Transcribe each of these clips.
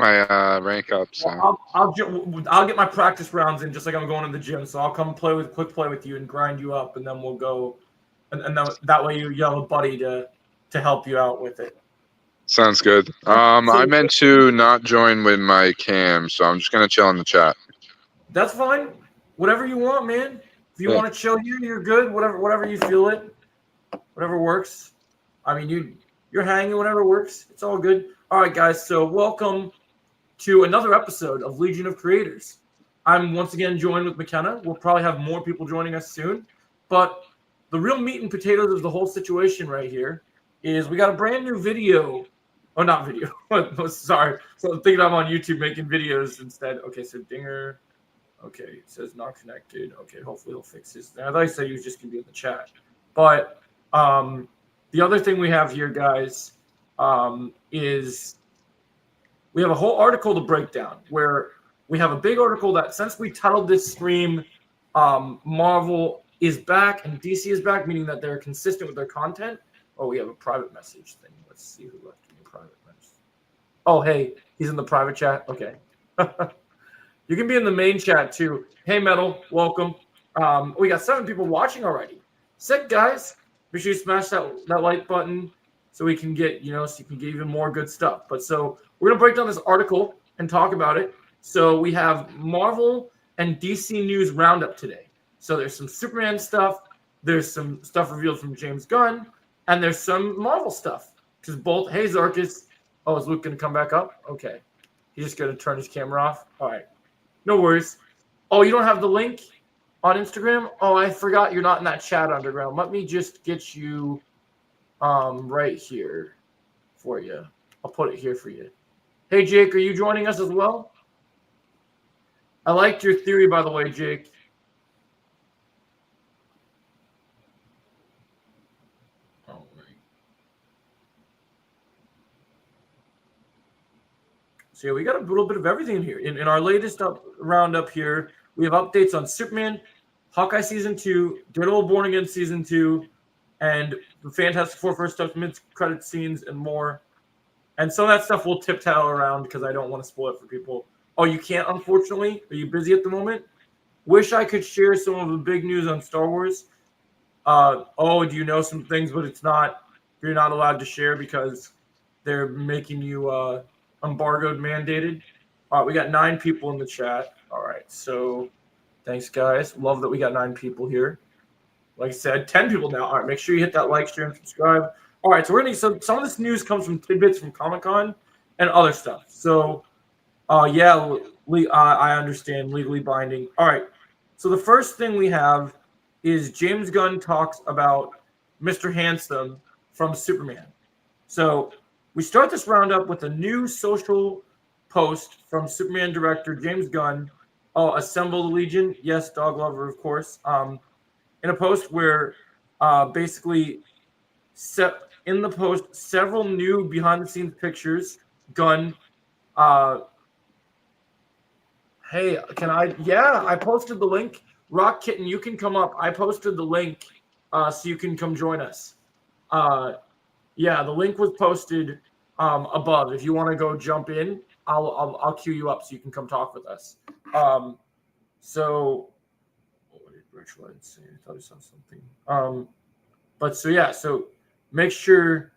my rank up. So Well, I'll get my practice rounds in just like I'm going to the gym. So I'll come quick play with you and grind you up, and then we'll go, and then that way you have a buddy to help you out with it. sounds good. I meant to not join with my cam, so I'm just gonna chill in the chat. That's fine. Whatever you want, man. If you want to chill here, you're good. Whatever you feel it, whatever works. I mean, you're hanging. Whatever works. It's all good. All right, guys. So welcome to another episode of Legion of Creators. I'm once again joined with McKenna. We'll probably have more people joining us soon. But the real meat and potatoes of the whole situation right here is we got a brand new video. Oh, not video. Sorry. So I'm thinking I'm on YouTube making videos instead. Okay, so Dinger. Okay, it says not connected. Okay, hopefully he'll fix this. I thought he said he was just going to be in the chat. But the other thing we have here, guys, is we have a whole article to break down where we have a big article that since we titled this stream, Marvel is back and DC is back, meaning that they're consistent with their content. Oh, we have a private message thing. Let's see who left me a private message. Oh, hey, he's in the private chat. Okay. You can be in the main chat too. Hey, Metal, welcome. We got 7 people watching already. Sick, guys. Make sure you smash that like button so we can get, so you can get even more good stuff. But so we're going to break down this article and talk about it. So we have Marvel and DC News Roundup today. So there's some Superman stuff. There's some stuff revealed from James Gunn. And there's some Marvel stuff. Because both, hey, Zarkus. Oh, is Luke going to come back up? Okay. He's just going to turn his camera off. All right. No worries. Oh, you don't have the link on Instagram? Oh, I forgot you're not in that chat, Underground. Let me just get you right here for you. I'll put it here for you. Hey, Jake, are you joining us as well? I liked your theory, by the way, Jake. All right. So yeah, we got a little bit of everything here. In our latest roundup here, we have updates on Superman, Hawkeye Season 2, Daredevil Born Again Season 2, and the Fantastic Four first stuff, mid-credit scenes, and more. And some of that stuff we'll tip-tattle around because I don't want to spoil it for people. Oh, you can't, unfortunately? Are you busy at the moment? Wish I could share some of the big news on Star Wars. Do you know some things, but you're not allowed to share because they're making you embargoed, mandated. All right, we got 9 people in the chat. All right, so thanks, guys. Love that we got 9 people here. Like I said, 10 people now. All right, make sure you hit that like, share, and subscribe. All right, so some of this news comes from tidbits from Comic-Con and other stuff. So, I understand, legally binding. All right, so the first thing we have is James Gunn talks about Mr. Handsome from Superman. So we start this roundup with a new social post from Superman director James Gunn. Oh, assemble the Legion. Yes, dog lover, of course. In a post where basically in the post several new behind-the-scenes pictures. Gunn. Hey, can I? Yeah, I posted the link. Rock Kitten, you can come up. I posted the link so you can come join us. Yeah, the link was posted above. If you want to go jump in, I'll queue you up so you can come talk with us. So what did Rich Light say? I thought he saw something. But so make sure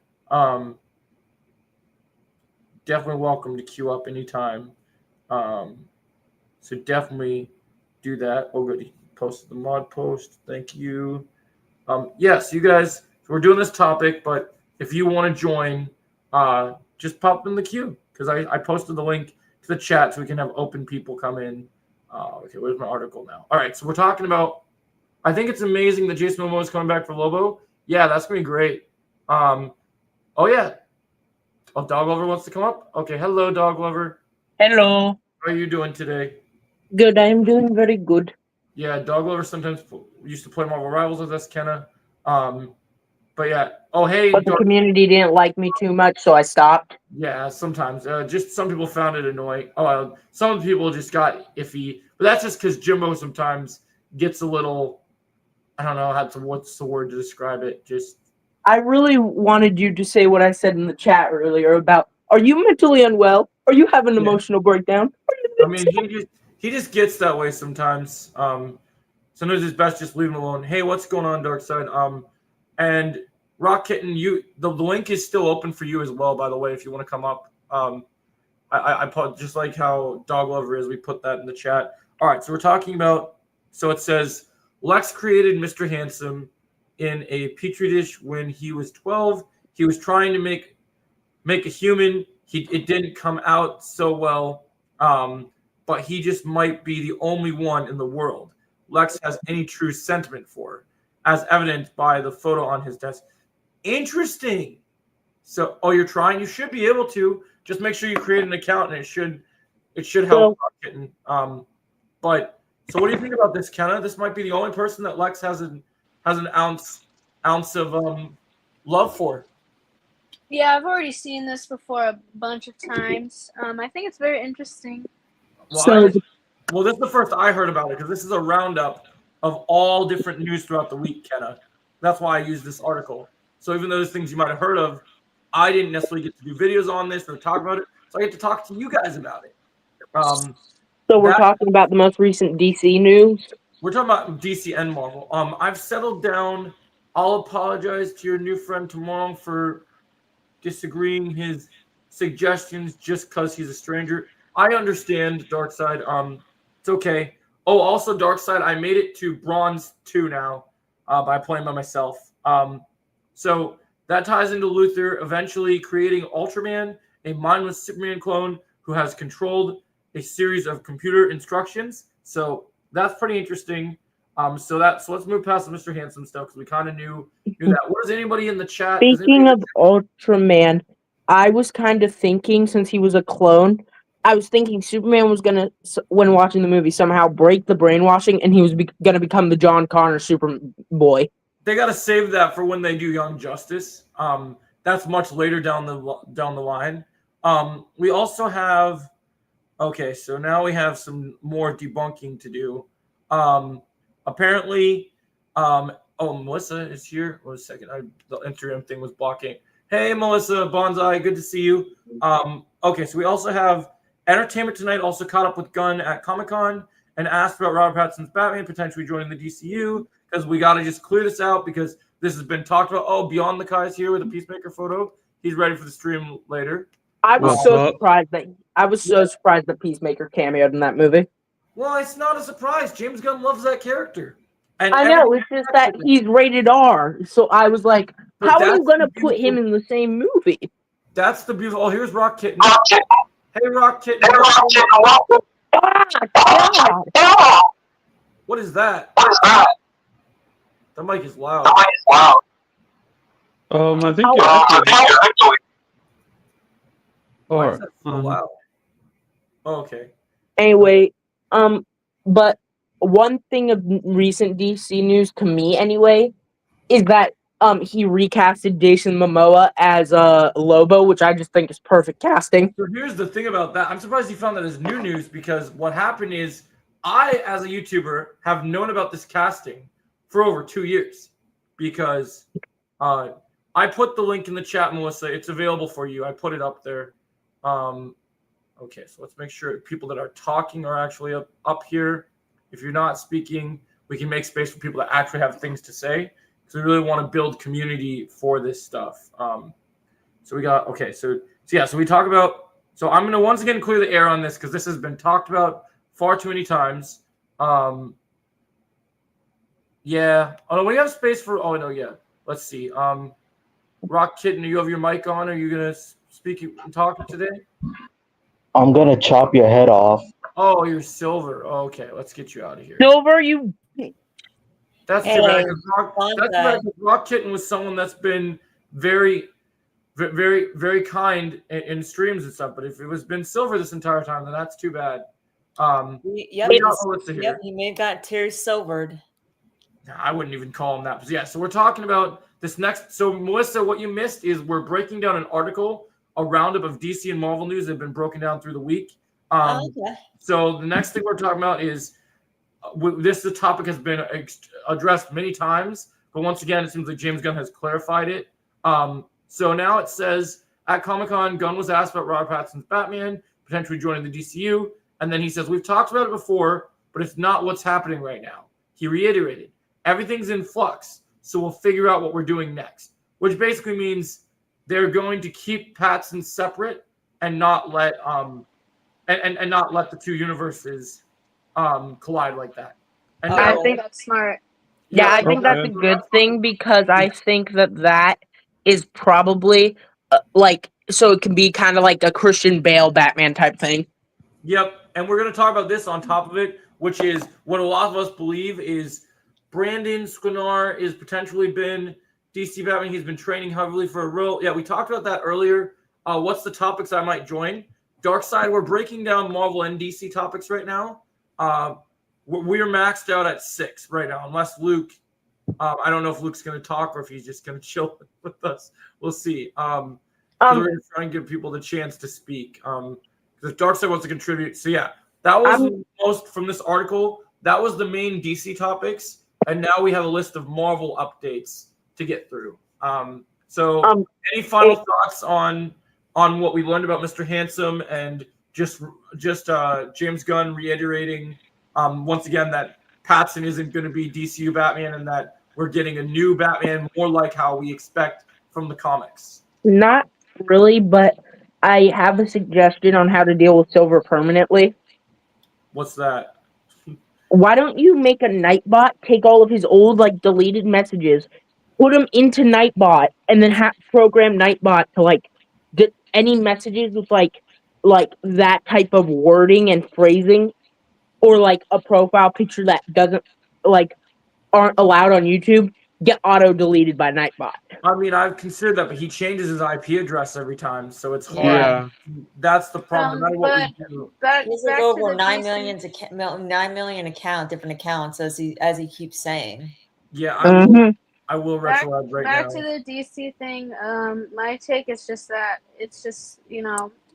definitely welcome to queue up anytime. So definitely do that. Oh, good. He posted the mod post. Thank you. Yes, you guys, we're doing this topic, but if you want to join, just pop in the queue because I posted the link to the chat so we can have open people come in. Okay, where's my article now? All right, so we're talking about, I think it's amazing that Jason Momoa is coming back for Lobo. Yeah, that's going to be great. Oh, yeah. Oh, Dog Lover wants to come up? Okay, hello, Dog Lover. Hello. How are you doing today? Good, I am doing very good. Yeah, Dog Lover sometimes used to play Marvel Rivals with us, Kenna. But yeah. Oh, hey. But the community didn't like me too much, so I stopped. Yeah, sometimes. Just some people found it annoying. Oh, some people just got iffy. But that's just because Jimbo sometimes gets a little, I don't know what's the word to describe it. Just. I really wanted you to say what I said in the chat earlier about, are you mentally unwell? Are you having an emotional breakdown? I mean, he just gets that way sometimes. Sometimes it's best just leave him alone. Hey, what's going on, Darkseid? And Rock Kitten, the link is still open for you as well, by the way, if you want to come up. I put just like how Dog Lover is, we put that in the chat. All right, so we're talking about. So it says Lex created Mr. Handsome in a petri dish when he was 12. He was trying to make a human. It didn't come out so well, but he just might be the only one in the world Lex has any true sentiment for, as evidenced by the photo on his desk. Interesting. So, you're trying. You should be able to. Just make sure you create an account, and it should help. But so, what do you think about this, Kenna? This might be the only person that Lex has an ounce of love for. Yeah, I've already seen this before a bunch of times. I think it's very interesting. Well, this is the first I heard about it because this is a roundup of all different news throughout the week, Kenna. That's why I used this article. So even though there's things you might have heard of, I didn't necessarily get to do videos on this or talk about it. So I get to talk to you guys about it. So we're talking about the most recent DC news? We're talking about DC and Marvel. I've settled down. I'll apologize to your new friend tomorrow for disagreeing his suggestions just because he's a stranger. I understand, Darkseid. It's okay. Oh, also, Darkseid, I made it to Bronze 2 now by playing by myself. So that ties into Luthor eventually creating Ultraman, a mindless Superman clone who has controlled a series of computer instructions. So that's pretty interesting. So let's move past the Mr. Handsome stuff because we kind of knew that. What does anybody in the chat? Speaking of Ultraman, I was kind of thinking, since he was a clone, I was thinking Superman was gonna, when watching the movie, somehow break the brainwashing, and he was gonna become the John Connor Superboy. They got to save that for when they do Young Justice. That's much later down the line. We also have. Okay, so now we have some more debunking to do. Apparently, Melissa is here. Wait a second, the Instagram thing was blocking. Hey, Melissa Bonsai, good to see you. Okay, so we also have Entertainment Tonight also caught up with Gunn at Comic-Con and asked about Robert Pattinson's Batman potentially joining the DCU because we got to just clear this out because this has been talked about. Oh, Beyond the Kai is here with a Peacemaker photo. He's ready for the stream later. I was so surprised that Peacemaker cameoed in that movie. Well, it's not a surprise. James Gunn loves that character. And I know, it's just that he's rated R. So I was like, how are you going to put him in the same movie? That's the beautiful. Oh, here's Rock Kitten. Hey, Rock Kitten. What is that? The mic is loud. I think you're actually. Why is that so loud? Oh, okay. Anyway, but one thing of recent DC news to me, anyway, is that he recasted Jason Momoa as Lobo, which I just think is perfect casting. So here's the thing about that. I'm surprised you found that as new news because what happened is I, as a YouTuber, have known about this casting for over 2 years because I put the link in the chat, Melissa. It's available for you. I put it up there. Okay, so let's make sure people that are talking are actually up here. If you're not speaking, we can make space for people that actually have things to say. So we really want to build community for this stuff. So we got, okay, so we talk about, so I'm going to once again clear the air on this because this has been talked about far too many times. Yeah. Oh, no, we have space for, oh, no, yeah. Let's see. Rock Kitten, do you have your mic on? Are you going to speak and talk today? I'm going to chop your head off. Oh, you're Silver. Okay, let's get you out of here. Silver, you... That's too bad. Rock Kitten was someone that's been very, very, very kind in streams and stuff. But if it was been Silver this entire time, then that's too bad. He may have got Terry Silvered. I wouldn't even call him that. But yeah, so we're talking about this next. So Melissa, what you missed is we're breaking down an article, a roundup of DC and Marvel news that have been broken down through the week. Okay. So the next thing we're talking about is this. The topic has been addressed many times, but once again, it seems like James Gunn has clarified it. So now it says at Comic-Con, Gunn was asked about Robert Pattinson's Batman. potentially joining the DCU. And then he says, we've talked about it before, but it's not what's happening right now. He reiterated, everything's in flux, so we'll figure out what we're doing next, which basically means they're going to keep Pattinson separate and not let and not let the two universes collide like that. And Yeah, now, I think that's smart. Yeah, I think that's a good thing because I think that is probably so it can be kind of like a Christian Bale Batman type thing. Yep, and we're going to talk about this on top of it, which is what a lot of us believe is Brandon Sklenar is potentially been DC Batman. He's been training heavily for a role. Yeah, we talked about that earlier. What's the topics I might join? Darkseid, we're breaking down Marvel and DC topics right now. We're maxed out at 6 right now, unless Luke. I don't know if Luke's going to talk or if he's just going to chill with us. We'll see. We're going to try and give people the chance to speak. Because Darkseid wants to contribute. So yeah, that was the most from this article. That was the main DC topics, and now we have a list of Marvel updates to get through. Any final thoughts on what we learned about Mr. Handsome and just James Gunn reiterating once again that Pattinson isn't going to be DCU Batman and that we're getting a new Batman more like how we expect from the comics? Not really, but I have a suggestion on how to deal with Silver permanently. What's that? Why don't you make a Nightbot, take all of his old deleted messages, put them into Nightbot, and then program Nightbot to get any messages with like that type of wording and phrasing, or a profile picture that doesn't aren't allowed on YouTube, get auto deleted by Nightbot. I mean, I've considered that, but he changes his IP address every time, so it's hard. Yeah. That's the problem. No matter what we do. He's like over 9 million different accounts as he keeps saying. Yeah, I will retrolab right back now. to the DC thing. My take is just that it's just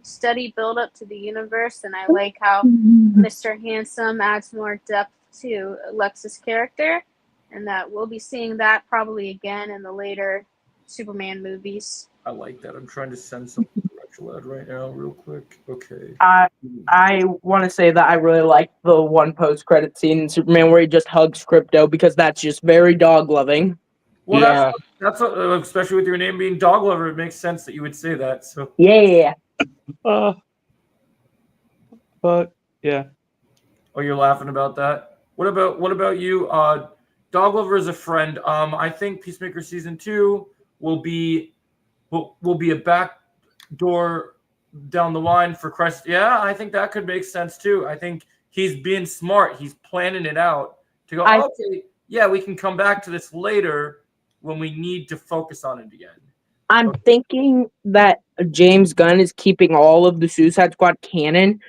steady build up to the universe, and I like how Mr. Handsome adds more depth to Lex's character, and that we'll be seeing that probably again in the later Superman movies. I like that. I'm trying to send something to retrolab right now, real quick. Okay. I want to say that I really like the one post-credit scene in Superman where he just hugs Crypto, because that's just very dog-loving. Well, yeah. That's especially with your name being Dog Lover, it makes sense that you would say that. So yeah. But yeah. Oh, you're laughing about that. What about you? Dog Lover is a friend. I think Peacemaker season 2 will be a backdoor down the line for Christ. Yeah, I think that could make sense too. I think he's being smart. He's planning it out to go, okay, yeah, we can come back to this later when we need to focus on it again. I'm thinking that James Gunn is keeping all of the Suicide Squad canon,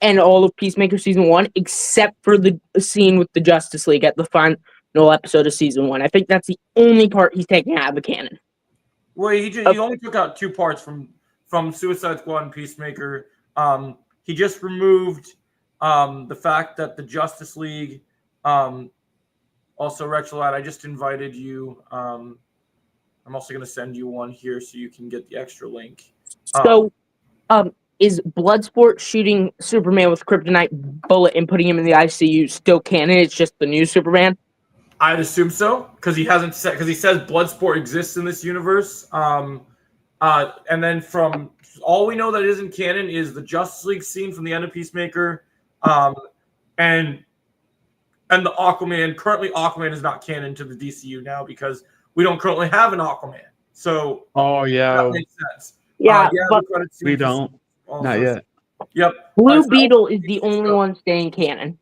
and all of Peacemaker season 1, except for the scene with the Justice League at the final episode of season 1. I think that's the only part he's taking out of the canon. Well, he only took out 2 parts from Suicide Squad and Peacemaker. He just removed the fact that the Justice League, also Rexalad, I just invited you. I'm also going to send you one here so you can get the extra link. Is Bloodsport shooting Superman with kryptonite bullet and putting him in the ICU still canon? It's just the new Superman? I'd assume so, because he hasn't said, because he says Bloodsport exists in this universe. And then from all we know that isn't canon is the Justice League scene from the end of Peacemaker, and the Aquaman. Currently, Aquaman is not canon to the DCU now because we don't currently have an Aquaman. So that makes sense. Yeah, but we don't. Not yet. Yep. Blue Beetle is the only one staying canon.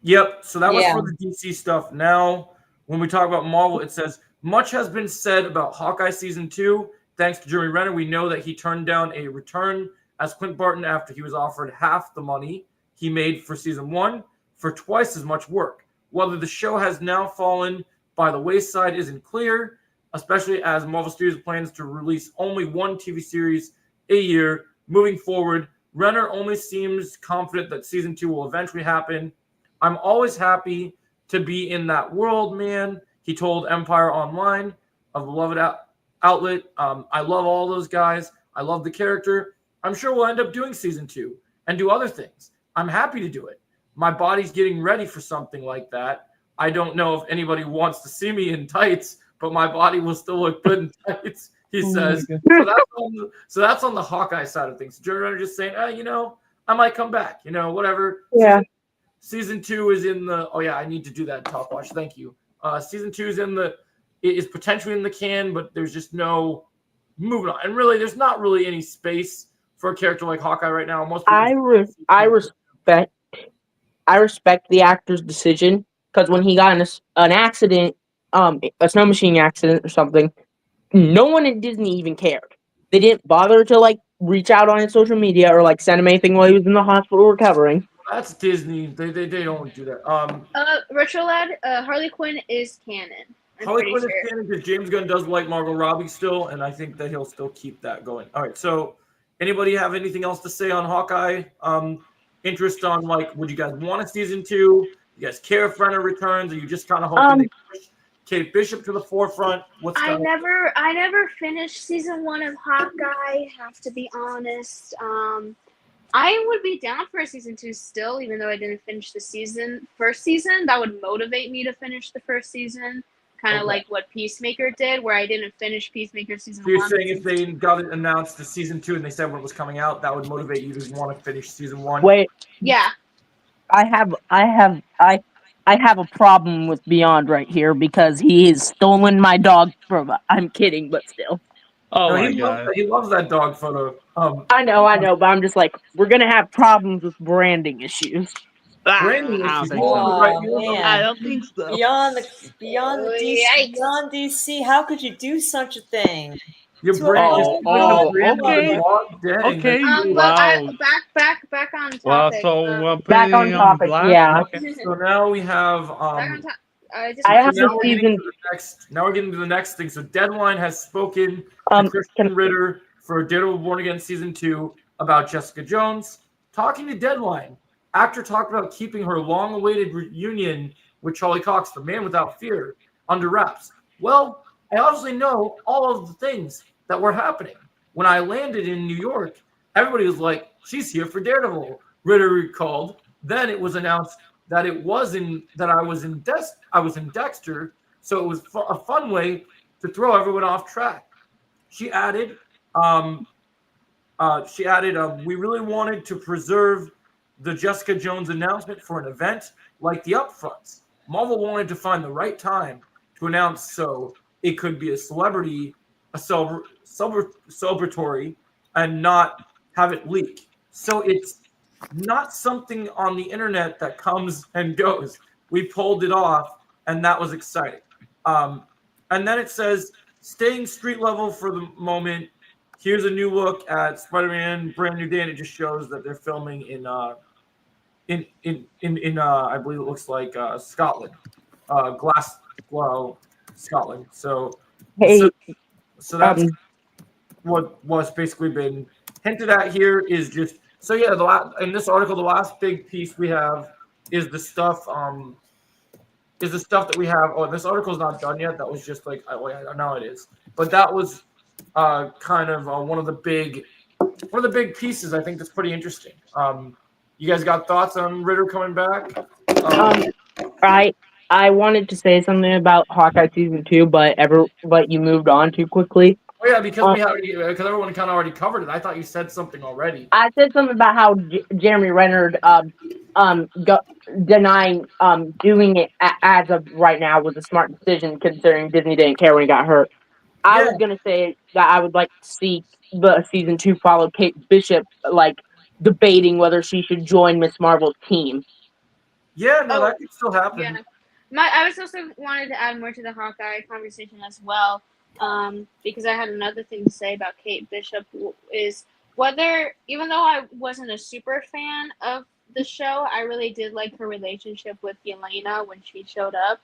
Yep. So that was for the DC stuff. Now, when we talk about Marvel, it says, much has been said about Hawkeye Season 2. Thanks to Jeremy Renner, we know that he turned down a return as Clint Barton after he was offered half the money he made for Season 1 for twice as much work. Whether the show has now fallen by the wayside isn't clear, especially as Marvel Studios plans to release only one TV series a year. Moving forward, Renner only seems confident that Season 2 will eventually happen. I'm always happy to be in that world, man, he told Empire Online, a beloved outlet. I love all those guys. I love the character. I'm sure we'll end up doing season 2 and do other things. I'm happy to do it. My body's getting ready for something like that. I don't know if anybody wants to see me in tights, but my body will still look good in tights, he says. So that's on the Hawkeye side of things. Jeremy Renner just saying, I might come back, whatever. Yeah. Season 2 is in the. Oh yeah, I need to do that top watch. Thank you. Season 2 is potentially in the can, but there's just no moving on. And really, there's not really any space for a character like Hawkeye right now. Most people I respect the actor's decision, because when he got in an accident, a snow machine accident or something, no one at Disney even cared. They didn't bother to reach out on his social media or send him anything while he was in the hospital recovering. That's Disney. They don't do that. Retro Lad, Harley Quinn is canon. Harley Quinn is canon because James Gunn does like Margot Robbie still, and I think that he'll still keep that going. All right, so anybody have anything else to say on Hawkeye? Interest on would you guys want a season 2? You guys care if Renner returns? Are you just kind of hoping they push Kate Bishop to the forefront? I never finished season 1 of Hawkeye. Have to be honest. I would be down for a season 2 still, even though I didn't finish the first season. That would motivate me to finish the first season, kind of like what Peacemaker did, where I didn't finish Peacemaker season 1. So you're saying if they got it announced to season 2 and they said when it was coming out, that would motivate you to want to finish season 1? Wait. Yeah. I have a problem with Beyond right here because he has stolen my dog from. I'm kidding, but still. Oh No, my god. he loves that dog photo. I know, but I'm just we're gonna have problems with branding issues. Branding I issues. don't I don't think so. Beyond DC, how could you do such a thing? Your brand is okay. Okay. Wow. Back on topic. Wow, so Back on topic, yeah. Okay. So now we have Now we're getting to the next thing. So Deadline has spoken to Christian Ritter for Daredevil Born Again season 2 about Jessica Jones. Talking to Deadline, actor talked about keeping her long-awaited reunion with Charlie Cox, the Man Without Fear, under wraps. Well, I obviously know all of the things that were happening. When I landed in New York, everybody was like, she's here for Daredevil, Ritter recalled. Then it was announced that I was in Dexter, so it was a fun way to throw everyone off track. She added, we really wanted to preserve the Jessica Jones announcement for an event like the upfronts. Marvel wanted to find the right time to announce so it could be a celebratory, and not have it leak. So it's not something on the internet that comes and goes. We pulled it off, and that was exciting. And then it says, staying street level for the moment. Here's a new look at Spider-Man Brand New Day, and it just shows that they're filming in I believe it looks like Scotland, Glasgow, Scotland. So that's what was basically been hinted at here is just so yeah. In this article, the last big piece we have is the stuff that we have. Oh, this article is not done yet. That was just now it is, but that was kind of one of the big pieces. I think that's pretty interesting. You guys got thoughts on Ritter coming back? I wanted to say something about Hawkeye season 2, but you moved on too quickly. Oh yeah, because everyone kind of already covered it. I thought you said something already. I said something about how Jeremy Renner denying doing it as of right now was a smart decision considering Disney didn't care when he got hurt. I was gonna say that I would like to see the season 2 follow Kate Bishop debating whether she should join Miss Marvel's team. Yeah, no, that could still happen. Yeah. I was also wanted to add more to the Hawkeye conversation as well, because I had another thing to say about Kate Bishop is whether, even though I wasn't a super fan of the show, I really did like her relationship with Yelena when she showed up,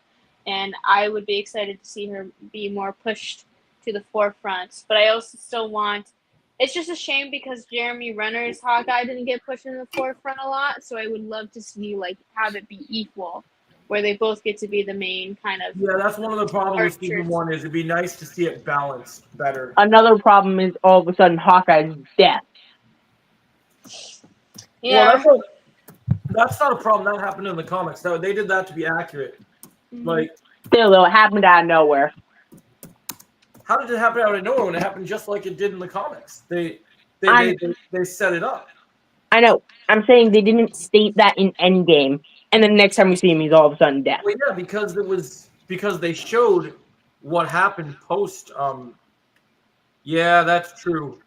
and I would be excited to see her be more pushed to the forefront. But I also still want. It's just a shame because Jeremy Renner's Hawkeye didn't get pushed in the forefront a lot, so I would love to see have it be equal, where they both get to be the main kind of. Yeah, that's one of the problems with season 1 is it'd be nice to see it balanced better. Another problem is all of a sudden Hawkeye's death. Yeah. Well, that's not a problem. That happened in the comics. They did that to be accurate. Like, Still, though, it happened out of nowhere. how did it happen out of nowhere when it happened just like it did in the comics? They set it up. I know. I'm saying they didn't state that in Endgame, and then next time we see him, he's all of a sudden dead. Well, yeah, because they showed what happened post. Yeah, that's true.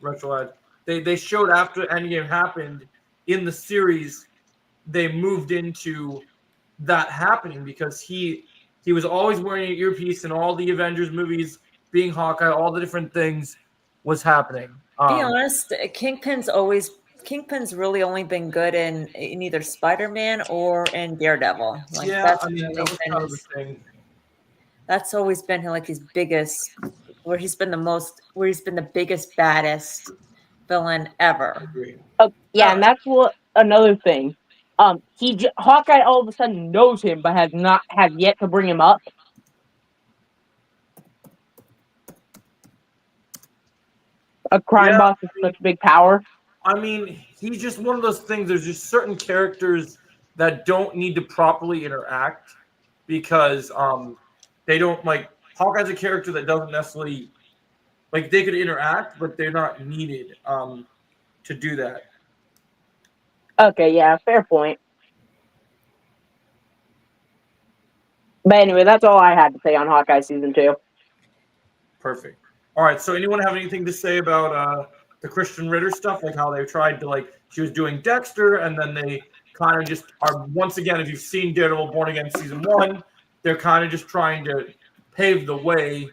Retrolad. They showed after Endgame happened in the series. They moved into that happening because he was always wearing an earpiece in all the Avengers movies, being Hawkeye, all the different things was happening. Be honest, Kingpin's really only been good in either Spider-Man or in Daredevil. Like, yeah, that's I mean, that was kind of the thing. That's always been like his biggest, where he's been the biggest, baddest villain ever. Oh, yeah, and that's another thing. Hawkeye all of a sudden knows him, but has yet to bring him up. A crime boss is such big power. I mean, he's just one of those things. There's just certain characters that don't need to properly interact because they don't like. Hawkeye's a character that doesn't necessarily like they could interact, but they're not needed to do that. Okay, yeah, fair point. But anyway, that's all I had to say on Hawkeye season 2. Perfect. All right. So, anyone have anything to say about the Christian Ritter stuff? Like how they tried to she was doing Dexter, and then they kind of just are once again. If you've seen Daredevil Born Again season 1, they're kind of just trying to pave the way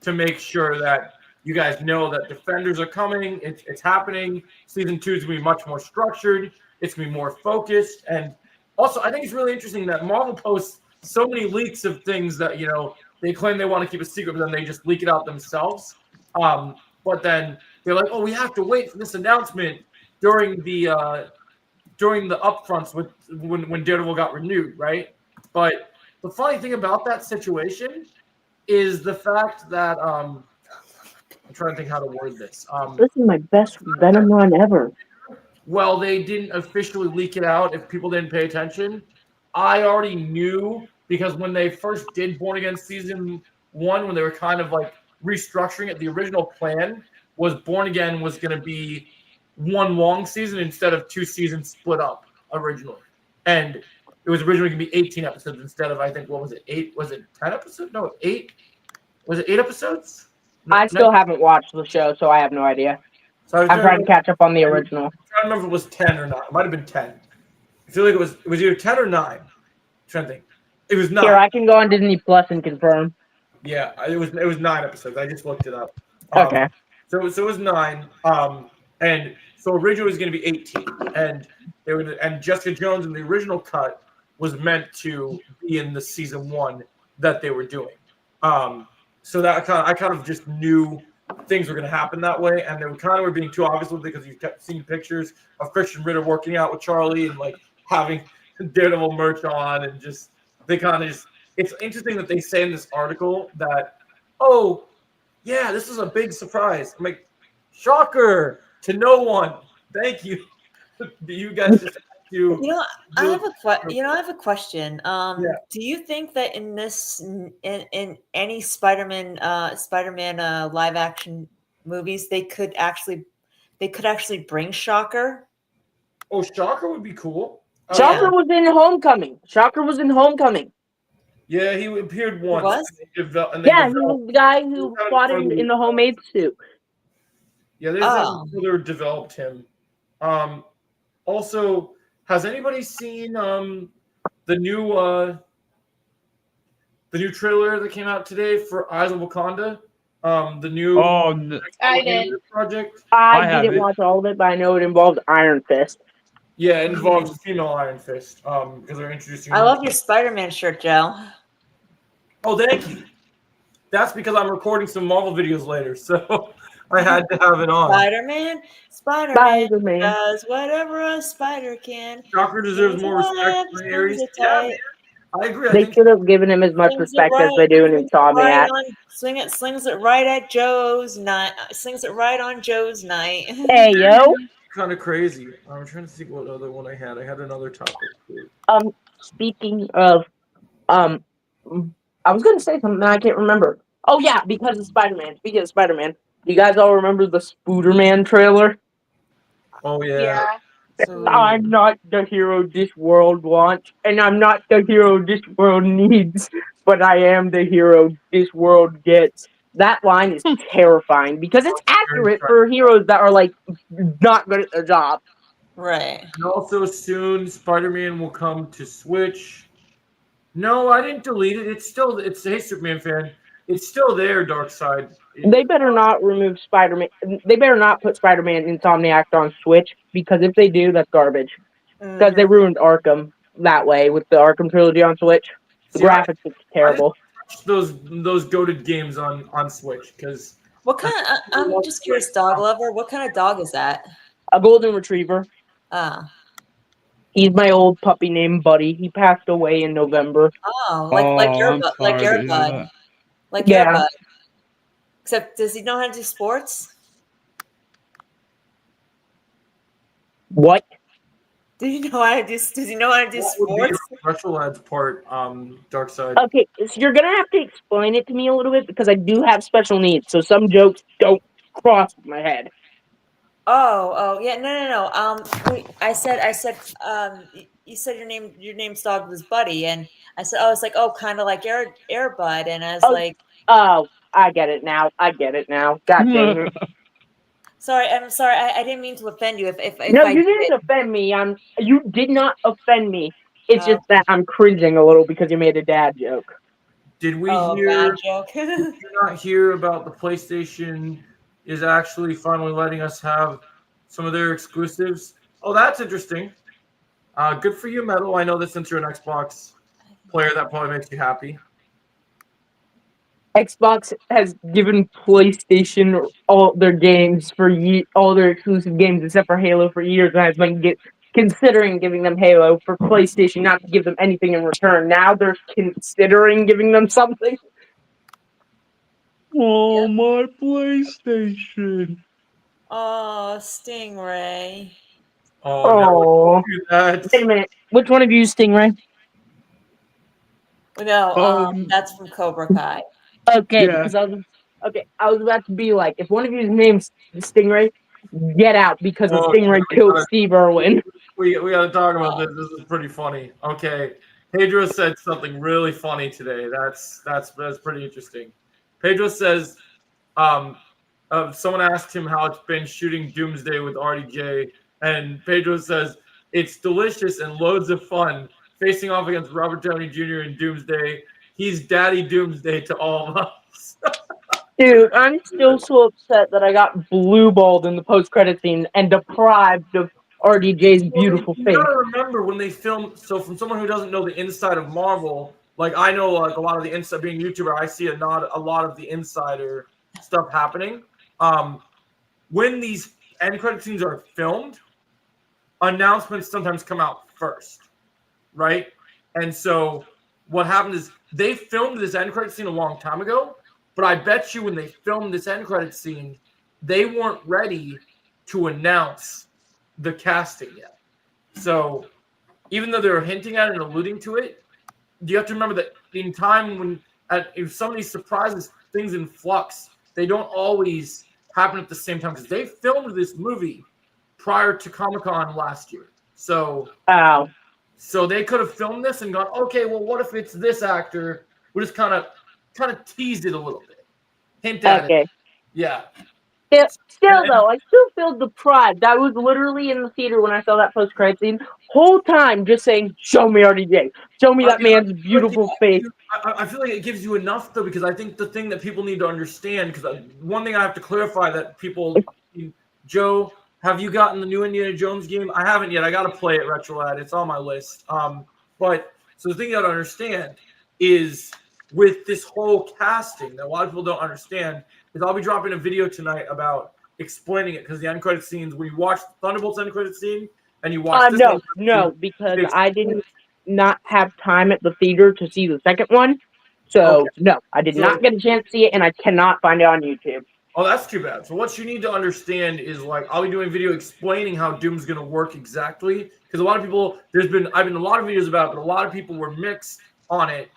to make sure that you guys know that Defenders are coming. It's happening. Season 2 is going to be much more structured. It's going to be more focused. And also, I think it's really interesting that Marvel posts so many leaks of things that, they claim they want to keep a secret, but then they just leak it out themselves. But then they're like, oh, we have to wait for this announcement during the upfronts when Daredevil got renewed, right? But the funny thing about that situation is the fact that I'm trying to think how to word this. This is my best Venom run ever. Well, they didn't officially leak it out if people didn't pay attention. I already knew because when they first did Born Again season 1, when they were kind of like restructuring it, the original plan was Born Again was going to be one long season instead of 2 seasons split up originally. And it was originally going to be 18 episodes instead of, I think, what was it, 8? Was it 10 episodes? No, 8? Was it 8 episodes? I still haven't watched the show, so I have no idea. So I'm trying to catch up on the original. I'm trying to remember if it was 10 or not. It might have been 10. I feel like it was either 10 or 9. I'm trying to think. It was 9. Here, I can go on Disney Plus and confirm. Yeah, it was 9 episodes. I just looked it up. Okay. So it was 9. And so originally it was going to be 18. And Jessica Jones in the original cut was meant to be in the season 1 that they were doing. So that I kind of just knew things were going to happen that way, and they were being too obvious with it because you kept seeing pictures of Christian Ritter working out with Charlie and like having Daredevil merch on, and just they kind of just. It's interesting that they say in this article that, oh, yeah, this is a big surprise. I'm like, shocker to no one. Thank you. You guys just do. I have a question. Do you think that in this in any Spider-Man live action movies they could actually bring Shocker? Oh, Shocker would be cool. Shocker was in Homecoming. Yeah, he appeared once. He was the guy who fought in the homemade suit. Yeah, they developed him. Also, has anybody seen the new trailer that came out today for Eyes of Wakanda? The new I did project. I didn't watch all of it, but I know it involved Iron Fist. Yeah, it involves female Iron Fist. Because they're introducing. I love your Spider-Man shirt, Joe. Oh, thank you. That's because I'm recording some Marvel videos later, so I had to have it on. Spider-Man does whatever a spider can. Shocker deserves more respect for Ares. Yeah, I agree. They should have given him as much respect as they do in Insomniac. Slings it right at Joe's night. Slings it right on Joe's night. Hey, yo. kind of crazy. I'm trying to think what other one I had. I had another topic too. Speaking of, I was gonna say something I can't remember. Oh yeah, because of Spider-Man. Speaking of Spider-Man, do you guys all remember the SpiderMan trailer? Oh yeah. Yeah. I'm not the hero this world wants, and I'm not the hero this world needs, but I am the hero this world gets. That line is terrifying because it's accurate for heroes that are like not good at their job. Right. And also soon Spider-Man will come to Switch. No, I didn't delete it. It's hey Superman fan. It's still there, Darkseid. They better not remove Spider-Man. They better not put Spider-Man Insomniac on Switch because if they do, that's garbage. Because they ruined Arkham that way with the Arkham trilogy on Switch. The graphics look terrible. Those goated games on Switch because What kind of? I'm just curious, dog lover. What kind of dog is that? A golden retriever. Ah. He's my old puppy named Buddy. He passed away in November. Oh, like Airbud. Like Airbud. Except, does he know how to do sports? What? Does he know how to do sports? Retro Lads part, Darkseid. Okay, so you're gonna have to explain it to me a little bit because I do have special needs, so some jokes don't cross my head. Oh, yeah, no. I said, you said your name's dog was Buddy, and I said, it's like, kind of like Airbud, and I was like, oh, I get it now. God dang it. Sorry, I'm sorry. I didn't mean to offend you. If no, you didn't offend me. You did not offend me. It's just that I'm cringing a little because you made a dad joke. Did we hear? Bad joke. Did you not hear about the PlayStation is actually finally letting us have some of their exclusives? Oh, that's interesting. Good for you, Metal. I know that since you're an Xbox player, that probably makes you happy. Xbox has given PlayStation all their games for all their exclusive games except for Halo for years, and has been considering giving them Halo for PlayStation not to give them anything in return. Now they're considering giving them something. Oh, my PlayStation. Oh, Stingray. Oh, no, wait a minute. Which one of you is Stingray? No, that's from Cobra Kai. Okay, because I was about to be like, if one of you's name's Stingray, get out because the Stingray killed Steve Irwin. We got to talk about this. This is pretty funny. Okay, Pedro said something really funny today. That's pretty interesting. Pedro says, someone asked him how it's been shooting Doomsday with RDJ, and Pedro says it's delicious and loads of fun facing off against Robert Downey Jr. in Doomsday. He's Daddy Doomsday to all of us. Dude, I'm still so upset that I got blue-balled in the post-credit scene and deprived of RDJ's beautiful face. You gotta remember when they filmed. So, from someone who doesn't know the inside of Marvel, like I know, like a lot of the inside. Being a YouTuber, I see a lot of the insider stuff happening. When these end credit scenes are filmed, announcements sometimes come out first, right? And so, what happened is they filmed this end credit scene a long time ago. But I bet you when they filmed this end credit scene, they weren't ready to announce the casting yet. So even though they were hinting at it and alluding to it, you have to remember that in time when if somebody surprises things in flux, they don't always happen at the same time because they filmed this movie prior to Comic-Con last year. So so they could have filmed this and gone, okay, well, what if it's this actor? We're just kind of teased it a little bit. Hint at it. Yeah. Still, though, I still feel deprived. I was literally in the theater when I saw that post-credit scene. Whole time just saying, show me RDJ. Show me that man's beautiful face. I feel like it gives you enough, though, because I think the thing that people need to understand, because one thing I have to clarify that people, Joe, have you gotten the new Indiana Jones game? I haven't yet. I got to play it, RetroLad. It's on my list. But so the thing you got to understand is with this whole casting that a lot of people don't understand is I'll be dropping a video tonight about explaining it because the end credit scenes, when you watch Thunderbolt's end credit scene and you watch this because I did not have time at the theater to see the second one. So, no, I did not get a chance to see it, and I cannot find it on YouTube. Oh, that's too bad. So what you need to understand is like I'll be doing a video explaining how Doom's gonna work exactly. Because a lot of people, I've been a lot of videos about it, but a lot of people were mixed on it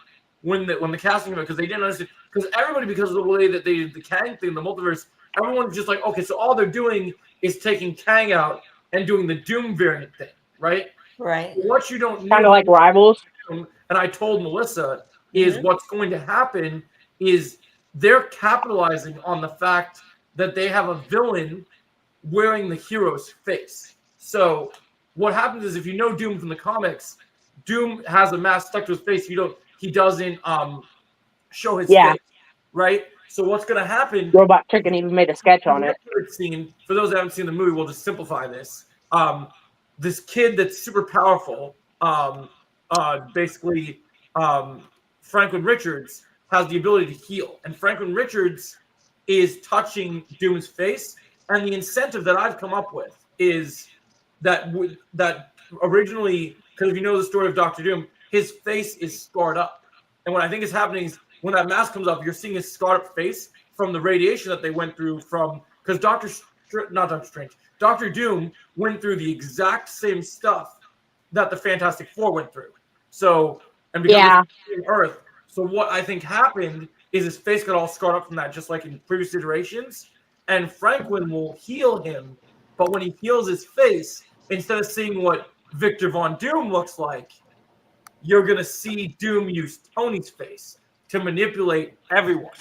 when the casting of it because they didn't understand. Because everybody, because of the way that they did the Kang thing, the multiverse, everyone's just like, okay, so all they're doing is taking Kang out and doing the Doom variant thing, right? Right. What you don't Kind know, of like Rivals. and I told Melissa, is what's going to happen is they're capitalizing on the fact that they have a villain wearing the hero's face. So what happens is if you know Doom from the comics, Doom has a mask stuck to his face. He doesn't show his face, right? So what's going to happen? Robot Chicken even made a sketch on it. Scene, for those that haven't seen the movie, we'll just simplify this. This kid that's super powerful, basically, Franklin Richards has the ability to heal, and Franklin Richards is touching Doom's face. And the incentive that I've come up with is that that originally, because if you know the story of Doctor Doom, his face is scarred up, and what I think is happening is when that mask comes up, you're seeing his scarred up face from the radiation that they went through from because Doctor Doom went through the exact same stuff that the Fantastic Four went through. So, and because it's Earth, so what I think happened is his face got all scarred up from that, just like in previous iterations. And Franklin will heal him, but when he heals his face, instead of seeing what Victor Von Doom looks like, you're gonna see Doom use Tony's face to manipulate everyone.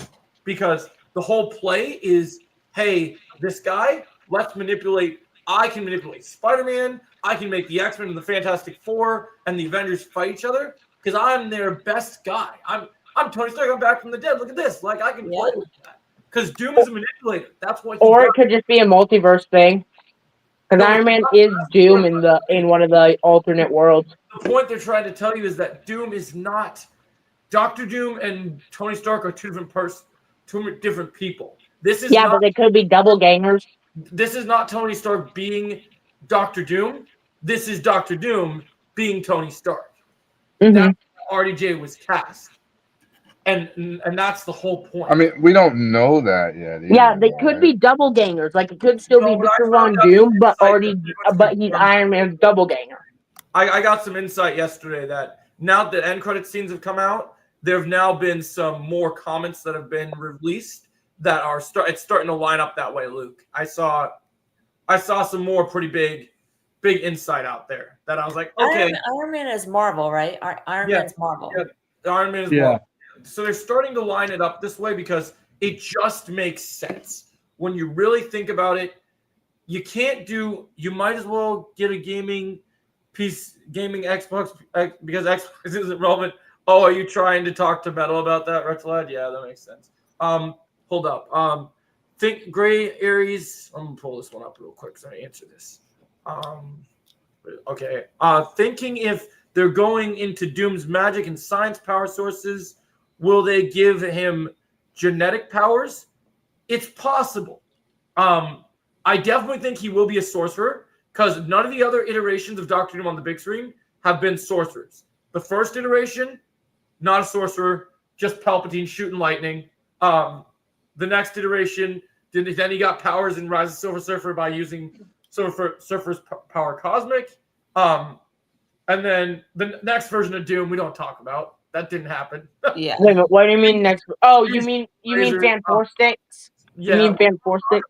Because the whole play is, hey, this guy, let's manipulate. I can manipulate Spider-Man. I can make the X-Men and the Fantastic Four and the Avengers fight each other because I'm their best guy. I'm Tony Stark. I'm back from the dead. Look at this. Like I can play with that. Because Doom is a manipulator. That's what. Or it could just be a multiverse thing. Because Iron Man is Doom in one of the alternate worlds. The point they're trying to tell you is that Doom is not Doctor Doom and Tony Stark are two different people. This is but they could be double gangers. This is not Tony Stark being Doctor Doom. This is Doctor Doom being Tony Stark. That's how RDJ was cast. And that's the whole point. I mean, we don't know that yet. Yeah, they could be double gangers. Like it could still be Victor Von Doom, but he's Iron Man's double ganger. I got some insight yesterday that now that end credit scenes have come out, there have now been some more comments that have been released that are it's starting to line up that way, Luke. I saw some more pretty big insight out there that I was like, okay. Iron Man is Marvel, right? Iron Man's Marvel. Yeah, Iron Man is Marvel. So they're starting to line it up this way because it just makes sense. When you really think about it, you might as well get a gaming Xbox because Xbox isn't relevant. Oh, are you trying to talk to Metal about that, Rexlad? Yeah, that makes sense. Hold up. Think Gray Aries. I'm gonna pull this one up real quick so I answer this. Okay. Thinking if they're going into Doom's magic and science power sources, will they give him genetic powers? It's possible. I definitely think he will be a sorcerer because none of the other iterations of Doctor Doom on the big screen have been sorcerers. The first iteration, not a sorcerer, just Palpatine shooting lightning. The next iteration, then he got powers in Rise of Silver Surfer by using Surfer's power cosmic. And then the next version of Doom we don't talk about. That didn't happen. Yeah. Wait, but what do you mean next? Oh, you mean Fan Four Sticks? Yeah. You mean Fan Four Sticks?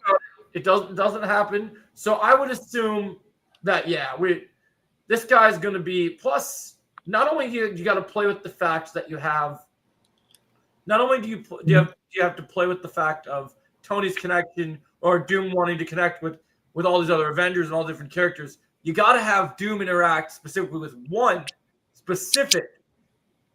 It doesn't happen. So I would assume that this guy's going to be plus. Not only you got to play with the fact that you have. Not only do you have to play with the fact of Tony's connection or Doom wanting to connect with all these other Avengers and all different characters. You got to have Doom interact specifically with one specific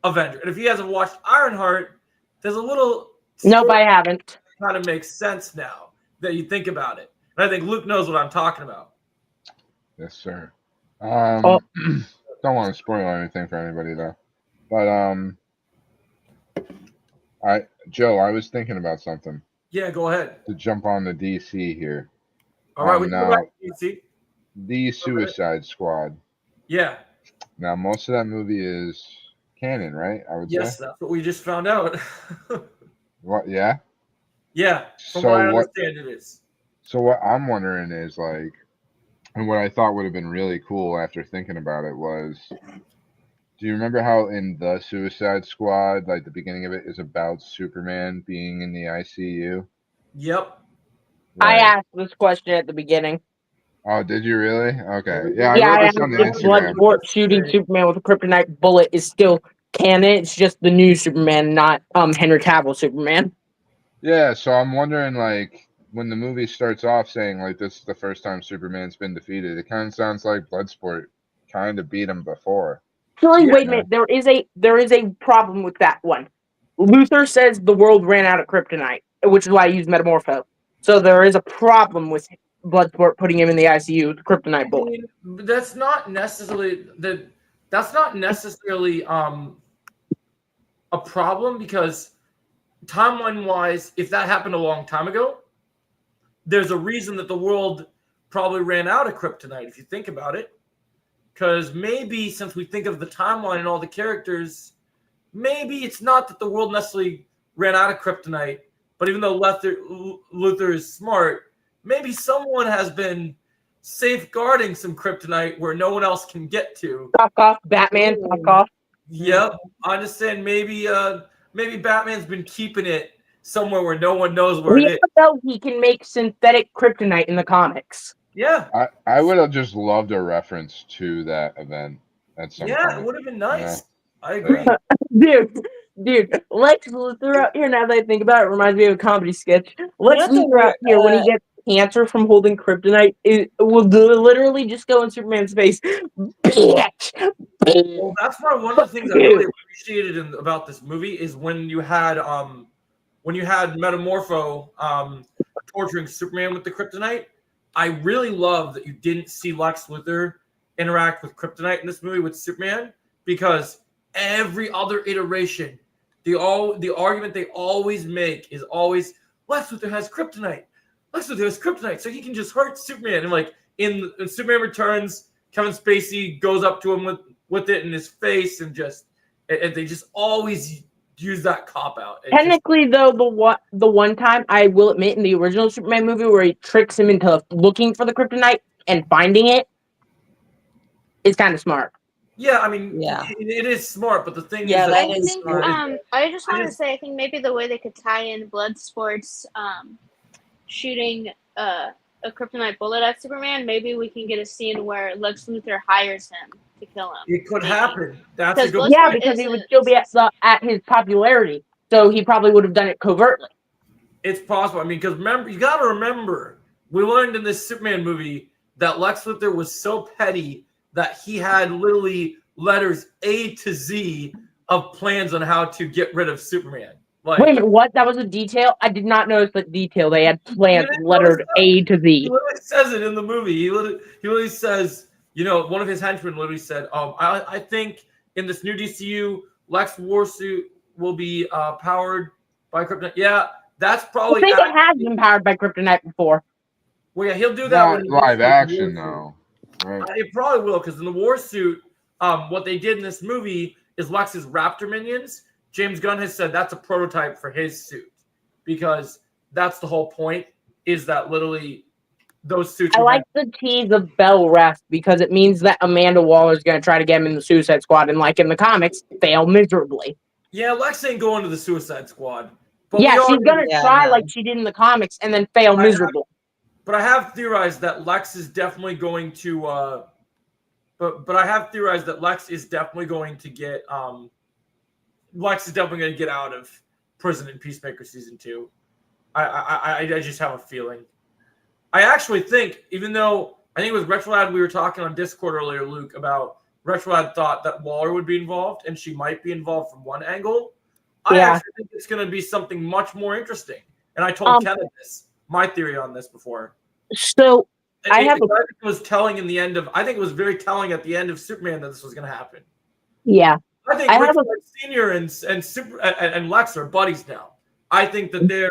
Avenger. And if he hasn't watched Ironheart, there's a little. Nope, I haven't. Kind of makes sense now that you think about it. And I think Luke knows what I'm talking about. Yes, sir. Don't want to spoil anything for anybody though. But Joe, I was thinking about something. Yeah, go ahead. To jump on the DC here. All right, we can go back to DC. The Suicide Squad. Yeah. Now most of that movie is canon, right? I would say. Yes, that's what we just found out. What? Yeah. Yeah, from So what I what? understand, it is. So what I'm wondering is like, and what I thought would have been really cool after thinking about it was, do you remember how in the Suicide Squad, like the beginning of it is about Superman being in the ICU? Yep. I Right. asked this question at the beginning. Oh, did you really? Okay. we- Yeah, I Yeah, wrote I this asked on the if Instagram. Bloodsport shooting Superman with a kryptonite bullet is still canon. It's just the new Superman, not Henry Cavill Superman. Yeah, so I'm wondering, like, when the movie starts off saying, like, this is the first time Superman's been defeated, it kind of sounds like Bloodsport kind of beat him before. Actually, Yeah. wait a minute. There is a problem with that one. Luthor says the world ran out of kryptonite, which is why I use Metamorpho. So there is a problem with Bloodsport putting him in the ICU with the kryptonite I bullet. mean, that's not necessarily a problem because timeline wise, if that happened a long time ago, there's a reason that the world probably ran out of kryptonite. If you think about it, because maybe since we think of the timeline and all the characters, maybe it's not that the world necessarily ran out of kryptonite, but even though Luthor is smart, maybe someone has been safeguarding some kryptonite where no one else can get to. Fuck off, Batman. Fuck off. Yep, I understand. Maybe Batman's been keeping it somewhere where no one knows where it is. Know he can make synthetic kryptonite in the comics. Yeah, I would have just loved a reference to that event at some yeah, point. it would have been nice. Yeah. I agree. Dude, Lex Luthor out here, now that I think about it, reminds me of a comedy sketch. Lex That's a Luthor weird- out here, when he gets cancer from holding kryptonite, it will literally just go in Superman's face. Bitch! Well, that's why one of the things I really appreciated about this movie is when you had Metamorpho torturing Superman with the kryptonite. I really love that you didn't see Lex Luthor interact with kryptonite in this movie with Superman, because every other iteration, the argument they always make is always Lex Luthor has kryptonite. Lex Luthor has kryptonite, so he can just hurt Superman. And like in Superman Returns, Kevin Spacey goes up to him with it in his face, and they just always use that cop out. Technically, though, the one time I will admit in the original Superman movie where he tricks him into looking for the kryptonite and finding it is kind of smart. Yeah, I mean, Yeah. it is smart, but the thing Yeah, is, that I is think smart. I just want to say I think maybe the way they could tie in Bloodsport's shooting a kryptonite bullet at Superman, maybe we can get a scene where Lex Luthor hires him to kill him. it could maybe. happen. That's a good Bloodsport Yeah, because he would still be at his popularity, so he probably would have done it covertly. It's possible. I mean, because remember, you got to remember, we learned in this Superman movie that Lex Luthor was so petty that he had literally letters A to Z of plans on how to get rid of Superman. Like, Wait a minute, what? That was a detail? I did not notice that detail. They had plans You didn't lettered notice that? A to Z. he literally says it in the movie. He literally says, one of his henchmen literally said, I think in this new DCU, Lex Warsuit will be powered by kryptonite. Yeah, that's I probably. think it has been powered by kryptonite before. Well, yeah, he'll do that Not when he live gets action, the though. Right. It probably will, because in the war suit, what they did in this movie is Lex's Raptor minions. James Gunn has said that's a prototype for his suit, because that's the whole point, is that literally those suits. I like the tease of Bell Rest because it means that Amanda Waller is going to try to get him in the Suicide Squad, and like in the comics, fail miserably. Yeah, Lex ain't going to the Suicide Squad. But yeah, she's going to try like she did in the comics and then fail miserably. But I have theorized that Lex is definitely going to. But I have theorized that Lex is definitely going to get. Lex is definitely going to get out of prison in Peacemaker season 2. I just have a feeling. I actually think, even though I think it was Retrolad, we were talking on Discord earlier, Luke, about Retrolad thought that Waller would be involved, and she might be involved from one angle. I actually think it's going to be something much more interesting. And I told Kevin my theory on this before. So it was telling in the end of. I think it was very telling at the end of Superman that this was going to happen. Yeah, I think Senior and Lex are buddies now. I think that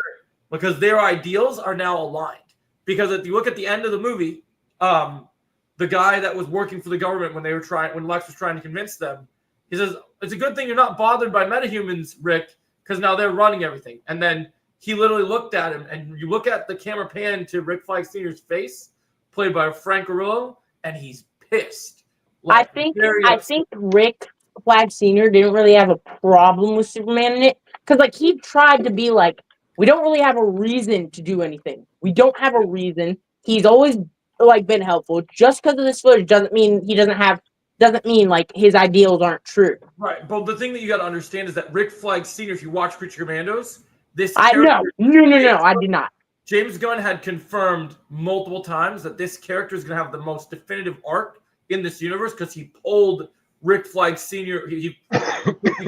because their ideals are now aligned. Because if you look at the end of the movie, the guy that was working for the government when Lex was trying to convince them, he says, it's a good thing you're not bothered by metahumans, Rick, because now they're running everything. And then he literally looked at him, and you look at the camera pan to Rick Flag Sr.'s face, played by Frank Grillo, and he's pissed. I think Rick Flag Sr. didn't really have a problem with Superman in it, because like he tried to be like, we don't really have a reason to do anything. We don't have a reason. He's always like been helpful. Just because of this footage doesn't mean he doesn't mean like his ideals aren't true. Right, but the thing that you got to understand is that Rick Flag Sr., if you watch Creature Commandos, I did not. James Gunn had confirmed multiple times that this character is going to have the most definitive arc in this universe because he pulled Rick Flag Sr. He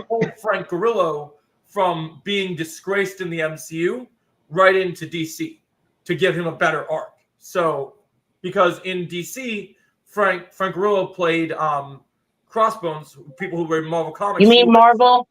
pulled Frank Grillo from being disgraced in the MCU right into DC to give him a better arc. So, because in DC, Frank Grillo played Crossbones, people who were in Marvel Comics. You mean Marvel?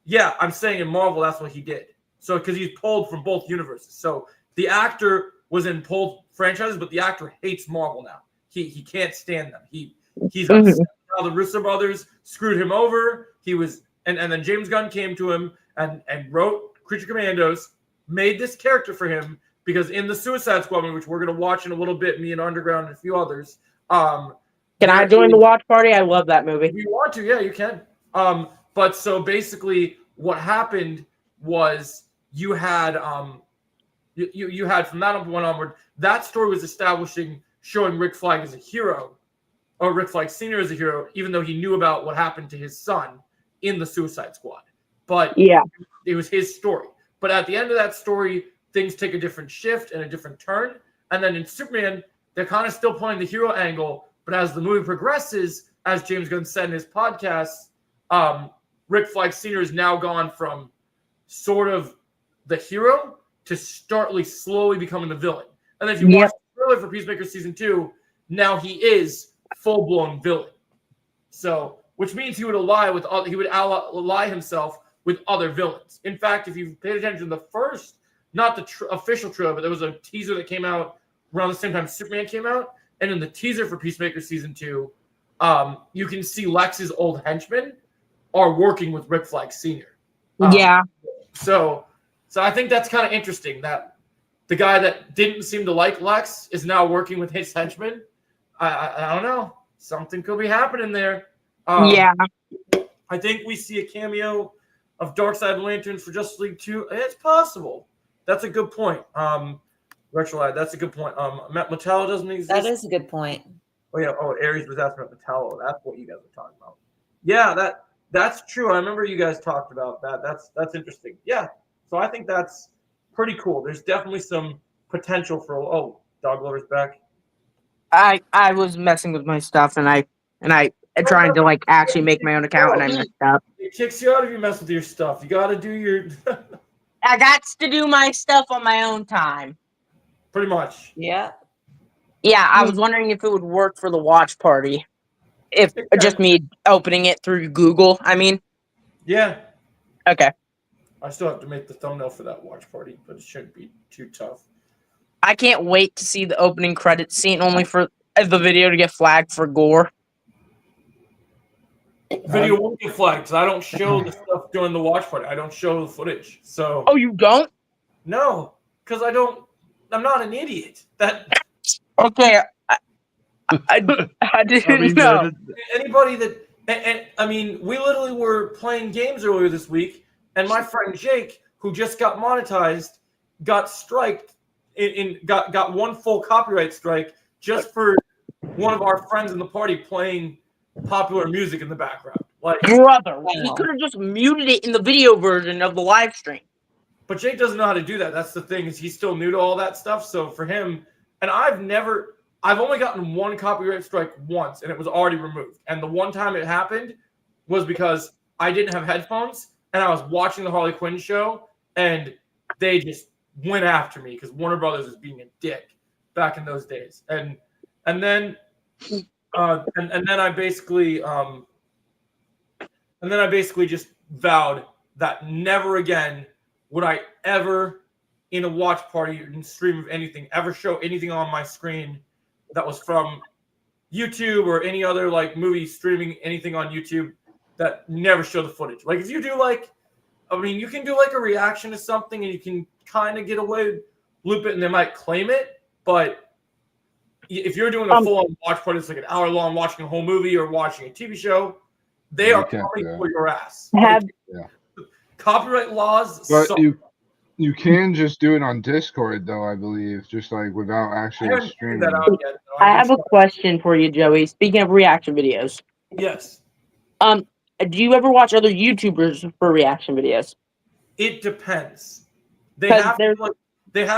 Yeah, I'm saying in Marvel, that's what he did. So, because he's pulled from both universes. So, the actor was in both franchises, but the actor hates Marvel now. He can't stand them. He's upset. Now the Russo brothers screwed him over. He was, and then James Gunn came to him and wrote Creature Commandos, made this character for him because in the Suicide Squad movie, which we're gonna watch in a little bit, me and Underground and a few others. Can I join the watch party? I love that movie. If you want to, yeah, you can. But so basically, what happened was you had you had from that point onward, that story was establishing, showing Rick Flag as a hero, or Rick Flag Sr. as a hero, even though he knew about what happened to his son in the Suicide Squad. But yeah, it was his story. But at the end of that story, things take a different shift and a different turn. And then in Superman, they're kind of still playing the hero angle. But as the movie progresses, as James Gunn said in his podcast, Rick Flag Sr. has now gone from sort of the hero to slowly becoming the villain. And then if you watch the trailer for Peacemaker Season 2, now he is full-blown villain. So, which means he would ally himself with other villains. In fact, if you paid attention to the first, not the official trailer, but there was a teaser that came out around the same time Superman came out, and in the teaser for Peacemaker Season 2, you can see Lex's old henchmen are working with Rick Flag Sr. So I think that's kind of interesting that the guy that didn't seem to like Lex is now working with his henchmen. I don't know. Something could be happening there. I think we see a cameo of Darkseid Lanterns for Justice League 2. It's possible. That's a good point. Retrolite, that's a good point. Metallo doesn't exist. That is a good point. Oh yeah. Oh, Aries was asking about Metallo. That's what you guys were talking about. Yeah, that's true. I remember you guys talked about that. That's interesting. Yeah. So I think that's pretty cool. There's definitely some potential for. Oh, Dog Lover's back. I was messing with my stuff and I trying to like actually make my own account and I messed up. It kicks you out if you mess with your stuff. You got to do your. I got to do my stuff on my own time. Pretty much. Yeah. Yeah, I was wondering if it would work for the watch party. If just me opening it through Google, I mean. Yeah. Okay. I still have to make the thumbnail for that watch party, but it shouldn't be too tough. I can't wait to see the opening credits scene, only for the video to get flagged for gore. Video won't get flagged because I don't show the stuff during the watch party. I don't show the footage. So. Oh, you don't? No, because I'm not an idiot. Okay. I didn't know. Anybody that, and I mean, we literally were playing games earlier this week, and my friend Jake, who just got monetized, got striked, got one full copyright strike just for one of our friends in the party playing popular music in the background. Like, brother, he could have just muted it in the video version of the live stream. But Jake doesn't know how to do that. That's the thing, is he's still new to all that stuff. So for him, and I've only gotten one copyright strike once, and it was already removed. And the one time it happened was because I didn't have headphones, and I was watching the Harley Quinn show, and they just went after me because Warner Brothers was being a dick back in those days. And then I basically just vowed that never again would I ever, in a watch party and stream of anything, ever show anything on my screen that was from YouTube or any other like movie streaming anything on YouTube that never show the footage. Like if you do you can do like a reaction to something and you can kind of get away, loop it, and they might claim it. But if you're doing a full-on watch party, it's like an hour-long watching a whole movie or watching a TV show, they are coming for your ass. Copyright laws But suck. you can just do it on Discord, though, I believe, just like without actually streaming. I have a question for you, Joey. Speaking of reaction videos. Yes. Do you ever watch other YouTubers for reaction videos? It depends. They have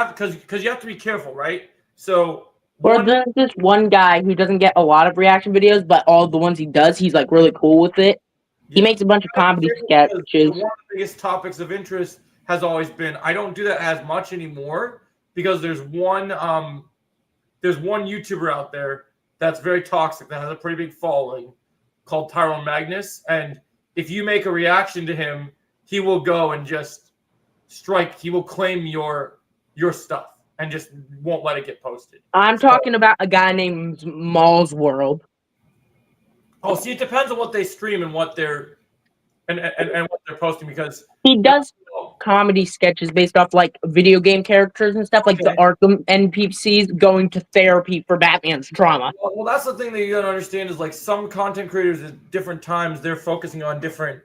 because you have to be careful, right? So there's this one guy who doesn't get a lot of reaction videos, but all the ones he does, he's like really cool with it. He makes a bunch of comedy sketches. One of the biggest topics of interest has always been, I don't do that as much anymore because there's one YouTuber out there that's very toxic that has a pretty big following called Tyrone Magnus, and if you make a reaction to him, he will go and just strike. He will claim your stuff and just won't let it get posted. I'm talking about a guy named Mall's World. Oh, see, it depends on what they stream and what they're and what they're posting because he does comedy sketches based off like video game characters and stuff, like the Arkham NPCs going to therapy for Batman's trauma. Well, that's the thing that you gotta understand is like some content creators at different times they're focusing on different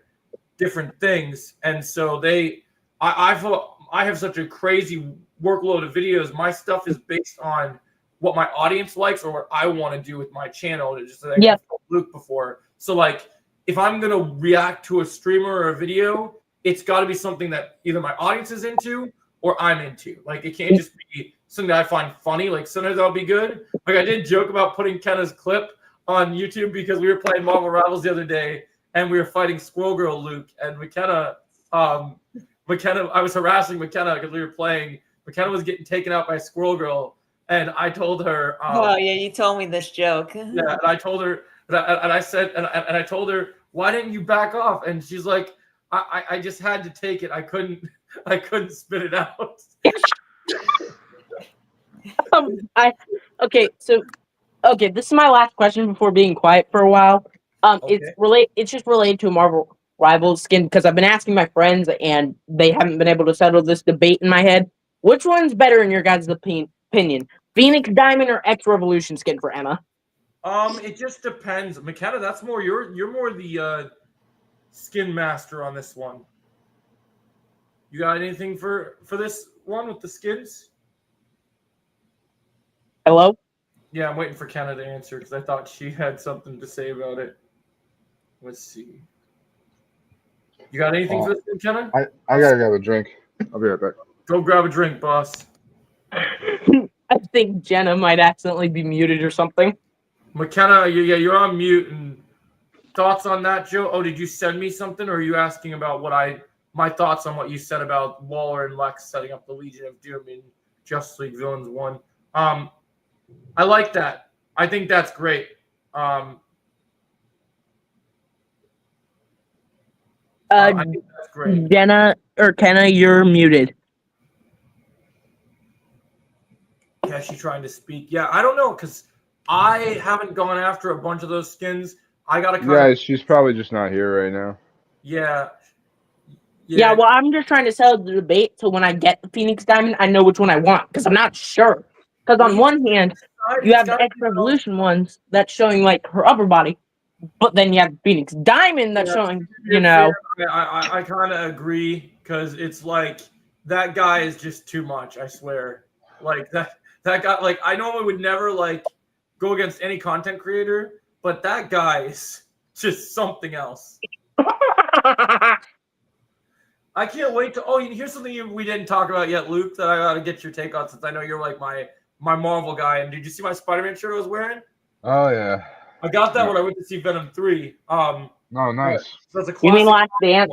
things, and so I have such a crazy workload of videos. My stuff is based on what my audience likes or what I want to do with my channel. Just like I told Luke before. So like if I'm gonna react to a streamer or a video, it's got to be something that either my audience is into or I'm into. Like it can't just be something that I find funny. Like sometimes that'll be good. Like I did joke about putting Kenna's clip on YouTube because we were playing Marvel Rivals the other day and we were fighting Squirrel Girl Luke and McKenna. I was harassing McKenna because we were playing. McKenna was getting taken out by Squirrel Girl, and I told her. Oh yeah, you told me this joke. Yeah, and I told her, and I told her, why didn't you back off? And she's like, I just had to take it. I couldn't spit it out. This is my last question before being quiet for a while. It's just related to a Marvel Rivals skin because I've been asking my friends and they haven't been able to settle this debate in my head. Which one's better in your guys' opinion? Phoenix Diamond or X Revolution skin for Emma? It just depends. McKenna, that's more you're more the skin master on this one. You got anything for this one with the skins? Hello? Yeah, I'm waiting for Kenna to answer because I thought she had something to say about it. Let's see. You got anything for this one, Kenna? I gotta grab a drink. I'll be right back. Go grab a drink, boss. I think Jenna might accidentally be muted or something. McKenna, you're on mute. And thoughts on that, Joe? Oh, did you send me something, or are you asking about my thoughts on what you said about Waller and Lex setting up the Legion of Doom in Justice League Villains 1? I like that. I think that's great. I think that's great. Jenna or Kenna, you're muted. Yeah, she's trying to speak. Yeah, I don't know because I haven't gone after a bunch of those skins. I gotta she's probably just not here right now. Yeah. Yeah, well, I'm just trying to sell the debate so when I get the Phoenix Diamond, I know which one I want because I'm not sure. Because on one hand, you have the X Revolution ones that's showing like her upper body, but then you have the Phoenix Diamond that's showing, I kind of agree because it's like that guy is just too much. I swear, like that guy. Like I normally would never like go against any content creator, but that guy is just something else. I can't wait to. Oh, here's something we didn't talk about yet, Luke. That I gotta get your take on since I know you're like my Marvel guy. And did you see my SpiderMan shirt I was wearing? Oh yeah. I got that when I went to see Venom 3. Oh, nice. So that's a classic. You mean Last Dance?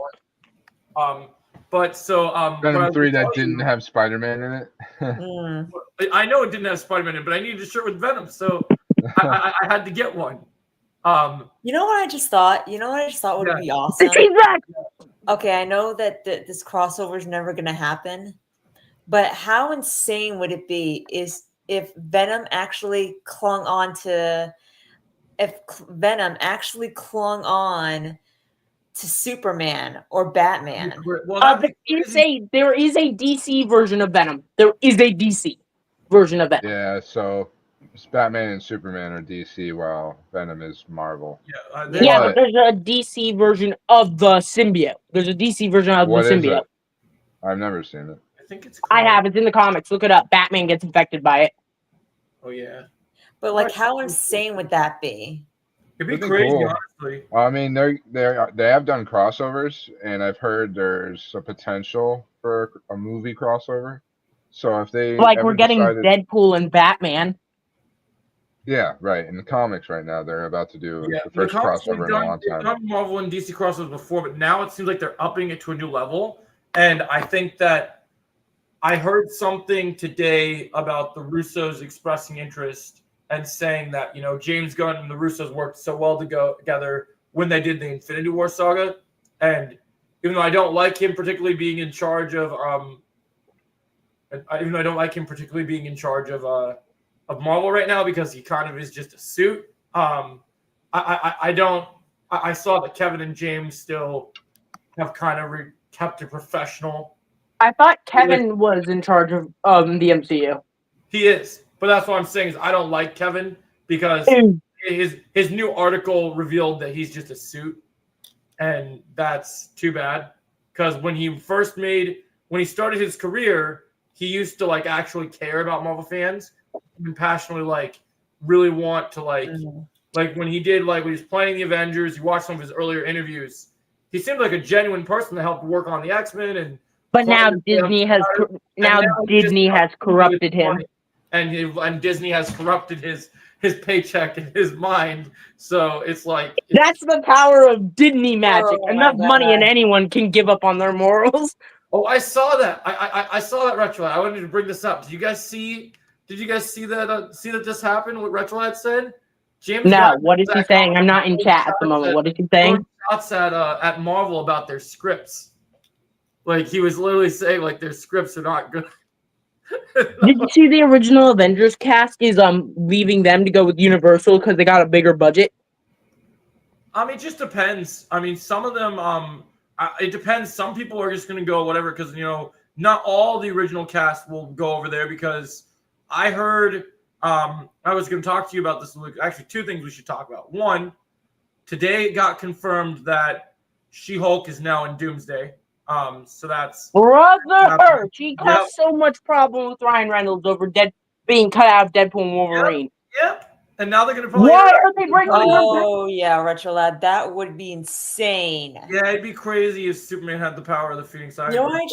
But so Venom 3 that didn't have Spider-Man in it. I know it didn't have Spider-Man in it, but I needed a shirt with Venom, so I had to get one. You know what I just thought? Would be awesome? Okay, I know that this crossover is never going to happen, but how insane would it be if Venom actually clung on to Superman or Batman. Well, that'd be there is a DC version of Venom. There is a DC version of Venom. Yeah, so Batman and Superman are DC, while Venom is Marvel. Yeah, but there's a DC version of the symbiote. There's a DC version of the What is symbiote. it? I've never seen it. I think it's. I have. It's in the comics. Look it up. Batman gets infected by it. Oh yeah. But like, how insane would that be? It'd be That'd be crazy, cool. honestly. I mean, they have done crossovers, and I've heard there's a potential for a movie crossover. So if they Like ever we're getting decided, Deadpool and Batman. yeah, right. In the comics right now, they're about to do the first comics crossover in a long they've time. done Marvel and DC crossovers before, but now it seems like they're upping it to a new level. And I think that I heard something today about the Russos expressing interest and saying that, James Gunn and the Russos worked so well together when they did the Infinity War saga. And even though I don't like him particularly being in charge of Marvel right now, because he kind of is just a suit. I saw that Kevin and James still have kind of kept it professional. I thought Kevin was in charge of the MCU. He is, but that's what I'm saying is I don't like Kevin because his new article revealed that he's just a suit, and that's too bad. Because when he started his career, he used to actually care about Marvel fans and passionately really want to when he did when he was playing the Avengers. You watch some of his earlier interviews. He seemed like a genuine person to help work on the X-Men But now Disney has corrupted him, and Disney has corrupted his paycheck and his mind. So it's that's the power of Disney magic. Enough money and anyone can give up on their morals. Oh, I saw that. I saw that Retrolad. I wanted to bring this up. Did you guys see that? See that this happened? What Retrolad said? James. No, what is he saying? I'm not in chat at the moment. What is he saying? Shots at Marvel about their scripts. He was literally saying their scripts are not good. Did you see the original Avengers cast is leaving them to go with Universal because they got a bigger budget? It just depends. Some of them it depends. Some people are just going to go whatever because not all the original cast will go over there because I heard I was going to talk to you about this, Luke. Actually, two things we should talk about. One, today it got confirmed that She-Hulk is now in Doomsday. So that's brother. She has so much problem with Ryan Reynolds over being cut out of Deadpool and Wolverine. Yep. And now they're gonna probably. Why are they bringing? Oh yeah, Retrolad, that would be insane. Yeah, it'd be crazy if Superman had the power of the Phoenix Eye. You know what I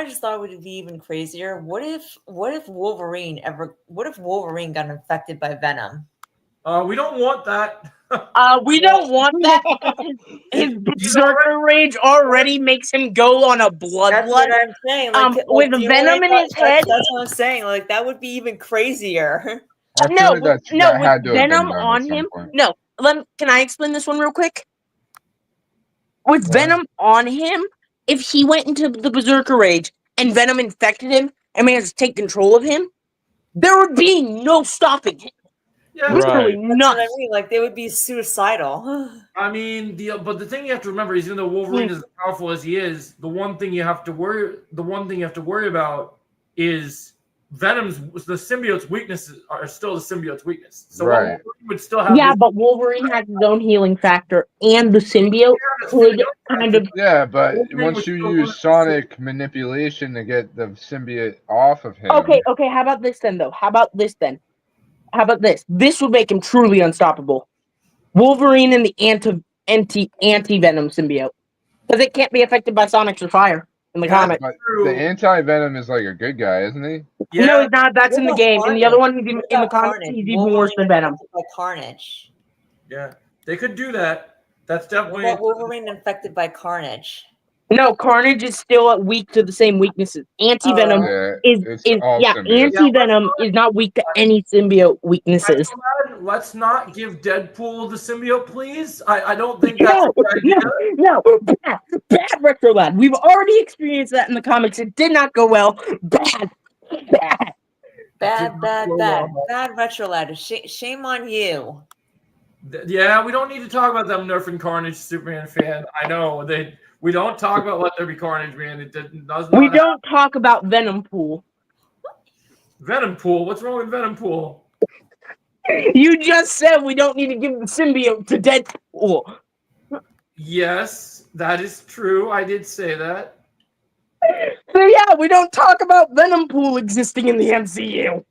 just thought would be even crazier? What if Wolverine got infected by Venom? We don't want that. We don't want that. His berserker rage already makes him go on a bloodlust. That's what I'm saying. With Venom in his head. That's what I'm saying. That would be even crazier. Venom on him. No, can I explain this one real quick? With Venom on him, if he went into the berserker rage and Venom infected him and managed to take control of him, there would be no stopping him. Yeah, literally not. That's what I mean. They would be suicidal. But the thing you have to remember is even though Wolverine is as powerful as he is, the one thing you have to worry about is the symbiote's weaknesses are still the symbiote's weakness. So Wolverine would still have. Yeah, but Wolverine has his own healing factor, and the symbiote could kind of. Yeah, but once you use sonic manipulation to get the symbiote off of him. Okay. How about this then, though? How about this? This would make him truly unstoppable. Wolverine and the anti-venom symbiote, because it can't be affected by sonics or fire in the comic. The anti-venom is a good guy, isn't he? Yeah. No, he's not. That's in the game. In the other one, in the comics, he's even worse than Venom. Like Carnage. Yeah, they could do that. That's definitely. Wolverine infected by Carnage. No, Carnage is still weak to the same weaknesses. Anti-Venom Anti-Venom is not weak to any symbiote weaknesses. Let's not give Deadpool the symbiote, please. I don't think that's no, bad Retrolad. We've already experienced that in the comics. It did not go well. Bad Retrolad. Shame on you. Yeah, we don't need to talk about them nerfing Carnage, Superman fan. I know we don't talk about Let There Be Carnage, man. It does not. We don't talk about Venom Pool. Venom Pool. What's wrong with Venom Pool? You just said we don't need to give the symbiote to Deadpool. Yes, that is true. I did say that. So yeah, we don't talk about Venom Pool existing in the MCU.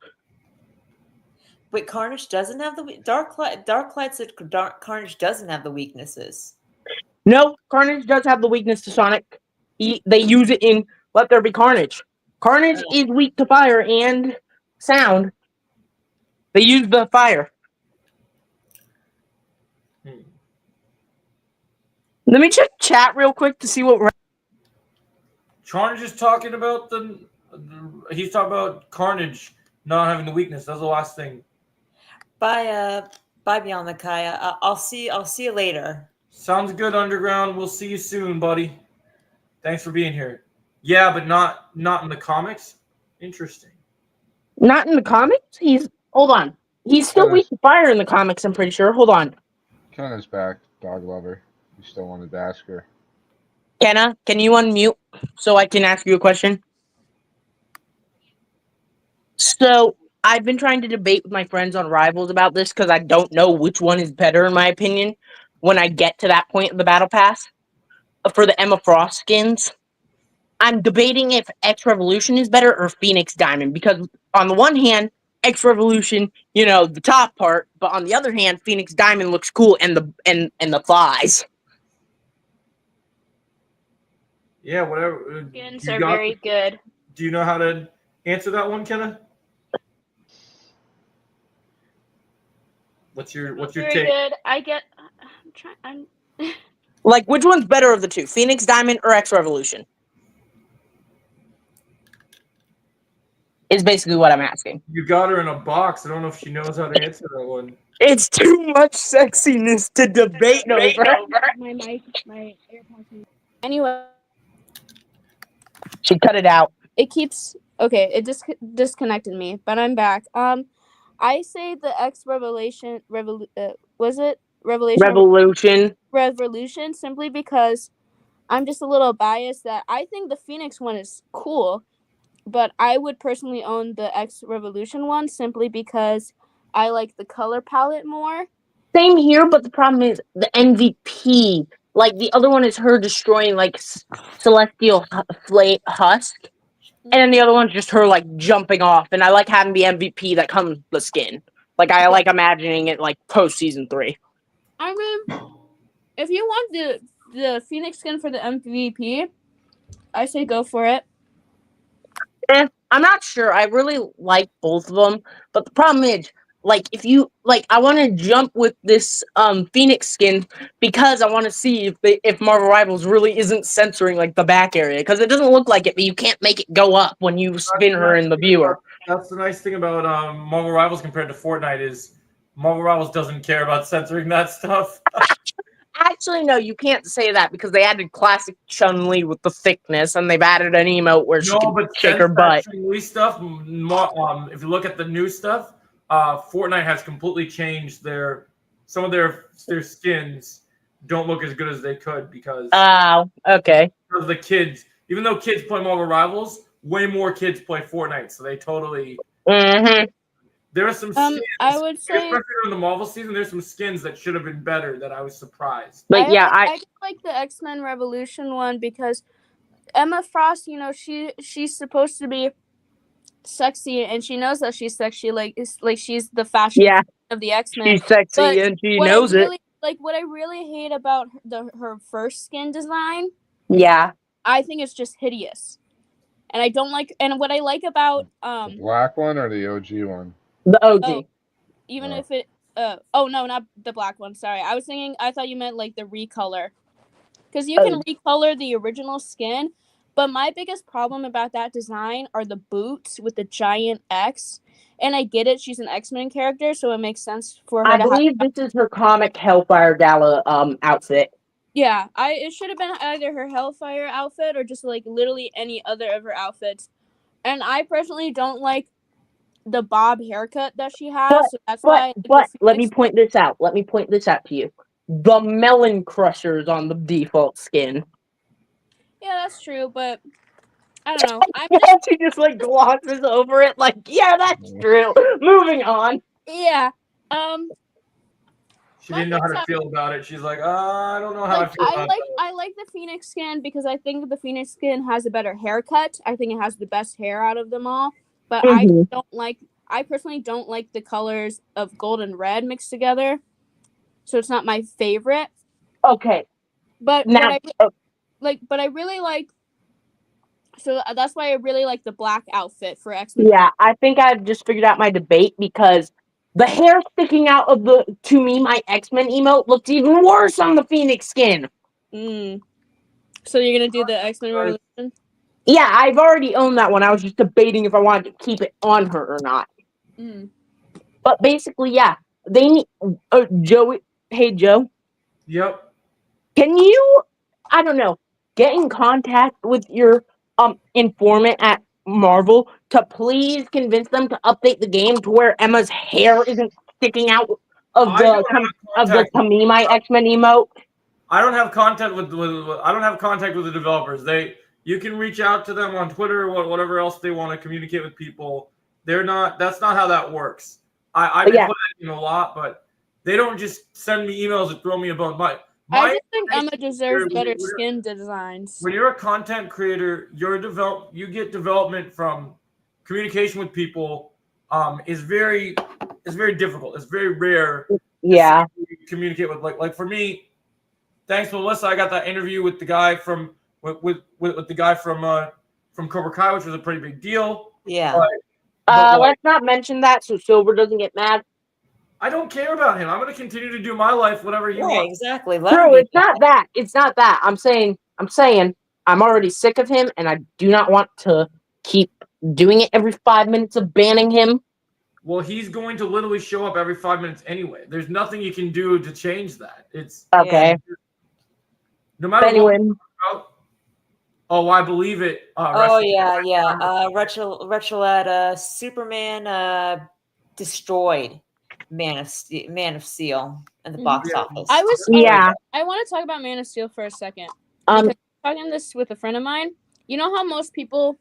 Wait, Carnage doesn't have the Darklight said Carnage doesn't have the weaknesses. No, Carnage does have the weakness to Sonic. They use it in Let There Be Carnage. Carnage is weak to fire and sound. They use the fire. Let me check chat real quick to see what. Carnage is talking about he's talking about Carnage not having the weakness. That's the last thing. Bye, Beyond the Kaya. I'll see you later. Sounds good, Underground. We'll see you soon, buddy. Thanks for being here. Yeah, but not in the comics. Interesting. Not in the comics? Hold on. He's still weak to fire in the comics, I'm pretty sure. Hold on. Kenna's back, dog lover. You still wanted to ask her. Kenna, can you unmute so I can ask you a question? So, I've been trying to debate with my friends on Rivals about this because I don't know which one is better, in my opinion, when I get to that point of the Battle Pass. For the Emma Frost skins, I'm debating if X Revolution is better or Phoenix Diamond, because on the one hand, X Revolution, the top part, but on the other hand, Phoenix Diamond looks cool and the thighs. Yeah, whatever. Skins are very good. Do you know how to answer that one, Kenna? What's your very take? Good. I'm Like, which one's better of the two, Phoenix Diamond or X Revolution? Is basically what I'm asking. You got her in a box. I don't know if she knows how to answer that one. It's too much sexiness to debate over. My AirPods. Anyway, She cut it out. it keeps okay. It just disconnected me, but I'm back. I say the X Revelation. Was it Revolution? Revolution, simply because I'm just a little biased that I think the Phoenix one is cool, but I would personally own the X Revolution one simply because I like the color palette more. Same here, but the problem is the MVP. Like, the other one is her destroying, like, Celestial Husk, and then the other one's just her, like, jumping off, and I like having the MVP that comes with the skin. Like, I like imagining it, like, post-Season 3. I mean, if you want the Phoenix skin for the MVP, I say go for it. I'm not sure. I really like both of them, but the problem is, like, I want to jump with this Phoenix skin because I want to see if Marvel Rivals really isn't censoring, like, the back area, because it doesn't look like it, but you can't make it go up when you spin her in the viewer. That's the nice thing about Marvel Rivals compared to Fortnite is Marvel Rivals doesn't care about censoring that stuff. Actually, no, you can't say that because they added classic Chun-Li with the thickness, and they've added an emote where she can shake her butt. Chun-Li stuff, if you look at the new stuff, Fortnite has completely changed some of their skins don't look as good as they could because okay. Because the kids, even though kids play Marvel Rivals, way more kids play Fortnite, so they totally. Mm-hmm. There are some skins. I would say, especially in the Marvel season, there's some skins that should have been better that I was surprised. But I like the X-Men Revolution one because Emma Frost, she's supposed to be sexy and she knows that she's sexy. Like she's the fashion of the X-Men. She's sexy and she knows it. Like what I really hate about her first skin design. Yeah. I think it's just hideous, and I don't like. And what I like about the black one or the OG one. The OG. Oh, if it. Oh no, not the black one. Sorry, I thought you meant like the recolor, because you can recolor the original skin. But my biggest problem about that design are the boots with the giant X. And I get it; she's an X-Men character, so it makes sense for her. I believe this is her comic Hellfire Gala outfit. Yeah, it should have been either her Hellfire outfit or just like literally any other of her outfits. And I personally don't like the bob haircut that she has, so that's why I like But the let me Phoenix point this out. Let me point this out to you. The melon crusher is on the default skin. Yeah, that's true, but I don't know. I'm just She just like glosses over it, like, yeah, that's true. Moving on. yeah. She My didn't know how thing's to feel about it. She's like, I don't know how like I feel about that. I like the Phoenix skin because I think the Phoenix skin has a better haircut. I think it has the best hair out of them all. But Mhm. I personally don't like the colors of gold and red mixed together. So it's not my favorite. Okay, But now, but I really like, so that's why I really like the black outfit for X-Men. yeah, I think I've just figured out my debate because the hair sticking out of to me, my X-Men emote looks even worse on the Phoenix skin. So you're gonna do the X-Men Revolution? Yeah, I've already owned that one. I was just debating if I wanted to keep it on her or not. But basically, yeah, they need Joey. Hey, Joe. Yep. Can you, I don't know, get in contact with your informant at Marvel to please convince them to update the game to where Emma's hair isn't sticking out of I don't have the contact. My X-Men emote? I don't have contact with I don't have contact with the developers. You can reach out to them on Twitter or whatever else they want to communicate with people. That's not how that works. I've been putting in a lot, but they don't just send me emails and throw me a bone. I just think Emma deserves better skin designs. When you're a content creator, you get development from communication with people. Is very difficult. It's very rare. Yeah. To communicate with like for me. Thanks, Melissa. I got that interview with the guy from the guy from Cobra Kai, which was a pretty big deal. Yeah. But let's not mention that so Silver doesn't get mad. I don't care about him. I'm going to continue to do my life, whatever you want. Exactly. True, it's not that. It's not that. I'm saying I'm already sick of him, and I do not want to keep doing it every 5 minutes of banning him. Well, he's going to literally show up every 5 minutes anyway. There's nothing you can do to change that. It's okay. No matter anyway. what. Oh, I believe it. Retro Superman destroyed Man of Steel at the box office. I want to talk about Man of Steel for a second. Because I'm talking this with a friend of mine. You know how most people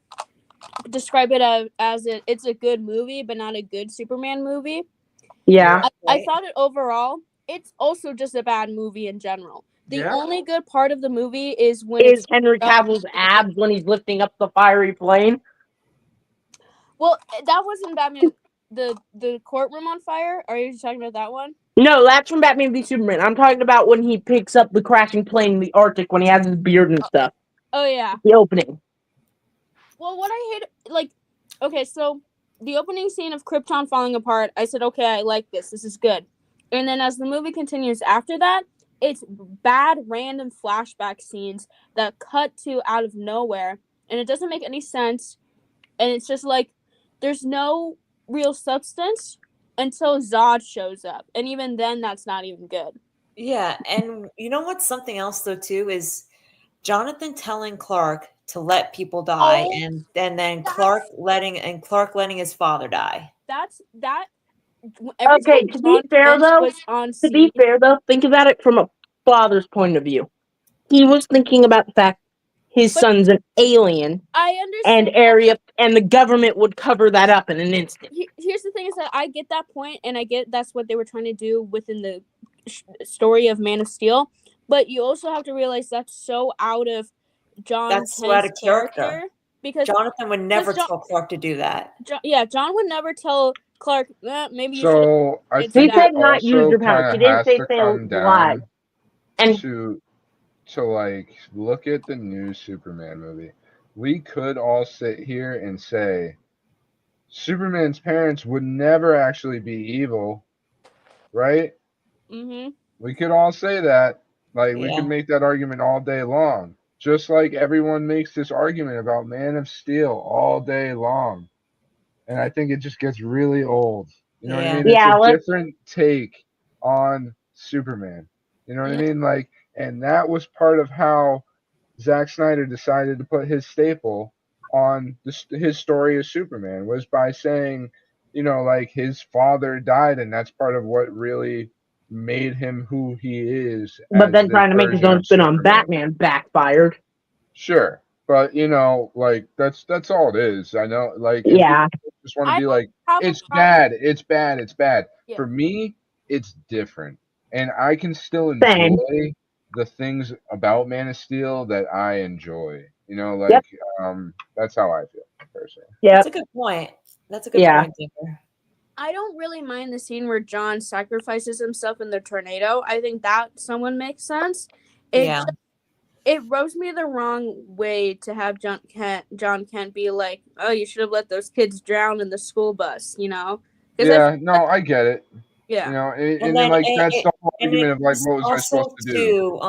describe it as it's a good movie, but not a good Superman movie? Yeah. I thought it overall, it's also just a bad movie in general. The only good part of the movie is when it's Henry Cavill's abs when he's lifting up the fiery plane. Well, that wasn't Batman. The courtroom on fire. Are you talking about that one? No, that's from Batman v Superman. I'm talking about when he picks up the crashing plane in the Arctic when he has his beard and stuff. Oh yeah. The opening. Well, what I hate, okay, so the opening scene of Krypton falling apart. I said, okay, I like this. This is good. And then as the movie continues after that, it's bad random flashback scenes that cut to out of nowhere, and it doesn't make any sense. And it's just like there's no real substance until Zod shows up, and even then, that's not even good. Yeah, and you know what's something else though too is Jonathan telling Clark to let people die, and then Clark letting his father die. Okay, to be fair though, think about it from a father's point of view. He was thinking about the fact his son's an alien. I understand. And the government would cover that up in an instant. Here's the thing: is that I get that point, and I get that's what they were trying to do within the story of Man of Steel. But you also have to realize that's so out of John's character. Because Jonathan would never tell Clark to do that. John would never tell Clark, maybe you should. I think it also kind of has to come down to like look at the new Superman movie. We could all sit here and say Superman's parents would never actually be evil, right? Mm-hmm. We could all say that. Like we could make that argument all day long. Just like everyone makes this argument about Man of Steel all day long. And I think it just gets really old. You know what I mean? It's a different take on Superman. You know what I mean? Like, and that was part of how Zack Snyder decided to put his staple on his story of Superman, was by saying like his father died, and that's part of what really made him who he is But as then this trying to make his version own of spin on Superman. Batman backfired. Sure, but like that's all it is. I know, like if Yeah. people just want to I be like, have a it's problem. bad, it's bad, it's bad. Yeah. For me, it's different, and I can still Same. enjoy the things about Man of Steel that I enjoy. Yep. That's how I feel personally. Yep. That's a good point. That's a good Yeah. point, Tinker. I don't really mind the scene where John sacrifices himself in the tornado. I think that someone makes sense. Yeah. It rubs me the wrong way to have John Kent be like, "Oh, you should have let those kids drown in the school bus," Yeah, no, I get it. Yeah. And then like that's the whole and argument it of like, just what was I supposed also to do?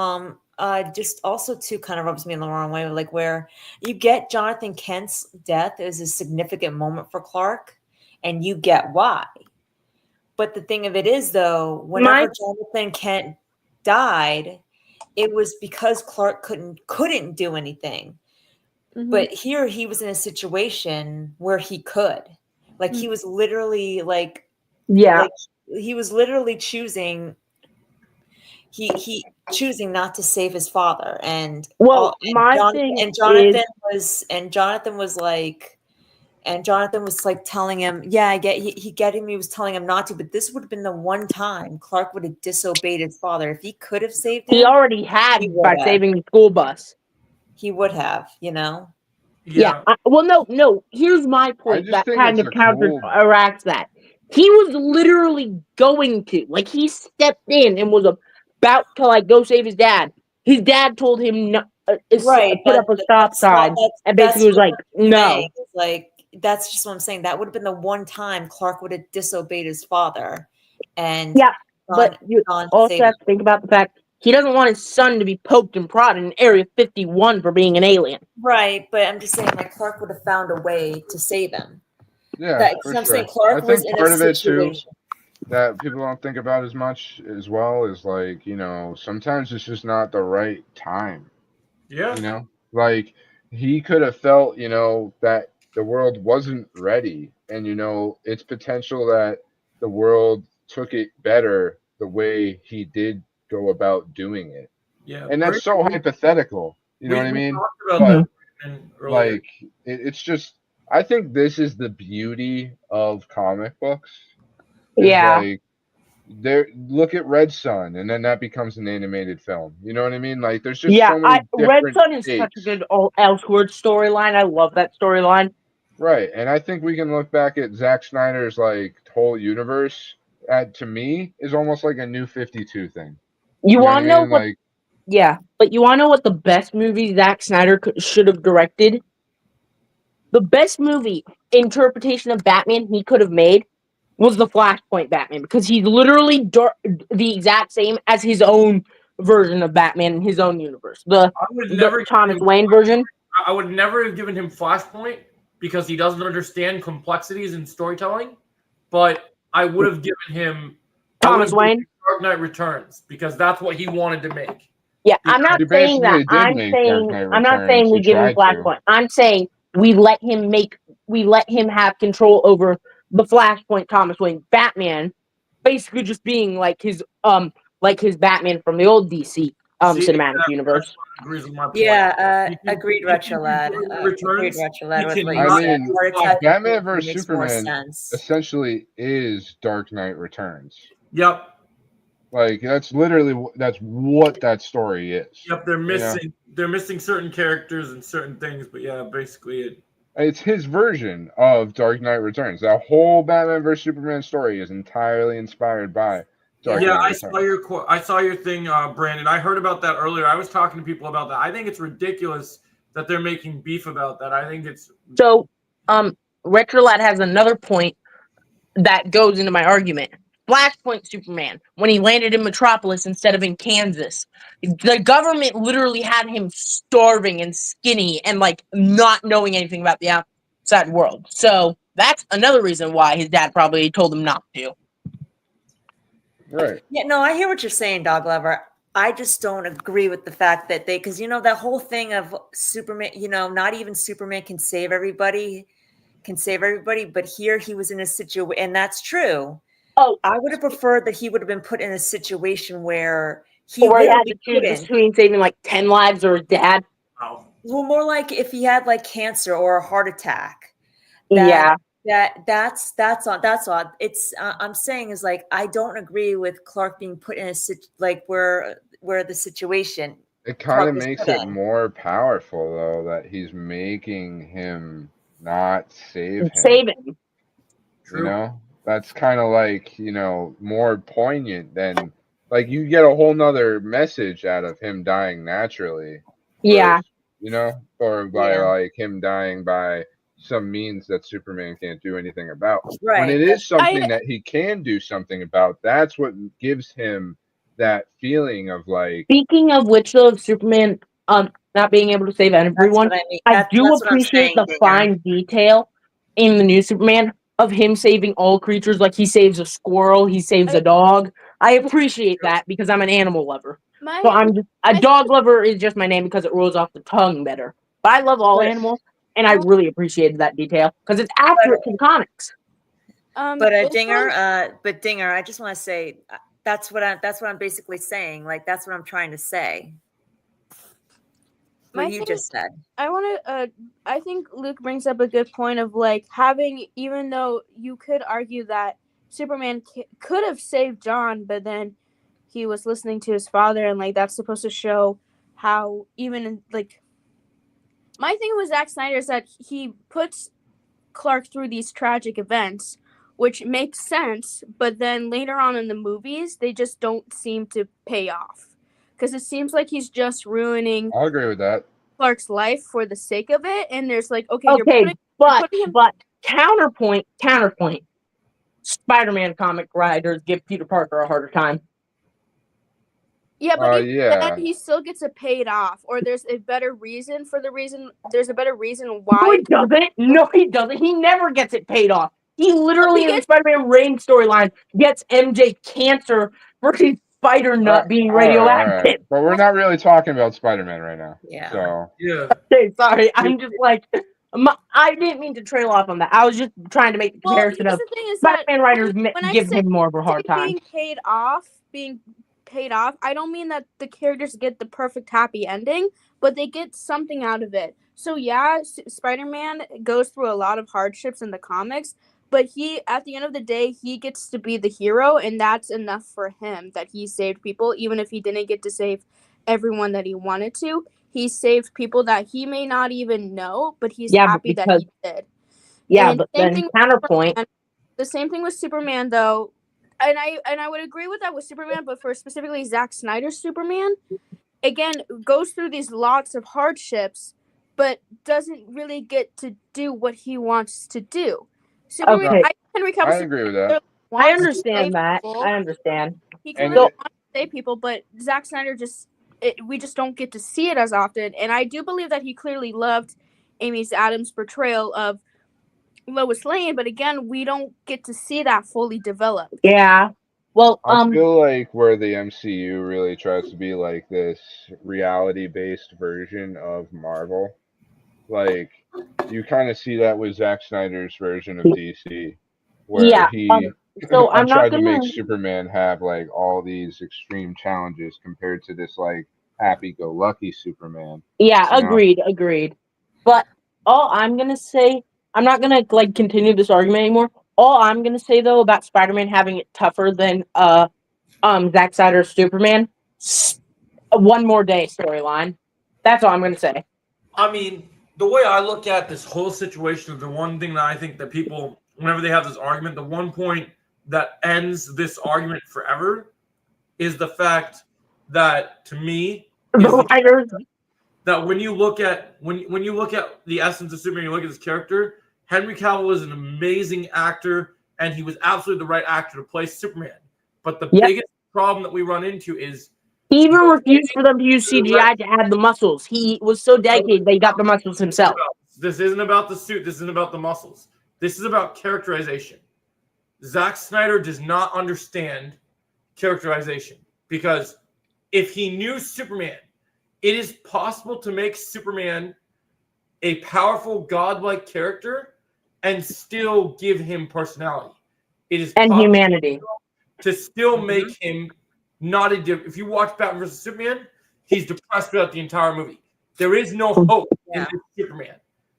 just also too kind of rubs me in the wrong way, like where you get Jonathan Kent's death is a significant moment for Clark, and you get why. But the thing of it is, though, whenever Jonathan Kent died, it was because Clark couldn't do anything. Mhm. But here he was in a situation where he could. Like he was literally like he was literally choosing he choosing not to save his father. And Jonathan was like telling him, yeah, I get he was telling him not to, but this would have been the one time Clark would have disobeyed his father. If he could have saved him, he already had by saving the school bus. He would have, Yeah. No. Here's my point that kind of counteracts that. He was literally going to, like, he stepped in and was about to, like, go save his dad. His dad told him no, put up a stop sign, and basically was like, no. Like, that's just what I'm saying. That would have been the one time Clark would have disobeyed his father. And yeah, but you also have to think about the fact he doesn't want his son to be poked and prodded in Area 51 for being an alien. Right, but I'm just saying, like, Clark would have found a way to save him. Yeah, for I'm sure. saying Clark I think was in part a of it too situation. that people don't think about as much as well is like, sometimes it's just not the right time. Yeah. Like he could have felt, that the world wasn't ready, and it's potential that the world took it better the way he did go about doing it. Yeah. And that's so hypothetical. You know what I mean? Talked about that earlier. Like it's just, I think this is the beauty of comic books. Yeah. Like look at Red Sun, and then that becomes an animated film. You know what I mean? Like there's just so many Red different Sun is takes. such a good Elseworld storyline. I love that storyline. Right, and I think we can look back at Zack Snyder's like whole universe. To me, is almost like a New 52 thing. You want to know what? Like, yeah, but you want to know what the best movie Zack Snyder should have directed? The best movie interpretation of Batman he could have made was the Flashpoint Batman, because he's literally the exact same as his own version of Batman in his own universe. The Thomas Wayne version. I would never have given him Flashpoint because he doesn't understand complexities in storytelling. But I would have given him Thomas Wayne Dark Knight Returns because that's what he wanted to make. Yeah, I'm not saying that. I'm not saying we give him Flashpoint. I'm saying we let him have control over the Flashpoint Thomas Wayne Batman, basically just being like his Batman from the old DC cinematic universe. Agrees with my point. Yeah, agreed, Retro Lad. Agreed, Retro Lad. With what you said. Batman vs Superman essentially is Dark Knight Returns. Yep. Like that's what that story is. Yep, they're missing certain characters and certain things, but yeah, basically it's his version of Dark Knight Returns. That whole Batman vs Superman story is entirely inspired by Dark Knight Returns. I saw your thing, Brandon. I heard about that earlier. I was talking to people about that. I think it's ridiculous that they're making beef about that. I think it's so. Retrolad has another point that goes into my argument. Flashpoint Superman, when he landed in Metropolis instead of in Kansas, the government literally had him starving and skinny and like not knowing anything about the outside world. So that's another reason why his dad probably told him not to. Right. Yeah, no, I hear what you're saying, Dog Lover. I just don't agree with the fact that because that whole thing of Superman, not even Superman can save everybody. can save everybody, but here he was in a situation, and that's true. Oh, I would have preferred that he would have been put in a situation where he or he had literally to choose couldn't. between saving like 10 lives or his dad. Wow. Well, more like if he had like cancer or a heart attack. Yeah. That's on. It's I'm saying is like I don't agree with Clark being put in a like where the situation. It kind Clark of was makes put it in. more powerful though that he's making him not save him. Save him. You know, that's kind of like, you know, more poignant than like you get a whole nother message out of him dying naturally. Yeah. Versus, you know, or by like him dying by some means that Superman can't do anything about. Right. When it is something that he can do something about, that's what gives him that feeling of like. Speaking of which, though, of Superman not being able to save everyone, That's what I mean. I do That's what I'm appreciate saying, the Dinger. fine detail in the new Superman of him saving all creatures. Like he saves a squirrel, he saves a dog. I appreciate that because I'm an animal lover. So I'm just a dog lover is just my name because it rolls off the tongue better. But I love all animals, and I really appreciated that detail because it's accurate to the comics. But Dinger, I just want to say that's what I'm basically saying. Like that's what I'm trying to say. What you just said. I think Luke brings up a good point of like having, even though you could argue that Superman could have saved John, but then he was listening to his father, and like that's supposed to show how even like my thing with Zack Snyder is that he puts Clark through these tragic events, which makes sense, but then later on in the movies, they just don't seem to pay off. Because it seems like he's just ruining I'll agree with that. Clark's life for the sake of it, and there's like, okay, Okay, you're putting him. But counterpoint. Spider-Man comic writers give Peter Parker a harder time. Yeah, but yeah, he still gets it paid off, or there's a better reason for the reason. There's a better reason No, why. he doesn't. No, he doesn't. He never gets it paid off. He literally in the Spider-Man Reign storyline gets MJ cancer for his spider nut being radioactive. All right. But we're not really talking about Spider-Man right now. Yeah. So yeah. Okay, sorry. I'm just like I didn't mean to trail off on that. I was just trying to make the comparison of the thing is Spider-Man writers when I give say him more of a hard time. being paid off, I don't mean that the characters get the perfect happy ending, but they get something out of it. So yeah, Spider-Man goes through a lot of hardships in the comics, but he, at the end of the day, he gets to be the hero, and that's enough for him that he saved people, even if he didn't get to save everyone that he wanted to. He saved people that he may not even know, but he's happy that he did. Yeah, and but then counterpoint. The same thing with Superman, though. And I would agree with that with Superman, but for specifically Zack Snyder's Superman, again, goes through these lots of hardships, but doesn't really get to do what he wants to do. Superman, Okay. I agree with that. I understand that. I understand. He can really want to save people, but Zack Snyder we just don't get to see it as often. And I do believe that he clearly loved Amy Adams' portrayal of Lois Lane, but again, we don't get to see that fully developed. Yeah. Well, I feel like where the MCU really tries to be like this reality-based version of Marvel, like you kind of see that with Zack Snyder's version of DC, where he so I'm not tried gonna to make Superman have like all these extreme challenges compared to this like happy-go-lucky Superman. Yeah, agreed. But all I'm gonna say, I'm not gonna like continue this argument anymore. All I'm gonna say though about Spider-Man having it tougher than Zack Snyder's Superman, one more day storyline. That's all I'm gonna say. I mean, the way I look at this whole situation, the one thing that I think that people, whenever they have this argument, the one point that ends this argument forever is the fact that, to me, that when you look at when you look at the essence of Superman, you look at his character. Henry Cavill was an amazing actor, and he was absolutely the right actor to play Superman. But the biggest problem that we run into is he even refused for them to use CGI to add the muscles. He was so dedicated that he got the muscles himself. This isn't about the suit. This isn't about the muscles. This is about characterization. Zack Snyder does not understand characterization because if he knew Superman, it is possible to make Superman a powerful godlike character and still give him personality. It is And tough humanity. to still make him not a if you watch Batman versus Superman, he's depressed throughout the entire movie. There is no hope in this Superman.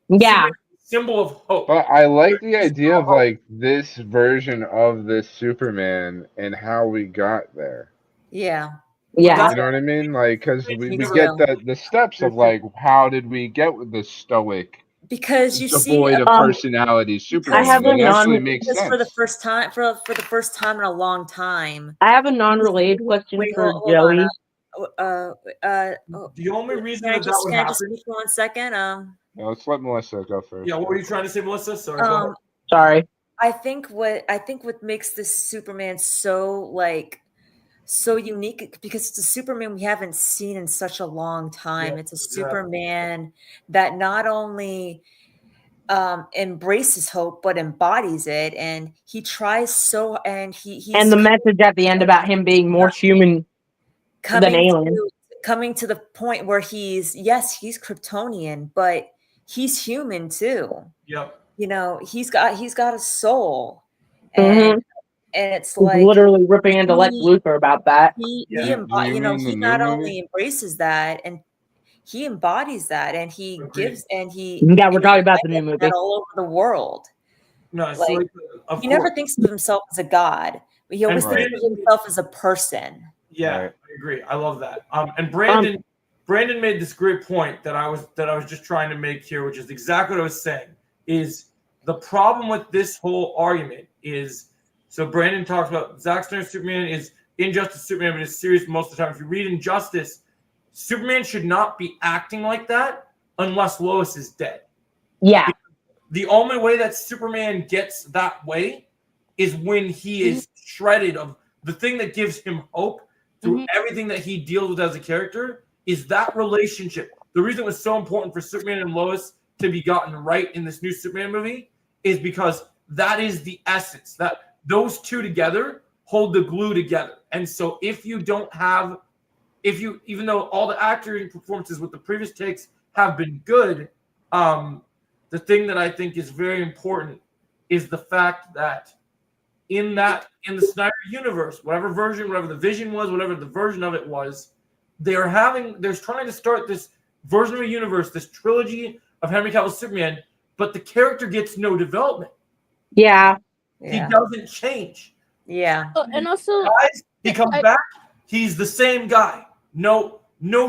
Yeah. Superman is a symbol of hope. But I like the idea of like this version of this Superman and how we got there. Yeah. Yeah. You know what I mean? Like, because we Me get too. the steps of like, how did we get with this stoic, Because you see, devoid of personality Superman? I have It a actually non- makes because sense. for the first time in a long time. I have a non-related question Wait, for hold Joey. on. The only reason Can I that just would can I just happen. speak for 1 second? Yeah, let's let Melissa go first. Yeah, what were you trying to say, Melissa? Sorry. Go ahead. Sorry. I think what makes this Superman so unique, because it's a Superman we haven't seen in such a long time. Yeah, it's a Superman that not only embraces hope but embodies it, and he tries so, and he's And the message at the end about him being more human than alien. coming to the point where he's Kryptonian, but he's human too. Yep. You know, he's got a soul, Mhm. and it's He's like literally ripping into Lex Luthor about that. he Do you mean the he new not movie? only embraces that, and he embodies that, and he gives, and he Yeah, we're and talking he about the new highlights movie. that all over the world. No, it's Like, of he never course. thinks of himself as a god, but he always And thinks of himself as a person. Yeah, I agree. I love that. And Brandon made this great point that I was just trying to make here, which is exactly what I was saying. Is the problem with this whole argument is, so Brandon talks about Zack Snyder's Superman is Injustice Superman, but it's serious most of the time. If you read Injustice, Superman should not be acting like that unless Lois is dead. Yeah. The only way that Superman gets that way is when he is shredded of the thing that gives him hope through everything that he deals with as a character is that relationship. The reason it was so important for Superman and Lois to be gotten right in this new Superman movie is because that is the essence, that those two together hold the glue together. And so if you don't have, even though all the acting performances with the previous takes have been good, the thing that I think is very important is the fact that in the Snyder universe, whatever the vision was, whatever the version of it was, they're trying to start this version of a universe, this trilogy of Henry Cavill's Superman, but the character gets no development. Yeah. He doesn't change. Yeah. And also, he comes back, he's the same guy. No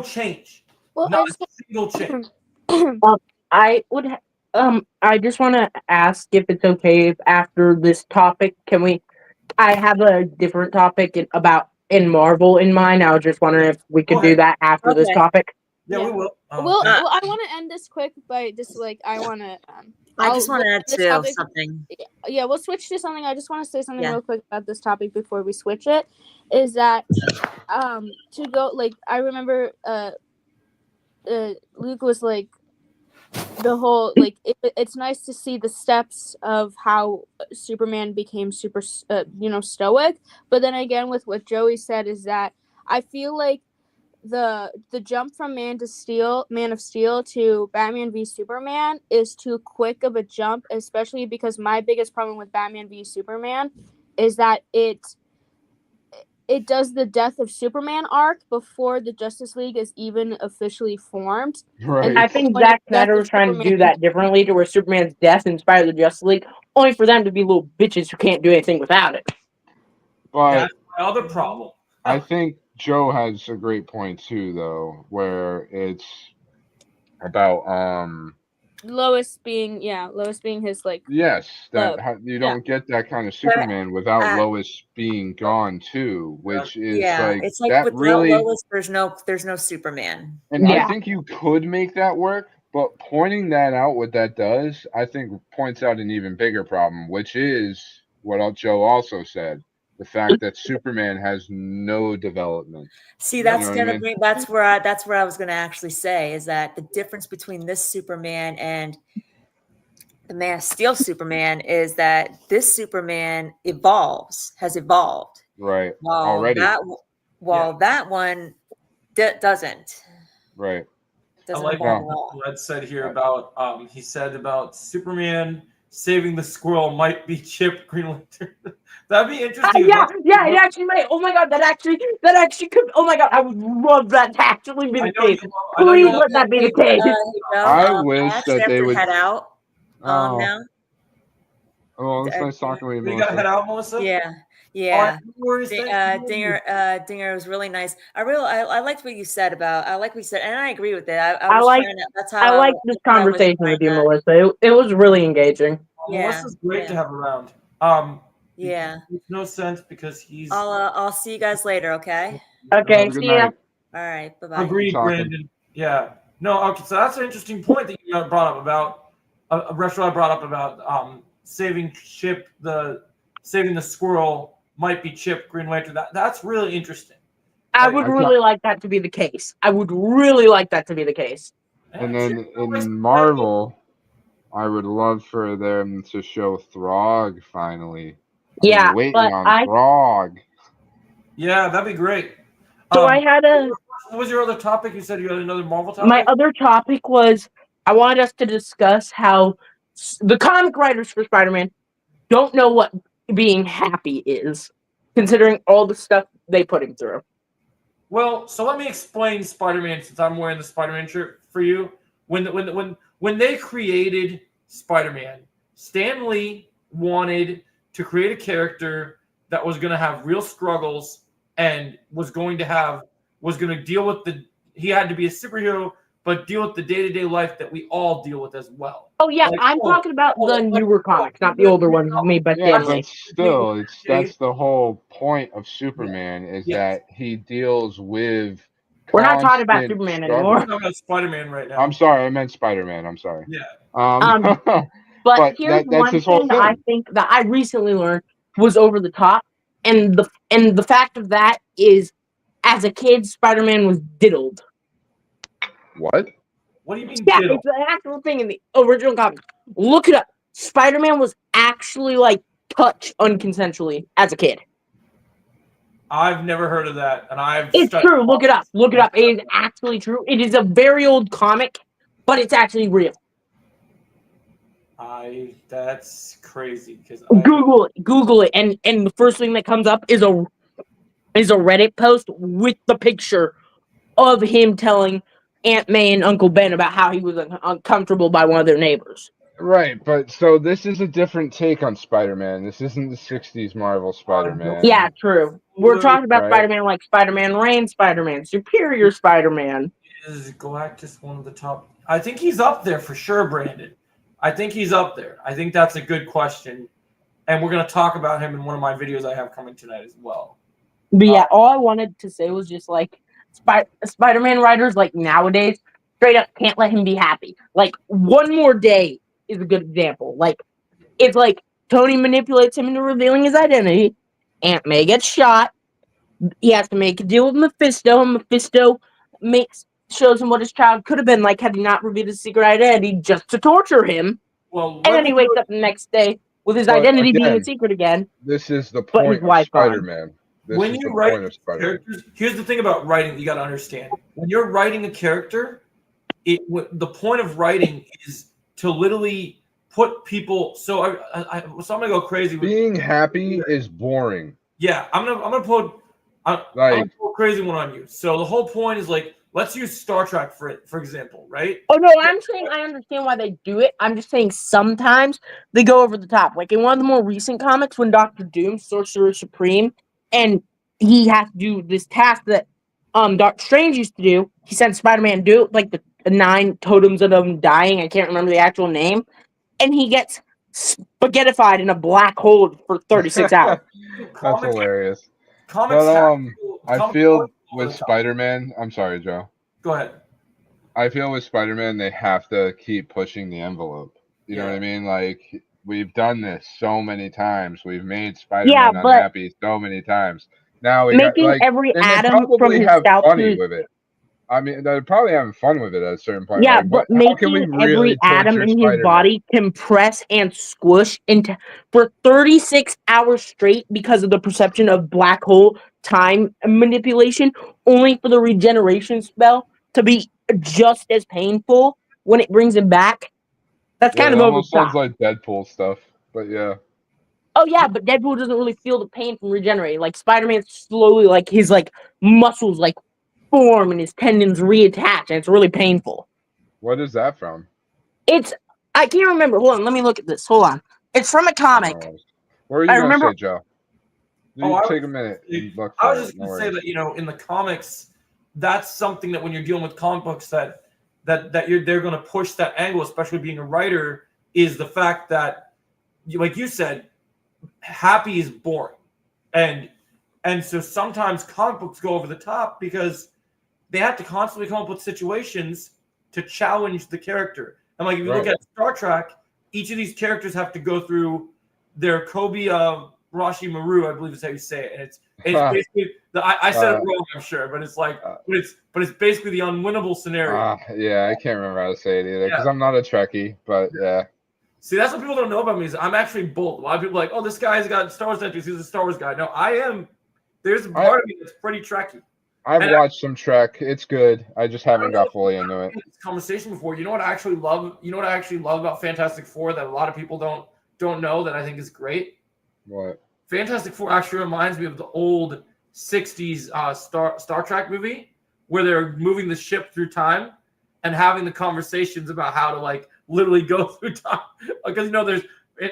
change. Well, Not a single change. I just want to ask if it's okay if after this topic, I have a different topic in Marvel in mind. I was just wondering if we could do that after this topic. Yeah, we will. Well, I want to end this quick by just I want to. I just want to add to something. Yeah, we'll switch to something. I just want to say something real quick about this topic before we switch it. Is that to go I remember Luke was like the whole it's nice to see the steps of how Superman became super stoic, but then again with what Joey said is that I feel like the jump from Man of Steel to Batman v Superman is too quick of a jump, especially because my biggest problem with Batman v Superman is that it does the death of Superman arc before the Justice League is even officially formed. Right. And I think Zack Snyder was trying to do that differently, to where Superman's death inspired the Justice League, only for them to be little bitches who can't do anything without it. But that's my other problem. I think Joe has a great point too, though, where it's about Lois being his yes, that you don't get that kind of Superman without Lois being gone too, which is it's like that without really Lois, there's no Superman. And I think you could make that work, but pointing that out, what that does, I think points out an even bigger problem, which is what Joe also said. The fact that Superman has no development. See, that's that's where I was gonna actually say is that the difference between this Superman and the Man of Steel Superman is that this Superman has evolved. Right. Already. That one doesn't. Right. I like what Led said here about he said about Superman saving the squirrel might be Chip Green Lantern. That'd be interesting. Yeah, it actually might. Oh my god, that actually could. Oh my god, I would love that to actually be the case. Please let that be the case. I wish actually that have they to would. head out. Oh, Now. well, it's nice talking with you, We gotta head Melissa. out, Melissa. Yeah. No worries, Dinger was really nice. I liked what you said about. I like what you said, and I agree with it. I was like trying to, that's how I like this conversation with you, Melissa. It was really engaging. Melissa's great to have around. Yeah. It makes no sense because he's. I'll see you guys later. Okay. Okay. Have a good See ya. night. All right. Bye bye. Agreed, Brandon. Yeah. No. Okay. So that's an interesting point that you brought up about a restaurant. I brought up about saving the squirrel might be Chip Green Lantern. That's really interesting. I would really like that to be the case. I would really like that to be the case. And then in Marvel, I would love for them to show Throg finally. Yeah, I'm waiting but on Throg. Yeah, that'd be great. So I had a. What was your other topic? You said you had another Marvel topic. My other topic was I wanted us to discuss how the comic writers for Spider-Man don't know what being happy is, considering all the stuff they put him through. Well, so let me explain Spider-Man since I'm wearing the Spider-Man shirt for you. When they created Spider-Man, Stan Lee wanted to create a character that was going to have real struggles and was going to deal with he had to be a superhero, but deal with the day-to-day life that we all deal with as well. Oh yeah, I'm talking about the newer comics, not the older ones made by Yeah, Stan Lee. but still, that's the whole point of Superman is that he deals with. We're not talking about constant Superman struggle. anymore. We're talking about Spider-Man right now. I'm sorry, I meant Spider-Man. I'm sorry. Yeah. But here's that's his whole one thing that I think that I recently learned was over the top, and the fact of that is, as a kid, Spider-Man was diddled. What? What do you mean? Yeah, diddled? it's an actual thing in the original comic. Look it up. Spider-Man was actually touched unconsensually as a kid. I've never heard of that, and It's true. Look it up. Look it up. It is actually true. It is a very old comic, but it's actually real. That's crazy because Google it, and the first thing that comes up is a Reddit post with the picture of him telling Aunt May and Uncle Ben about how he was uncomfortable by one of their neighbors. Right, but so this is a different take on Spider-Man. This isn't the 60s Marvel Spider-Man. Yeah, true. We're talking about Right. Spider-Man like Spider-Man Reign Spider-Man, Superior Spider-Man. Is Galactus one of the top? I think he's up there for sure, Brandon. I think he's up there. I think that's a good question. And we're going to talk about him in one of my videos I have coming tonight as well. But yeah, all I wanted to say was just Spider-Man writers nowadays straight up can't let him be happy. One More Day is a good example. It's Tony manipulates him into revealing his identity. Aunt May gets shot. He has to make a deal with Mephisto, and Mephisto shows him what his child could have been like had he not revealed his secret identity just to torture him. Well, and then he wakes up the next day with his identity being a secret again. This is the point of Spider-Man. When you write characters, here's the thing about writing you got to understand. When you're writing a character, the point of writing is to literally put people. So I'm gonna go crazy. Being happy is boring. Yeah, I'm gonna go crazy one on you. So the whole point is let's use Star Trek for example, right? Oh no, I'm saying I understand why they do it. I'm just saying sometimes they go over the top. In one of the more recent comics, when Doctor Doom, Sorcerer Supreme, and he has to do this task that Doctor Strange used to do, he sent Spider-Man to do it, the 9 totems of them dying. I can't remember the actual name, and he gets spaghettified in a black hole for 36 hours. That's hilarious. Comics I feel with Spider-Man, I'm sorry, Joe. Go ahead. I feel with Spider-Man, they have to keep pushing the envelope. You know what I mean? We've done this so many times. We've made Spider-Man unhappy so many times. Now we making every atom from his scalp with it. I mean, they're probably having fun with it at a certain point. Yeah, but making every atom in his body compress and squish for 36 hours straight because of the perception of black hole time manipulation, only for the regeneration spell to be just as painful when it brings him back. That's kind it of over the almost sounds top. like Deadpool stuff, but yeah. Oh yeah, but Deadpool doesn't really feel the pain from regenerating. Like Spider-Man slowly, like his like muscles like form and his tendons reattach, and it's really painful. What is that from? It's I can't remember. Hold on, let me look at this. Hold on. It's from a comic. What are you I gonna remember. say, Joe? Oh, You take a minute and look I for was it. just No gonna say worries. that in the comics, that's something that when you're dealing with comic books that they're gonna push that angle, especially being a writer, is the fact that like you said, happy is boring, and so sometimes comic books go over the top because they have to constantly come up with situations to challenge the character. And like if you look at Star Trek, each of these characters have to go through their Kobe Rashi Maru, I believe is how you say it. And it's basically I said it wrong, I'm sure, but it's like but it's basically the unwinnable scenario. Yeah, I can't remember how to say it either because I'm not a Trekkie, but yeah. See, that's what people don't know about me is I'm actually both. A lot of people are like, oh, this guy's got Star Wars entries. He's a Star Wars guy. No, I am. There's a part of me that's pretty Trekkie. I've watched some Trek. It's good. I just haven't got fully into it. This conversation before. You know what I actually love? You know what I actually love about Fantastic Four that a lot of people don't know that I think is great? What? Fantastic Four actually reminds me of the old 60s Star Trek movie where they're moving the ship through time and having the conversations about how to like literally go through time. Because there's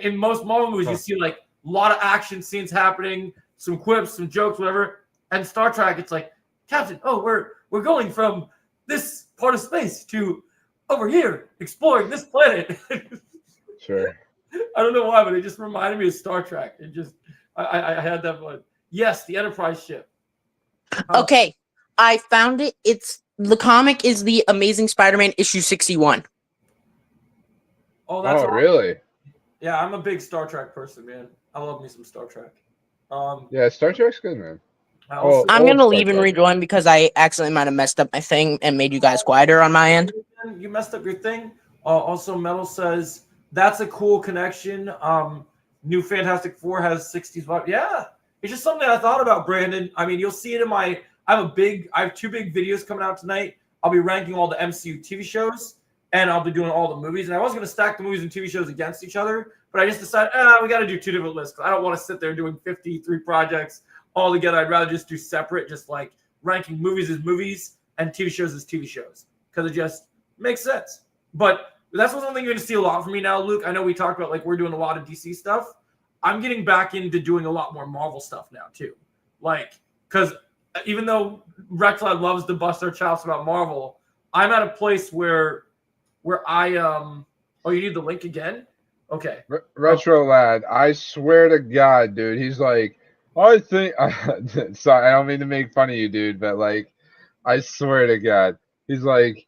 in most Marvel movies you see like a lot of action scenes happening, some quips, some jokes, whatever. And Star Trek, it's like, Captain, we're going from this part of space to over here exploring this planet. Sure. I don't know why, but it just reminded me of Star Trek. It just I had that one. Yes, the Enterprise ship. Okay, I found it. The comic is the Amazing Spider-Man issue 61. Oh, that's awesome. Really? Yeah, I'm a big Star Trek person, man. I love me some Star Trek. Yeah, Star Trek's good, man. I'm gonna leave and rejoin because I accidentally might have messed up my thing and made you guys quieter on my end. You messed up your thing. Also, Metal says that's a cool connection. New Fantastic Four has 60s vibe. Yeah, it's just something I thought about, Brandon. I mean, you'll see it in my. I have 2 big videos coming out tonight. I'll be ranking all the MCU TV shows, and I'll be doing all the movies. And I was going to stack the movies and TV shows against each other, but I just decided, we got to do 2 different lists. I don't want to sit there doing 53 projects all together. I'd rather just do separate, just like ranking movies as movies and TV shows as TV shows, because it just makes sense. But that's one thing you're going to see a lot from me now, Luke. I know we talked about like we're doing a lot of DC stuff. I'm getting back into doing a lot more Marvel stuff now too. Like, because even though Retro loves to bust their chops about Marvel, I'm at a place where I oh, you need the link again? Okay. Retro Lad, I swear to God, dude, he's like, I think. Sorry, I don't mean to make fun of you, dude, but like, I swear to God, he's like,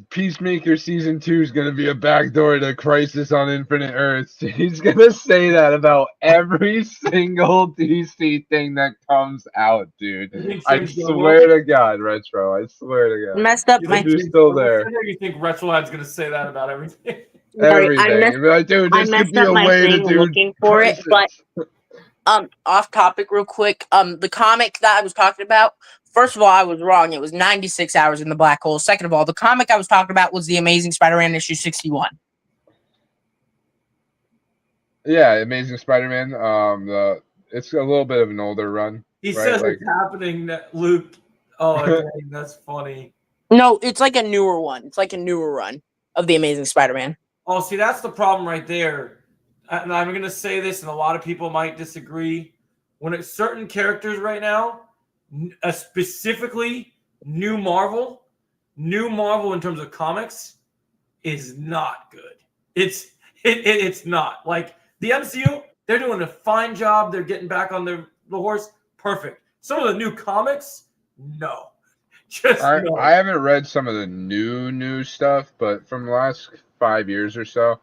Peacemaker season 2 is gonna be a backdoor to Crisis on Infinite Earths. He's gonna say that about every single DC thing that comes out, dude. I swear to God, Retro. I swear to God. Messed up my. You're still there. You think Retro Lad's gonna say that about everything? Everything. Like, dude, this could be a way to do looking for it, but off topic real quick. The comic that I was talking about, first of all, I was wrong. It was 96 hours in the black hole. Second of all, the comic I was talking about was the Amazing Spider-Man issue 61. Yeah, Amazing Spider-Man. It's a little bit of an older run. He says it's happening, Luke. Oh, dang, that's funny. No, it's like a newer one. It's like a newer run of the Amazing Spider-Man. Oh, see, that's the problem right there. And I'm going to say this, and a lot of people might disagree. When it's certain characters right now, specifically New Marvel in terms of comics is not good. It's not. Like the MCU, they're doing a fine job. They're getting back on the horse. Perfect. Some of the new comics, no. No. I haven't read some of the new stuff, but from the last 5 years or so,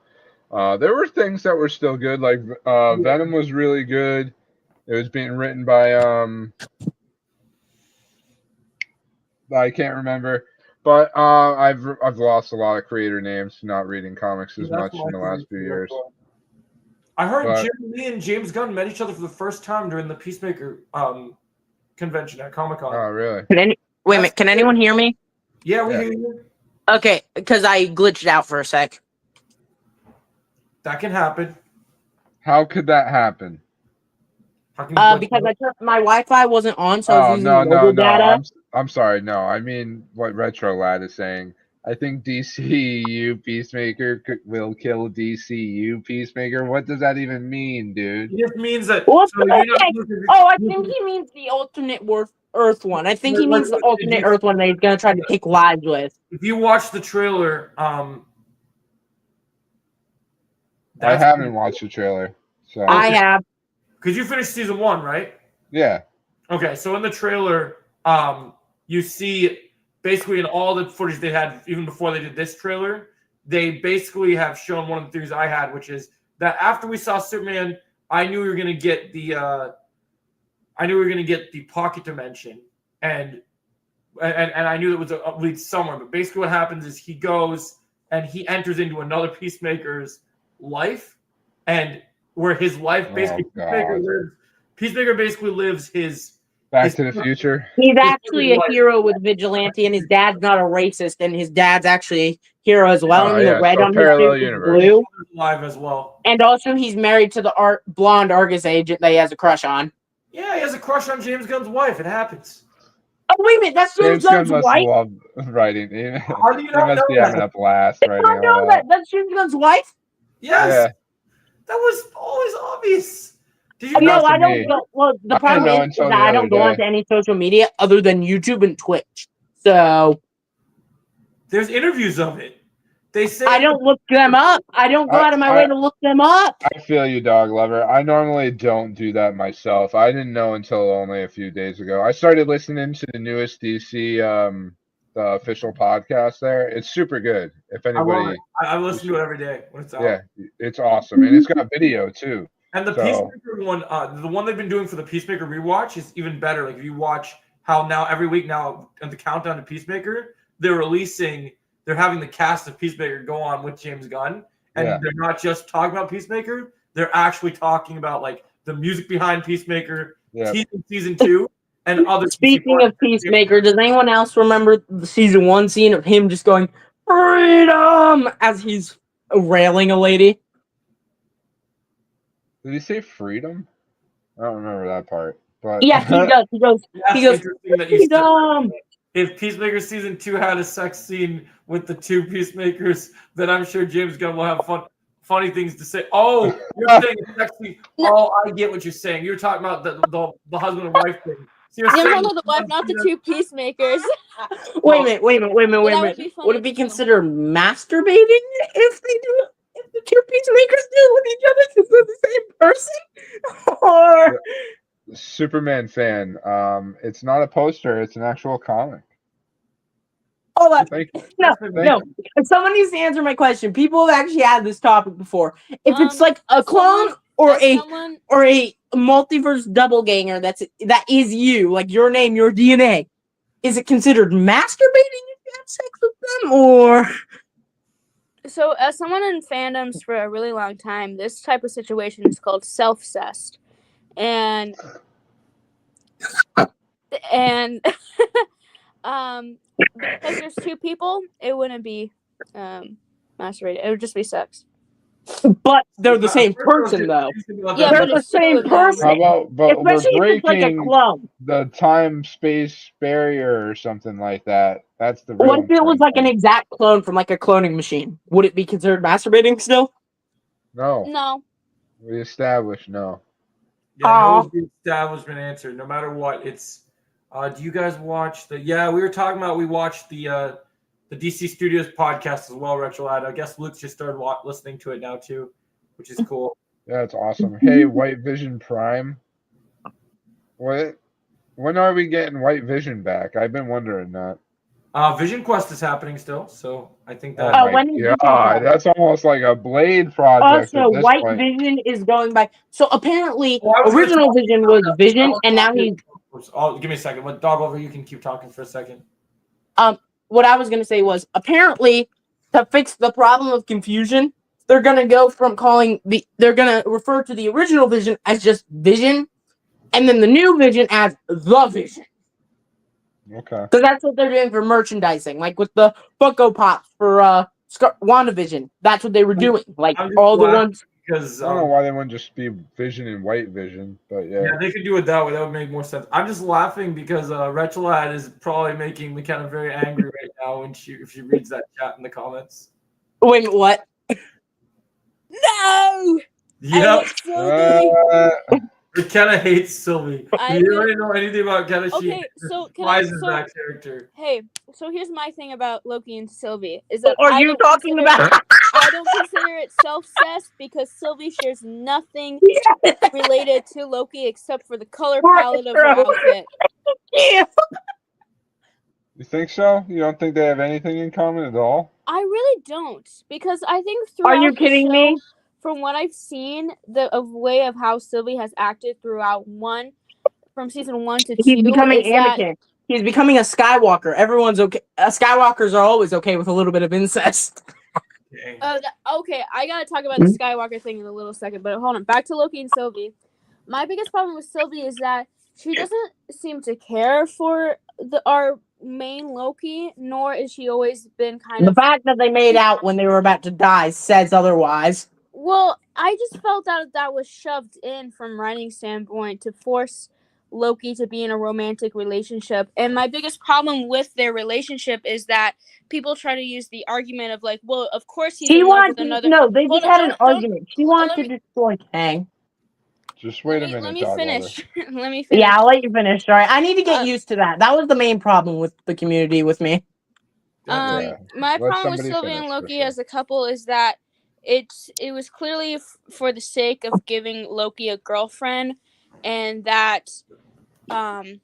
there were things that were still good. Like Venom was really good. It was being written by I can't remember, but I've lost a lot of creator names not reading comics as much in the last few years. I heard Jim Lee and James Gunn met each other for the first time during the Peacemaker convention at Comic-Con. Oh, really? Wait a minute. Can anyone hear me? Yeah, we hear you. Okay, because I glitched out for a sec. That can happen. How could that happen? How can you glitch Because out? my Wi-Fi wasn't on, so I was Oh using no mobile data. I'm sorry. No, I mean what Retro Lad is saying. I think DCU Peacemaker will kill DCU Peacemaker. What does that even mean, dude? It just means that. What So the you know, heck? Oh, I think he means the alternate Earth one. I think he means the alternate Earth one that he's gonna try to take lives with. if you watch the trailer, I that's haven't watched the trailer. So I have. because you finished season 1, right? yeah. Okay, so in the trailer, you see basically in all the footage they had even before they did this trailer, they basically have shown one of the theories I had, which is that after we saw Superman, I knew we were gonna get the pocket dimension, and I knew it was a lead somewhere. But basically, what happens is he goes and he enters into another Peacemaker's life, and where his life basically Peacemaker basically lives his Back to the Future. He's actually a hero with vigilante, and his dad's not a racist, and his dad's actually a hero as well. Oh, and the yeah, red so on his parallel suit is universe. blue. Live as well. And also, he's married to the blonde Argus agent that he has a crush on. Yeah, he has a crush on James Gunn's wife. It happens. Oh wait a minute, that's James Gunn's must wife. love writing. How do you He not must know be that? having a blast I writing don't all know that. that's James Gunn's wife. Yes, Yeah. that was always obvious. Did you No, Not to I don't me. go. Well, the I problem didn't know is until that the I other don't go day. onto any social media other than YouTube and Twitch. So There's interviews of it. They say I don't look them up. I don't go out of my way to look them up. I feel you, dog lover. I normally don't do that myself. I didn't know until only a few days ago. I started listening to the newest DC, the official podcast there. It's super good. If I love anybody, it. I listen to it every day when it's out. yeah, it's awesome, and it's got video too. And the So- Peacemaker one, the one they've been doing for the Peacemaker rewatch is even better. Like if you watch how now every week now at the countdown to Peacemaker, they're having the cast of Peacemaker go on with James Gunn, and Yeah. they're not just talking about Peacemaker, they're actually talking about like the music behind Peacemaker, Yeah. season 2, and other. Speaking of Peacemaker, does anyone else remember the season 1 scene of him just going freedom as he's railing a lady? Did he say freedom? I don't remember that part. But Yeah, he does. He goes. That's He goes. interesting that you said Freedom. if Peacemaker season 2 had a sex scene with the two Peacemakers, then I'm sure James Gunn will have funny things to say. Oh, you're saying a sex scene. Oh, I get what you're saying. You're talking about the husband and wife thing. So you're Yeah, saying no, the wife, not the two Peacemakers. Wait a minute. Well, that would be funny Would it be too. considered masturbating if they do? If the two Peacemakers do with each other because they're the same person? Or Superman fan. It's not a poster. It's an actual comic. oh, Thank you. no. Someone needs to answer my question. People have actually had this topic before. If it's like a clone or a multiverse doppelganger that is you, like your name, your DNA, is it considered masturbating if you have sex with them, or? So, as someone in fandoms for a really long time, this type of situation is called self-cest, and because there's two people, it wouldn't be masturbating. It would just be sex. But they're the same person, though. Yeah, they're but the it's two same of them. person. How about, but Especially we're if it's like a breaking clone. the time-space barrier or something like that. That's the real What if it was important like an thing. exact clone from like a cloning machine? Would it be considered masturbating still? No, No. we established no. Yeah, no is the establishment answer. No matter what, it's. Do you guys watch the? Yeah, we were talking about. We watched the DC Studios podcast as well, Retrolad. I guess Luke's just started listening to it now too, which is cool. Yeah, it's awesome. Hey, White Vision Prime. What? When are we getting White Vision back? I've been wondering that. Vision Quest is happening still, so I think that. Oh my God, that's almost like a Blade project. Also, at this White point. Vision is going by. So apparently, original Vision was Vision, and now he's. Oh, give me a second. What dog over? You can keep talking for a second. What I was gonna say was apparently to fix the problem of confusion, they're gonna go from they're gonna refer to the original Vision as just Vision, and then the new Vision as the Vision. Okay. Because that's what they're doing for merchandising, like with the Funko Pops for WandaVision. That's what they were doing. Like I'm just all the laughing ones. because I don't know why they wouldn't just be Vision and White Vision, but yeah. yeah, they could do it that way. That would make more sense. I'm just laughing because Retchalad is probably making me kind of very angry right now when if she reads that chat in the comments. Wait, what? No! Yep. I hate Sylvie. McKenna hates Sylvie. I If you would- already know anything about Kenna, she Okay, so can I? despises So that character. hey, so here's my thing about Loki and Sylvie is that What are you talking about? I don't consider it self-cessed because Sylvie shares nothing related to Loki except for the color palette of her outfit. Yeah. You think so? You don't think they have anything in common at all? I really don't because I think throughout Are you the kidding show, me? from what I've seen, the way of how Sylvie has acted throughout from season 1 to 2 He's becoming is that Anakin. He's becoming a Skywalker. Everyone's okay. Skywalkers are always okay with a little bit of incest. okay, I gotta talk about the Skywalker thing in a little second, but hold on. Back to Loki and Sylvie. My biggest problem with Sylvie is that she doesn't seem to care for our main Loki, nor is she always been kind The of. fact that they made out when they were about to die says otherwise. Well, I just felt that was shoved in from writing standpoint to force Loki to be in a romantic relationship. And my biggest problem with their relationship is that people try to use the argument of like, well, of course he's in love with another. No, they just had an argument. She wanted to destroy Kang. Just wait a minute. Let me finish. Let me finish. Yeah, I'll let you finish. All right, I need to get used to that. That was the main problem with the community with me. My problem with Sylvie and Loki as a couple is that it was clearly for the sake of giving Loki a girlfriend, and that I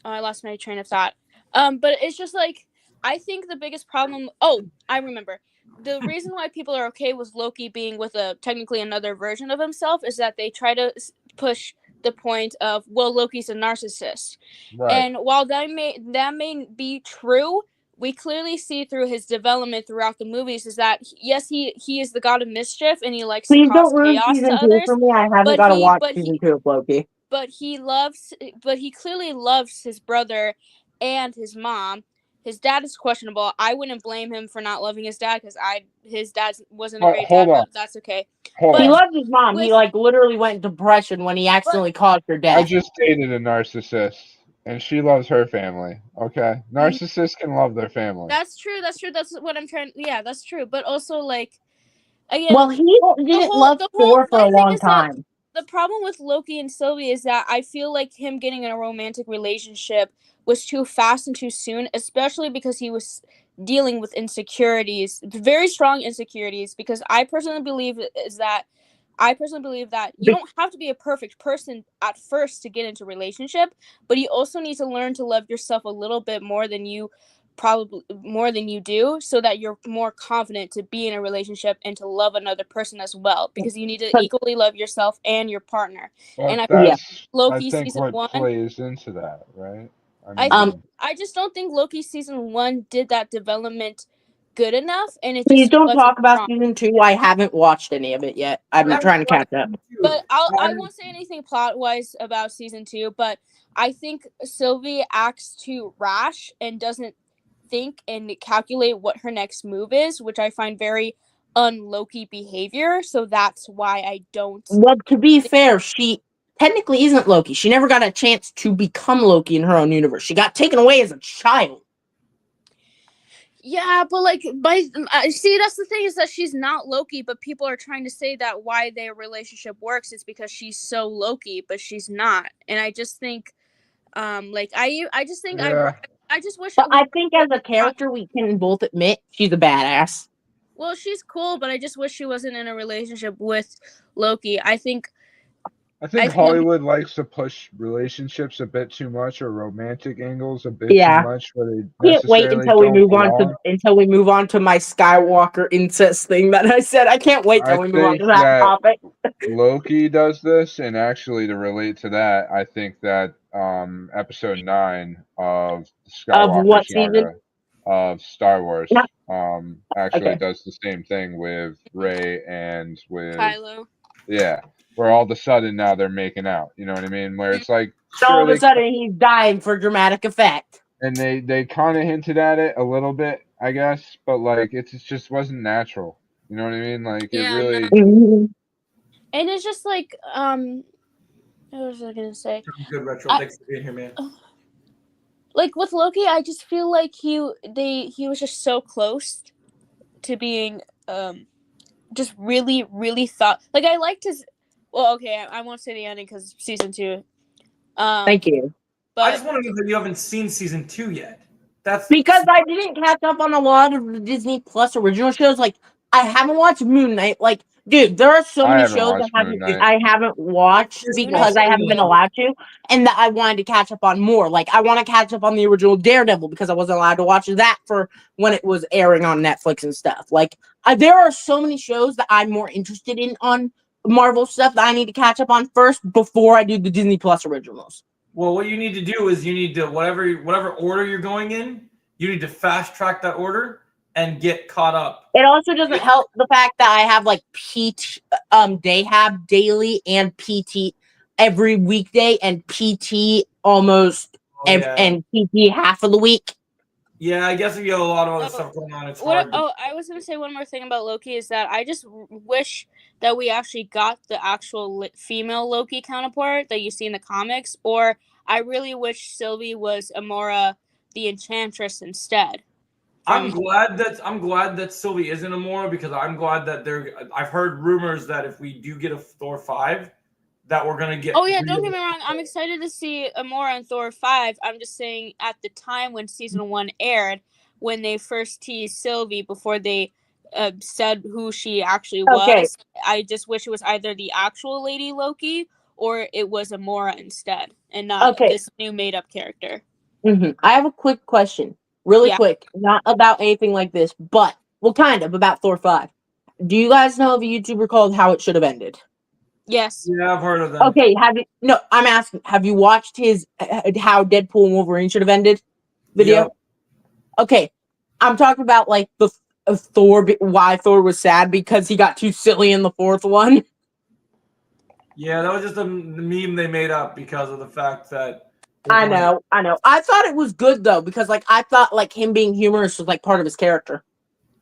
lost my train of thought. But it's just like I think the biggest problem. Oh, I remember. The reason why people are okay with Loki being with technically another version of himself is that they try to push the point of, well, Loki's a narcissist. Right. And while that may be true, we clearly see through his development throughout the movies is that yes, he is the god of mischief and he likes to cause chaos to others. For me, I haven't got to watch season 2 of Loki. But he clearly loves his brother and his mom. His dad is questionable. I wouldn't blame him for not loving his dad because his dad wasn't a great dad, but that's okay. He loved his mom. He literally went into depression when he accidentally caused her death. I just dated a narcissist, and she loves her family. Okay, narcissists can love their family. That's true. That's what I'm trying. Yeah, that's true. But also, like, again, well, he didn't love Thor for a long time. The problem with Loki and Sylvie is that I feel like him getting in a romantic relationship was too fast and too soon, especially because he was dealing with insecurities, very strong insecurities, because I personally believe that you don't have to be a perfect person at first to get into a relationship, but you also need to learn to love yourself a little bit more than you do, so that you're more confident to be in a relationship and to love another person as well, because you need to equally love yourself and your partner. Well, and I think Loki I think season what 1 plays into that, right? I just don't think Loki season 1 did that development good enough, and it Please just don't wasn't talk about strong. season 2. I haven't watched any of it yet. I'm trying to catch up. But I won't say anything plot wise about season 2, but I think Sylvie acts too rash and doesn't think and calculate what her next move is, which I find very un-Loki behavior. So that's why I don't. Well, to be fair, she technically isn't Loki. She never got a chance to become Loki in her own universe. She got taken away as a child. Yeah, but see, that's the thing, is that she's not Loki, but people are trying to say that why their relationship works is because she's so Loki, but she's not. And I just think, I just think I just wish. But I think as a character, we can both admit she's a badass. Well, she's cool, but I just wish she wasn't in a relationship with Loki. I think Hollywood likes to push relationships a bit too much, or romantic angles a bit too much, where they can't wait until we move on to my Skywalker incest thing that I said. I can't wait till we move on to that topic. Loki does this, and actually to relate to that, I think that episode 9 of Skywalker saga of Star Wars actually does the same thing with Rey and with Kylo. Yeah. Where all of a sudden now they're making out. You know what I mean? Where it's like all of a sudden he's dying for dramatic effect. and they kind of hinted at it a little bit, I guess, but like it just wasn't natural. You know what I mean? Like it Yeah, really. Mhm. And it's just like what was I gonna say? Good retro. Thanks for being here, man. Like with Loki, I just feel like he was just so close to being just really really thought like I liked his. Well, okay, I won't say the ending because season 2. Thank you. I But just want to know that you haven't seen season 2 yet. That's Because I didn't catch up on a lot of the Disney Plus original shows. Like, I haven't watched Moon Knight. Like, dude, there are so I many haven't shows watched Moon Knight. I haven't watched Just because watch I it. haven't been allowed to, and that I wanted to catch up on more. Like, I want to catch up on the original Daredevil because I wasn't allowed to watch that for when it was airing on Netflix and stuff. Like, there are so many shows that I'm more interested in on Marvel stuff that I need to catch up on first before I do the Disney Plus originals. Well, what you need to do is you need to whatever order you're going in, you need to fast track that order and get caught up. It also doesn't help the fact that I have like day have daily and PT every weekday and PT almost and PT half of the week. Yeah, I guess if you have a lot of other stuff going on, it's hard. I was gonna say one more thing about Loki is that I just wish that we actually got the actual female Loki counterpart that you see in the comics, or I really wish Sylvie was Amora the Enchantress instead. I'm glad that Sylvie isn't Amora because I'm glad that I've heard rumors that if we do get a Thor 5, that we're gonna get. Oh yeah, don't get me wrong. I'm excited to see Amora in Thor 5. I'm just saying at the time when season 1 aired, when they first teased Sylvie before they said who she actually was, I just wish it was either the actual Lady Loki or it was Amora instead, and not this new made up character. I have a quick question, really quick, not about anything like this, but well, kind of about Thor 5. Do you guys know of a YouTuber called How It Should Have Ended? Yes. Yeah, I've heard of them. Okay, I'm asking, have you watched his How Deadpool and Wolverine Should Have Ended video? Yep. Okay, I'm talking about like the Thor, why Thor was sad because he got too silly in the 4th one. Yeah, that was just the meme they made up because of the fact that. I know. I thought it was good though because like I thought like him being humorous was like part of his character.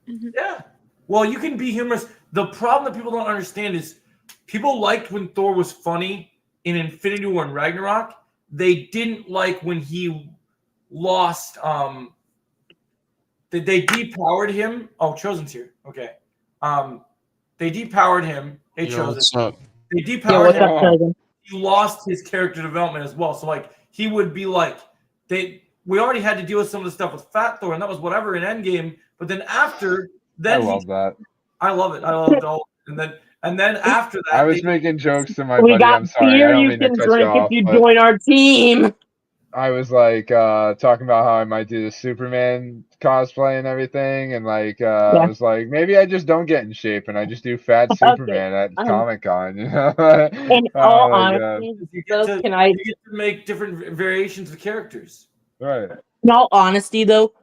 Yeah. Well, you can be humorous. The problem that people don't understand is people liked when Thor was funny in Infinity War and Ragnarok. They didn't like when he lost. They depowered him. Oh, Chosen's here. Okay. They depowered him. Hey, Chosen. What's up? They depowered him. Chosen? He lost his character development as well. So like he would be like we already had to deal with some of the stuff with Fat Thor, and that was whatever in Endgame. But then after I love that. I love it. I love it all. And then after that, I was making jokes to my We buddy. got I'm sorry. beer I don't you mean can to cut drink you off, if you but join our team. I was like talking about how I might do the Superman cosplay and everything, and like I was like, maybe I just don't get in shape and I just do fat Superman at Comic Con. You know? In all honesty, you get to make different variations of characters. Right. In all honesty, though,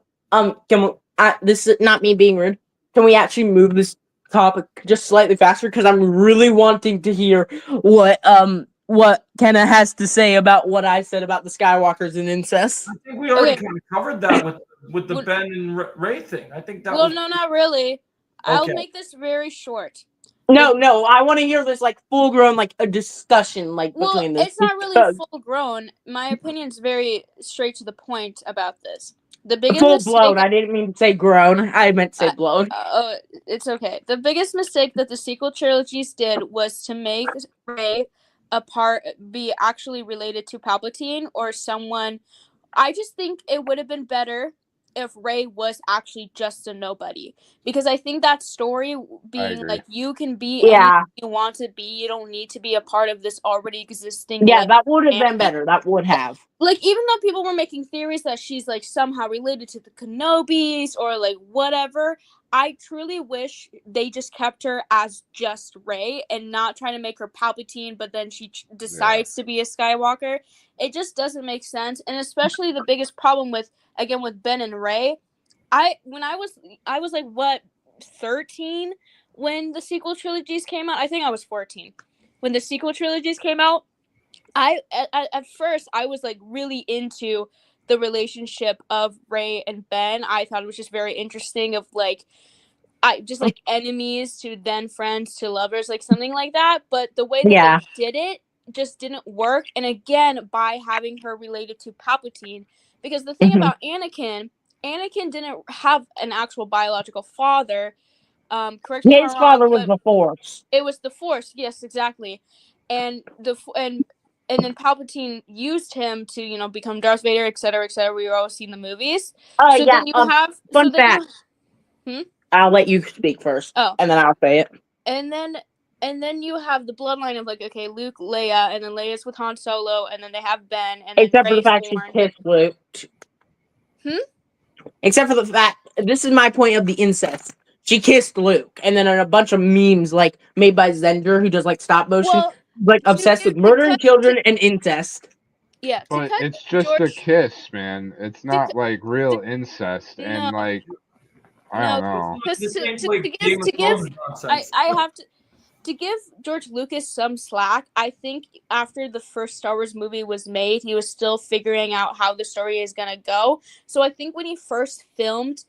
this is not me being rude. Can we actually move this topic just slightly faster? Because I'm really wanting to hear what Kenna has to say about what I said about the Skywalkers and incest. I think we already kind of covered that with the Ben and Ray thing. I think that was. No, not really. I'll make this very short. No, I want to hear this like full grown, like a discussion like between this. It's not really full grown. My opinion's very straight to the point about this. The biggest full blown. I didn't mean to say grown. I meant to say blown. It's okay. The biggest mistake that the sequel trilogies did was to make Rey be actually related to Palpatine or someone. I just think it would have been better if Rey was actually just a nobody, because I think that story being like you can be anything you want to be, you don't need to be a part of this already existing. That would have been better. That would have. Like, even though people were making theories that she's like somehow related to the Kenobis or like whatever, I truly wish they just kept her as just Rey and not trying to make her Palpatine, but then she decides to be a Skywalker. It just doesn't make sense. And especially the biggest problem with Ben and Rey, I was like, what, 13 when the sequel trilogies came out? I think I was 14 when the sequel trilogies came out. At first I was like really into the relationship of Rey and Ben. I thought it was just very interesting of like just like enemies to then friends to lovers, like something like that. But the way that Yeah. they did it just didn't work. And again, by having her related to Palpatine, because the thing about Anakin didn't have an actual biological father. Correct me if His I'm wrong, father was but the Force. it was the Force. Yes, exactly. And and then Palpatine used him to, you know, become Darth Vader, et cetera, et cetera. We were all seeing the movies. So Yeah. then you have Fun fact. I'll let you speak first. Oh. And then I'll say it. And then you have the bloodline of like, okay, Luke, Leia, and then Leia's with Han Solo, and then they have Ben, and then Except for the Rey's fact she born. kissed Luke. Except for the fact, this is my point of the incest. She kissed Luke, and then a bunch of memes like made by Zender, who does like stop motion, like obsessed with murdering children and incest. Yeah, but it's just a kiss, man. It's not like real incest, and like I don't know. Because This ain't to like give Game of Thrones nonsense. I have to give George Lucas some slack. I think after the first Star Wars movie was made, he was still figuring out how the story is gonna go. So I think when he first filmed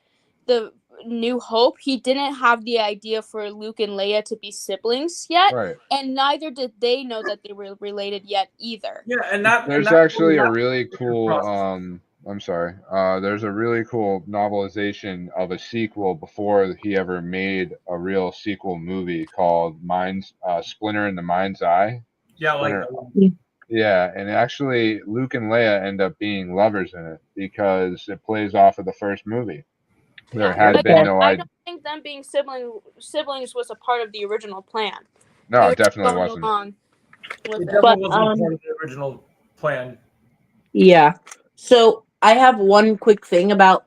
the New Hope, he didn't have the idea for Luke and Leia to be siblings yet, Right. and neither did they know that they were related yet either. Yeah, and There's that's actually a that's really the cool process. I'm sorry. There's a really cool novelization of a sequel before he ever made a real sequel movie called Splinter in the Mind's Eye. Yeah, like Splinter, that one. yeah, and actually Luke and Leia end up being lovers in it because it plays off of the first movie. There had been no I idea. don't think them being siblings was a part of the original plan. No, They it were definitely going wasn't. along with It it. definitely wasn't part of the original plan. Yeah. So I have one quick thing about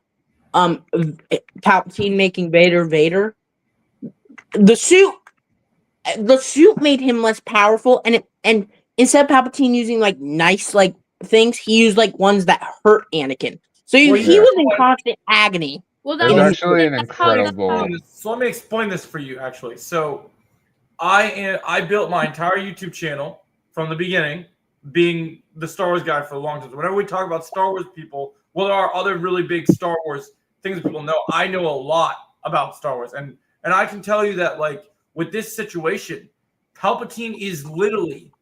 Palpatine making Vader. The suit made him less powerful, and instead of Palpatine using like nice like things, he used like ones that hurt Anakin. So he was in constant agony. Well, There's actually an incredible. So let me explain this for you. Actually, so I built my entire YouTube channel from the beginning, being the Star Wars guy for a long time. Whenever we talk about Star Wars people, well, there are other really big Star Wars things that people know. I know a lot about Star Wars, and I can tell you that like with this situation, Palpatine is literally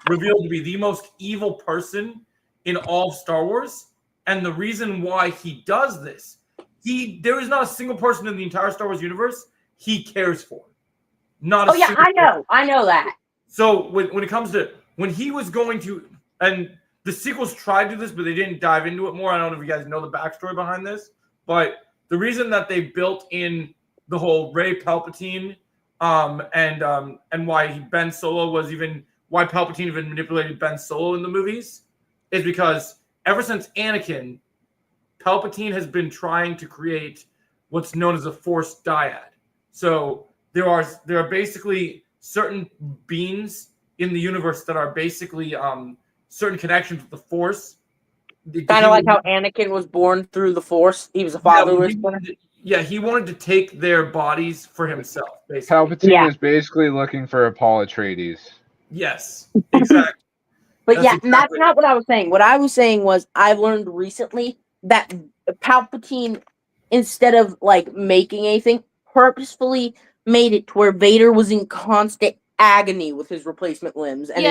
revealed to be the most evil person in all of Star Wars, and the reason why he does this, there is not a single person in the entire Star Wars universe he cares for. Not a single person. I know that. So when it comes to when he was going to, and the sequels tried to do this, but they didn't dive into it more. I don't know if you guys know the backstory behind this, but the reason that they built in the whole Rey Palpatine, and why Ben Solo was even why Palpatine even manipulated Ben Solo in the movies is because ever since Anakin, Palpatine has been trying to create what's known as a Force dyad. So there are basically certain beings in the universe that are basically certain connections with the Force. Kind of like how Anakin was born through the Force. He was a fatherless. He wanted to take their bodies for himself. Basically, Palpatine is basically looking for a Paul Atreides. Yes, exactly. But that's not what I was saying. What I was saying was I've learned recently that Palpatine, instead of like making anything, purposefully made it to where Vader was in constant agony with his replacement limbs. And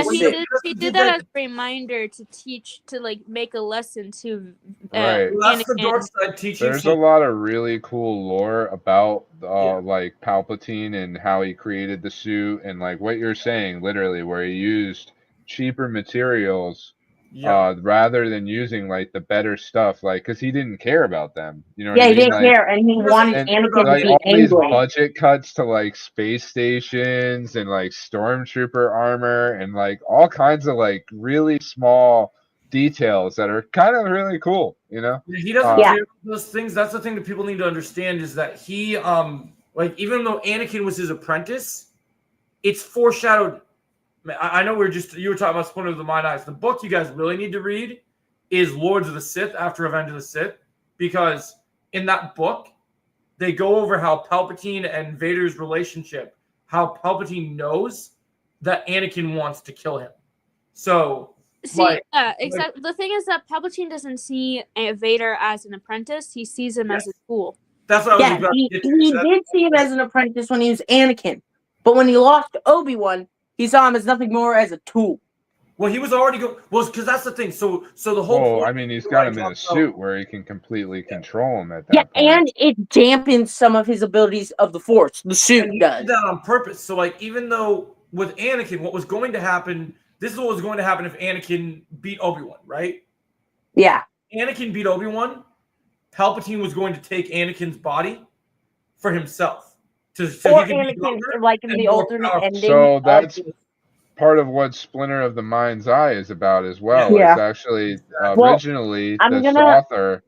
he did that as a reminder to teach, to like make a lesson to Right. That's the dark side teaching. There's a lot of really cool lore about like Palpatine and how he created the suit and like what you're saying, literally, where he used cheaper materials rather than using like the better stuff, like because he didn't care about them. You know what I mean? He didn't care, and he wanted Anakin like to be all angry. these budget cuts to like space stations and like stormtrooper armor and like all kinds of like really small details that are kind of really cool, you know? He doesn't care about those things. That's the thing that people need to understand is that he like even though Anakin was his apprentice, it's foreshadowed. I know you were talking about Splinter of the Mind Eyes. The book you guys really need to read is Lords of the Sith after Revenge of the Sith, because in that book they go over how Palpatine and Vader's relationship, how Palpatine knows that Anakin wants to kill him. So See, Like- exactly. The thing is that Palpatine doesn't see Vader as an apprentice; he sees him as a tool. That's what I was Yeah, about he to get to. did see him as an apprentice when he was Anakin, but when he lost to Obi-Wan, he saw him as nothing more as a tool. Well, he was already going. Well, because that's the thing. So the whole. Well, point I mean, he's is got I him in a talked about- suit where he can completely control him at that Yeah, point. and it dampens some of his abilities of the Force. The suit And he does. did that on purpose. So, like, even though with Anakin, what was going to happen? This is what was going to happen if Anakin beat Obi-Wan, right? Yeah. Anakin beat Obi-Wan. Palpatine was going to take Anakin's body for himself, so Or he could be Anakin, younger like in and the more alternate powerful. ending. So of that's the- part of what Splinter of the Mind's Eye is about as well. Yeah. It's actually Well, originally I'm this gonna- author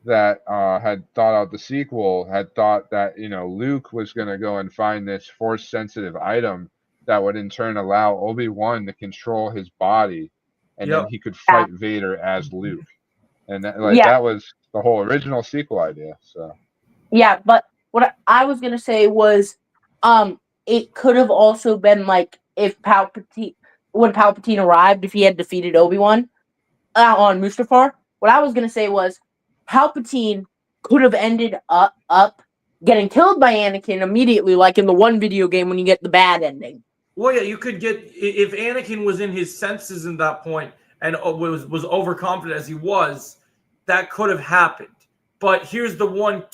that had thought out the sequel had thought that Luke was going to go and find this force sensitive item that would in turn allow Obi-Wan to control his body, and then he could fight Vader as Luke, and that, that was the whole original sequel idea. So yeah, but what I was gonna say was, it could have also been like if when Palpatine arrived, if he had defeated Obi-Wan on Mustafar. What I was gonna say was Palpatine could have ended up getting killed by Anakin immediately, like in the one video game when you get the bad ending. Well, yeah, you could get if Anakin was in his senses at that point and was overconfident as he was, that could have happened. But here's the one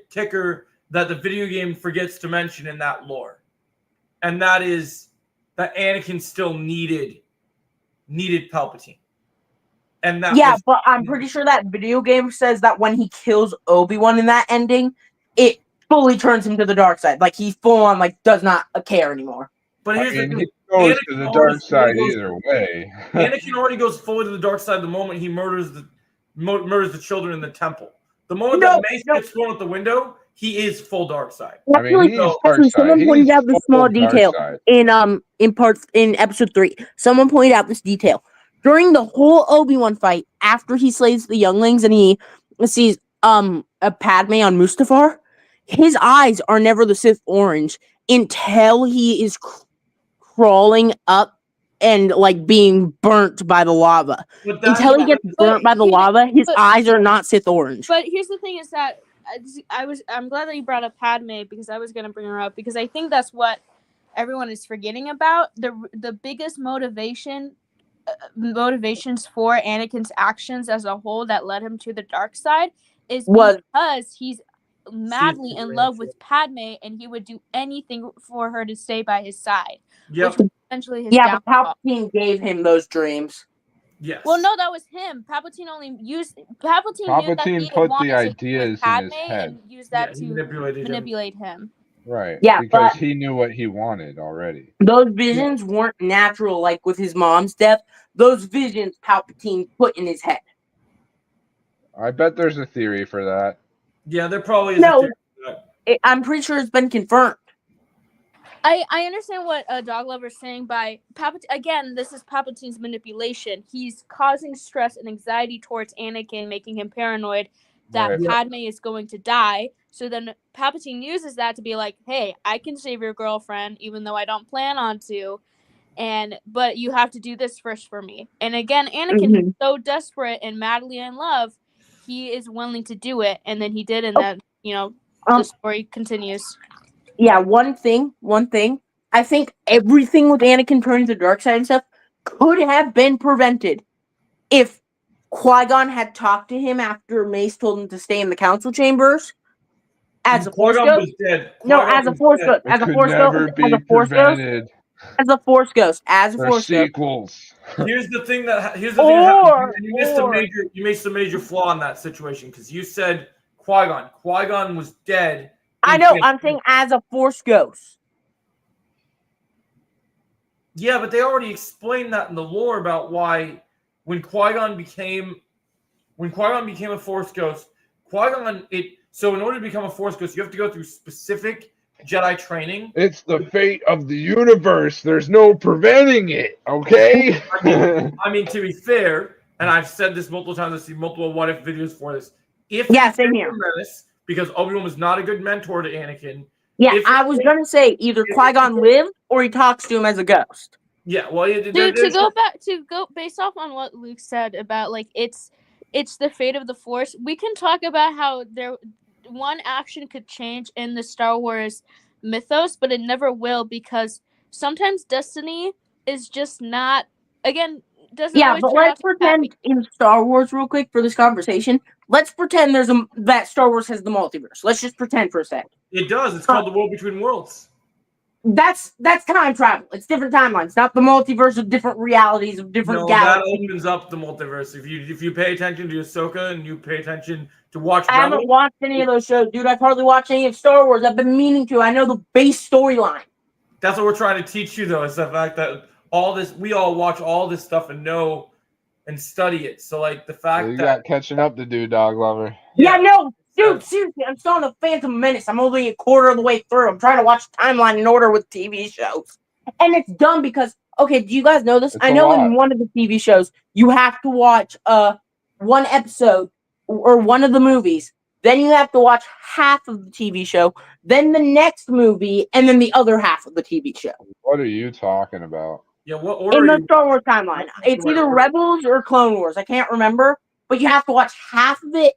kicker that the video game forgets to mention in that lore, and that is that Anakin still needed Palpatine, and that but I'm pretty sure that video game says that when he kills Obi-Wan in that ending, it fully turns him to the dark side. Like he full on does not care anymore. But here's the thing: he goes to the dark side either way. Anakin already goes fully to the dark side the moment he murders the children in the temple. The moment that Mace gets thrown out the window, he is full dark side. Someone pointed out this small detail in episode 3. Someone pointed out this detail during the whole Obi-Wan fight after he slays the younglings and he sees a Padme on Mustafar. His eyes are never the Sith orange until he is crawling up and like being burnt by the lava. Until he gets burnt by the lava, his eyes are not Sith orange. But here's the thing: is that I'm glad that you brought up Padme because I was gonna bring her up because I think that's what everyone is forgetting about. The biggest motivations for Anakin's actions as a whole that led him to the dark side is because he's madly in love with Padme and he would do anything for her to stay by his side. Yep. Which essentially his but downfall. Palpatine gave him those dreams. Yes. Well, no, that was him. Palpatine only used Palpatine knew that he put wanted the to ideas Padme in his head and used that to manipulated him. Right. Yeah, because but he knew what he wanted already. those visions weren't natural, like with his mom's death. Those visions Palpatine put in his head. I bet there's a theory for that. Yeah, there probably is a theory for that. I'm pretty sure it's been confirmed. I understand what Dog Lover is saying by Palpatine. Again, this is Palpatine's manipulation. He's causing stress and anxiety towards Anakin, making him paranoid that Padme is going to die. So then Palpatine uses that to be like, hey, I can save your girlfriend, even though I don't plan on to. But you have to do this first for me. And again, Anakin is so desperate and madly in love, he is willing to do it. And then he did, and then, the story continues. Yeah, one thing. I think everything with Anakin turning to the dark side and stuff could have been prevented if Qui-Gon had talked to him after Mace told him to stay in the council chambers. As a Force Ghost? No, as a Force Ghost. As a Force Ghost. As a Force Ghost. As a Force Ghost. As a Force Ghost. Sequels. Here's the thing that happened. You missed a major flaw in that situation because you said Qui-Gon. Qui-Gon was dead. I know. I'm saying as a Force Ghost. Yeah, but they already explained that in the lore about why when Qui-Gon became a Force Ghost, so in order to become a Force Ghost, you have to go through specific Jedi training. It's the fate of the universe. There's no preventing it, okay? I mean, to be fair, and I've said this multiple times, I've seen multiple what if videos for this. Same here. Because Obi-Wan was not a good mentor to Anakin. Yeah, I was going to say either Qui-Gon lived or he talks to him as a ghost. Yeah, well, Dude, to go based off on what Luke said about like it's the fate of the Force. We can talk about how one action could change in the Star Wars mythos, but it never will because sometimes destiny is just not doesn't Yeah, always but turn out let's to be happy. pretend in Star Wars real quick for this conversation. Let's pretend that Star Wars has the multiverse. Let's just pretend for a sec. It does. It's called the World Between Worlds. That's time travel. It's different timelines, not the multiverse of different realities of different galaxies. That opens up the multiverse. If you pay attention to Ahsoka and you pay attention to watch I haven't watched any of those shows, dude. I've hardly watched any of Star Wars. I've been meaning to. I know the base storyline. That's what we're trying to teach you, though, is the fact that we all watch all this stuff and know and study it. So, like, the fact you that got catching up to do, dog lover. Yeah, no, dude, seriously, I'm still on the Phantom Menace. I'm only a quarter of the way through. I'm trying to watch timeline in order with TV shows. And it's dumb because, okay, do you guys know this? I know in one of the TV shows, you have to watch one episode or one of the movies. Then you have to watch half of the TV show, then the next movie, and then the other half of the TV show. What are you talking about? Yeah, what order? In the Star Wars timeline. It's either Rebels or Clone Wars. I can't remember. But you have to watch half of it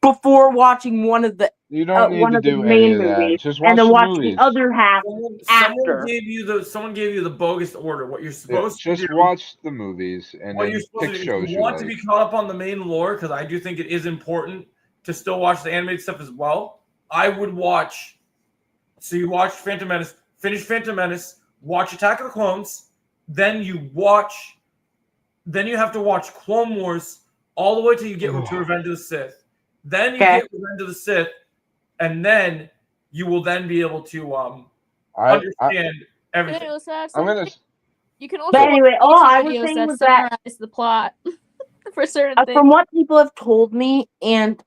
before watching one of the you don't need to do any of that. Just watch and then the watch movies. the other half after. Someone gave you the bogus order. What you're supposed to do. Just watch the movies and what then you're supposed pick to do. shows If you you want like. to be caught up on the main lore, because I do think it is important to still watch the animated stuff as well. I would watch. So you watch Phantom Menace, finish Phantom Menace, watch Attack of the Clones, then you have to watch Clone Wars all the way till you get to Revenge of the Sith. Then you get Revenge of the Sith, and then you will then be able to understand everything. You can also but anyway, all I was videos saying that was that summarize the plot for certain things. from what people have told me and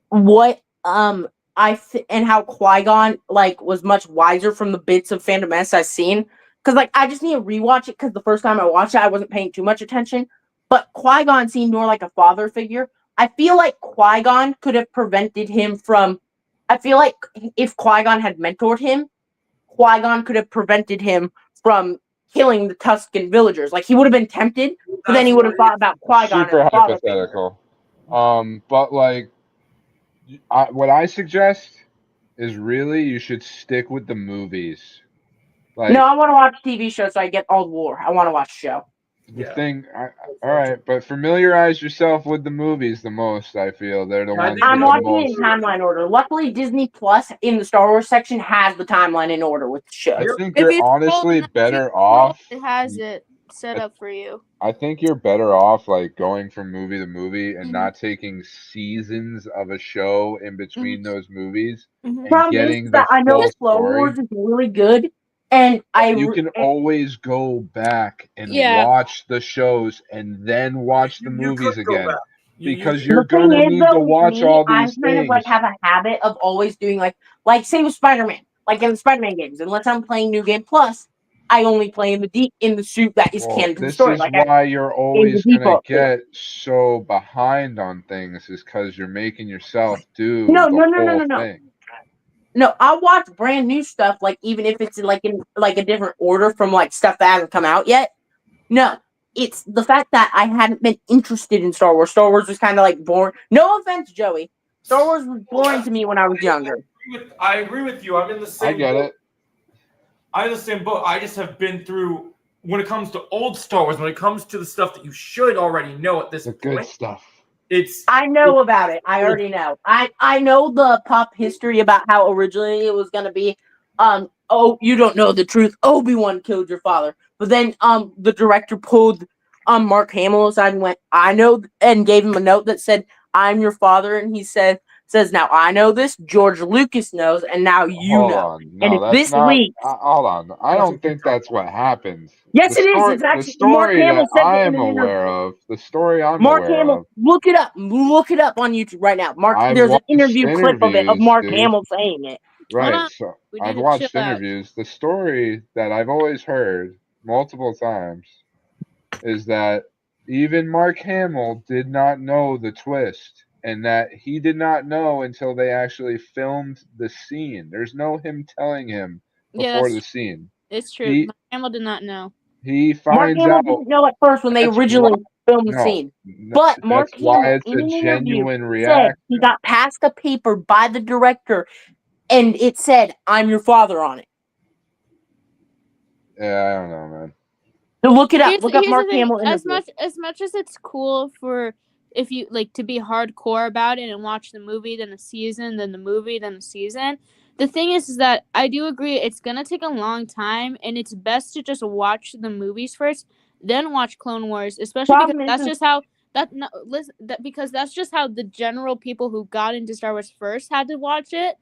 what and how Qui-Gon like was much wiser from the bits of Phantom Menace I've seen. Because like I just need to rewatch it because the first time I watched it I wasn't paying too much attention. But Qui-Gon seemed more like a father figure. I feel like Qui-Gon could have prevented him from. I feel like if Qui-Gon had mentored him, Qui-Gon could have prevented him from killing the Tusken villagers. Like he would have been tempted, but then he would have thought about Qui-Gon. Super hypothetical. But like, what I suggest is really you should stick with the movies. Like, no, I want to watch TV shows so I get all the lore. I want to watch the show. All right, but familiarize yourself with the movies the most. I feel they're the ones. I'm watching it in timeline order. Luckily, Disney Plus in the Star Wars section has the timeline in order with the show. I think you're honestly better off. It has it set up for you. I think you're better off like going from movie to movie and not taking seasons of a show in between those movies and getting the I know full Clone story. Wars is really good. And you can always go back and watch the shows and then watch the movies again. Because you're going to need to watch all these things. I kind of like have a habit of always doing like say with SpiderMan, like in the SpiderMan games. Unless I'm playing New Game Plus, I only play in the suit that is canon to the story. This is why you're always going to get so behind on things is because you're making yourself do the whole thing. No, I'll watch brand new stuff, like even if it's in a different order from like stuff that hasn't come out yet. No, it's the fact that I hadn't been interested in Star Wars. Star Wars was kind of like boring. No offense, Joey. Star Wars was boring to me when I was younger. I agree with you. I'm in the same. I get it. I'm in the same boat. I just have been through when it comes to old Star Wars. When it comes to the stuff that you should already know at this point. The good stuff. I know about it. I already know. I know the pop history about how originally it was gonna be. Oh, you don't know the truth. Obi-Wan killed your father. But then the director pulled Mark Hamill aside and went, I know, and gave him a note that said, I'm your father, and he says now I know this, George Lucas knows, and now you hold know. On. No, and if that's this not, leaks, hold on. I don't think that's what happened. Yes, it is. It's actually the story Mark Hamill that said I it am in an aware interview. of. The story I'm Mark aware Hamill, of. look it up. Look it up on YouTube right now. There's an interview clip of it of Mark Hamill saying it. Right. So I've watched interviews. The story that I've always heard multiple times is that even Mark Hamill did not know the twist, and that he did not know until they actually filmed the scene. There's no him telling him before the scene. It's true. He Mark Hamill did not know. he Mark finds Hamill out. didn't know at first when they That's originally why. filmed the No, scene. But Mark that's why Hamill, it's in a an interview, genuine said reaction. he got passed a paper by the director, and it said, "I'm your father" on it. Yeah, I don't know, man. So look it up. Here's Look up the Mark thing. Hamill As interview. much as it's cool for if you like to be hardcore about it and watch the movie, then the season, then the movie, then the season. The thing is that I do agree it's gonna take a long time, and it's best to just watch the movies first, then watch Clone Wars, especially because Problem that's is- just how because that's just how the general people who got into Star Wars first had to watch it.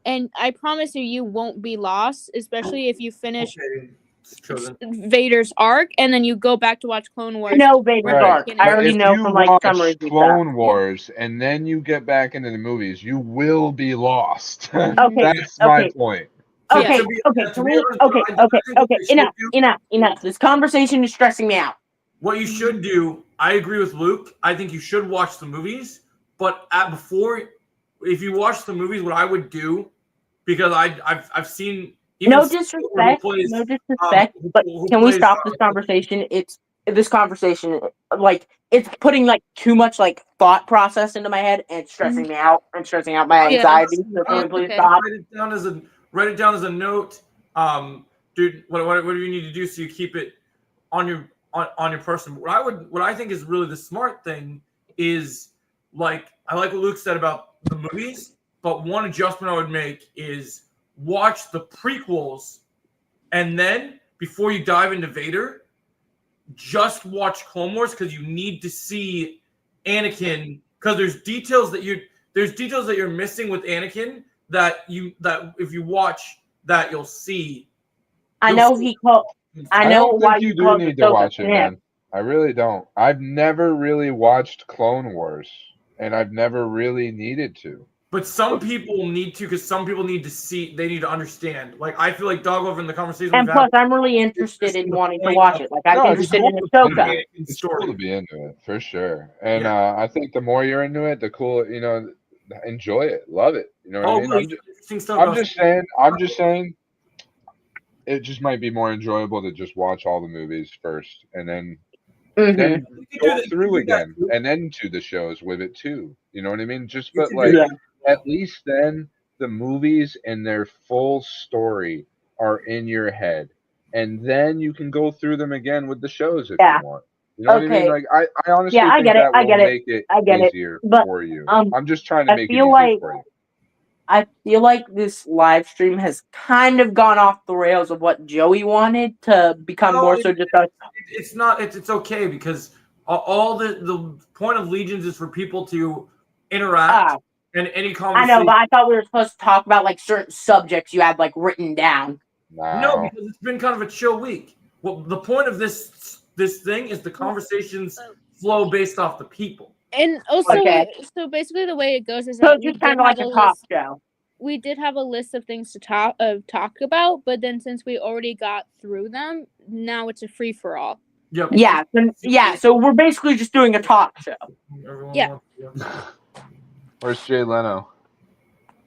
And I promise you won't be lost, especially if you finish Okay, it's chosen. Vader's arc and then you go back to watch Clone Wars. I know Vader's Right. arc. I But already if know you from like watch summaries and stuff. Clone Wars and then you get back into the movies, you will be lost. That's my point. Okay, To be- okay, to be honest, okay, I think what they should do- enough. This conversation is stressing me out. What you should do, I agree with Luke. I think you should watch the movies, but if you watch the movies, what I would do, because I've seen even No who disrespect, plays, but who can we plays, stop this conversation? This conversation, like, it's putting like too much like thought process into my head and it's stressing me out and stressing out my anxiety. So can we please stop? Write it down as a note. Dude, what do you need to do so you keep it on your person? What I think is really the smart thing is, like, I like what Luke said about the movies, but one adjustment I would make is watch the prequels, and then before you dive into Vader, just watch Clone Wars, because you need to see Anakin, because there's details that you're missing with Anakin that if you watch that you'll see. I know why you you do called need the to watch it, Ahsoka man. I really don't. I've never really watched Clone Wars, and I've never really needed to. But some people need to, because some people need to see. They need to understand. Like, I feel like Dog over in the conversation. And plus, I'm really interested in wanting to watch it. Like, I'm interested in Ahsoka. It's cool to be into it for sure, and I think the more you're into it, the cooler. Enjoy it, love it. You know what I mean? I'm just saying. It just might be more enjoyable to just watch all the movies first, and then go through again, and then to the shows with it too. You know what I mean? But at least then the movies and their full story are in your head, and then you can go through them again with the shows if you want. You know what I mean? Like, I honestly think that will make it easier for you. I'm just trying to make it easier for you. I feel like this live stream has kind of gone off the rails of what Joey wanted to become more so just a... It's not. It's okay, because all the point of Legions is for people to interact and any conversation. I know, but I thought we were supposed to talk about like certain subjects you had like written down. No, because it's been kind of a chill week. Well, the point of this thing is the conversations flow based off the people. And also, so basically the way it goes is that it's kind of like a talk show. We did have a list of things to talk about, but then since we already got through them, now it's a free for all. Yep. Yeah. So we're basically just doing a talk show. Yeah. Where's Jay Leno?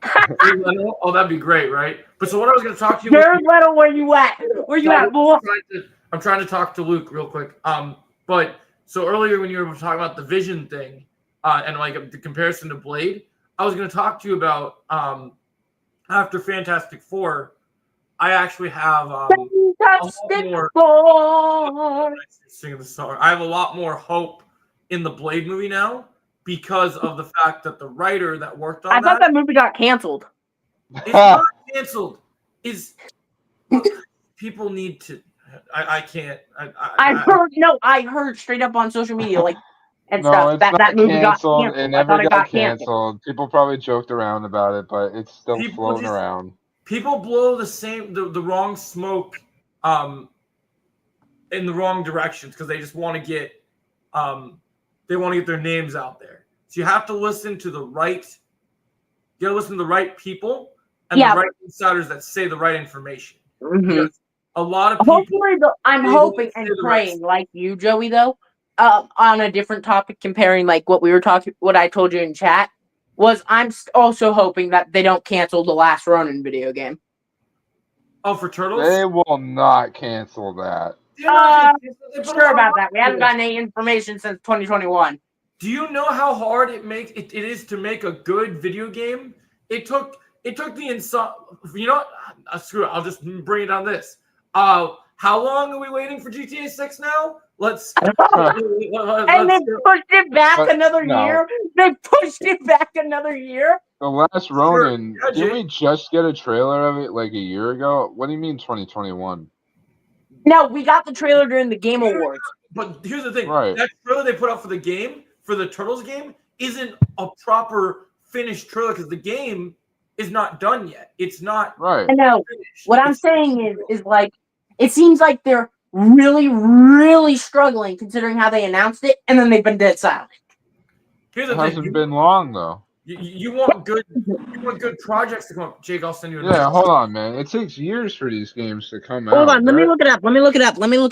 Oh, that'd be great, right? But so what I was going to talk to you. Jared Leto, where you at? Where you at, boy? I'm trying to talk to Luke real quick. But so earlier when you were talking about the Vision thing, and like the comparison to Blade, I was going to talk to you about after Fantastic Four. I actually have Fantastic Four. Singing the song. I have a lot more hope in the Blade movie now because of the fact that the writer that worked on I thought that movie got canceled. It's not canceled. People need to. I can't. I heard straight up on social media stuff that movie got canceled. It never got canceled. People probably joked around about it, but it's still floating around. People blow the wrong smoke in the wrong directions because they just want to get their names out there. So you have to listen to the right. You got to listen to the right people and the right insiders that say the right information. Mm-hmm. A lot of people. I'm hoping and praying, like you, Joey, though, on a different topic, comparing like what I told you in chat, was I'm also hoping that they don't cancel the Last Ronin video game. Oh, for Turtles? They will not cancel that. They're not gonna cancel it. They put Sure it about on that. We haven't Netflix. gotten any information since 2021. Do you know how hard it is to make a good video game? It took the you know what? Screw it. I'll just bring it on this. How long are we waiting for GTA 6 now? Let's And they pushed it back another year. They pushed it back another year. The Last Ronin, Sure. didn't we just get a trailer of it like a year ago? What do you mean 2021? No, we got the trailer during the Game Awards. But here's the thing. Right. That trailer they put out for the game, for the Turtles game, isn't a proper finished trailer because the game is not done yet. It's not Right. I know. finished. What I'm It's saying is like, it seems like they're really, really struggling considering how they announced it, and then they've been dead silent. Here's It the thing. hasn't been long though. You want good projects to come up. Jake, I'll send you a Yeah, note. hold on, man. It takes years for these games to come out. Hold on, let me look it up. Look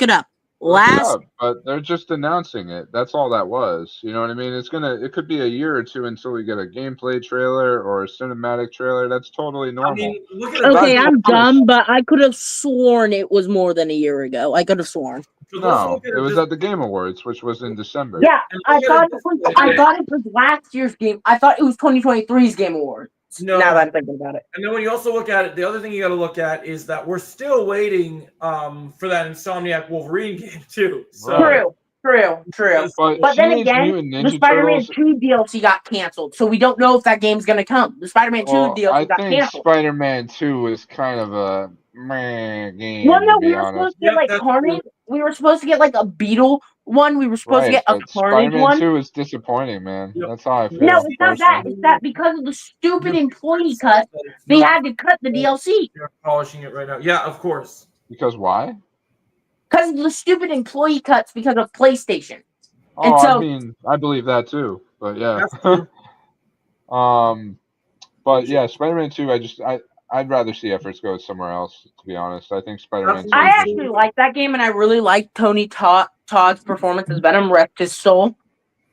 it up, but they're just announcing it. That's all that was. You know what I mean? It could be a year or two until we get a gameplay trailer or a cinematic trailer. That's totally normal. I mean, look at Okay, I'm dumb, but I could have sworn it was more than a year ago. I could have sworn. No, it was at the Game Awards, which was in December. Yeah, I thought it was last year's game. I thought it was 2023's Game Awards. No. Now that I'm thinking about it. And then when you also look at it, the other thing you got to look at is that we're still waiting for that Insomniac Wolverine game too. So, True. But then Teenage again, Mutant the Ninja Spider-Man Turtles- 2 DLC got canceled, so we don't know if that game's gonna come. The Spider-Man 2 DLC I got think canceled. Spider-Man 2 was kind of a meh game. Well, no, to be we were honest. supposed to get like Carnage. We were supposed to get like a Beetle one. We were supposed to get a but Carnage Spider-Man one. 2 is disappointing, man. That's how I feel. No, it's not that. personally. It's that because of the stupid employee cut, they had to cut the DLC. You're polishing it right now. Yeah, of course. Because why? Because of the stupid employee cuts because of PlayStation. Oh, And so, I mean, I believe that too. But yeah. That's true. But yeah, Spider-Man 2, I'd rather see efforts go somewhere else, to be honest. I think Spider-Man 2 I is actually like that game, and I really like Tony Todd's performance as Venom. Rest his soul.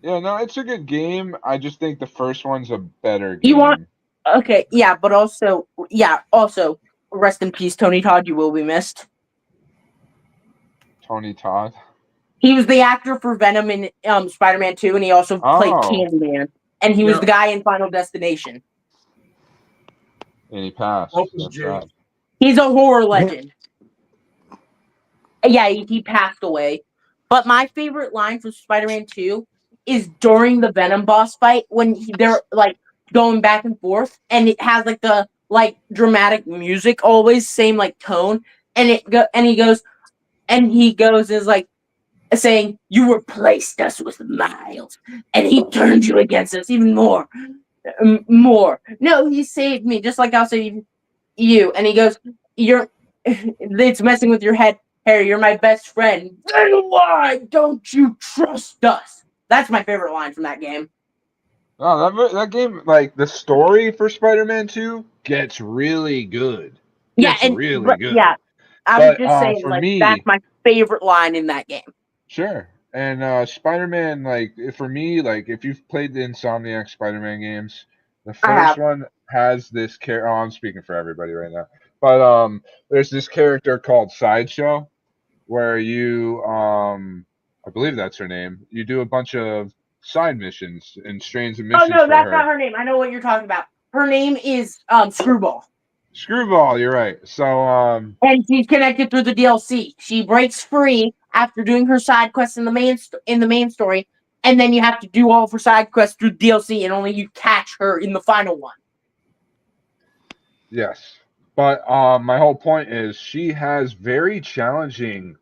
Yeah, no, it's a good game. I just think the first one's a better game. But also, rest in peace, Tony Todd. You will be missed. Tony Todd? He was the actor for Venom in Spider-Man 2, and he also played Candyman. And he was the guy in Final Destination. And he passed. That's right. He's a horror legend. Yeah, he passed away. But my favorite line from Spider-Man 2 is during the Venom boss fight when they're like going back and forth, and it has like the dramatic music, always same like tone, and he goes is like saying, "You replaced us with Miles, and he turned you against us even more. No, he saved me, just like I'll save you." And he goes, it's messing with your head, Harry. You're my best friend. Then why don't you trust us? That's my favorite line from that game. Oh, that game, like the story for Spider-Man 2 gets really good. Yeah, really good. Yeah, I was just saying, for me, that's my favorite line in that game. Sure. And Spider-Man, for me, if you've played the Insomniac Spider-Man games, the first one has this character. Oh, I'm speaking for everybody right now. But there's this character called Sideshow, where you, I believe that's her name. You do a bunch of side missions and strains of missions. Oh no, that's not her name. I know what you're talking about. Her name is Screwball. Screwball, you're right. So and she's connected through the DLC. She breaks free after doing her side quests in the main story, and then you have to do all of her side quests through DLC, and only you catch her in the final one. Yes, but my whole point is she has very challenging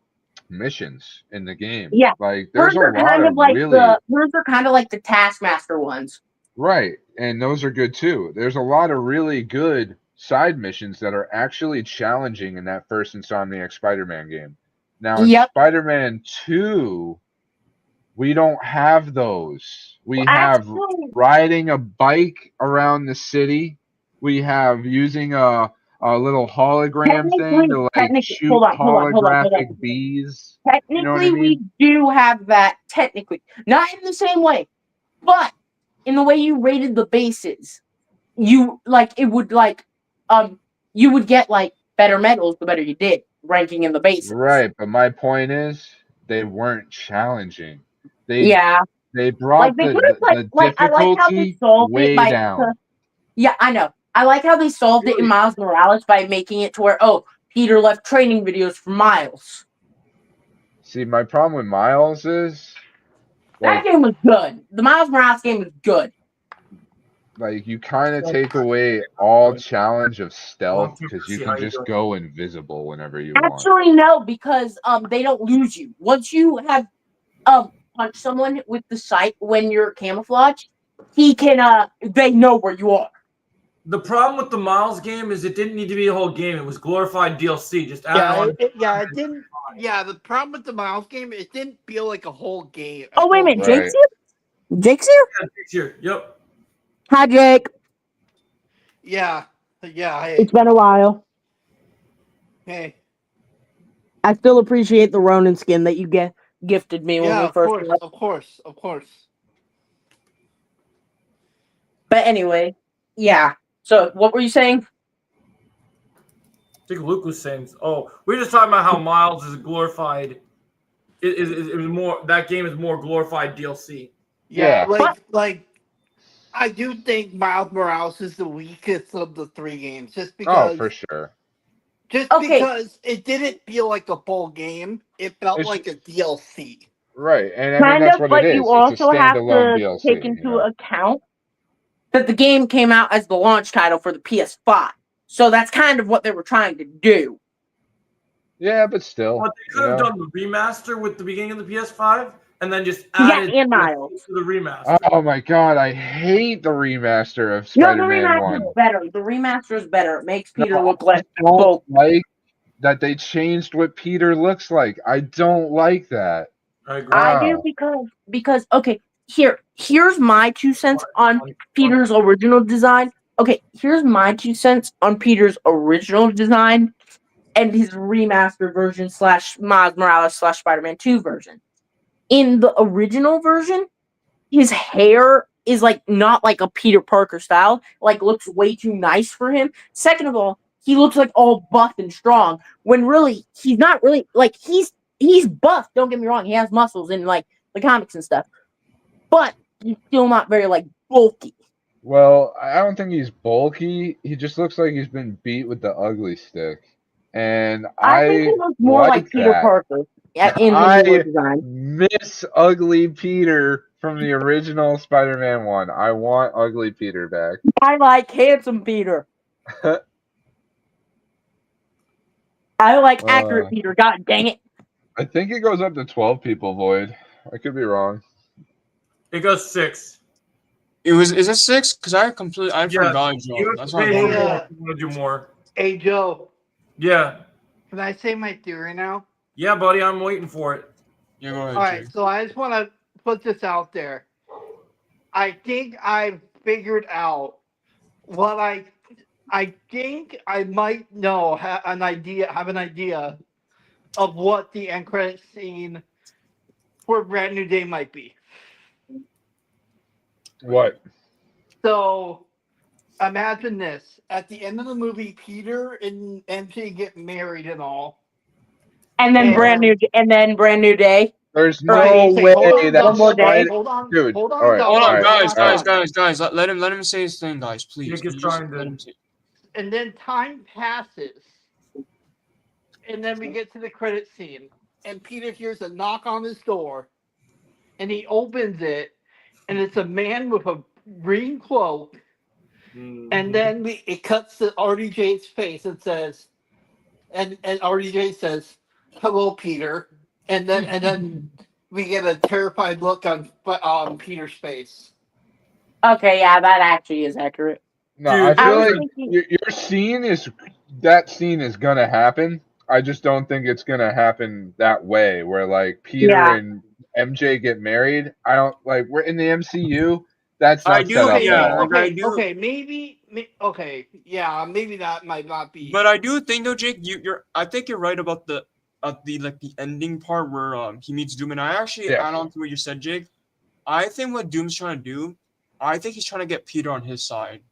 missions in the game. Yeah, there's a lot of hers are kind of like the Taskmaster ones. Right, and those are good too. There's a lot of really good side missions that are actually challenging in that first Insomniac Spider-Man game. Now, in Spider-Man 2, we don't have those. We have riding a bike around the city. We have using a little hologram thing to shoot holographic bees. Technically, you know what I mean? we do have that. Technically, not in the same way, but in the way you rated the bases, you would get better medals, the better you did, ranking in the basics. Right, but my point is they weren't challenging. They Yeah. they Like brought they the could have like I like how they difficulty solved it way by down. yeah, I know. I like how they solved it in Really? Miles Morales by making it to where Peter left training videos for Miles. See, my problem with Miles is That game was good. The Miles Morales game was good. like you kind of take away all challenge of stealth because you See can how you just doing. go invisible whenever you want. Actually, no, because they don't lose you. Once you have punched someone with the sight when you're camouflaged, he can they know where you are. The problem with the Miles game is it didn't need to be a whole game. It was glorified DLC. Just add on. It didn't. Yeah, the problem with the Miles game, it didn't feel like a whole game. Oh wait a minute, Right. Jake's here? Jake's here? Here. Yep. Hi Jake. Yeah. Hey. It's been a while. Hey. I still appreciate the Ronin skin that you gifted me when we first met. Of course. But anyway, yeah. So what were you saying? I think Luke was saying. Oh, we were just talking about how Miles is glorified. It was more. That game is more glorified DLC. Yeah. Like I do think Miles Morales is the weakest of the three games, just because. Oh, for sure. Because it didn't feel like a full game. It felt It's like a DLC. Right, and I mean that's what but it is. you It's a also have standalone to DLC. take into account that the game came out as the launch title for the PS5. So that's kind of what they were trying to do. Yeah, but still. But they could have done the remaster with the beginning of the PS5 and then just added and Miles to the remaster. Oh my god, I hate the remaster of No, the Spider-Man remaster 1. is better. The remaster is better. It makes Peter look I less don't bulky. like that they changed what Peter looks like. I don't like that. I agree. I do because okay, here's my 2 cents on Peter's original design. Okay, here's my 2 cents on Peter's original design and his remastered version / Miles Morales / Spider-Man 2 version. In the original version, his hair is like not like a Peter Parker style, like looks way too nice for him. Second of all, he looks like all buff and strong when really he's not really like he's buff, don't get me wrong, he has muscles in like the comics and stuff. But he's still not very like bulky. Well, I don't think he's bulky. He just looks like he's been beat with the ugly stick. And I think he looks more like Peter Parker in the newer design. Miss ugly Peter from the original Spider-Man 1. I want ugly Peter back. I like handsome Peter. I like accurate Peter. God dang it. I think it goes up to 12 people, Void. I could be wrong. It goes 6. Is it 6? Because I forgot, Joe. That's why I'm want to do more. Hey Joe. Yeah. Can I say my theory now? Yeah, buddy, I'm waiting for it. Yeah, go ahead. All right, so I just want to put this out there. I think I've figured out what I think I might know, have an idea of what the end credit scene for Brand New Day might be. What? So imagine this. At the end of the movie, Peter and MJ get married and all. And then brand new day. There's no way that's Spider. Dude, hold on, Hold on, guys. Let him say his thing, guys. Please. Let him say. And then time passes. And then we get to the credit scene. And Peter hears a knock on his door. And he opens it. And it's a man with a green cloak. And then it cuts to RDJ's face and says, and RDJ says, "Hello, Peter." And then we get a terrified look on Peter's face. Okay, yeah, that actually is accurate. No, I feel like your scene is gonna happen. I just don't think it's gonna happen that way. Where like Peter and MJ get married. I don't like. We're in the MCU. That's not set up at all. Okay, maybe. Okay, yeah, maybe that might not be. But I do think though, Jake, I think you're right about the ending part where he meets Doom, and I actually add on to what you said, Jake. I think what Doom's trying to do, I think he's trying to get Peter on his side.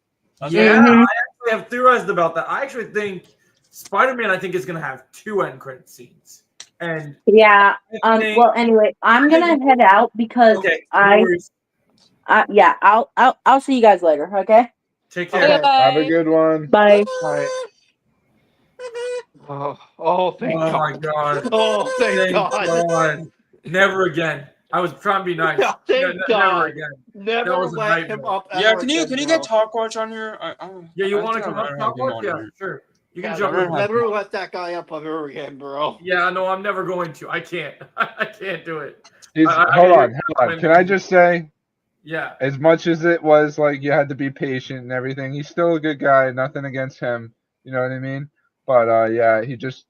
I actually have theorized about that. I actually think Spider-Man, I think, is going to have 2 end credit scenes. And yeah. I think- Well, anyway, I'm gonna head out because okay, no worries. yeah. I'll see you guys later. Okay. Take care. Okay. Have a good one. Bye. Oh, thank Oh God. my God. Oh, thank God. God. Never again. I was trying to be nice. Yeah, thank Never God. again. Never That was a let him nightmare. up Yeah, ever can you again, get bro. Talk Watch on here? Yeah, you want to think come I'd up, rather talk have him watch? on Yeah, here. sure. You can Yeah, jump in. never let that guy up ever again, bro. Yeah, no, I'm never going to. I can't. I can't do it. Hold on. Can I just say, yeah, as much as it was like you had to be patient and everything, he's still a good guy. Nothing against him. You know what I mean? But yeah, he just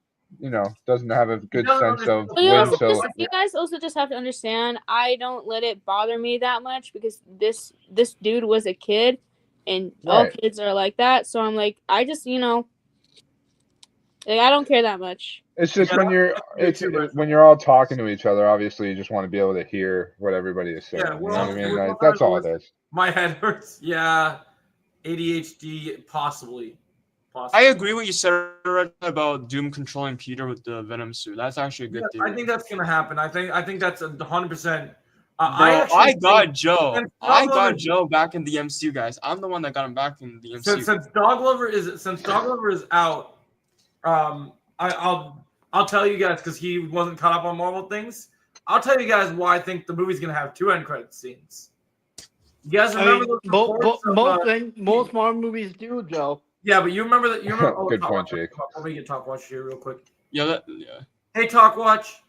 doesn't have a good sense of when to. You guys also just have to understand, I don't let it bother me that much because this dude was a kid, and all Right. kids are like that. So I'm like, I just like, I don't care that much. It's just when you're all talking to each other. Obviously, you just want to be able to hear what everybody is saying. Yeah, You know what I mean? we're Like, that's all it is. My head hurts. Yeah, ADHD possibly. I agree with you said about Doom controlling Peter with the Venom suit. That's actually a good theory. I think that's gonna happen. I think that's 100%. I got Joe back in the MCU, guys. I'm the one that got him back in the MCU. Since Dog Lover is out, I'll tell you guys because he wasn't caught up on Marvel things. I'll tell you guys why I think the movie's gonna have 2 end credit scenes. You guys remember most Marvel movies do, Joe. Yeah, but you remember that. You remember? Oh, good point, Jake. Let me get Talk Watch here real quick. Yeah. Hey, Talk Watch.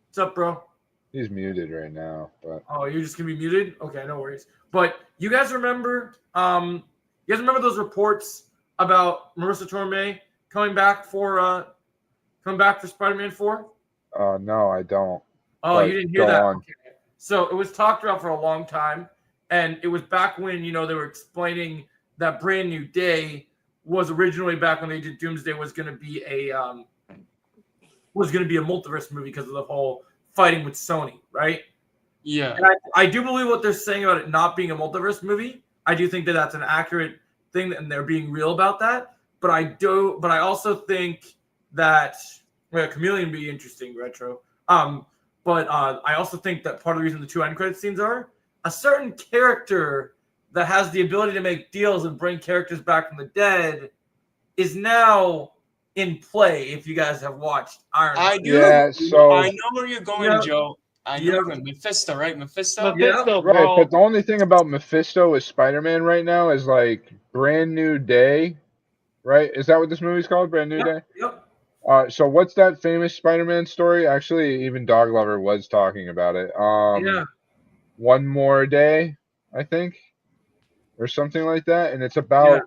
What's up, bro? He's muted right now, but oh, you're just gonna be muted? Okay, no worries. But you guys remember? Those reports about Marissa Tomei coming back for Spider-Man 4? No, I don't. Oh, you didn't hear that? Okay. So it was talked about for a long time, and it was back when they were explaining that Brand New Day was originally back when they did Doomsday was going to be a multiverse movie because of the whole fighting with Sony, right? Yeah. And I do believe what they're saying about it not being a multiverse movie. I do think that that's an accurate thing, and they're being real about that. But I also think that Chameleon would be interesting, retro. But I also think that part of the reason the 2 end credit scenes are a certain character that has the ability to make deals and bring characters back from the dead is now in play. If you guys have watched Iron Man. I do. Yeah, so I know where you're going, Joe. I know Mephisto, right? Mephisto, bro. Right, but the only thing about Mephisto with Spider-Man right now is like Brand New Day, right? Is that what this movie's called? Brand New Day? Yep. So what's that famous Spider-Man story? Actually, even Dog Lover was talking about it. One More Day, I think, or something like that, and it's about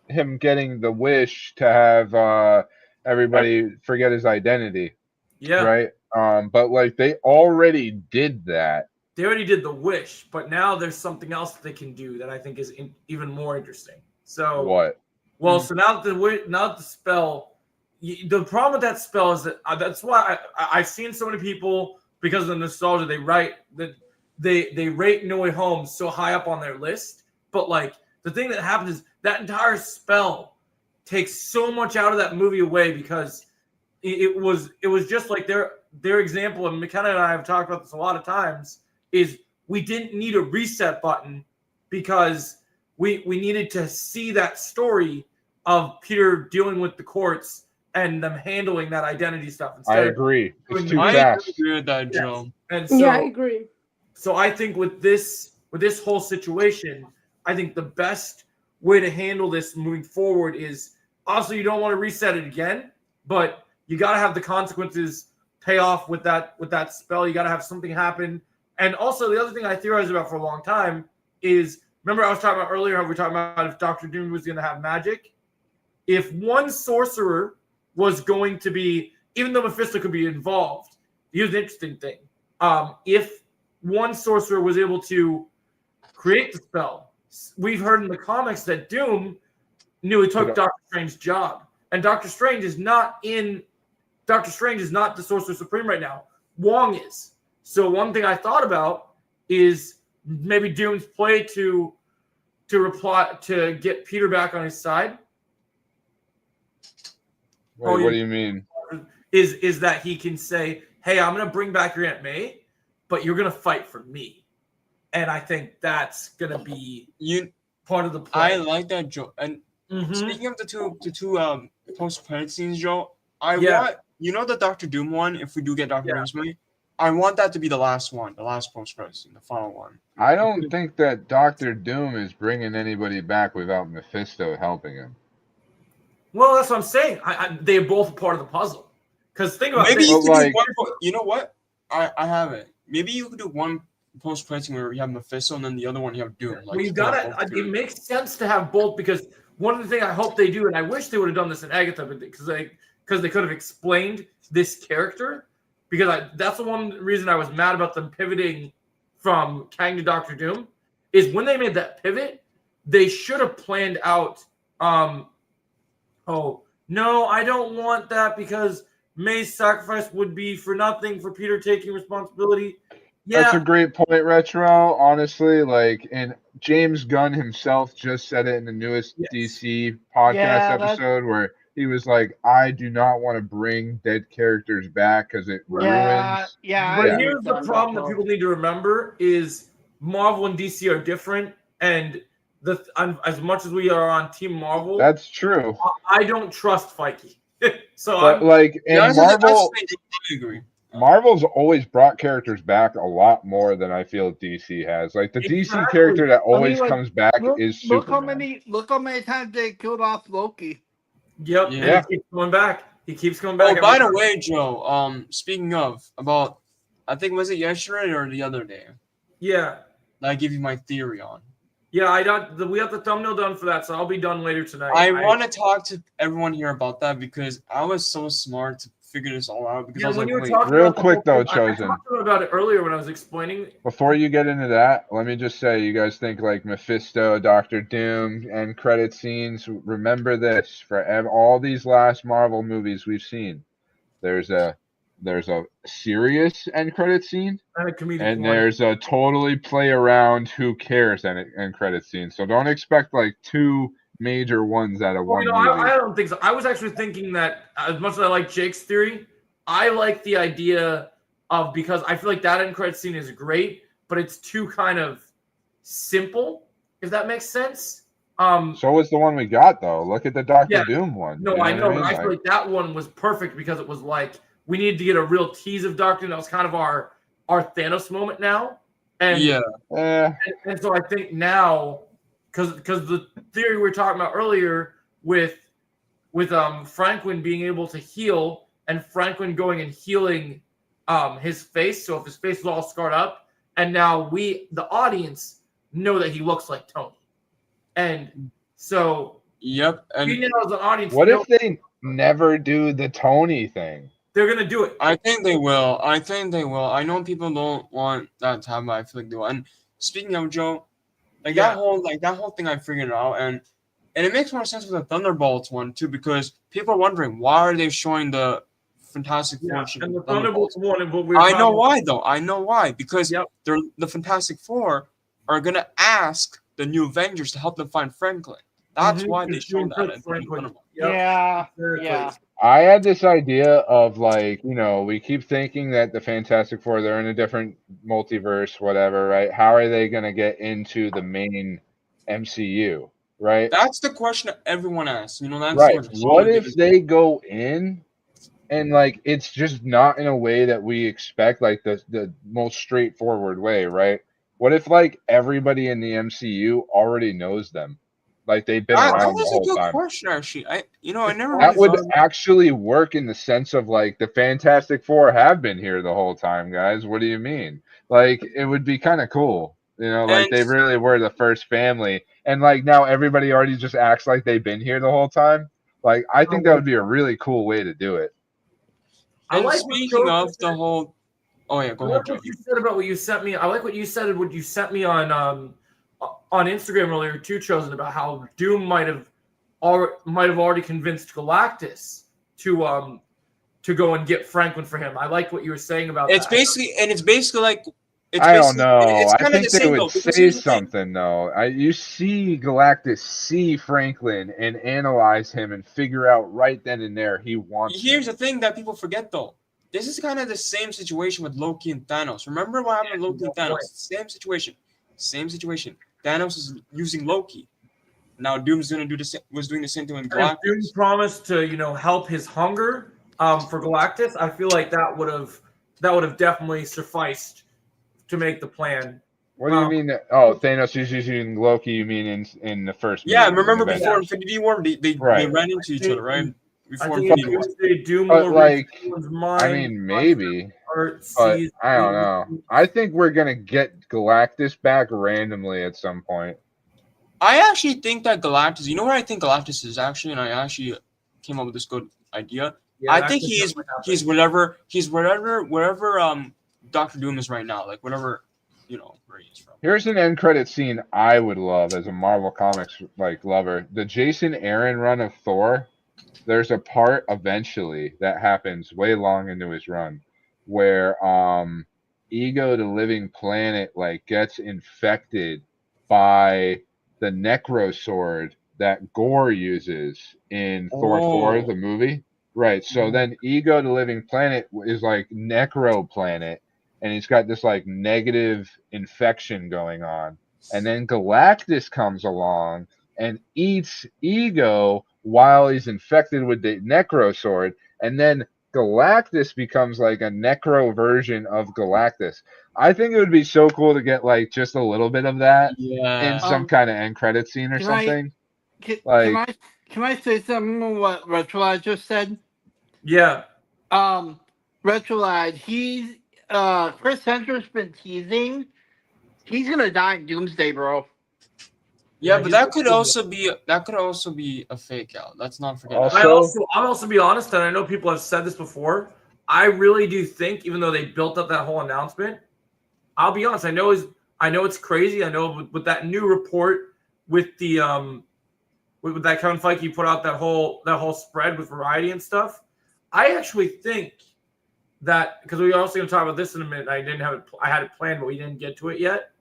him getting the wish to have everybody forget his identity. Yeah. Right. But like they already did that. They already did the wish, but now there's something else that they can do that I think is even more interesting. So what? Well, so now that the spell, the problem with that spell is that that's why I've seen so many people, because of the nostalgia, they rate No Way Home so high up on their list. But like the thing that happens is that entire spell takes so much out of that movie away, because it was just like their example, and McKenna and I have talked about this a lot of times, is we didn't need a reset button because we needed to see that story of Peter dealing with the courts and them handling that identity stuff. I agree. It's too fast. I agree with that, Joe. And so, yeah, I agree. So I think with this whole situation, I think the best way to handle this moving forward is, also, you don't want to reset it again, but you got to have the consequences pay off with that spell. You got to have something happen. And also, the other thing I theorized about for a long time is, remember I was talking about earlier how we were talking about if Dr. Doom was going to have magic? If one sorcerer was going to be, even though Mephisto could be involved, here's the interesting thing. If one sorcerer was able to create the spell, we've heard in the comics that Doom knew he took Doctor Strange's job. And Doctor Strange is not the Sorcerer Supreme right now. Wong is. So one thing I thought about is maybe Doom's play to reply to get Peter back on his side Wait, what do you mean? Is that he can say, "Hey, I'm gonna bring back your Aunt May, but you're gonna fight for me," and I think that's gonna be part of the play. I like that, Joe. And speaking of the two post-credit scenes, Joe, I want the Doctor Doom one. If we do get Doctor Doom's movie, I want that to be the last one, the last post-credit scene, the final one. I don't think that Doctor Doom is bringing anybody back without Mephisto helping him. Well, that's what I'm saying. They're both part of the puzzle. Because think about maybe you could do one. You know what? I have it. Maybe you could do one post-credit scene where you have Mephisto, and then the other one you have Doom. Like, well, you gotta. It makes sense to have both because one of the things I hope they do, and I wish they would have done this in Agatha, because they could have explained this character. Because that's the one reason I was mad about them pivoting from Kang to Doctor Doom is when they made that pivot, they should have planned out. Oh no, I don't want that because May's sacrifice would be for nothing for Peter taking responsibility. Yeah. That's a great point, Retro. Honestly, and James Gunn himself just said it in the newest DC podcast episode where he was like, I do not want to bring dead characters back because it ruins. But here's the problem that people need to remember is Marvel and DC are different. And as much as we are on Team Marvel, that's true. I don't trust Feige. Marvel's always brought characters back a lot more than I feel DC has. Like the DC character that always comes back is Superman. Look how many times they killed off Loki. Yep. Yeah. He keeps coming back. He keeps coming back. Oh, by the way, Joe. Speaking of I think was it yesterday or the other day? Yeah. That I give you my theory on. Yeah, we have the thumbnail done for that, so I'll be done later tonight. I want to talk to everyone here about that because I was so smart to figure this all out. Because I was like, real quick though, Chosen. I talked about it earlier when I was explaining. Before you get into that, let me just say, you guys think like Mephisto, Doctor Doom, and credit scenes. Remember this: for all these last Marvel movies we've seen, there's a serious end credit scene and a comedic and there's a totally play around who cares end credit scene. So don't expect like two major ones out of one movie. I don't think so. I was actually thinking that as much as I like Jake's theory, I like the idea of, because I feel like that end credit scene is great, but it's too kind of simple, if that makes sense. So was the one we got though. Look at the Doctor Doom one. No, I know, but I feel like that one was perfect because it was like we needed to get a real tease of Doctor Doom. That was kind of our Thanos moment now. And and so I think now, because the theory we were talking about earlier with Franklin being able to heal and Franklin going and healing his face. So if his face was all scarred up, and now we, the audience, know that he looks like Tony. And so and we know as an audience. What if they never do the Tony thing? They're gonna do it. I think they will. I know people don't want that to happen, but I feel like they will. And speaking of Joe, that whole thing I figured out, and it makes more sense with the Thunderbolts one too, because people are wondering why are they showing the Fantastic Four and the Thunderbolts one and what I know why though. I know why, because the Fantastic Four are gonna ask the New Avengers to help them find Franklin. That's why they showed that. Yeah. I had this idea of we keep thinking that the Fantastic Four, they're in a different multiverse, whatever, right? How are they going to get into the main MCU, right? That's the question that everyone asks. That's right. What if they go in and it's just not in a way that we expect, like the most straightforward way, right? What if everybody in the MCU already knows them? Like they've been around the whole time. That was a good question, actually. I never. That would actually work in the sense of the Fantastic Four have been here the whole time, guys. What do you mean? It would be kind of cool, they really were the first family, and now everybody already just acts like they've been here the whole time. I think that would be a really cool way to do it. And speaking of the whole, go ahead. What you said about what you sent me. I like what you said. What you sent me on Instagram earlier too, Chosen, about how Doom might have already convinced Galactus to go and get Franklin for him. I like what you were saying about It's basically I don't know. It's I kind of think the they same would though. Because say here's the thing. something though. You see Galactus see Franklin and analyze him and figure out right then and there he wants him. Here's the thing that people forget though. This is kind of the same situation with Loki and Thanos. Remember what happened with Loki and Thanos? Same situation. Same situation. Thanos is using Loki. Now Doom's gonna do the same. Was doing the same thing with And if Doom Galactus. promised to, help his hunger for Galactus, I feel like that would have definitely sufficed to make the plan. What do you mean? Thanos is using Loki. You mean in the first movie? Yeah, remember before Infinity War, they ran into each other, right? Before Infinity War. Doom But will like, read someone's mind, I mean, maybe. heart, But sees I don't know. I think we're gonna get Galactus back randomly at some point. I actually think that Galactus. You know where I think Galactus is actually, and I actually came up with this good idea. Yeah, I think he's wherever Doctor Doom is right now, like whatever where he is from. Here's an end credit scene I would love as a Marvel Comics lover. The Jason Aaron run of Thor. There's a part eventually that happens way long into his run where Ego the Living Planet gets infected by the Necro Sword that Gore uses in Thor 4, the movie. Right. So then Ego the Living Planet is Necro Planet, and he's got this negative infection going on. And then Galactus comes along and eats Ego while he's infected with the Necro Sword, and then Galactus becomes a Necro version of Galactus. I think it would be so cool to get just a little bit of that in some kind of end credit scene or something. Can I say something what Retrolite just said? Yeah. Retrolite, he's Chris Hemsworth's been teasing. He's gonna die in Doomsday, bro. Yeah, but that could also be a fake out. Let's not forget. I'll also be honest, and I know people have said this before. I really do think, even though they built up that whole announcement, I'll be honest. I know it's crazy. I know with that new report with the with that Kevin Feige put out that whole spread with Variety and stuff. I actually think that, because we also going to talk about this in a minute. I had it planned, but we didn't get to it yet.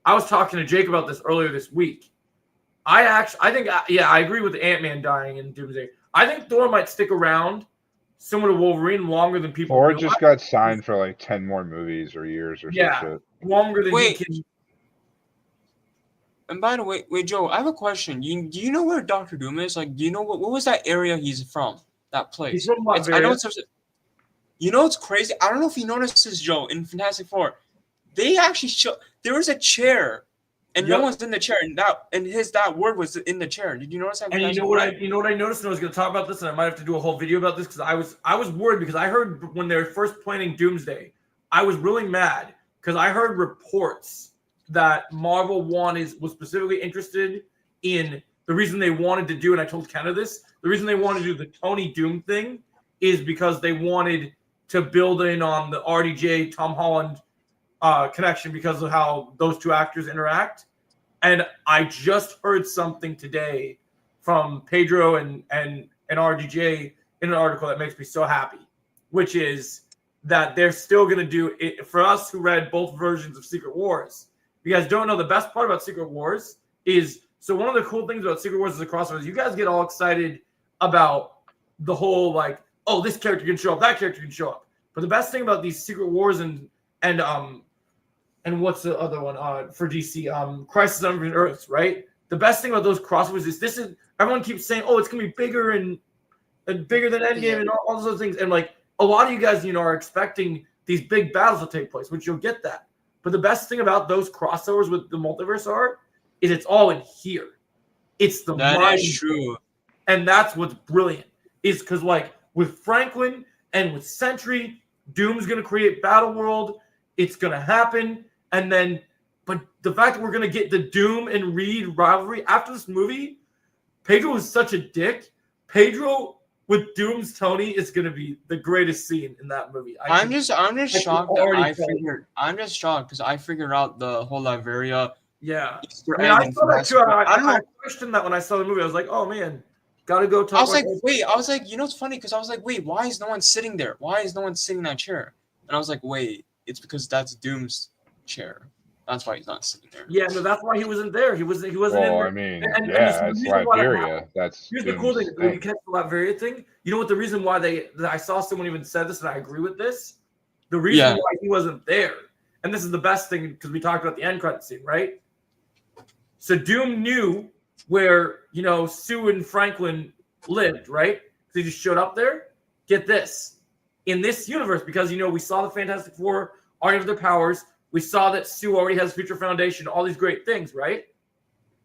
I was talking to Jake about this earlier this week. I agree with Ant-Man dying in Doomsday. I think Thor might stick around, similar to Wolverine, longer than people Thor realize. just got signed for 10 more movies or years or some shit. Longer than he can. And by the way, wait, Joe, I have a question. Do you know where Doctor Doom is? Do you know what was that area he's from? That place. He's from I know it's crazy. I don't know if you noticed this, Joe, in Fantastic Four. They actually there was a chair, and no one's in the chair, and that word was in the chair. Did you notice that? And you know what I noticed, and I was going to talk about this, and I might have to do a whole video about this, because I was worried, because I heard when they were first planning Doomsday, I was really mad because I heard reports that Marvel was specifically interested in the reason they wanted to do, and I told Kenna this, the reason they wanted to do the Tony Doom thing is because they wanted to build in on the RDJ Tom Holland connection because of how those two actors interact. And I just heard something today from Pedro and RDJ in an article that makes me so happy, which is that they're still going to do it. For us who read both versions of Secret Wars, if you guys don't know, the best part about Secret Wars is, so one of the cool things about Secret Wars is the crossover. You guys get all excited about the whole this character can show up, that character can show up. But the best thing about these Secret Wars and what's the other one for DC? Crisis on Infinite Earths, right? The best thing about those crossovers is everyone keeps saying, it's gonna be bigger and bigger than Endgame and all those other things. And a lot of you guys, are expecting these big battles to take place, which you'll get that. But the best thing about those crossovers with the multiverse is it's all in here. It's the mind. That is true. And that's what's brilliant. Is because with Franklin and with Sentry, Doom's gonna create Battle World. It's gonna happen. And then, but the fact that we're gonna get the Doom and Reed rivalry after this movie, Pedro is such a dick. Pedro with Doom's Tony is gonna be the greatest scene in that movie. I'm just shocked because I figured out the whole Liberia. Yeah. Easter egg. I saw that too. I questioned that when I saw the movie. I was like, oh man, gotta go talk. I was like, it's funny because I was like, wait, why is no one sitting there? Why is no one sitting in that chair? And I was like, wait, it's because that's Doom's chair. That's why he's not sitting there. Yeah, no, that's why he wasn't there. He wasn't in Well, there. I mean, And yeah, the it's reason why that Liberia. happened- That's Here's the cool Doom's thing. When you thing. catch the Liberia thing, you know what the reason why that I saw someone even said this, and I agree with this. The reason why he wasn't there, and this is the best thing because we talked about the end credit scene, right? So Doom knew where Sue and Franklin lived, right? So he just showed up there. Get this, in this universe, because we saw the Fantastic Four already have their powers. We saw that Sue already has Future Foundation, all these great things, right?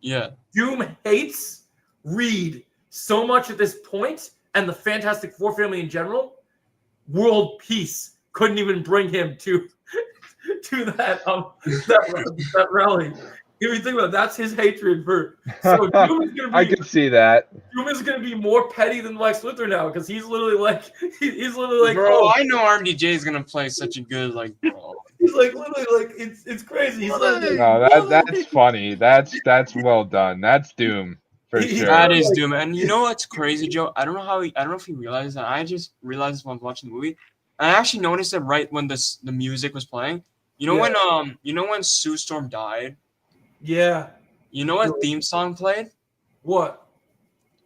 Yeah. Doom hates Reed so much at this point, and the Fantastic Four family in general. World peace couldn't even bring him to that rally. If you think about it, that's his hatred for. So Doom is gonna be, I can see that. Doom is gonna be more petty than Lex Luthor now because he's literally like bro, oh. I know RDJ is gonna play such a good bro. He's like literally like it's crazy. He's like, No, that's funny. That's well done. That's Doom for sure. That is Doom, and you know what's crazy, Joe? I don't know if he realized that. I just realized when I was watching the movie. And I actually noticed it right when the music was playing. When Sue Storm died. Yeah. You know what theme song played? What?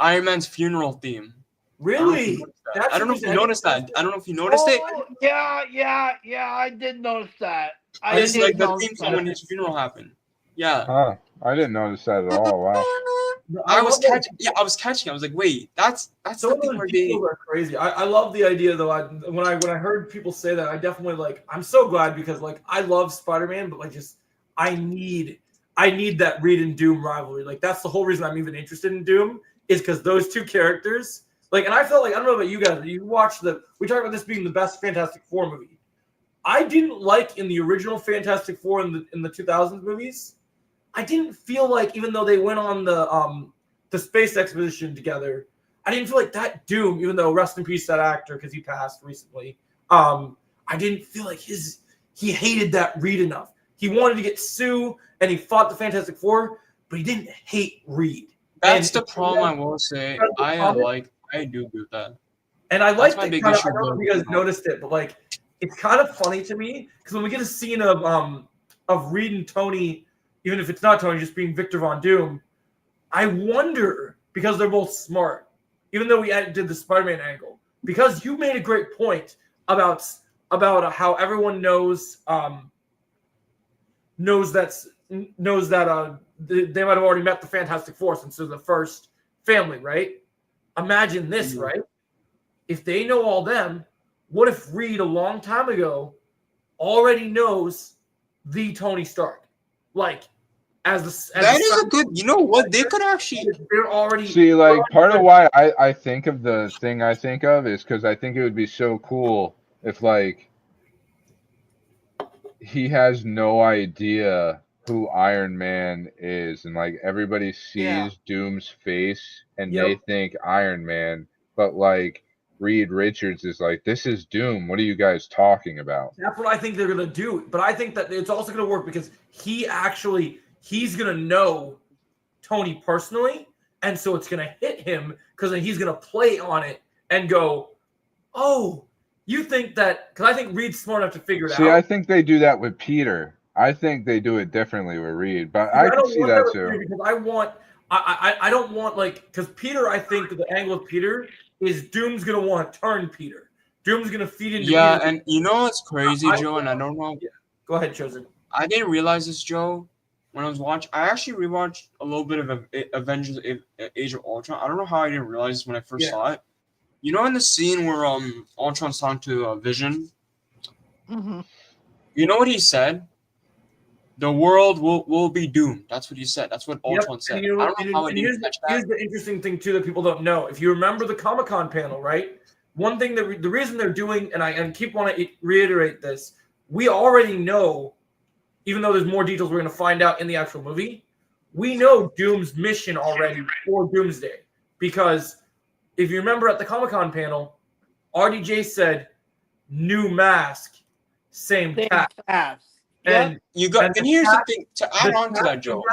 Iron Man's funeral theme. Really? I don't know if you noticed that. I don't know if you noticed it. Yeah. I did notice that. It's like the theme song when his funeral happened. Yeah. Huh. I didn't notice that at all. Wow. I was catching. I was like, wait, that's the thing where they are crazy. I love the idea though. When I heard people say that, I definitely I'm so glad because I love Spider-Man, but I need that Reed and Doom rivalry. That's the whole reason I'm even interested in Doom is because those two characters. And I felt I don't know about you guys. You watched we talked about this being the best Fantastic Four movie. I didn't like in the original Fantastic Four in the 2000s movies. I didn't feel even though they went on the space expedition together, I didn't feel that Doom, even though rest in peace that actor because he passed recently. I didn't feel he hated that Reed enough. He wanted to get Sue and he fought the Fantastic Four, but he didn't hate Reed. That's the problem I will say. I do agree with that. And I like that. I don't know if you guys noticed it, but it's kind of funny to me because when we get a scene of Reed and Tony, even if it's not Tony, just being Victor Von Doom, I wonder because they're both smart. Even though we did the Spider-Man angle, because you made a great point about how everyone knows that they might have already met the Fantastic Four since they're the first family, right? Imagine this, right? If they know all them, what if Reed a long time ago already knows the Tony Stark? That is a good. You know what? They could actually. They're already see. Part of why I think of the thing I think of is because I think it would be so cool if he has no idea who Iron Man is, and everybody sees Doom's face and they think Iron Man, but Reed Richards is this is Doom. What are you guys talking about? That's what I think they're gonna do, but I think that it's also gonna work because he's gonna know Tony personally, and so it's gonna hit him because then he's gonna play on it and go, "Oh, you think that?" Because I think Reed's smart enough to figure it out. See, I think they do that with Peter. I think they do it differently with Reed, but I can see that too. Because I don't want because Peter. I think the angle of Peter is Doom's gonna want to turn Peter. Doom's gonna feed into Peter. And you know what's crazy, Joe, and I don't know. Yeah. Go ahead, Chosen. I didn't realize this, Joe. When I was watching, I actually rewatched a little bit of Avengers: Age of Ultron. I don't know how I didn't realize this when I first saw it. You know, in the scene where Ultron's talking to Vision. Mm-hmm. You know what he said? The world will be doomed. That's what he said. That's what Ultron said. I don't know how I didn't catch that. Here's the interesting thing too that people don't know. If you remember the Comic-Con panel, right? One thing that the reason they're doing, and I keep want to reiterate this, we already know. Even though there's more details we're going to find out in the actual movie, we know Doom's mission already for Doomsday. Because if you remember at the Comic-Con panel, RDJ said, new mask, same task. And and here's the thing, to add on to that, Joe.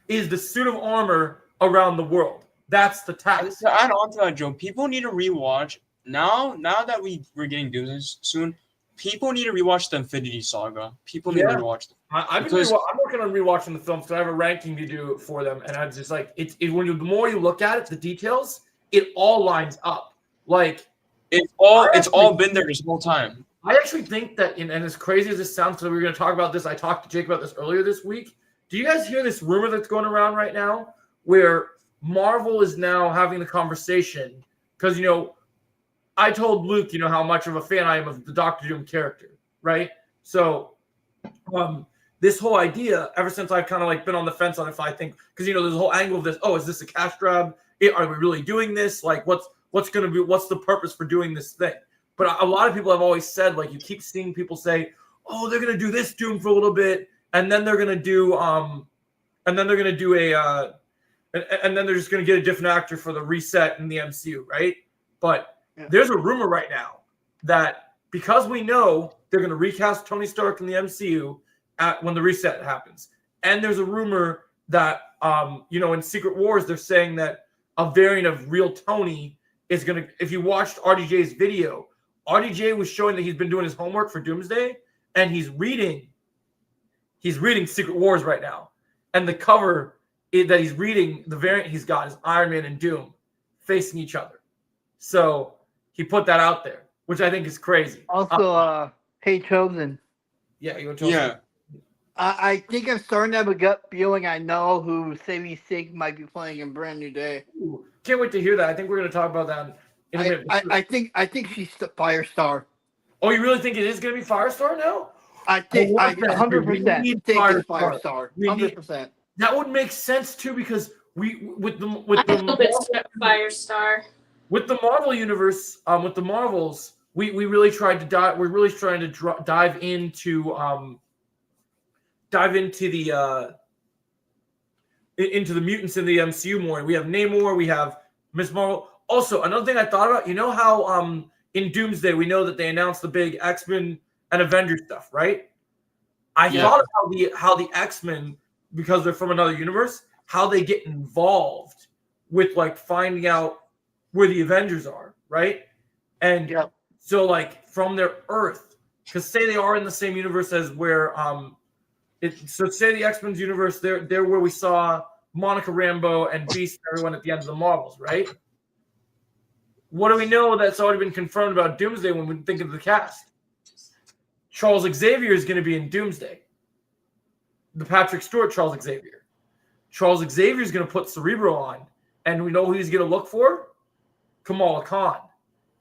Is the suit of armor around the world. That's the task. To add on to that, Joe, people need to rewatch. Now that we're getting Doomsday soon, people need to rewatch the Infinity Saga. People need to rewatch them. I'm working on rewatching the films because I have a ranking to do for them, and I'm just like, the more you look at it, the details, it all lines up. Like it's all been there this whole time. I actually think that, and as crazy as this sounds, so we were going to talk about this. I talked to Jake about this earlier this week. Do you guys hear this rumor that's going around right now, where Marvel is now having the conversation? Because I told Luke, how much of a fan I am of the Doctor Doom character, right? So, this whole idea, ever since I've kind of like been on the fence on if I think, because there's a whole angle of this. Oh, is this a cash grab? Are we really doing this? Like, what's the purpose for doing this thing? But a lot of people have always said, like, you keep seeing people say, oh, they're gonna do this Doom for a little bit, and then they're gonna do and then they're just gonna get a different actor for the reset in the MCU, right? But there's a rumor right now that because we know they're gonna recast Tony Stark in the MCU when the reset happens, and there's a rumor that in Secret Wars they're saying that a variant of real Tony is gonna. If you watched RDJ's video, RDJ was showing that he's been doing his homework for Doomsday, and he's reading Secret Wars right now. And the cover that he's reading, the variant he's got is Iron Man and Doom facing each other. So he put that out there, which I think is crazy. Also, hey, Chosen. Yeah, you want to Yeah. I think I'm starting to have a gut feeling I know who Sadie Sink might be playing in Brand New Day. Ooh, can't wait to hear that. I think we're going to talk about that in a minute. I think she's the Firestar. Oh, you really think it is going to be Firestar now? I think 100% think it's Firestar. 100%. That would make sense too, because with the Firestar. With the Marvel universe, with the Marvels, we really tried to dive. We're really trying to dive into the mutants in the MCU more. We have Namor, we have Ms. Marvel. Also, another thing I thought about, how in Doomsday we know that they announced the big X-Men and Avengers stuff, right? I thought about how the X-Men, because they're from another universe, how they get involved with like finding out where the Avengers are, right? And so like from their Earth, because say they are in the same universe as where so say the X-Men's universe, they're where we saw Monica Rambeau and Beast and everyone at the end of the Marvels, right? What do we know that's already been confirmed about Doomsday when we think of the cast? Charles Xavier is going to be in Doomsday. The Patrick Stewart Charles Xavier. Charles Xavier is going to put Cerebro on, and we know who he's going to look for? Kamala Khan.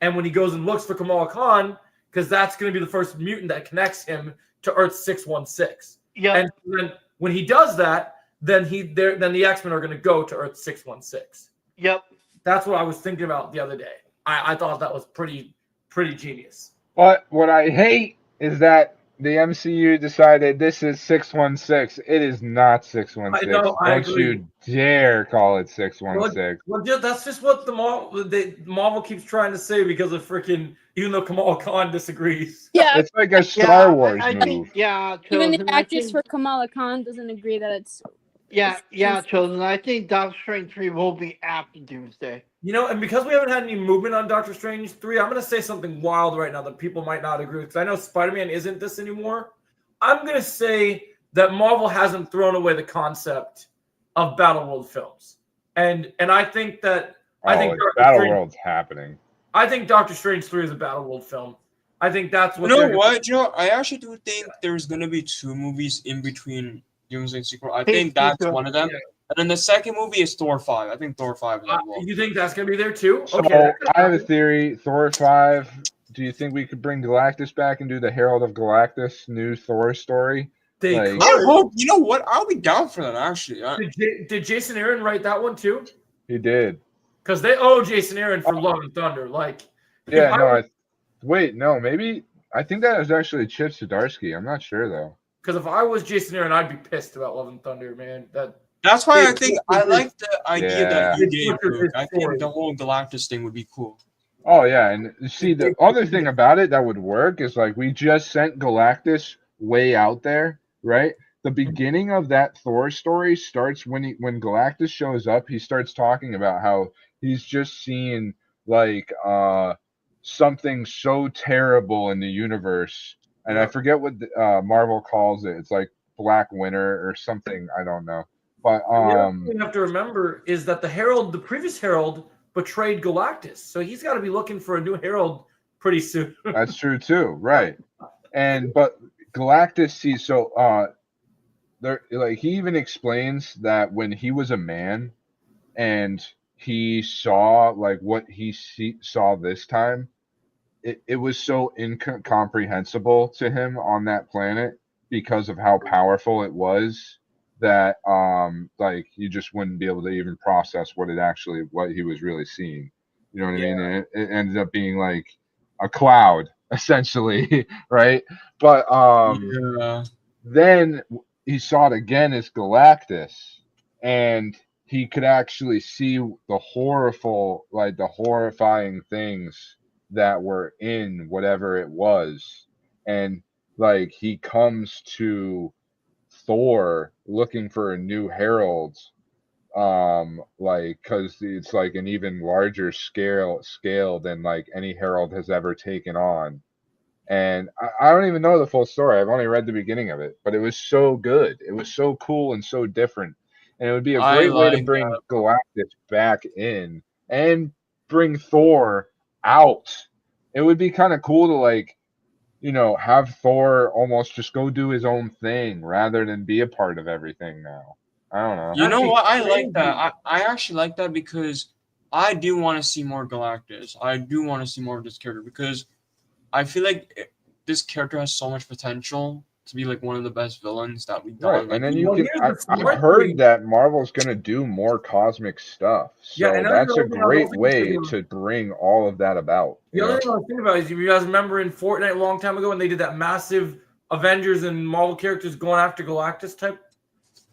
And when he goes and looks for Kamala Khan, because that's going to be the first mutant that connects him to Earth 616. Yeah. And then when he does that, then the X-Men are going to go to Earth 616. Yep. That's what I was thinking about the other day. I thought that was pretty genius. But what I hate is that the MCU decided this is 616. It is not 616. Don't you dare call it 616. Well, that's just what the Marvel keeps trying to say because of freaking, even though Kamala Khan disagrees. Yeah. It's like a Star Wars move. Think, even the actress for Kamala Khan doesn't agree that it's... Chosen. I think Doctor Strange 3 will be after Doomsday. And because we haven't had any movement on Doctor Strange 3, I'm going to say something wild right now that people might not agree with. Because I know SpiderMan isn't this anymore. I'm going to say that Marvel hasn't thrown away the concept of Battleworld films. And I think that... I think Battleworld's happening. I think Doctor Strange 3 is a Battleworld film. I think that's what... You know what, Joe? I actually do think there's going to be 2 movies in between Doomsday and Secret. I think that's one of them. Yeah. And then the second movie is Thor 5. I think Thor 5 is You think that's going to be there too? So okay. I have a theory. Thor 5, do you think we could bring Galactus back and do the Herald of Galactus new Thor story? I hope. You know what? I'll be down for that, actually. Did Jason Aaron write that one too? He did. Because they owe Jason Aaron for Love and Thunder. Maybe. I think that was actually Chip Zdarsky. I'm not sure, though. Because if I was Jason Aaron, I'd be pissed about Love and Thunder, man. That's why I think I like the idea that you gave. I think the whole Galactus thing would be cool. Oh, yeah. And see, the other thing about it that would work is like we just sent Galactus way out there, right? The beginning of that Thor story starts when Galactus shows up. He starts talking about how he's just seen like something so terrible in the universe, and I forget what Marvel calls it. It's like Black Winter or something. I don't know. But the other thing you have to remember is that the previous Herald, betrayed Galactus, so he's got to be looking for a new Herald pretty soon. That's true too, right? But Galactus sees there, like, he even explains that when he was a man and he saw like what he saw this time, it was so incomprehensible to him on that planet because of how powerful it was that like you just wouldn't be able to even process what he was really seeing. You know what I mean? And it ended up being like a cloud essentially, right? But then he saw it again as Galactus, and he could actually see the horrifying things that were in whatever it was. And like he comes to Thor looking for a new herald, like, because it's like an even larger scale than like any herald has ever taken on. And I don't even know the full story. I've only read the beginning of it, but it was so good. It was so cool and so different. And it would be a great way to bring Galactus back in and bring Thor out. It would be kind of cool to, like, have Thor almost just go do his own thing rather than be a part of everything now. I don't know. You know what? I like that. I actually like that because I do want to see more Galactus. I do want to see more of this character because I feel like this character has so much potential to be like one of the best villains that we've done. Right, and then I've heard that Marvel's gonna do more cosmic stuff, so that's a great way to bring all of that about. The other thing I was thinking about is, if you guys remember in Fortnite a long time ago when they did that massive Avengers and Marvel characters going after Galactus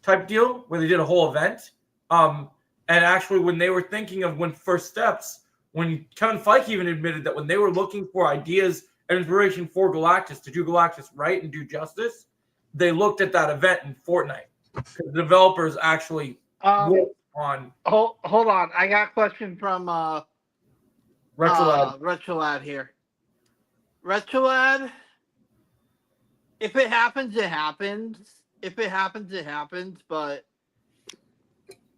type deal, where they did a whole event, and actually when they were thinking of first steps, when Kevin Feige even admitted that when they were looking for ideas and inspiration for Galactus to do Galactus right and do justice, they looked at that event in Fortnite. The developers actually worked on. Hold on, I got a question from Retrolad here. Retrolad, if it happens, it happens. If it happens, it happens. But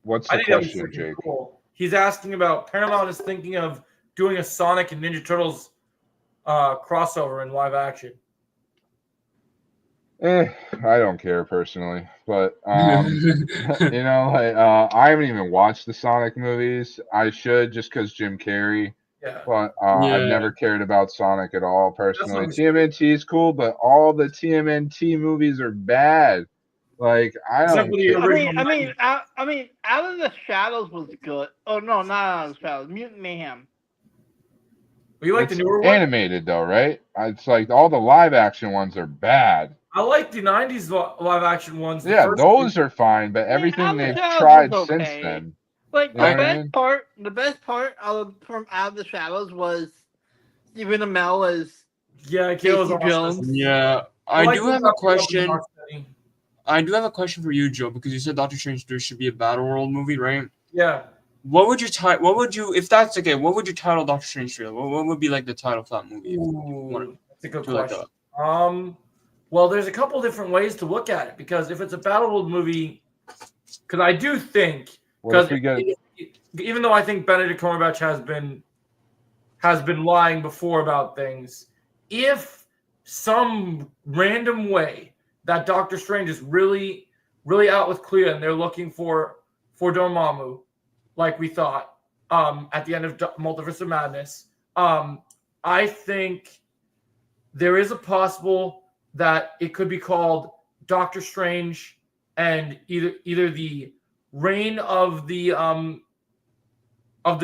what's the question, Jake? Cool. He's asking about Paramount is thinking of doing a Sonic and Ninja Turtles crossover in live action. I don't care personally, but I haven't even watched the Sonic movies. I should, just because Jim Carrey. Yeah. But I've never cared about Sonic at all personally. TMNT is cool, but all the TMNT movies are bad. Like, I don't care. I mean, Out of the Shadows was good. Oh no, not Out of the Shadows. Mutant Mayhem. You like the newer one? Animated though, right? It's like all the live action ones are bad. I like the 90s live action ones. Yeah, those are fine, but everything they've tried since then. Like the best part from Out of the Shadows was Stephen Amell as Casey Jones. Yeah, I do have a question. I do have a question for you, Joe, because you said Doctor Strange 3 should be a Battle World movie, right? Yeah. What would you, if that's okay, what would you title Doctor Strange 3? What would be like the title for that movie? That's a good question. Well, there's a couple different ways to look at it, because if it's a Battle World movie, because I do think, even though I think Benedict Cumberbatch has been lying before about things, if some random way that Doctor Strange is really, really out with Clea and they're looking for Dormammu, like we thought, at the end of Multiverse of Madness, I think there is a possible that it could be called Doctor Strange and either the Reign of the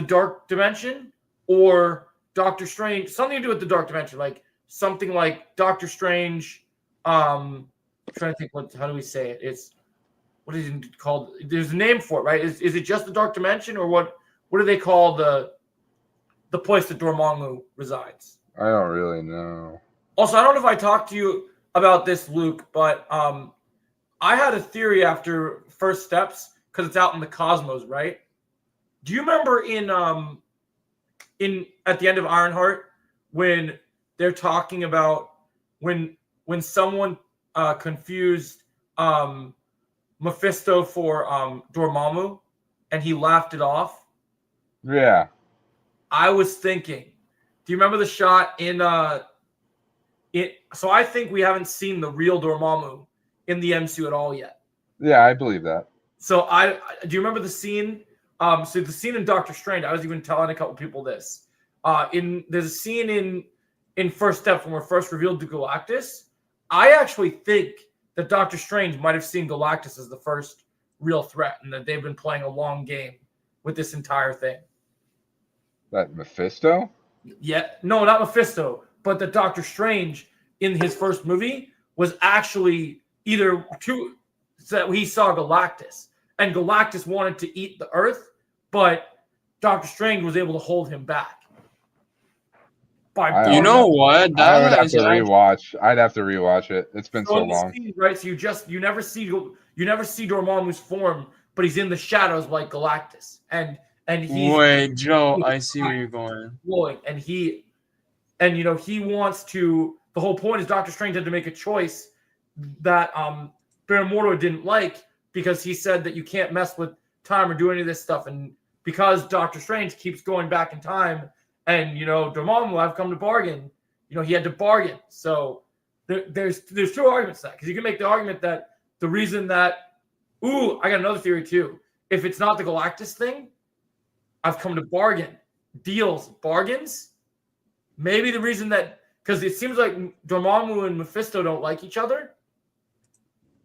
Dark Dimension, or Doctor Strange, something to do with the Dark Dimension, like something like Doctor Strange. I'm trying to think, how do we say it? What is it called? There's a name for it, right? Is it just the Dark Dimension, or what do they call the place that Dormammu resides? I don't really know. Also, I don't know if I talked to you about this, Luke, but I had a theory after First Steps, because it's out in the cosmos, right? Do you remember in at the end of Ironheart when they're talking about when someone confused Mephisto for Dormammu, and he laughed it off. Yeah. I was thinking, do you remember the shot in so I think we haven't seen the real Dormammu in the MCU at all yet. Yeah, I believe that. So do you remember the scene? So the scene in Doctor Strange, I was even telling a couple people this. There's a scene in First Step when we're first revealed to Galactus. I actually think that Doctor Strange might have seen Galactus as the first real threat, and that they've been playing a long game with this entire thing. That Mephisto? Yeah, no, not Mephisto, but that Doctor Strange in his first movie was actually either that he saw Galactus, and Galactus wanted to eat the Earth, but Doctor Strange was able to hold him back. You know what? I would have to rewatch. I'd have to rewatch it. It's been so long. Scene, right? So you never see Dormammu's form, but he's in the shadows like Galactus, and he's wait, Joe. I see where you're going. And he wants to. The whole point is Doctor Strange had to make a choice that Baron Mordo didn't like, because he said that you can't mess with time or do any of this stuff, and because Doctor Strange keeps going back in time. And Dormammu, I've come to bargain. He had to bargain. So there's two arguments to that, because you can make the argument that the reason that I got another theory too. If it's not the Galactus thing, I've come to bargain. Deals, bargains. Maybe the reason that, because it seems like Dormammu and Mephisto don't like each other.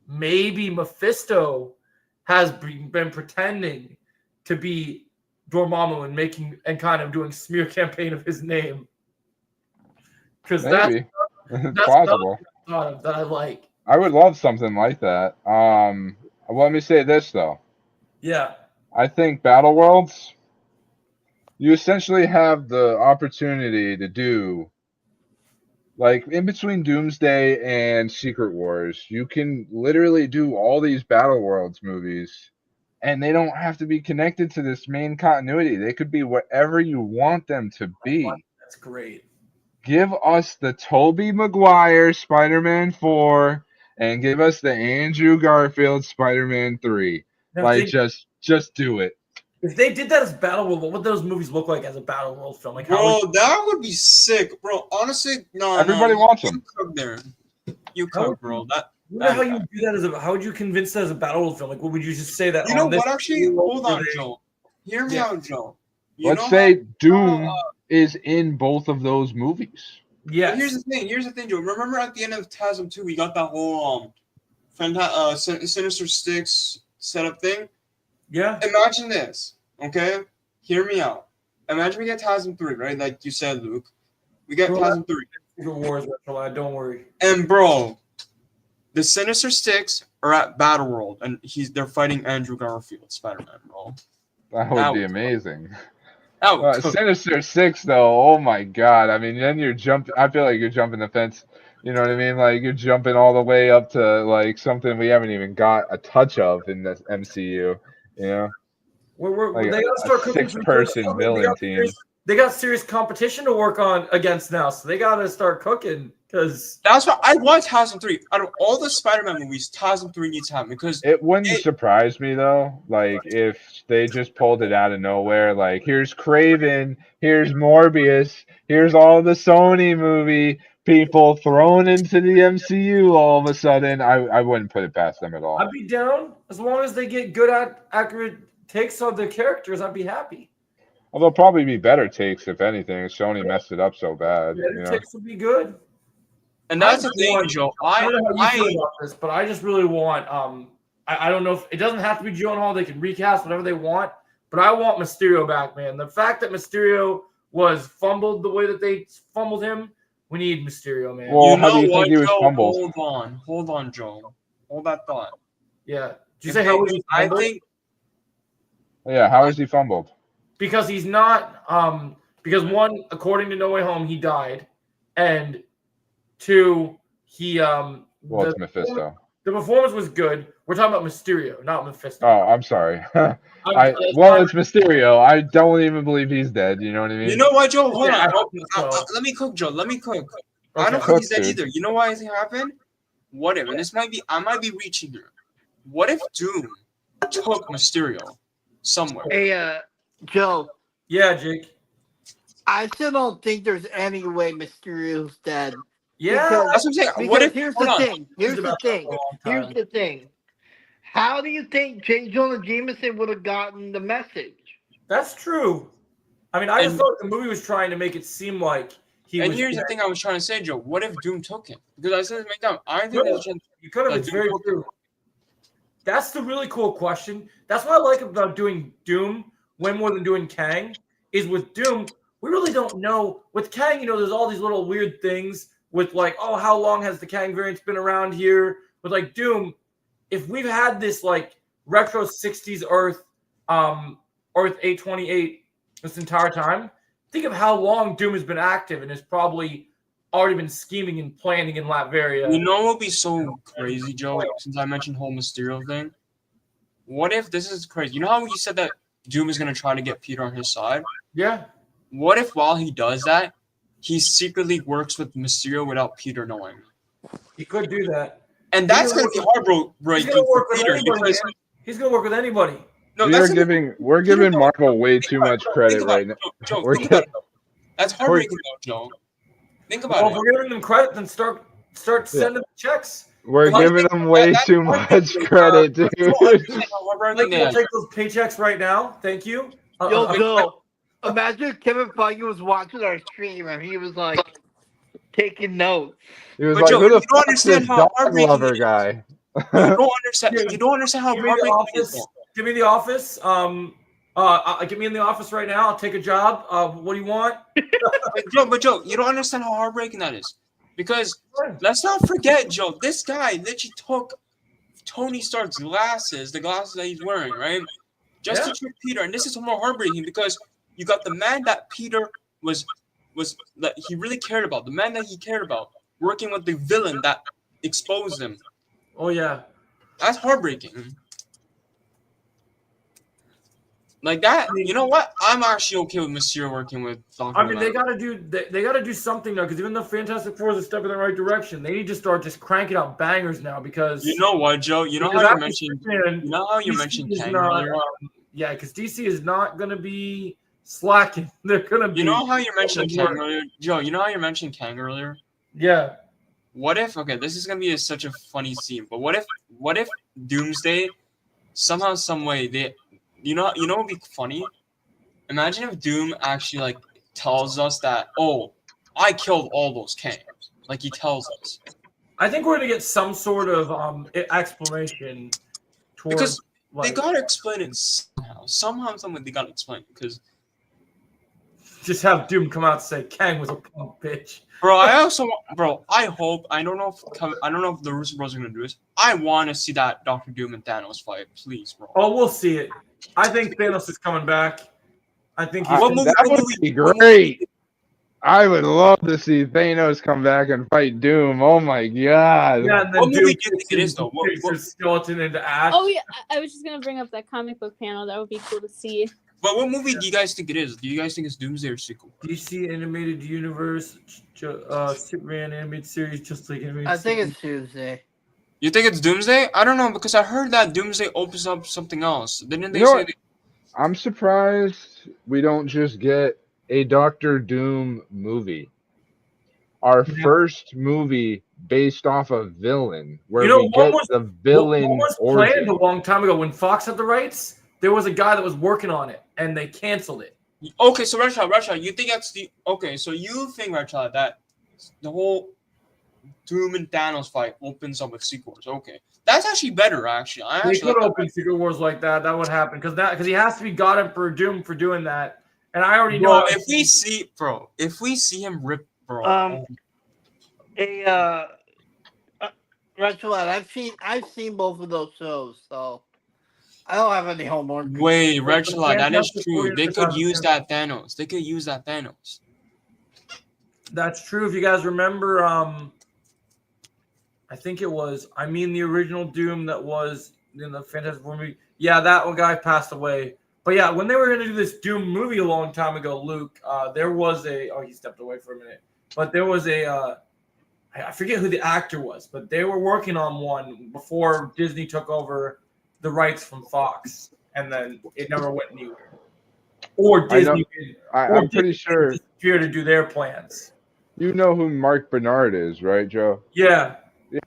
Maybe Mephisto has been pretending to be Dormammu and kind of doing smear campaign of his name, because that's plausible. That I like. I would love something like that. Let me say this though. Yeah. I think Battle Worlds, you essentially have the opportunity to do, like, in between Doomsday and Secret Wars, you can literally do all these Battle Worlds movies. And they don't have to be connected to this main continuity. They could be whatever you want them to be. That's great. Give us the Tobey Maguire Spider-Man 4 and give us the Andrew Garfield Spider-Man 3. Now, just do it. If they did that as Battle World, what would those movies look like as a Battle World film? Like, that would be sick, bro. Honestly, no. Everybody wants them. You cook, bro. How you do that how would you convince that as a Battle World film? Like, what would you just say that? You know what? Actually, hold on, Joe. Hear me out, Joe. Let's say Doom is in both of those movies. Yeah. Here's the thing, Joe. Remember at the end of TASM 2, we got that whole Sinister Six setup thing. Yeah. Imagine this, okay? Hear me out. Imagine we get TASM 3, right? Like you said, Luke. We get TASM 3. Wars, don't worry. And bro, the Sinister Six are at Battle World, and they're fighting Andrew Garfield, Spider-Man, bro. That would be amazing. Oh, Sinister Six, though. Oh my God! I mean, then I feel like you're jumping the fence. You know what I mean? Like, you're jumping all the way up to like something we haven't even got a touch of in the MCU. You know? They gotta start cooking some six-person villain team. They got serious competition to work on against now, so they gotta start cooking. Because that's what I want. TASM 3 out of all the Spider-Man movies, TASM 3 needs to happen, because it wouldn't surprise me though. Like, if they just pulled it out of nowhere, like, here's Kraven, here's Morbius, here's all the Sony movie people thrown into the MCU all of a sudden, I wouldn't put it past them at all. I'd be down as long as they get good at accurate takes of the characters. I'd be happy. Well, there'll probably be better takes if anything. Sony messed it up so bad. Takes would be good. And that's the thing, Joe. I don't know how you feel about this, but I just really want. I don't know if it doesn't have to be Gyllenhaal. They can recast whatever they want, but I want Mysterio back, man. The fact that Mysterio was fumbled the way that they fumbled him, we need Mysterio, man. Well, how do you think he was fumbled? Hold on, Joe. Hold that thought. Yeah. Did you say how was he fumbled? I think. Yeah, how is he fumbled? Because he's not. Because one, according to No Way Home, he died, and two, he it's Mephisto. The performance was good. We're talking about Mysterio, not Mephisto. Oh, I'm sorry. I'm- It's Mysterio. I don't even believe he's dead. You know what I mean? You know what, Joe? Hold Yeah, I on. hope so. Let me cook, Joe. Let me cook. I Okay. don't think he's Cook, dead dude. either. You know why it happened? What if? And this might be. I might be reaching here. What if Doom took Mysterio somewhere? Hey, Joe, Yeah, Jake. I still don't think there's any way Mysterio's dead. Yeah. Because- That's what I'm saying. Because What if? here's Hold the on. thing. Here's the thing. Here's the thing. How do you think J. Jonah Jameson would have gotten the message? That's true. I mean, I just And- thought the movie was trying to make it seem like he And was. here's the dead. thing I was trying to say, Joe. What if Doom took him? Because I said to make up. I think No, there's a chance. You could have. that It's Doom very took him. true. That's the really cool question. That's what I like about doing Doom way more than doing Kang. Is with Doom, we really don't know. With Kang, you know, there's all these little weird things with like, oh, how long has the Kang variant been around here? With like Doom, if we've had this like retro 60s Earth, Earth 828 this entire time, think of how long Doom has been active and has probably already been scheming and planning in Latveria. You know what would be so crazy, Joe? Since I mentioned whole Mysterio thing, what if this is crazy? You know how you said that Doom is gonna try to get Peter on his side? Yeah. What if while he does that, he secretly works with Mysterio without Peter knowing? He could do that. And that's gonna be heartbreaking He's gonna for work with Peter anybody. because Man. He's gonna work with anybody. no, We're giving Marvel way too much credit right now. Joe, We're think about it, though. That's heartbreaking, though, Joe. Think about Well, if it. we're giving them credit, then start sending them checks. We're Like, giving them way too much credit, dude. You don't understand how heartbreaking they We'll are. take those paychecks right now. Thank you. Yo, Joe, imagine if Kevin Feige was watching our stream and he was like taking notes. He was But like, Joe, "Who the you don't fuck is this understand how dog heartbreaking lover it is. guy?" You don't understand. You don't understand how Give me the heartbreaking it is. office. Give me the office. Get me in the office right now. I'll take a job. What do you want? But Joe, you don't understand how heartbreaking that is. Because let's not forget, Joe, this guy literally took Tony Stark's glasses, the glasses that he's wearing, right? Just to trick Peter. And this is more heartbreaking because you got the man that Peter was that he really cared about, the man that he cared about, working with the villain that exposed him. Oh yeah. That's heartbreaking. Like that, you know what? I'm actually okay with Mysterio working with Dr. I mean, they gotta do something though, because even though Fantastic Four is a step in the right direction, they need to start just cranking out bangers now. Because you know what, Joe? You know how you mentioned. You know how you DC mentioned is Kang not, earlier. yeah, because DC is not gonna be slacking. They're gonna be. You know how you mentioned Kang earlier, Joe? You know how you mentioned Kang earlier? Yeah. What if? Okay, this is gonna be such a funny scene. But what if Doomsday somehow, some way they, you know what'd be funny? Imagine if Doom actually like tells us that, oh, I killed all those Kangs. Like he tells us. I think we're gonna get some sort of explanation. Because they gotta explain it somehow. Somehow, they gotta explain it. Because just have Doom come out and say Kang was a punk bitch. Bro, I hope. I don't know if the Russo Bros are gonna do this. I want to see that Doctor Doom and Thanos fight, please, bro. Oh, we'll see it. I think Thanos is coming back. I think he's that would be great. I would love to see Thanos come back and fight Doom. Oh my god! Yeah, and then What Doom movie do you think it is, though? his skeleton into ash. Oh yeah, I was just gonna bring up that comic book panel. That would be cool to see. But what movie do you guys think it is? Do you guys think it's Doomsday or sequel? DC animated universe, Superman animated series, just like animated. I think it's Tuesday. You think it's Doomsday? I don't know because I heard that Doomsday opens up something else. Didn't they You know say? what? I'm surprised we don't just get a Doctor Doom movie. Our first movie based off a villain, where we get the villain What was origin. planned a long time ago when Fox had the rights? There was a guy that was working on it, and they canceled it. Okay, so Rashad, you think that's the okay? So you think Rashad that the whole Doom and Thanos fight opens up with sequels? Okay, that's actually better. Actually, They could open Secret Wars like that. That would happen because he has to be God Emperor Doom for doing that. And I already know. If we see him rip, bro. Rachel, I've seen both of those shows, so I don't have any homework. Wait, Rachel, that is true. They could use that Thanos. They could use that Thanos. That's true. If you guys remember, I think it was. I mean, the original Doom that was in the Fantastic Four movie. Yeah, that one guy passed away. But yeah, when they were going to do this Doom movie a long time ago, Luke, there was a. Oh, he stepped away for a minute. But there was a. I forget who the actor was, but they were working on one before Disney took over the rights from Fox, and then it never went anywhere. Or Disney. I'm pretty sure. Disappear to do their plans. You know who Mark Bernard is, right, Joe? Yeah.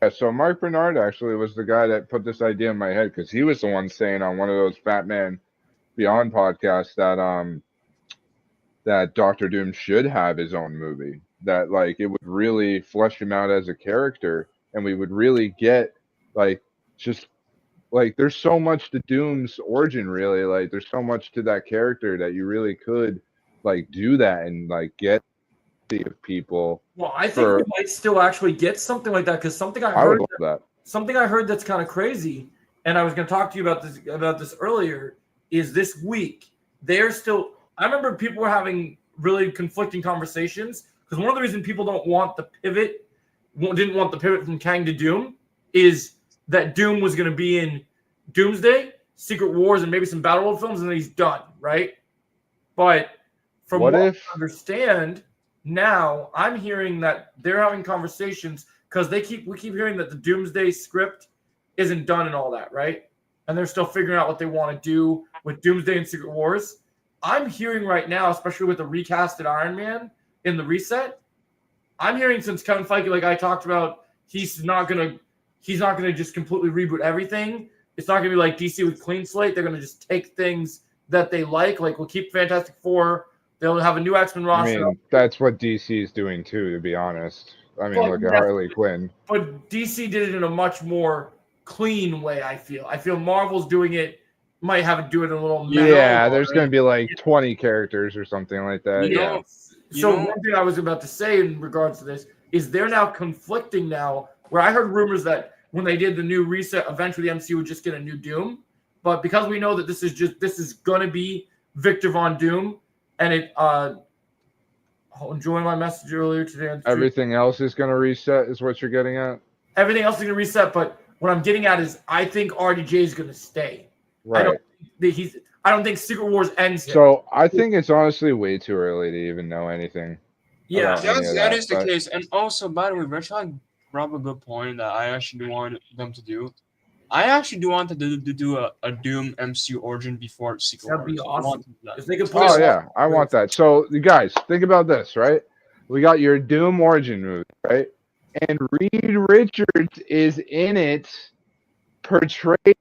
Yeah, so Mark Bernard actually was the guy that put this idea in my head because he was the one saying on one of those Fat Man Beyond podcasts that Doctor Doom should have his own movie. That like it would really flesh him out as a character, and we would really get like just like there's so much to Doom's origin, really. Like there's so much to that character that you really could like do that and like get of people. Well, I think we might still actually get something like that because something I heard something I heard that's kind of crazy, and I was going to talk to you about this earlier. Is this week they're still? I remember people were having really conflicting conversations because one of the reasons people didn't want the pivot from Kang to Doom is that Doom was going to be in Doomsday, Secret Wars, and maybe some Battle World films, and then he's done, right? But from what I understand. Now I'm hearing that they're having conversations because we keep hearing that the Doomsday script isn't done and all that, right? And they're still figuring out what they want to do with Doomsday and Secret Wars. I'm hearing right now, especially with the recasted Iron Man in the reset, I'm hearing since Kevin Feige, like I talked about, he's not gonna just completely reboot everything. It's not gonna be like DC with clean slate. They're gonna just take things that they like we'll keep Fantastic Four. They'll have a new X-Men roster. I mean, that's what DC is doing too, to be honest. I mean, look at Harley Quinn. But DC did it in a much more clean way, I feel. I feel Marvel's doing it, might have it do it a little meta. Yeah, there's going to be like 20 characters or something like that. Yeah. So one thing I was about to say in regards to this is they're now conflicting now, where I heard rumors that when they did the new reset, eventually the MCU would just get a new Doom. But because we know that this is going to be Victor Von Doom, and it enjoying my message earlier today. Everything else is going to reset, is what you're getting at? Everything else is going to reset, but what I'm getting at is I think RDJ is going to stay. Right. I don't think Secret Wars ends here. So I think it's honestly way too early to even know anything. Yeah, that is the case. And also, by the way, Richard brought up a good point that I actually do want them to do. I actually do want to do a Doom MCU origin before Secret Wars. That'd be awesome. If they could I want that. So, you guys, think about this, right? We got your Doom origin movie, right? And Reed Richards is in it, portrayed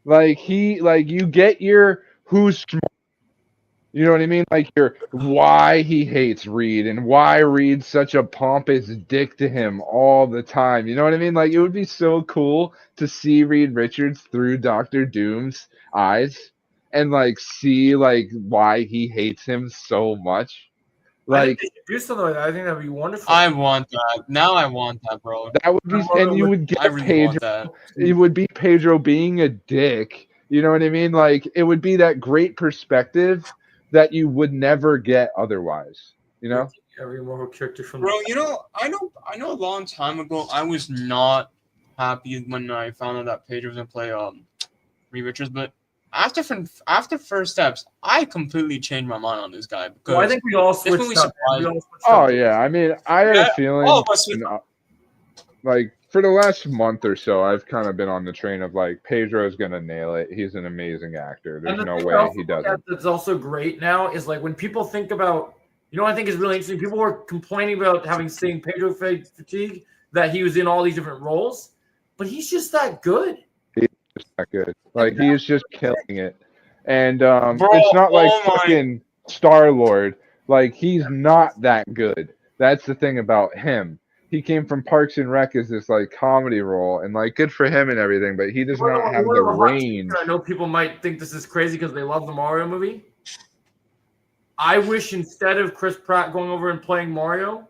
like you get your who's smart. You know what I mean? Like why he hates Reed and why Reed's such a pompous dick to him all the time. You know what I mean? Like it would be so cool to see Reed Richards through Dr. Doom's eyes and like see like why he hates him so much. Like I think they should do something like that. I think that'd be wonderful. I want that. Now I want that, bro. That would be, and you would get Pedro. It would be Pedro being a dick. You know what I mean? Like it would be that great perspective that you would never get otherwise, you know? Every more character from Bro, I know a long time ago I was not happy when I found out that Pedro was gonna play Reed Richards, but after First Steps, I completely changed my mind on this guy because I think we all switched up. Oh yeah, I mean I have a feeling like for the last month or so, I've kind of been on the train of like Pedro's gonna nail it. He's an amazing actor. There's no way he doesn't. That's also great now is like when people think about, what I think is really interesting. People were complaining about seeing Pedro fatigue, that he was in all these different roles, but he's just that good. He's just that good. Like he is just killing it, and it's not like fucking Star-Lord. Like he's not that good. That's the thing about him. He came from Parks and Rec as this like comedy role, and like good for him and everything, but he does not have the range. I know people might think this is crazy because they love the Mario movie. I wish instead of Chris Pratt going over and playing Mario,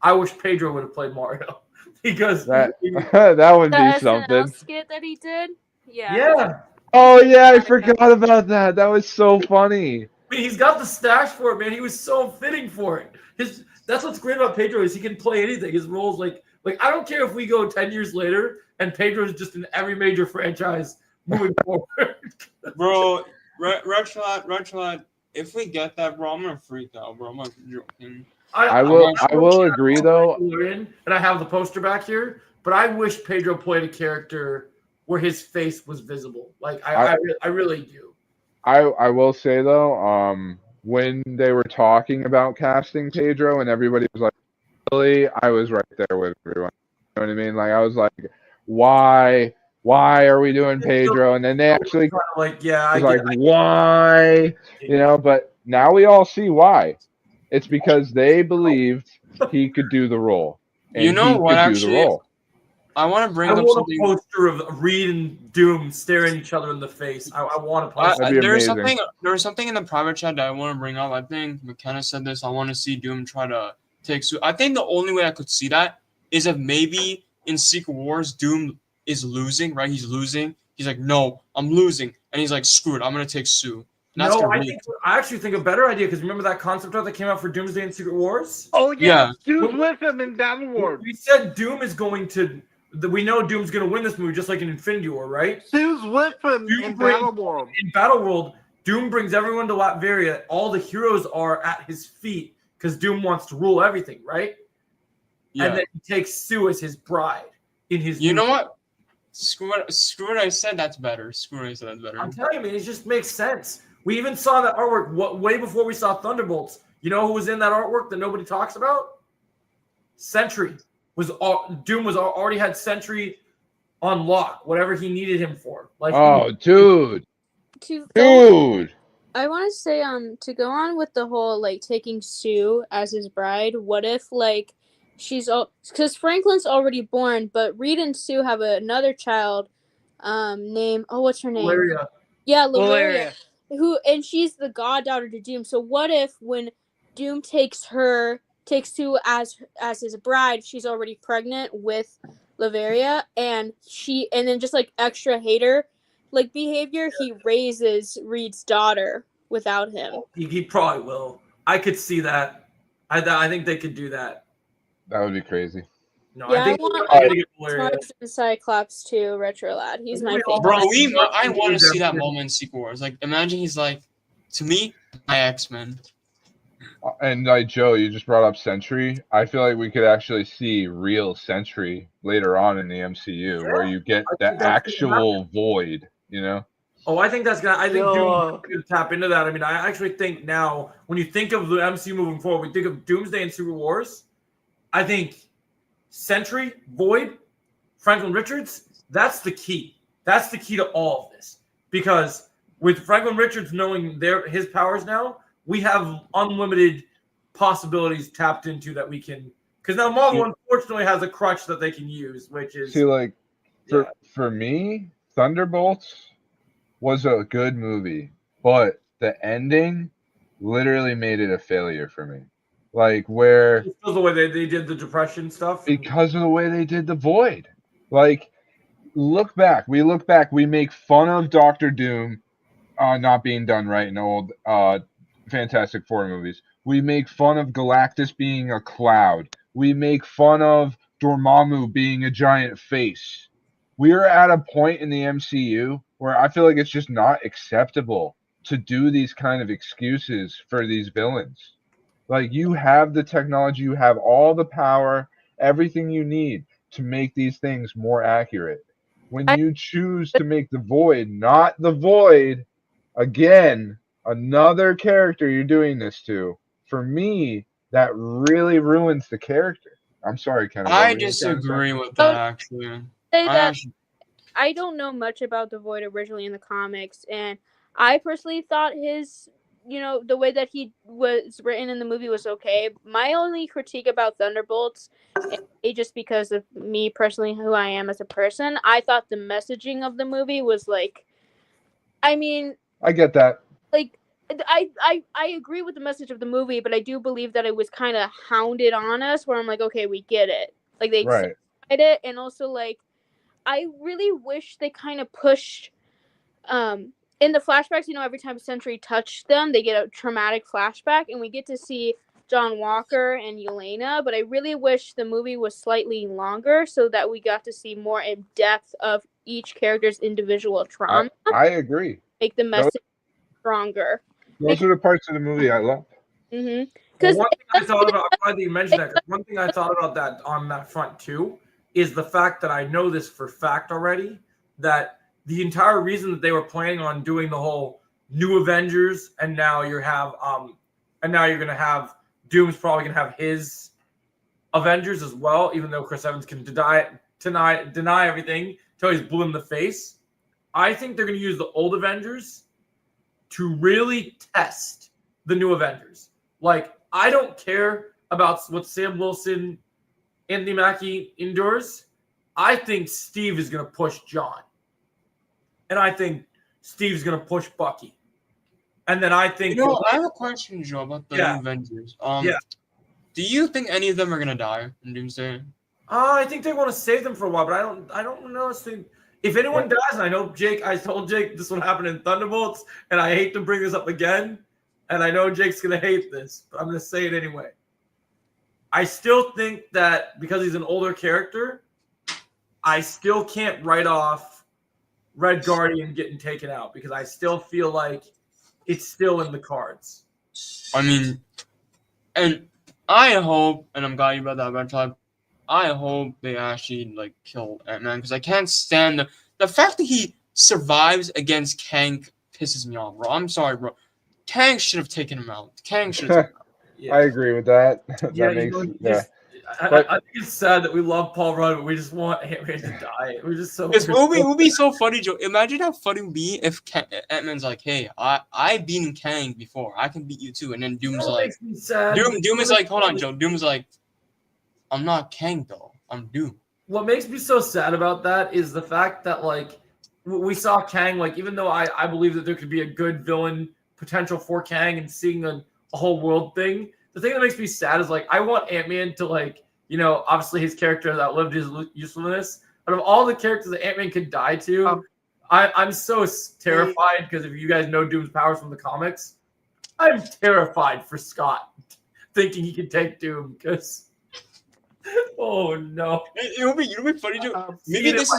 I wish Pedro would have played Mario because that would be something. Skit that he did, yeah. Oh yeah, I forgot about that. That was so funny. mean, he's got the stash for it, man. He was so fitting for it. That's what's great about Pedro is he can play anything. His roles like I don't care if we go 10 years later and Pedro's just in every major franchise moving forward. Bro, Retchlot, if we get that, bro, I'm gonna freak out, bro. I'm not joking. I will agree though. And I have the poster back here, but I wish Pedro played a character where his face was visible. Like I really do. I will say though, when they were talking about casting Pedro and everybody was like, really, I was right there with everyone. You know what I mean? Like I was like, why are we doing Pedro? And then they actually why? You know, but now we all see why. It's because they believed he could do the role. And you know what? Actually, I want to bring up something. A poster of Reed and Doom staring each other in the face. I want to post. There was something in the private chat that I want to bring up. I think McKenna said this. I want to see Doom try to take Sue. I think the only way I could see that is if maybe in Secret Wars Doom is losing, right? He's losing. He's like, no, I'm losing, and he's like, screw it, I'm gonna take Sue. I actually think a better idea because remember that concept art that came out for Doomsday and Secret Wars? Oh yeah. Sue's with him in Battle War. We said Doom is going to. We know Doom's going to win this movie just like in Infinity War, right? Sue's with him in Battle World. In Battle World, Doom brings everyone to Latveria. All the heroes are at his feet because Doom wants to rule everything, right? Yeah. And then he takes Sue as his bride in his. You know what? Screw it! I said that's better. Screw it! I said that's better. I'm telling you, man, it just makes sense. We even saw that artwork way before we saw Thunderbolts. You know who was in that artwork that nobody talks about? Sentry. Doom was already had Sentry on lock, whatever he needed him for. Like, dude. I want to say to go on with the whole like taking Sue as his bride. What if like she's all because Franklin's already born, but Reed and Sue have another child named what's her name? Valeria. Yeah, Valeria. And she's the goddaughter to Doom. So what if when Doom takes Sue as his bride, she's already pregnant with Latveria, and then just like extra hater like behavior, he raises Reed's daughter without him. He probably will. I could see that. I think they could do that. That would be crazy. No, yeah, I want Cyclops too, Retro Lad. He's my favorite. Bro, I want to see that moment in Secret Wars. Like, imagine he's like, to me, my X-Men. And like Joe, you just brought up Sentry. I feel like we could actually see real Sentry later on in the MCU, where you get the actual Void. You know? Oh, I think that's gonna. I think Doom is gonna tap into that. I mean, I actually think now when you think of the MCU moving forward, we think of Doomsday and Secret Wars. I think Sentry, Void, Franklin Richards. That's the key. That's the key to all of this. Because with Franklin Richards knowing his powers now, we have unlimited possibilities tapped into that we can. Because now Marvel unfortunately has a crutch that they can use, which is for me, Thunderbolts was a good movie, but the ending literally made it a failure for me. Like where because of the way they did the depression stuff. Because of the way they did the Void. Like we look back, we make fun of Doctor Doom not being done right in old Fantastic Four movies. We make fun of Galactus being a cloud. We make fun of Dormammu being a giant face. We are at a point in the MCU where I feel like it's just not acceptable to do these kind of excuses for these villains. Like, you have the technology, you have all the power, everything you need to make these things more accurate. When you choose to make the Void not the Void, again, another character you're doing this to, for me, that really ruins the character. I'm sorry, Ken. I disagree with that, actually. I don't know much about the Void originally in the comics, and I personally thought his, the way that he was written in the movie was okay. My only critique about Thunderbolts, just because of me personally, who I am as a person, I thought the messaging of the movie was like, I get that. Like, I agree with the message of the movie, but I do believe that it was kind of hounded on us, where I'm like, okay, we get it. Like, they said it, and also, like, I really wish they kind of pushed in the flashbacks, every time Sentry touched them, they get a traumatic flashback, and we get to see John Walker and Yelena. But I really wish the movie was slightly longer so that we got to see more in depth of each character's individual trauma. I agree. Make the message stronger. Those are the parts of the movie I love. Mm-hmm. Well, one thing I thought about, I'm glad that you mentioned that, 'cause one thing I thought about that on that front too is the fact that I know this for fact already, that the entire reason that they were planning on doing the whole new Avengers, and now you're gonna have Doom's probably gonna have his Avengers as well, even though Chris Evans can deny everything until he's blue in the face. I think they're gonna use the old Avengers to really test the new Avengers. Like, I don't care about what Sam Wilson, Anthony Mackie endures. I think Steve is going to push John. And I think Steve's going to push Bucky. And then I think... I have a question, Joe, about the new Avengers. Do you think any of them are going to die in Doomsday? I think they want to save them for a while, but I don't know. If anyone dies, and I told Jake this would happen in Thunderbolts, and I hate to bring this up again, and I know Jake's going to hate this, but I'm going to say it anyway. I still think that because he's an older character, I still can't write off Red Guardian getting taken out because I still feel like it's still in the cards. I mean, and I hope, and I'm glad you brought that Red up, I hope they actually kill Ant-Man because I can't stand the fact that he survives against Kang pisses me off, bro. I'm sorry, bro. Kang should have taken him out. Kang should have taken him out. I agree with that. I think it's sad that we love Paul Rudd, but we just want Ant-Man to die. We're just so. It would be so funny, Joe. Imagine how funny it would be if Ant-Man's like, "Hey, I've beaten Kang before. I can beat you too." And then Doom's like, Doom is like, "Hold on, Joe." Doom's like, "I'm not Kang though. I'm Doom." What makes me so sad about that is the fact that we saw Kang, even though I believe that there could be a good villain potential for Kang and seeing a whole world thing. The thing that makes me sad is I want Ant-Man to obviously his character has outlived his usefulness. But of all the characters that Ant-Man could die to, I'm so terrified because if you guys know Doom's powers from the comics, I'm terrified for Scott thinking he can take Doom because oh no. It'll be funny, Joe. Maybe this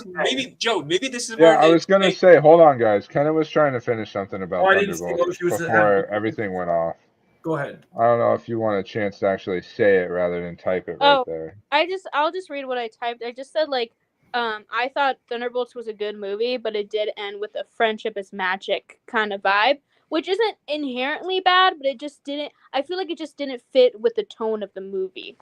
is I was gonna say, hold on, guys. Kenna was trying to finish something about Thunderbolts before everything went off. Go ahead. I don't know if you want a chance to actually say it rather than type it right there. I'll just read what I typed. I just said I thought Thunderbolts was a good movie, but it did end with a friendship is magic kind of vibe, which isn't inherently bad, but it just didn't. I feel like it just didn't fit with the tone of the movie.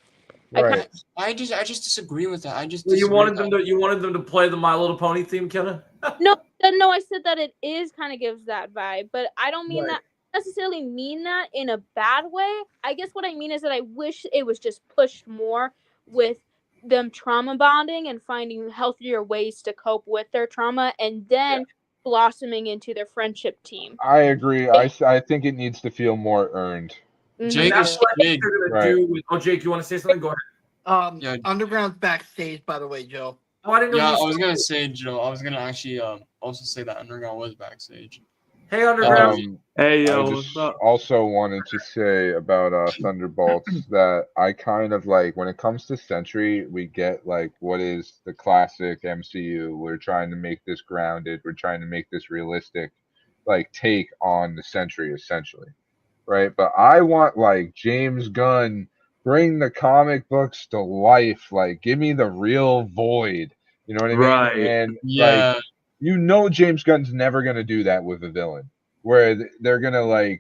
Right. I just disagree with that. You wanted them to play the My Little Pony theme, Kenna? No, I said that it is kind of gives that vibe, but I don't mean that necessarily mean that in a bad way. I guess what I mean is that I wish it was just pushed more with them trauma bonding and finding healthier ways to cope with their trauma and then blossoming into their friendship team. I agree. I think it needs to feel more earned. Jake is big. Jake, you want to say something? Go ahead. Underground's backstage, by the way, Joe. Oh, I didn't know. Yeah, I was gonna say, Joe. I was gonna actually also say that Underground was backstage. Hey, Underground. Hey, yo. I just also wanted to say about Thunderbolts that I kind of when it comes to Sentry, we get what is the classic MCU. We're trying to make this grounded. We're trying to make this realistic, take on the Sentry essentially, right? But I want James Gunn, bring the comic books to life. Give me the real Void. You know what I mean? Right. And James Gunn's never gonna do that with a villain, where they're gonna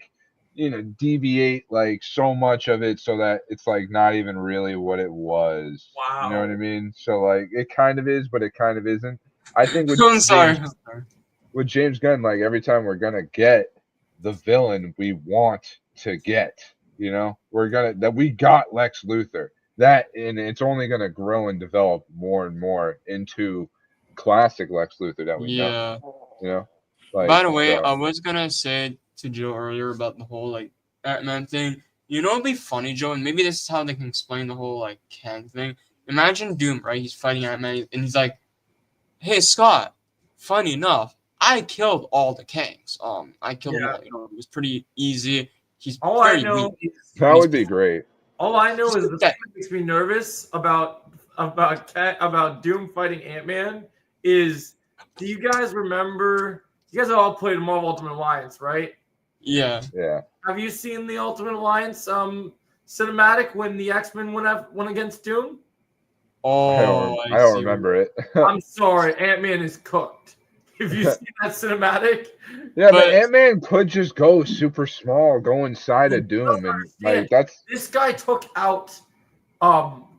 deviate so much of it so that it's not even really what it was. Wow. You know what I mean? So it kind of is, but it kind of isn't. I think with James Gunn, every time we're gonna get the villain we want to get, we got Lex Luthor. And it's only gonna grow and develop more and more into classic Lex Luthor that we know. By the way, I was gonna say to Joe earlier about the whole Ant-Man thing. It'd be funny, Joe, and maybe this is how they can explain the whole Kang thing. Imagine Doom, right? He's fighting Ant-Man, and he's like, "Hey, Scott, funny enough, I killed all the Kangs. I killed them Yeah. all. You know, it was pretty easy. He's All I very know weak. is That would be great. all I know He's is the thing pathetic. that makes me nervous about Doom fighting Ant-Man is, do you guys remember? You guys have all played Marvel Ultimate Alliance, right? Yeah. Yeah. Have you seen the Ultimate Alliance cinematic when the X-Men went against Doom? Oh, I don't remember it. I'm sorry, Ant-Man is cooked. Have you seen that cinematic? Yeah, but But- Ant-Man could just go super small, go inside of Doom, and like that's This guy took out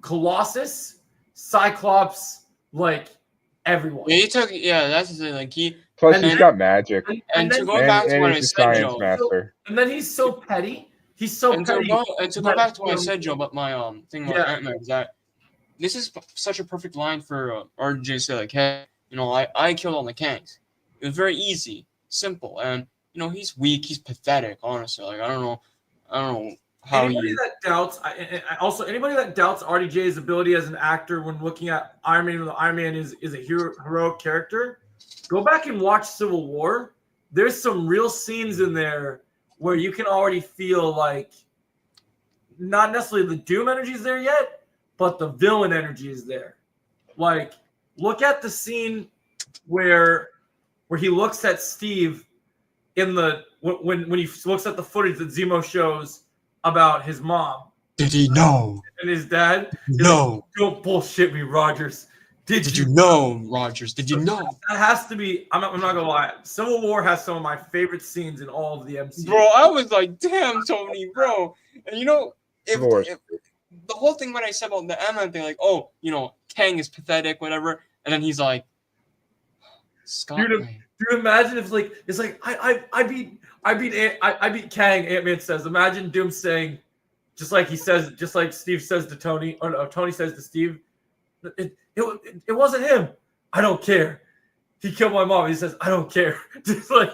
Colossus, Cyclops, like everyone. Yeah, he took. Yeah, that's the thing. Like he. plus And he's then- got magic, And to then- go back to and what I he's a said, science Joe. master. And then he's so petty. He's so And to petty. go back to what I said, Joe, about my thing about Yeah. Ant-Man is that this is such a perfect line for RJ to say, like, hey, you know, I killed all the Kangs. It was very easy, simple, and you know he's weak, he's pathetic. Honestly, like I don't know how Anybody you. that doubts, also anybody that doubts RDJ's ability as an actor when looking at Iron Man, Iron Man is a heroic character. Go back and watch Civil War. There's some real scenes in there where you can already feel like not necessarily the Doom energy is there yet, but the villain energy is there. Like, look at the scene where he looks at Steve in the when he looks at the footage that Zemo shows about his mom. Did he know? And his dad. No. Like, don't bullshit me, Rogers. Did you know, Rogers? Did you know? That has to be. I'm not gonna lie. Civil War has some of my favorite scenes in all of the MCU. Bro, I was like, damn, Tony, bro. And you know, if the whole thing when I said about the Ant-Man thing, like, oh, you know, Kang is pathetic, whatever, and then he's like, Dude, imagine if it's like I beat Kang. Ant-Man says. Imagine Doom saying, just like Steve says to Tony, or no, Tony says to Steve, it wasn't him. I don't care. He killed my mom. He says, I don't care. Just like,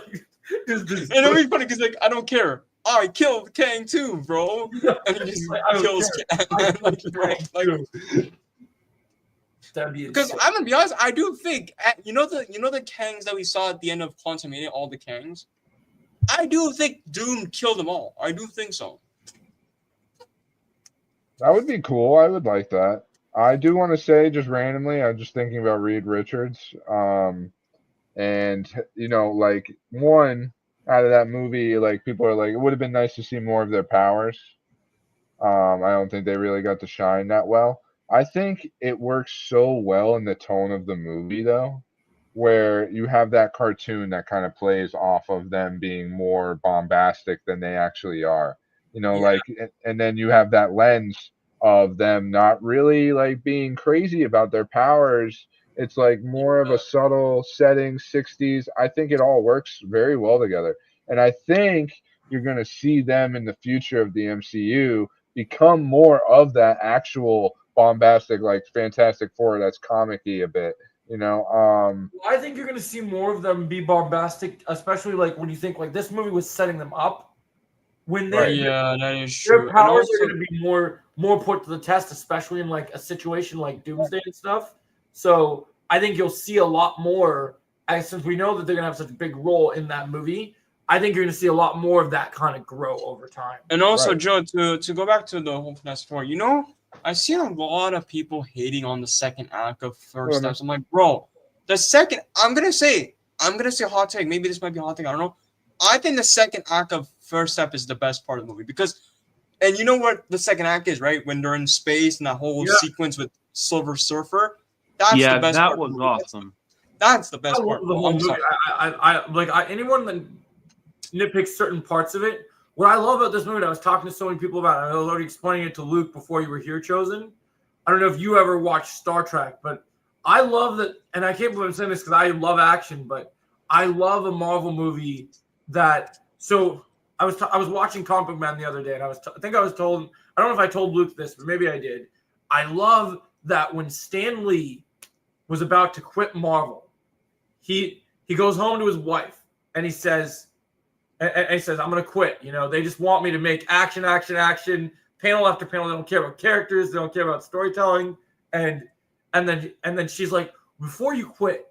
and it'll be funny because like I don't care. I killed Kang too, bro. And he just kills Kang. Like, bro, like, because I'm gonna be honest, I do think you know the Kangs that we saw at the end of Quantumania, all the Kangs. I do think Doom killed them all. I do think so. That would be cool. I would like that. I do want to say, just randomly, I'm just thinking about Reed Richards. And you know, like one out of that movie, like people are like, it would have been nice to see more of their powers. I don't think they really got to shine that well. I think it works so well in the tone of the movie, though, where you have that cartoon that kind of plays off of them being more bombastic than they actually are. You know, like, and then you have that lens of them not really like being crazy about their powers. It's like more of a subtle setting, 60s. I think it all works very well together. And I think you're going to see them in the future of the MCU become more of that actual bombastic, like Fantastic Four that's comic-y a bit, you know. I think you're going to see more of them be bombastic, especially like when you think like this movie was setting them up. When they, yeah, that is true. Their powers are going to be more put to the test, especially in like a situation like Doomsday and stuff. So I think you'll see a lot more, since we know that they're going to have such a big role in that movie. I think you're going to see a lot more of that kind of grow over time. And also, Joe, to go back to the whole Fantastic Four, you know, I see a lot of people hating on the second act of First Steps. I'm like, bro, the second, I'm gonna say a hot take. Maybe this might be a hot take. I don't know. I think the second act of First Step is the best part of the movie because, and you know what the second act is, right? When they're in space and that whole sequence with Silver Surfer. That's the best part. That was awesome. That's the best part. The whole movie. Anyone that nitpicks certain parts of it. What I love about this movie, I was talking to so many people about it. I was already explaining it to Luke before you were here, Chosen. I don't know if you ever watched Star Trek, but I love that, and I can't believe I'm saying this because I love action, but I love a Marvel movie that. So I was watching Comic Book Man the other day, and I think I was told. I don't know if I told Luke this, but maybe I did. I love that when Stan Lee was about to quit Marvel, he goes home to his wife and he says. And he says, I'm going to quit. You know, they just want me to make action, panel after panel. They don't care about characters. They don't care about storytelling. And then she's like, before you quit,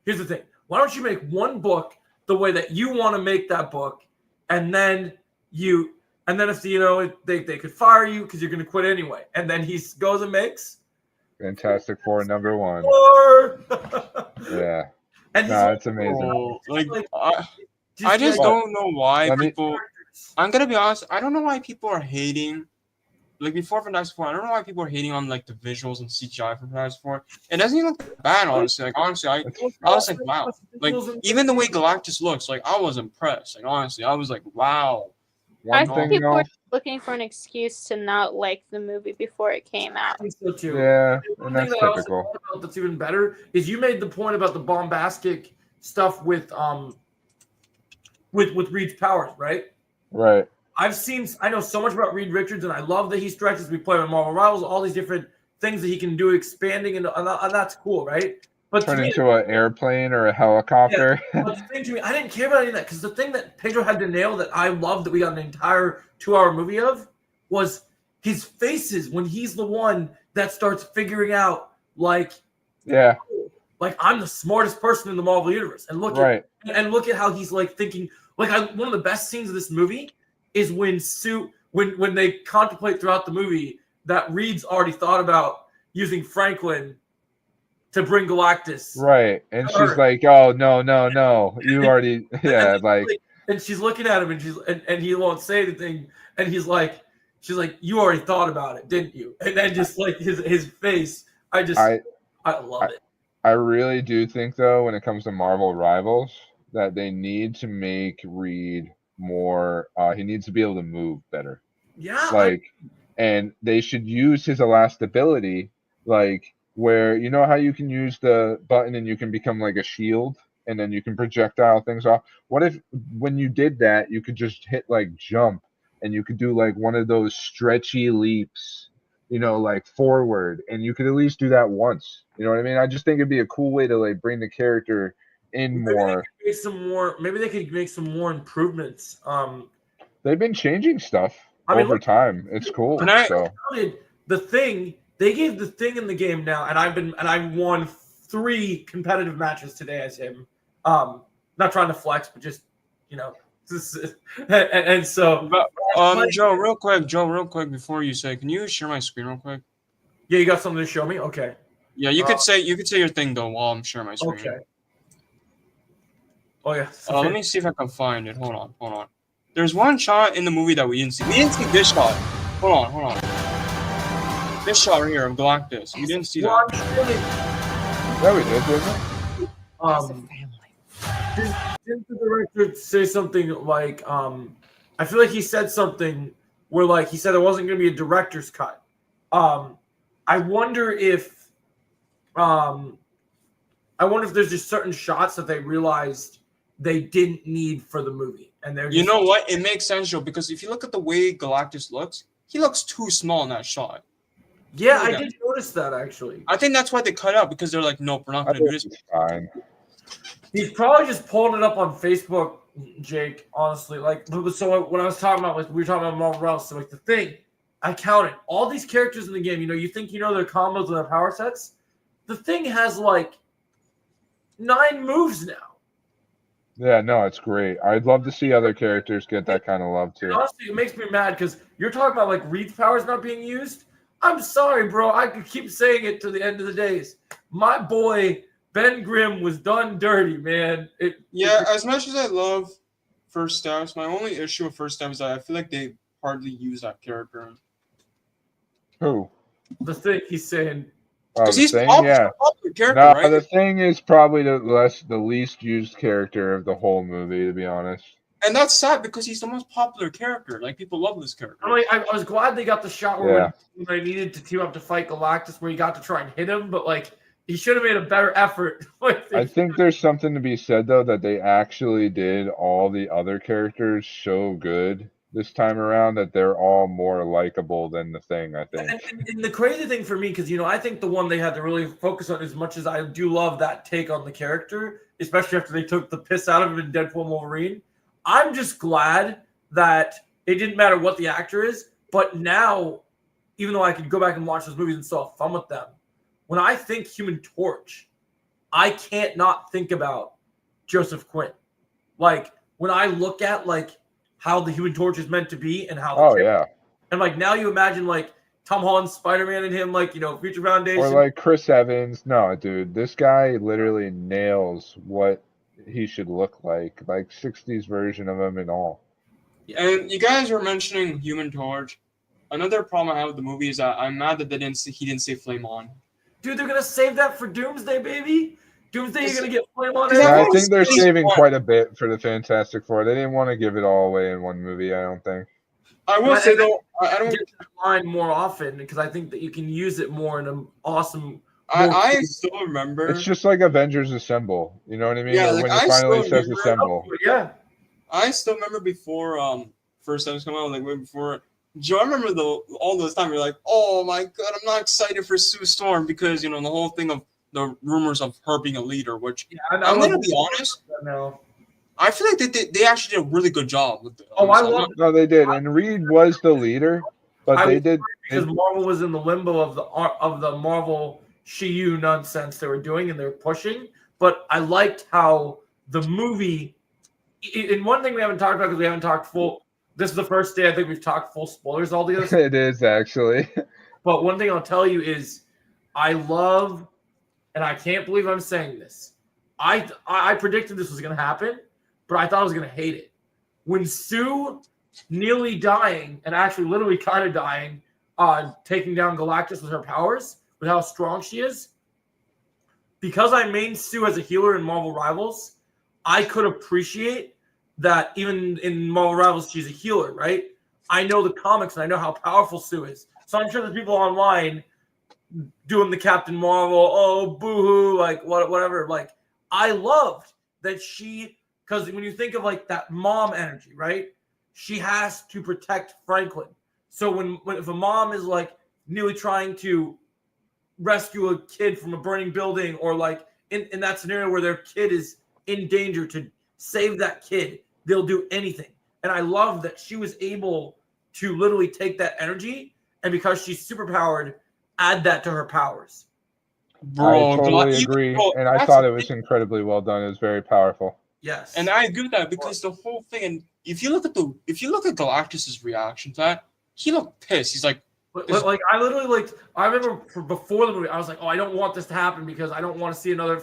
here's the thing. Why don't you make one book the way that you want to make that book, and then if they could fire you because you're going to quit anyway, and then he goes and makes Fantastic Four #1. Yeah. And it's amazing. I just don't know why Let me- people. I'm gonna be honest. I don't know why people are hating. Like before Fantastic Four, I don't know why people are hating on like the visuals and CGI for Fantastic Four. It doesn't even look that bad, honestly. Like honestly, I was like, wow. Like even the way Galactus looks, like I was impressed. Like honestly, I was like, wow. I think people were looking for an excuse to not like the movie before it came out. I think so too. Yeah, One and thing that's that I also typical. thought about that's even better is you made the point about the bombastic stuff with Reed's powers, right? Right. I know so much about Reed Richards, and I love that he stretches. We play with Marvel Rivals, all these different things that he can do, expanding, and that's cool, right? But Turn into an airplane or a helicopter. Yeah, but the thing to me, I didn't care about any of that because the thing that Pedro had to nail that I loved that we got an entire 2-hour movie of was his faces when he's the one that starts figuring out like I'm the smartest person in the Marvel universe, and look at how he's like thinking. Like one of the best scenes of this movie is when they contemplate throughout the movie that Reed's already thought about using Franklin to bring Galactus. Right. And she's like, oh, no. You already, And she's looking at him and he won't say anything. And she's like, you already thought about it, didn't you? And then just like his face, I love it. I really do think, though, when it comes to Marvel Rivals, that they need to make Reed more, he needs to be able to move better. Yeah. And they should use his elastability, where you know how you can use the button and you can become like a shield and then you can projectile things off. What if when you did that, you could just hit like jump and you could do like one of those stretchy leaps, forward, and you could at least do that once. You know what I mean? I just think it'd be a cool way to like bring the character in more. Maybe they could make some more improvements. They've been changing stuff over time. It's cool. The Thing, they gave the Thing in the game now, and I've won 3 competitive matches today as him. Not trying to flex, but just and so. But, Joe, real quick before you say, can you share my screen real quick? Yeah, you got something to show me? Okay. Yeah, you could say your thing though while I'm sharing my screen. Okay. Oh yeah. Let me see if I can find it. Hold on. There's one shot in the movie that we didn't see. We didn't see this shot. Hold on. This shot right here of Galactus. We didn't see that. Yeah, we did, didn't we? Didn't the director say something like, I feel like he said something where like he said it wasn't going to be a director's cut. I wonder if there's just certain shots that they realized they didn't need for the movie, and they're. You know what? It makes sense, Joe, because if you look at the way Galactus looks, he looks too small in that shot. Yeah, I did notice that actually. I think that's why they cut out, because they're like, nope, we're not going to do this. Fine. He's probably just pulling it up on Facebook, Jake. Honestly, so when I was talking about we were talking about Marvel Rivals, so the Thing, I counted all these characters in the game. You think their combos and their power sets. The Thing has 9 moves now. Yeah, no, it's great. I'd love to see other characters get that kind of love too. And honestly, it makes me mad because you're talking about Reed's powers not being used. I'm sorry, bro. I could keep saying it to the end of the days. My boy Ben Grimm was done dirty, man. As much as I love First Steps, my only issue with First Steps is that I feel like they hardly use that character. Who? The Thing, he's saying. Because he's a popular character, no, right? The Thing is probably the least used character of the whole movie, to be honest. And that's sad because he's the most popular character. People love this character. I was glad they got the shot where when they needed to team up to fight Galactus, where he got to try and hit him, but he should have made a better effort. I think there's something to be said though that they actually did all the other characters so good this time around that they're all more likable than the Thing, I think. And the crazy thing for me, because I think the one they had to really focus on, as much as I do love that take on the character, especially after they took the piss out of him in Deadpool and Wolverine, I'm just glad that it didn't matter what the actor is, but now, even though I could go back and watch those movies and still have fun with them, when I think Human Torch, I can't not think about Joseph Quinn. Like when I look at like how the Human Torch is meant to be and how and like now you imagine like Tom Holland's Spider-Man and him like Future Foundation or like Chris Evans. No, dude, this guy literally nails what he should look like 60s version of him and all. And you guys were mentioning Human Torch. Another problem I have with the movie is that I'm mad that he didn't say Flame On. Dude, they're gonna save that for Doomsday, baby. Doomsday, you're gonna get Flame On. Yeah, I think they're saving quite a bit for the Fantastic Four. They didn't want to give it all away in one movie, I don't think. I will say though, I don't get that line more often because I think that you can use it more in an awesome. I still remember. It's just like Avengers Assemble. You know what I mean? Yeah, or when it finally says Assemble. Yeah. I still remember before first times come out, like way before. Joe, I remember all those times you're like, oh my god, I'm not excited for Sue Storm because the whole thing of the rumors of her being a leader, which I'm gonna be honest. No. I feel like they actually did a really good job with it. No, they did, and Reed was the leader, but they did because Marvel was in the limbo of the Marvel Shiyu nonsense they were doing and they were pushing. But I liked how the movie. And one thing we haven't talked about because we haven't talked full. This is the first day I think we've talked full spoilers all together. It is actually. But one thing I'll tell you is, I love, and I can't believe I'm saying this. I predicted this was going to happen, but I thought I was going to hate it. When Sue nearly dying, and actually literally kind of dying, taking down Galactus with her powers, with how strong she is, because I main Sue as a healer in Marvel Rivals, I could appreciate that even in Marvel Rivals, she's a healer, right? I know the comics, and I know how powerful Sue is. So I'm sure there's people online doing the Captain Marvel, oh, boo-hoo, like whatever. Like, I loved that because when you think of like that mom energy, right? She has to protect Franklin. So if a mom is like nearly trying to rescue a kid from a burning building, or like in that scenario where their kid is in danger, to save that kid, they'll do anything. And I love that she was able to literally take that energy, and because she's superpowered, add that to her powers. Bro, I totally agree, and I thought it was incredibly well done. It was very powerful. Yes, and I agree with that because the whole thing. And if you look at Galactus's reaction to that, he looked pissed. He's like, like I literally I remember before the movie, I was like, oh, I don't want this to happen because I don't want to see another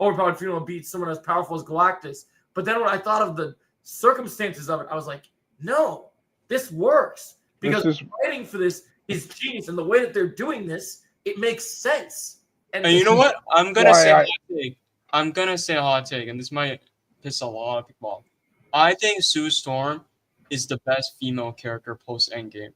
overpowered female beat someone as powerful as Galactus. But then when I thought of the circumstances of it, I was like, no, this works because writing for this is genius, and the way that they're doing this, it makes sense. And you know what? I'm gonna say a hot take. I'm gonna say a hot take, and this might piss a lot of people off. I think Sue Storm is the best female character post Endgame.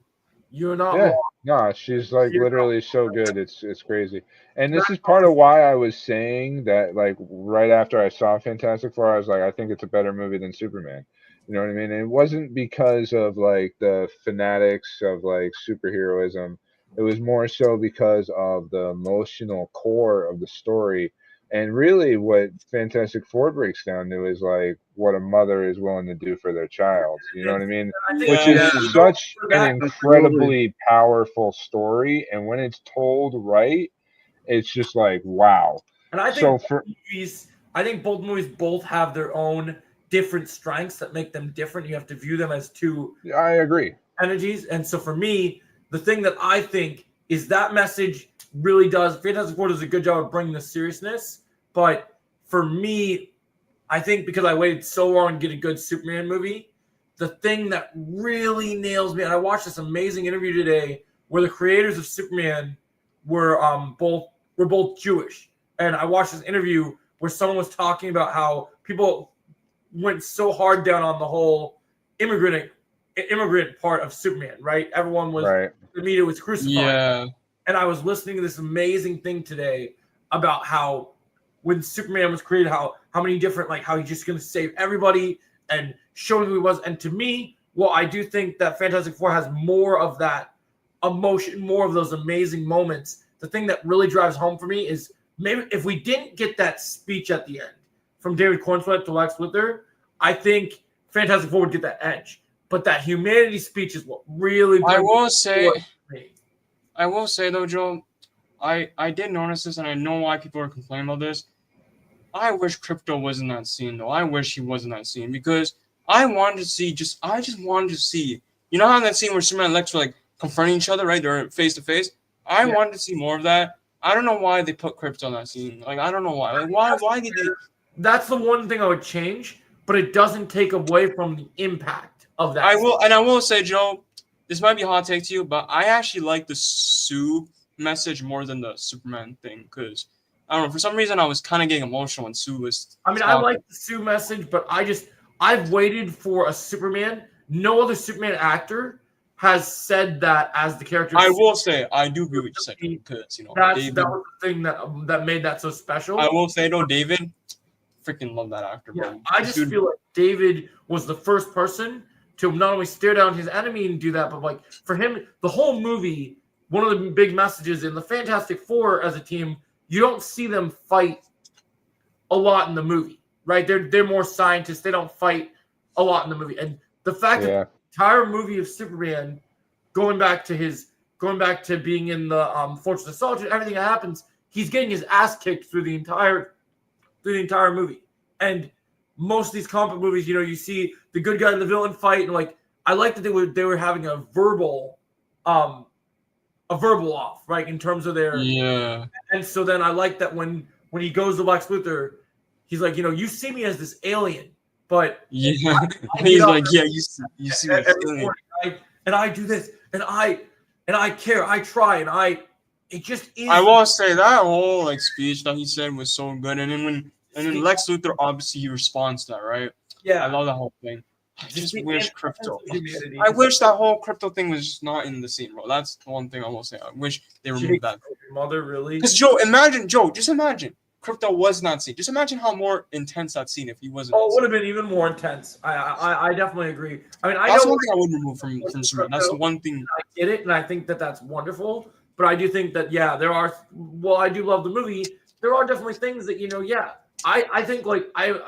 You're not wrong. No, she's like literally so good. It's crazy. And this is part of why I was saying that, like, right after I saw Fantastic Four, I was like, I think it's a better movie than Superman. You know what I mean? And it wasn't because of like the fanatics of like superheroism. It was more so because of the emotional core of the story. And really what Fantastic Four breaks down to is like what a mother is willing to do for their child. You know what I mean? Which is such an incredibly powerful story. And when it's told right, it's just like, wow. And I think both movies both have their own different strengths that make them different. You have to view them as two I agree. energies. And so for me, the thing that I think is that message really does. Fantastic Four does a good job of bringing the seriousness, but for me, I think because I waited so long to get a good Superman movie, the thing that really nails me, and I watched this amazing interview today where the creators of Superman were both Jewish, and I watched this interview where someone was talking about how people went so hard down on the whole immigrant part of Superman, right? Everyone was the media was crucified. Yeah. And I was listening to this amazing thing today about how when Superman was created, how many different, like how he's just going to save everybody and showing who he was. And to me, well, I do think that Fantastic Four has more of that emotion, more of those amazing moments. The thing that really drives home for me is maybe if we didn't get that speech at the end from David Cornswet to Lex Luthor, I think Fantastic Four would get that edge. But that humanity speech is what really. I will say though, Joe, I did notice this, and I know why people are complaining about this. I wish Crypto was in that scene though. I wish he was in that scene because I wanted to see I just wanted to see. You know how in that scene where Superman and Lex were like confronting each other, right? They're face to face. I wanted to see more of that. I don't know why they put Crypto in that scene. Like I don't know why. Like why did they? That's the one thing I would change, but it doesn't take away from the impact of that. I will say, Joe, this might be a hot take to you, but I actually like the Sue message more than the Superman thing because I don't know, for some reason I was kind of getting emotional when Sue was. I mean, I like the Sue message, but I've waited for a Superman. No other Superman actor has said that as the character. I will say, I do agree with you said because that was the thing that made that so special. I will say though, David, freaking love that actor, bro. Yeah, I just feel like David was the first person to not only stare down his enemy and do that, but like for him, the whole movie, one of the big messages in the Fantastic Four as a team, you don't see them fight a lot in the movie, right? They're more scientists. They don't fight a lot in the movie. And the fact that the entire movie of Superman, going back to being in the Fortress of Solitude, everything that happens, he's getting his ass kicked through the entire movie. And most of these comic book movies, you see the good guy and the villain fight, and like I like that they were having a verbal off, right, in terms of their And so then I like that when he goes to Lex Luthor, he's like, you see me as this alien, but he's like, you see me as alien, and I do this, and I care, I try, and it just is. I will say that whole like speech that he said was so good, and then Lex Luthor obviously he responds to that, right? Yeah, I love that whole thing. I just wish Crypto. I wish that whole Crypto thing was just not in the scene, bro. That's the one thing I will say. I wish they removed that. Mother, really? Because just imagine Crypto was not seen. Just imagine how more intense that scene if he wasn't. Oh, it would have been even more intense. I definitely agree. I mean, that's one thing I would remove from Superman. That's the one thing. I get it, and I think that's wonderful. But I do think that there are. Well, I do love the movie. There are definitely things that I think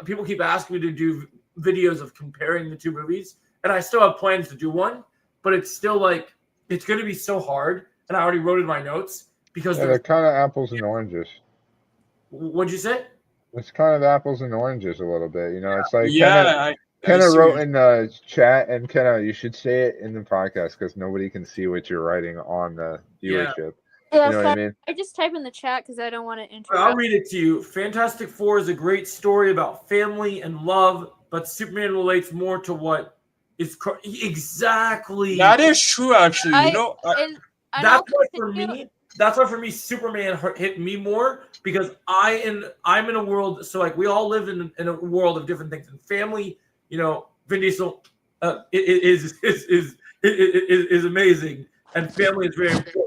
people keep asking me to do videos of comparing the two movies, and I still have plans to do one, but it's still it's going to be so hard, and I already wrote in my notes because they're kind of apples and oranges. What'd you say? It's kind of apples and oranges a little bit, It's like Kenna wrote in the chat, and Kenna, you should say it in the podcast because nobody can see what you're writing on the viewership. Yeah, you know what I mean? I just type in the chat because I don't want to interrupt. I'll read it to you. Fantastic Four is a great story about family and love, but Superman relates more to what is exactly. That is true, actually. That's why for me, Superman hit me more because I'm in a world. So we all live in a world of different things, and family. Vin Diesel is amazing, and family is very important.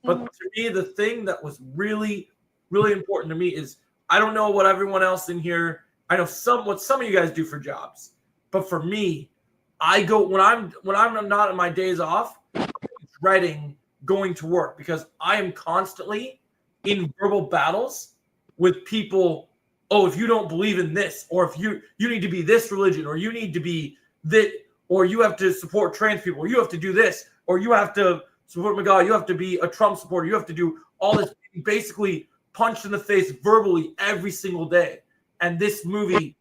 But to me, the thing that was really, really important to me is I don't know what everyone else in here. I know what some of you guys do for jobs, but for me, I go when I'm not on my days off, I'm dreading going to work because I am constantly in verbal battles with people. Oh, if you don't believe in this, or if you need to be this religion, or you need to be that, or you have to support trans people, or you have to do this, or you have to support McGaw, you have to be a Trump supporter, you have to do all this, basically punched in the face verbally every single day. And this movie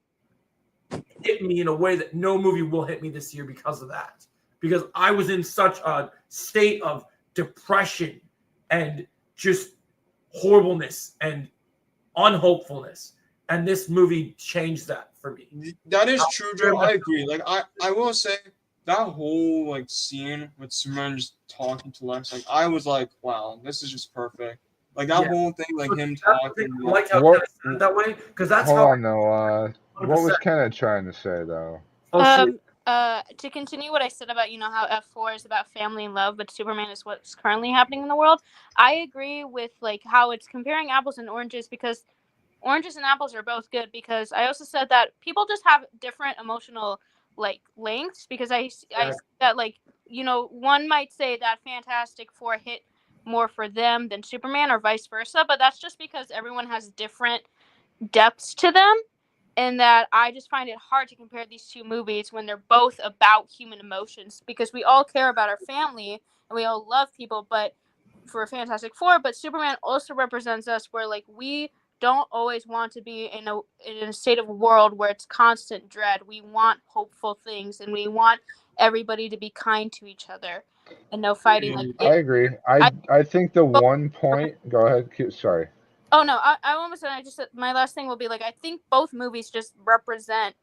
hit me in a way that no movie will hit me this year because of that. Because I was in such a state of depression and just horribleness and unhopefulness. And this movie changed that for me. That is true, Joe. I agree. I will say that whole scene with Superman just talking to Lex, I was like, wow, this is just perfect. That whole thing, him talking. I like how Kenna said it that way because that's Hold on, though. What was Kenna trying to say, though? To continue what I said about how F4 is about family and love, but Superman is what's currently happening in the world. I agree with how it's comparing apples and oranges because oranges and apples are both good because I also said that people just have different emotional lengths because I that one might say that Fantastic Four hit more for them than Superman or vice versa, but that's just because everyone has different depths to them, and that I just find it hard to compare these two movies when they're both about human emotions because we all care about our family and we all love people, but for Fantastic Four, but Superman also represents us where we don't always want to be in a state of a world where it's constant dread. We want hopeful things, and we want everybody to be kind to each other and no fighting. Like I agree. I think the one point. Go ahead. Sorry. Oh no, I almost said. I just said my last thing will be like I think both movies just represent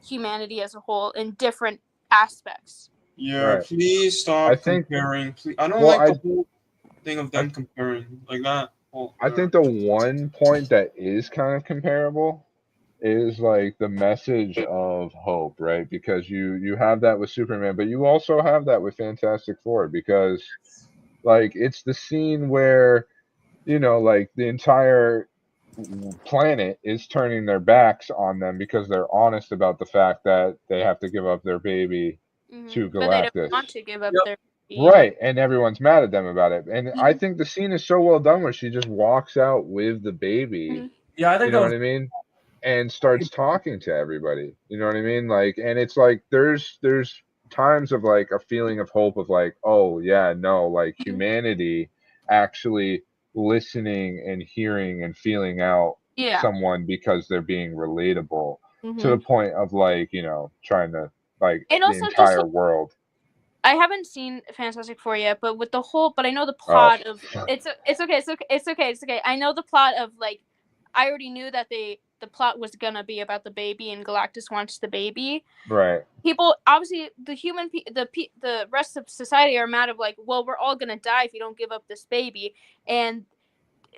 humanity as a whole in different aspects. Yeah, Right. please stop I think- comparing. Please, I don't Well, like the whole thing of them comparing like that. I think the one point that is kind of comparable is like the message of hope, right? Because you have that with Superman, but you also have that with Fantastic Four because like it's the scene where like the entire planet is turning their backs on them because they're honest about the fact that they have to give up their baby to But they don't Galactus. want to give up their Right, and everyone's mad at them about it. And I think the scene is so well done where she just walks out with the baby. Yeah, I think You know what I mean? And starts talking to everybody. You know what I mean? Like, and it's like there's times of like a feeling of hope of like, oh yeah, no, like humanity actually listening and hearing and feeling out someone because they're being relatable to the point of like, trying to like And the also just, entire like, world. I haven't seen Fantastic Four yet, but with the whole, but I know the plot of it's okay. I know the plot of like, I already knew that the plot was gonna be about the baby and Galactus wants the baby. Right. People obviously the rest of society are mad of like, well, we're all gonna die if you don't give up this baby, and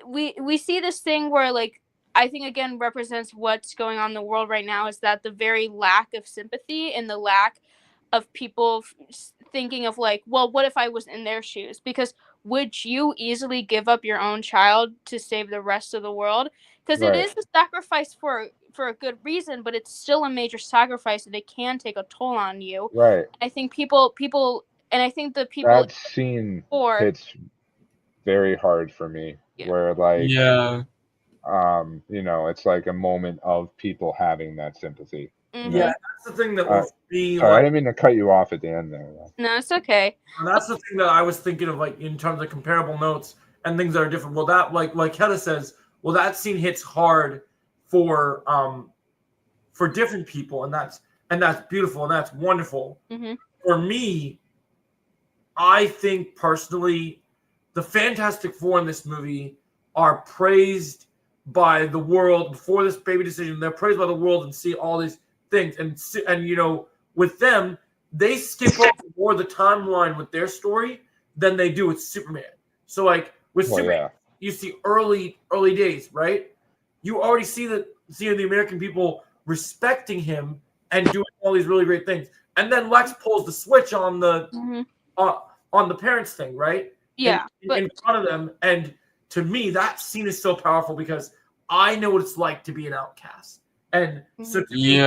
we see this thing where like I think again represents what's going on in the world right now is that the very lack of sympathy and the lack of people thinking of like, well, what if I was in their shoes? Because would you easily give up your own child to save the rest of the world? Because it is a sacrifice for a good reason, but it's still a major sacrifice and it can take a toll on you. Right. I think people, and I think the people that scene hits very hard for me. Where like it's like a moment of people having that sympathy. Yeah, that's the thing that will be sorry, like. I didn't mean to cut you off at the end there. No, it's okay. And that's the thing that I was thinking of, like in terms of comparable notes and things that are different. Well, that like Hedda says, well, that scene hits hard for different people, and that's beautiful and that's wonderful. For me, I think personally, the Fantastic Four in this movie are praised by the world before this baby decision. They're praised by the world and see all these things, and with them, they skip over more the timeline with their story than they do with Superman. So like with Superman, you see early days, right? You already see the American people respecting him and doing all these really great things, and then Lex pulls the switch on the on the parents thing, right? Yeah, in front of them, and to me, that scene is so powerful because I know what it's like to be an outcast, and so to me,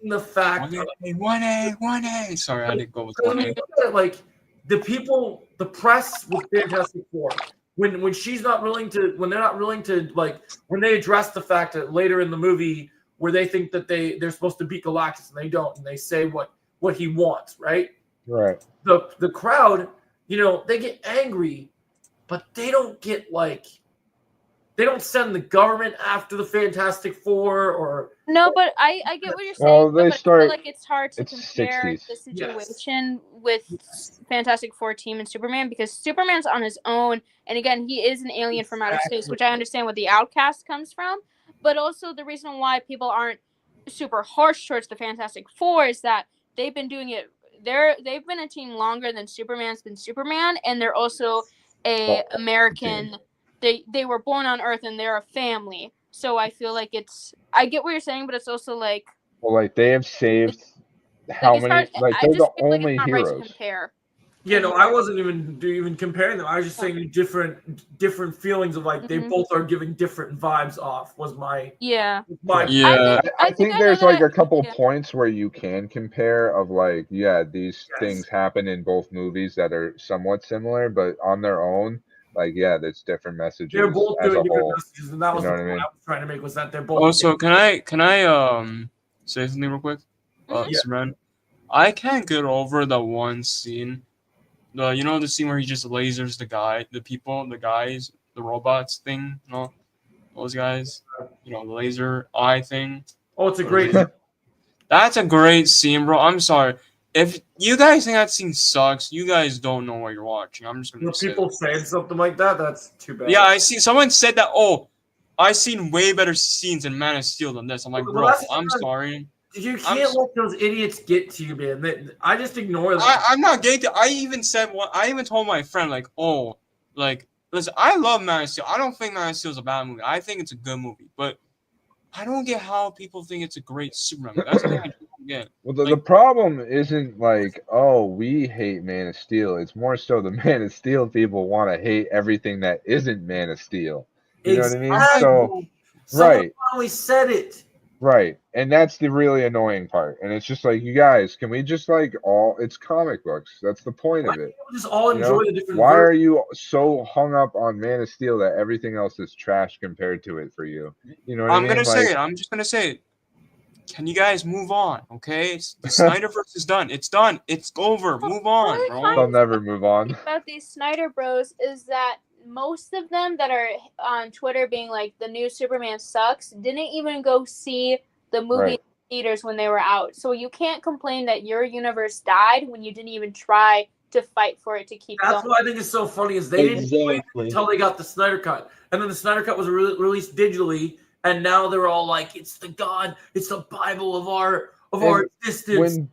the fact 1A. Sorry, I didn't go with 1A. Like the people, the press with Fantastic Four, when she's not willing to, when they're not willing to, like when they address the fact that later in the movie where they think that they're supposed to beat Galactus and they don't, and they say what he wants, right? Right. The crowd, they get angry, but they don't get like. They don't send the government after the Fantastic Four or no, but I get what you're saying. Well, they but start. I feel like it's hard to compare 60s. the situation with Fantastic Four team and Superman because Superman's on his own, and again, he is an alien from outer space, which I understand where the outcast comes from. But also the reason why people aren't super harsh towards the Fantastic Four is that they've been doing it. They've been a team longer than Superman's been Superman, and they're also a American. They were born on Earth and they're a family. So I feel like I get what you're saying, but it's also like. Well, like they have saved how many? Like they're the only heroes. Right to compare. Yeah, no, I wasn't even comparing them. I was just saying different feelings of like they both are giving different vibes off. Was my I think there's like a couple points where you can compare of like these things happen in both movies that are somewhat similar, but on their own. Like there's different messages. They're both as doing a whole. different messages, and that was the point I was trying to make. Was that they're both. Also, can I say something real quick? Simran, I can't get over the one scene, the scene where he just lasers the guys, the robots thing, Those guys, you know, the laser eye thing. Oh, it's a great. That's a great scene, bro. I'm sorry. If you guys think that scene sucks, you guys don't know what you're watching. I'm just gonna say people that. saying something like that. That's too bad. Yeah, I see. Someone said that. Oh, I seen way better scenes in Man of Steel than this. I'm like, bro, I'm sorry. You can't let those idiots get to you, man. I just ignore them. I'm not getting to. I even said what. I even told my friend like, oh, like, listen, I love Man of Steel. I don't think Man of Steel is a bad movie. I think it's a good movie, but I don't get how people think it's a great Superman movie. That's the thing I don't get. Well, the problem isn't like, oh, we hate Man of Steel. It's more so the Man of Steel people want to hate everything that isn't Man of Steel. You know what I mean? So, someone finally said it. Right. And that's the really annoying part. And it's just like, you guys, can we just like it's comic books. That's the point of it. Just all enjoy the different Why are you so hung up on Man of Steel that everything else is trash compared to it for you? You know what I mean? I'm gonna say it. I'm just gonna say it. Can you guys move on? Okay, the Snyderverse is done. It's done. It's over. Move on, bro. They'll never move on. About these Snyder Bros is that most of them that are on Twitter being like the new Superman sucks didn't even go see the movie in theaters when they were out. So you can't complain that your universe died when you didn't even try to fight for it to keep going. That's what I think is so funny is they didn't wait until they got the Snyder Cut. And then the Snyder Cut was released digitally, and now they're all like, it's the God, it's the Bible of our existence.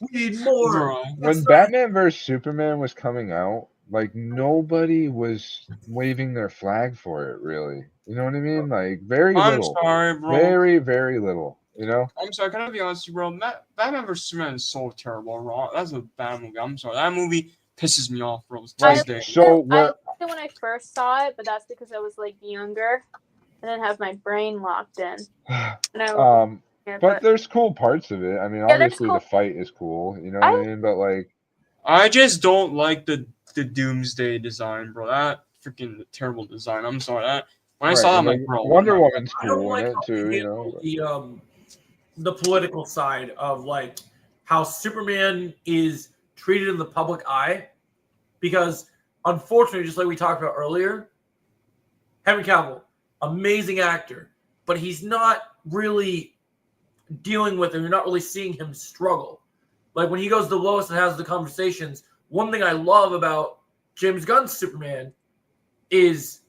We need more. When Batman vs Superman was coming out, like nobody was waving their flag for it, really. You know what I mean? Like very little. I'm sorry, bro. Very, very little. You know? I'm sorry. Can I be honest with you, bro? Batman vs Superman is so terrible, bro. That's a bad movie. I'm sorry. That movie pisses me off, bro. I liked it when I first saw it, but that's because I was like younger. I didn't have my brain locked in. But there's cool parts of it. I mean, obviously the fight is cool. You know what I mean? But like, I just don't like the Doomsday design, bro. That freaking terrible design. I'm sorry. That when I saw that, I'm like, bro. Wonder Woman's cool in it too. You know, the political side of like how Superman is treated in the public eye, because unfortunately, just like we talked about earlier, Henry Cavill, amazing actor, but he's not really dealing with it. You're not really seeing him struggle. Like when he goes to Lois and has the conversations, one thing I love about James Gunn's Superman is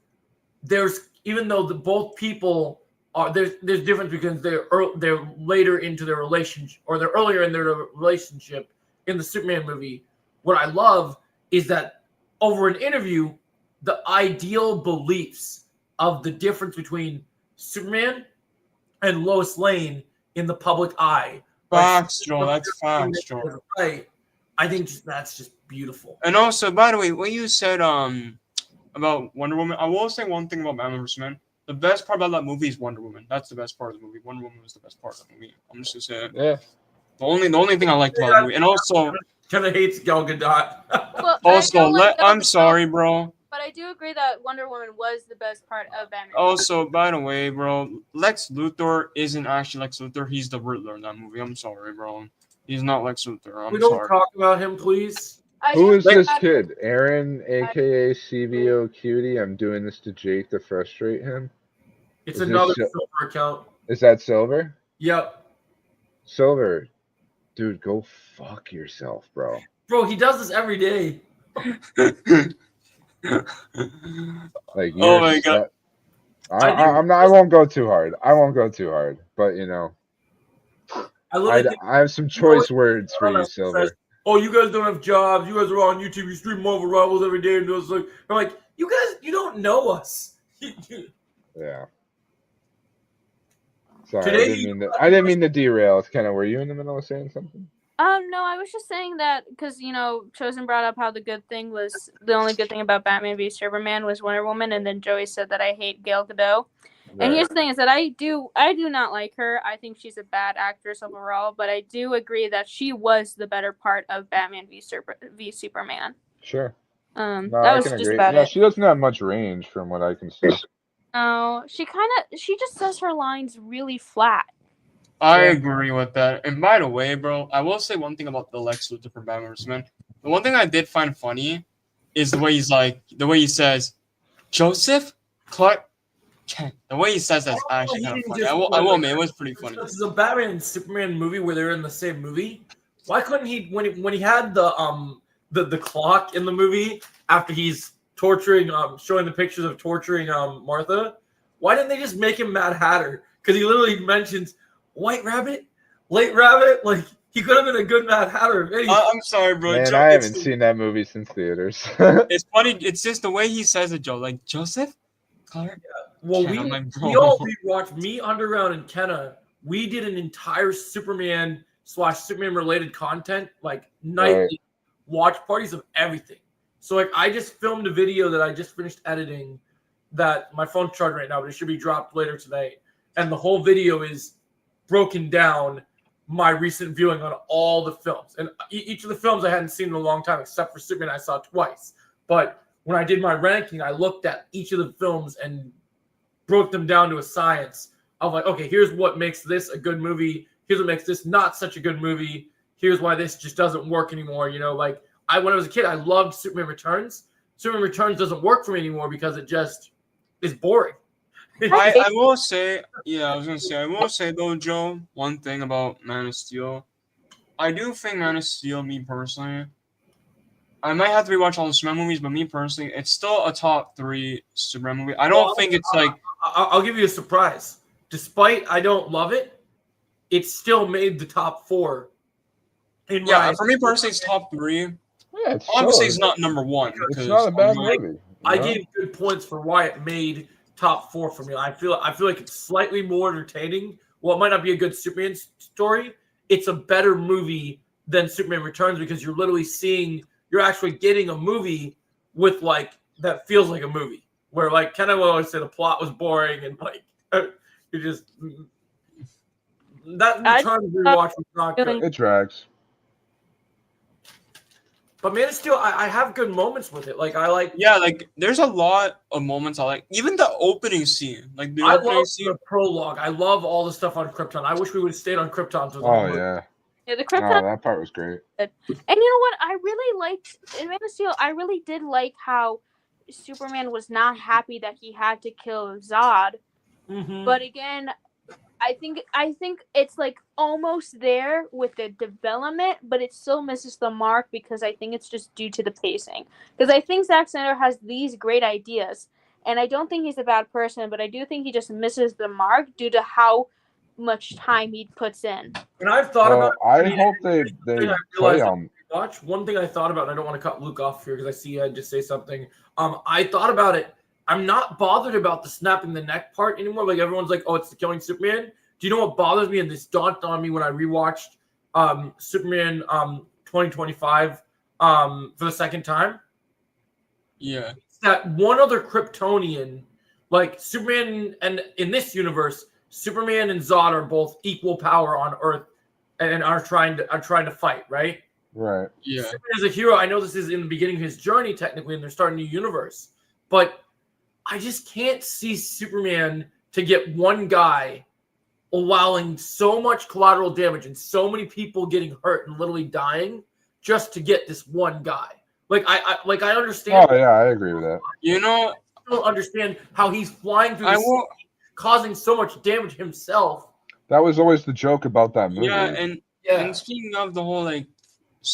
even though both people are there's difference because they're later into their relationship or they're earlier in their relationship in the Superman movie. What I love is that over an interview, the ideal beliefs of the difference between Superman and Lois Lane in the public eye. Facts, Joe. That's facts, Joe. Right. I think that's just beautiful. And also, by the way, what you said about Wonder Woman, I will say one thing about Batman vs Superman. The best part about that movie is Wonder Woman. That's the best part of the movie. Wonder Woman was the best part of the movie. I'm just gonna say it. Yeah. The only thing I liked about the movie, and also Kevin hates Gal Gadot. Well, also, I'm sorry, bro. But I do agree that Wonder Woman was the best part of Batman. Also, by the way, bro, Lex Luthor isn't actually Lex Luthor. He's the Riddler in that movie. I'm sorry, bro. He's not Lex Luthor. We don't talk about him, please. Who is this kid? Aaron, aka CBO Cutie. I'm doing this to Jake to frustrate him. It's another Silver account. Is that Silver? Yep. Silver, dude, go fuck yourself, bro. Bro, he does this every day. Like, oh my god. I won't go too hard. But you know, I have some choice words for you, Silver. Oh, you guys don't have jobs. You guys are on YouTube. You stream Marvel Rivals every day, and it's like, I'm like, you guys, you don't know us. Yeah. Sorry, I didn't mean to derail. It's kind of. Were you in the middle of saying something? No, I was just saying that because Chosen brought up how the only good thing about Batman v Superman was Wonder Woman, and then Joey said that I hate Gal Gadot. Right. And here's the thing: is that I do not like her. I think she's a bad actress overall, but I do agree that she was the better part of Batman v Superman. Sure. That was just about it. She doesn't have much range from what I can see. Oh, she just says her lines really flat. I agree with that. And by the way, bro, I will say one thing about the Lex Luthor for Batman vs Superman. The one thing I did find funny is the way he says, Joseph Clark The way he says that's actually kind of funny. I will admit, it was pretty funny. This is a Batman and Superman movie where they're in the same movie. Why couldn't he when he had the clock in the movie after he's torturing showing the pictures of torturing Martha? Why didn't they just make him Mad Hatter? Because he literally mentions White Rabbit, Late Rabbit. Like he could have been a good Mad Hatter. I'm sorry, bro. Man, I haven't seen that movie since theaters. It's funny. It's just the way he says it, Joe. Like Joseph, Clark. Yeah. Well, we all rewatched me, Underground, and Kenna. We did an entire Superman/Superman related content, like nightly watch parties of everything. So like I just filmed a video that I just finished editing that my phone's charged right now, but it should be dropped later tonight. And the whole video is broken down my recent viewing on all the films. And each of the films I hadn't seen in a long time, except for Superman, I saw twice. But when I did my ranking, I looked at each of the films and broke them down to a science of like, okay, here's what makes this a good movie. Here's what makes this not such a good movie. Here's why this just doesn't work anymore. You know, like when I was a kid, I loved Superman Returns. Superman Returns doesn't work for me anymore because it just is boring. I will say, I will say though, Joe, one thing about Man of Steel. I do think Man of Steel, me personally, I might have to rewatch all the Superman movies, but me personally, it's still a top 3 Superman movie. I don't think it's like... I'll give you a surprise. Despite I don't love it, it still made the top 4. For me personally, it's top 3. Yeah, obviously, it's not number 1. It's not a bad movie. I gave good points for why it made top 4 for me. I feel like it's slightly more entertaining. Well, it might not be a good Superman story. It's a better movie than Superman Returns because you're literally you're actually getting a movie with like that feels like a movie. Where like Ken will always say the plot was boring and like you just that Returns rewatch was not good. It drags. But Man of Steel, I have good moments with it. Like there's a lot of moments I like. Even the opening scene, like the I opening love scene. the prologue. I love all the stuff on Krypton. I wish we would have stayed on Krypton. Yeah, the Krypton. that part was great. And you know what? I really liked in Man of Steel. I really did like how Superman was not happy that he had to kill Zod. Mm-hmm. But again, I think it's like almost there with the development, but it still misses the mark because I think it's just due to the pacing. Because I think Zack Snyder has these great ideas, and I don't think he's a bad person, but I do think he just misses the mark due to how much time he puts in. And I've thought about. I hope they play on. Watch one thing I thought about. And I don't want to cut Luke off here because I see you had to say something. I thought about it. I'm not bothered about the snapping the neck part anymore. Like everyone's like, oh, it's the killing Superman. Do you know what bothers me? And this dawned on me when I rewatched Superman 2025 for the second time. Yeah. It's that one other Kryptonian, like Superman, and in this universe, Superman and Zod are both equal power on Earth and are trying to fight, right? Right. Yeah. Superman is a hero. I know this is in the beginning of his journey, technically, and they're starting a new universe. But I just can't see Superman to get one guy allowing so much collateral damage and so many people getting hurt and literally dying just to get this one guy. Like I understand. Oh yeah, I agree with that. You know, I don't understand how he's flying through the city, causing so much damage himself. That was always the joke about that movie. And speaking of the whole like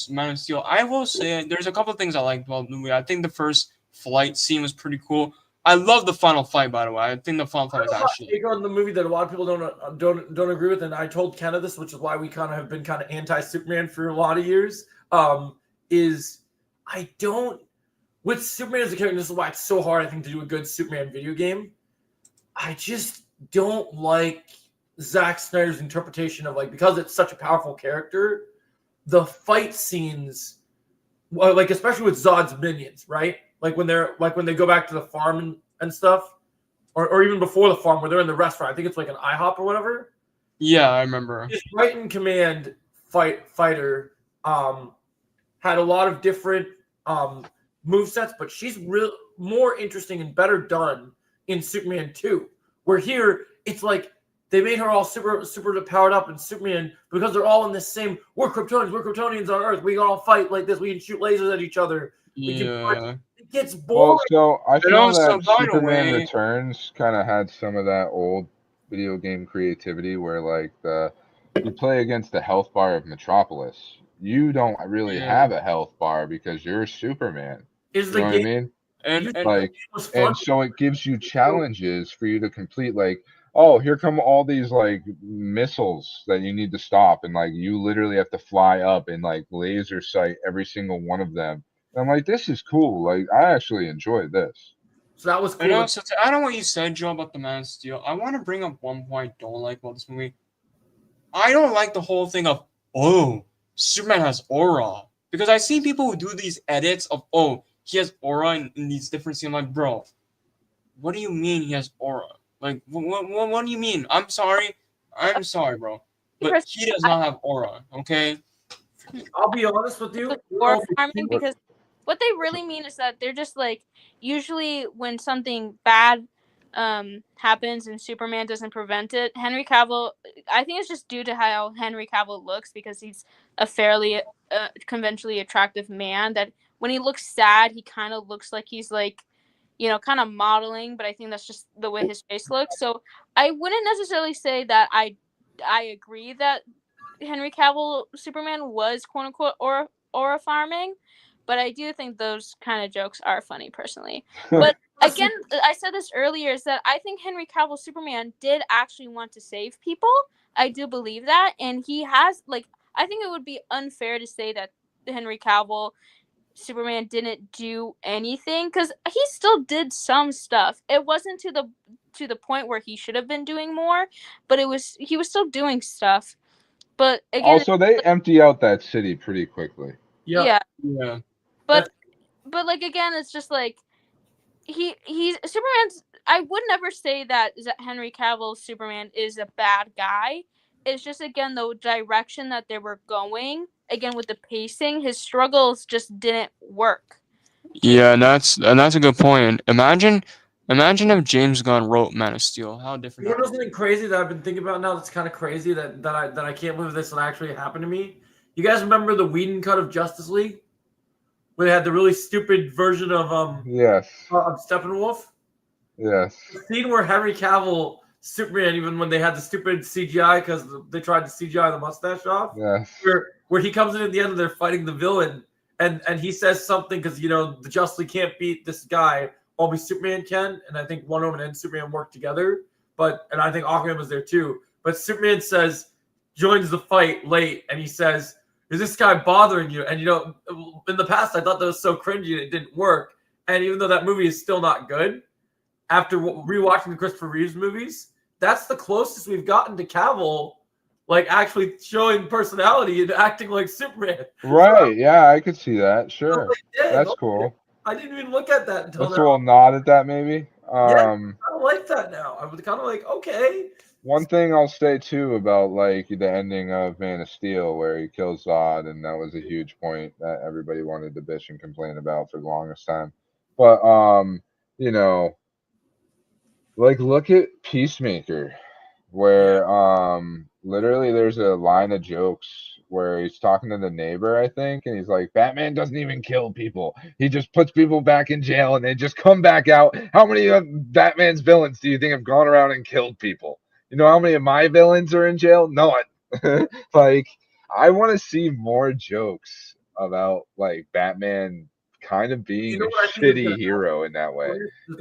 Man of Steel, I will say there's a couple of things I liked about the movie. I think the first flight scene was pretty cool. I love the final fight, by the way. I think the final fight was actually take on the movie that a lot of people don't agree with, and I told Kenna this, which is why we kind of have been kind of anti-Superman for a lot of years. Is I don't with Superman as a character. This is why it's so hard, I think, to do a good Superman video game. I just don't like Zack Snyder's interpretation of like because it's such a powerful character, the fight scenes, like especially with Zod's minions, right? Like when they go back to the farm and stuff, or even before the farm where they're in the restaurant. I think it's like an IHOP or whatever. Yeah, I remember. His right in command fighter had a lot of different movesets, but she's more interesting and better done in Superman 2. Where here it's like they made her all super powered up in Superman because they're all in this same. We're Kryptonians on Earth. We can all fight like this. We can shoot lasers at each other. We can gets boring. Well, so I feel also, that by the Superman way- Returns kind of had some of that old video game creativity where, like, you play against the health bar of Metropolis. You don't really have a health bar because you're Superman. Is You the know what I game mean? And Like, was fun? and so it gives you challenges for you to complete. Like, oh, here come all these like missiles that you need to stop, and like you literally have to fly up and like laser sight every single one of them. And I'm like, this is cool. Like, I actually enjoyed this. So that was cool. And also, to add on what you said, Joe, about the Man of Steel, I want to bring up one point I don't like about this movie. I don't like the whole thing of, oh, Superman has aura. Because I see people who do these edits of, oh, he has aura in these different scenes. I'm like, bro, what do you mean he has aura? Like, what do you mean? I'm sorry, bro. But he does not have aura, okay? I'll be honest with you. Or farming, because what they really mean is that they're just like, usually when something bad happens and Superman doesn't prevent it, Henry Cavill, I think it's just due to how Henry Cavill looks, because he's a fairly conventionally attractive man, that when he looks sad, he kind of looks like he's like, you know, kind of modeling, but I think that's just the way his face looks. So I wouldn't necessarily say that I agree that Henry Cavill Superman was quote unquote aura farming, but I do think those kind of jokes are funny personally. But again, I said this earlier, is that I think Henry Cavill Superman did actually want to save people. I do believe that, and he has, like, I think it would be unfair to say that Henry Cavill Superman didn't do anything, because he still did some stuff. It wasn't to the point where he should have been doing more, but he was still doing stuff. But again, Also, they empty out that city pretty quickly. Yeah. But like, again, it's just like he's Superman's. I would never say that Henry Cavill Superman is a bad guy. It's just, again, the direction that they were going, again, with the pacing, his struggles just didn't work. Yeah, and that's a good point. Imagine if James Gunn wrote Man of Steel. How different. You know something crazy that I've been thinking about now? That's kind of crazy that I can't believe this will actually happen to me. You guys remember the Whedon cut of Justice League, where they had the really stupid version of Yes. of Steppenwolf? Yes. The scene where Henry Cavill Superman, even when they had the stupid CGI because they tried to CGI the mustache off. Yes. Where he comes in at the end and they're fighting the villain, and he says something because, you know, the Justice League can't beat this guy, only Superman can, and I think Wonder Woman and Superman work together. And I think Aquaman was there too. But Superman joins the fight late, and he says, "Is this guy bothering you?" And, you know, in the past I thought that was so cringy and it didn't work. And even though that movie is still not good, after rewatching the Christopher Reeves movies, that's the closest we've gotten to Cavill, like, actually showing personality and acting like Superman. Right. Yeah, I could see that. Sure. Like, yeah, That's cool. I didn't even look at that until Let's now. all nod at that, maybe. Yeah, I don't like that now. I was kind of like, okay. One thing I'll say too about like the ending of Man of Steel, where he kills Zod, and that was a huge point that everybody wanted to bitch and complain about for the longest time. But you know, like, look at Peacemaker, where literally there's a line of jokes where he's talking to the neighbor, I think, and he's like, Batman doesn't even kill people. He just puts people back in jail and they just come back out. How many of Batman's villains do you think have gone around and killed people? You know how many of my villains are in jail? None. Like, I want to see more jokes about, like, Batman kind of being a shitty hero in that way.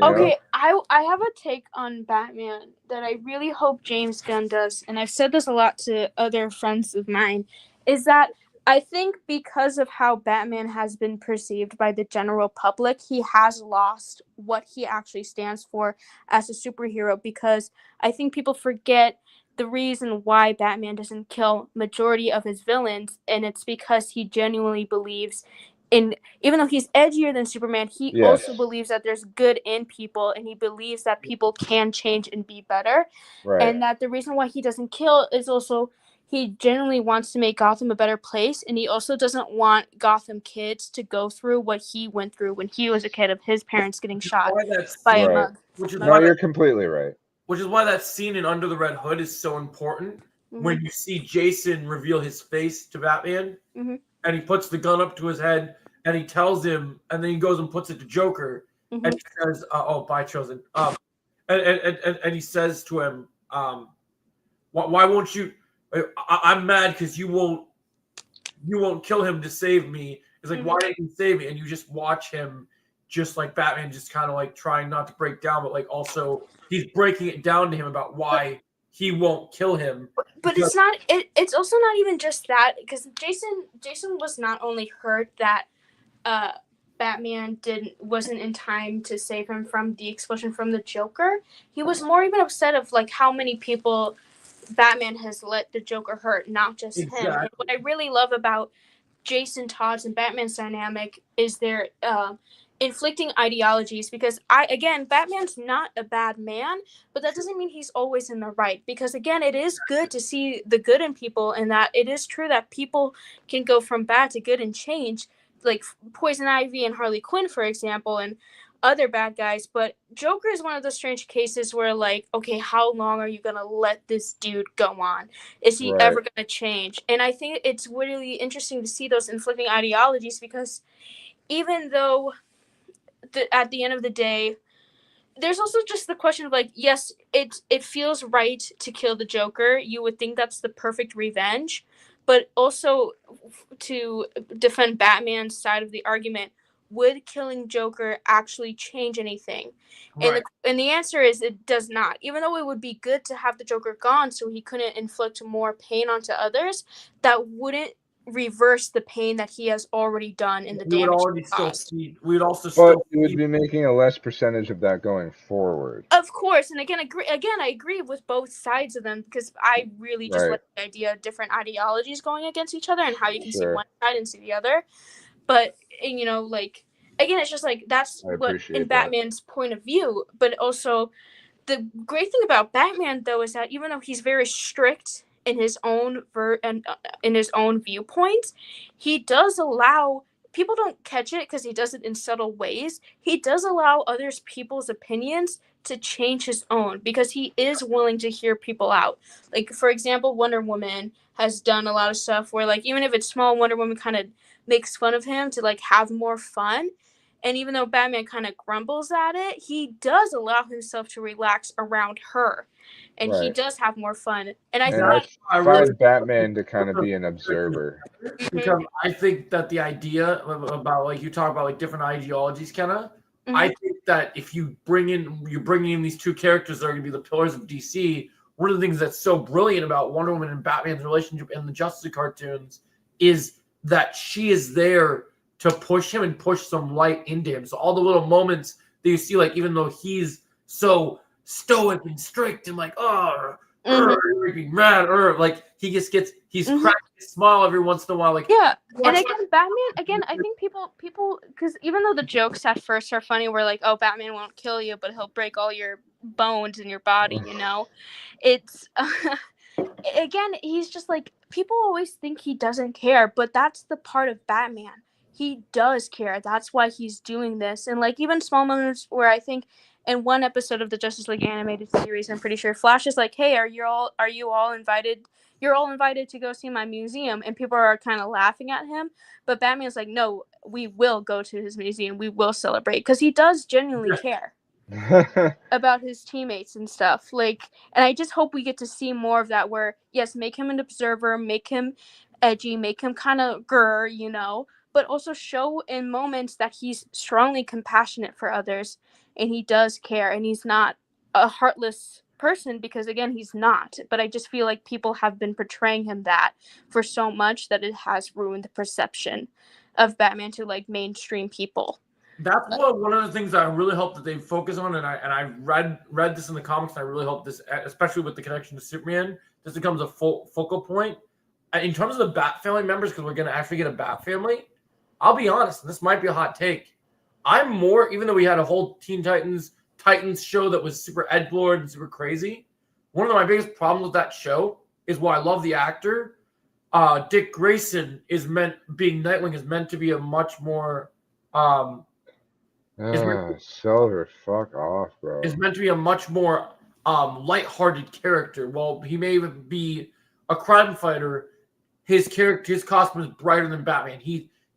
Okay, I have a take on Batman that I really hope James Gunn does, and I've said this a lot to other friends of mine, is that I think because of how Batman has been perceived by the general public, he has lost what he actually stands for as a superhero, because I think people forget the reason why Batman doesn't kill majority of his villains, and it's because he genuinely believes in, even though he's edgier than Superman, he also believes that there's good in people, and he believes that people can change and be better. Right. And that the reason why he doesn't kill is also he genuinely wants to make Gotham a better place, and he also doesn't want Gotham kids to go through what he went through when he was a kid, of his parents getting shot by a mug. No, you're completely right. Which is why that scene in Under the Red Hood is so important. When you see Jason reveal his face to Batman, and he puts the gun up to his head, and he tells him, and then he goes and puts it to Joker, Mhm. and he says, "Oh, bye, Chosen." And he says to him, why won't you? I'm mad because you won't kill him to save me. It's like, why didn't you save me? And you just watch him, just like Batman, just kind of like trying not to break down, but like also he's breaking it down to him about why he won't kill him. But it's not. It's also not even just that, because Jason was not only hurt that Batman wasn't in time to save him from the explosion from the Joker. He was more even upset of like how many people Batman has let the Joker hurt, not just him. And what I really love about Jason Todd's and Batman's dynamic is their inflicting ideologies, because Batman's not a bad man, but that doesn't mean he's always in the right, because again, it is good to see the good in people, and that it is true that people can go from bad to good and change, like Poison Ivy and Harley Quinn, for example, and other bad guys. But Joker is one of those strange cases where, like, okay, how long are you gonna let this dude go on? Is he ever gonna change? And I think it's really interesting to see those inflicting ideologies, because even though at the end of the day, there's also just the question of like, yes, it feels right to kill the Joker. You would think that's the perfect revenge, but also to defend Batman's side of the argument, would killing Joker actually change anything? Right. And the answer is it does not. Even though it would be good to have the Joker gone so he couldn't inflict more pain onto others, that wouldn't reverse the pain that he has already done in the damage caused. We would also But still it would be making a less percentage of that going forward. Of course, and I agree with both sides of them, because I really just like the idea of different ideologies going against each other and how you can see one side and see the other. But you know, like, again, it's just like that's what in Batman's point of view. But also, the great thing about Batman, though, is that even though he's very strict in his own in his own viewpoints, he does allow people don't catch it because he does it in subtle ways. He does allow others people's opinions to change his own, because he is willing to hear people out. Like, for example, Wonder Woman has done a lot of stuff where, like, even if it's small, Wonder Woman kind of makes fun of him to like have more fun. And even though Batman kind of grumbles at it, he does allow himself to relax around her, and he does have more fun. And I find Batman to kind of be an observer. Because I think that the idea about, like, you talk about like different ideologies, Kenna. I think that if you're bringing in these two characters that are going to be the pillars of DC, one of the things that's so brilliant about Wonder Woman and Batman's relationship in the Justice League cartoons is that she is there to push him and push some light into him. So all the little moments that you see, like, even though he's so stoic and strict and like, you're making mad, like he's cracking a smile every once in a while, like, yeah. And again, Batman, I think people, because even though the jokes at first are funny, we're like, oh, Batman won't kill you, but he'll break all your bones in your body, you know, it's again, he's just like, people always think he doesn't care, but that's the part of Batman. He does care. That's why he's doing this. And like, even small moments where I think in one episode of the Justice League animated series, I'm pretty sure Flash is like, hey, are you all invited? You're all invited to go see my museum. And people are kind of laughing at him. But Batman's like, no, we will go to his museum. We will celebrate. Because he does genuinely care about his teammates and stuff. Like, and I just hope we get to see more of that, where, yes, make him an observer, make him edgy, make him kind of grr, you know, but also show in moments that he's strongly compassionate for others and he does care, and he's not a heartless person, because again, he's not. But I just feel like people have been portraying him that for so much that it has ruined the perception of Batman to like mainstream people. That's one of the things that I really hope that they focus on, and I read this in the comics, and I really hope this, especially with the connection to Superman, this becomes a focal point. In terms of the Bat family members, because we're going to actually get a Bat family, I'll be honest, and this might be a hot take, I'm more, even though we had a whole Teen Titans show that was super edgelord and super crazy, one of my biggest problems with that show is, while I love the actor, Dick Grayson being Nightwing is meant to be a much more Silver, fuck off, bro. Is meant to be a much more lighthearted character. While he may be a crime fighter, his costume is brighter than Batman.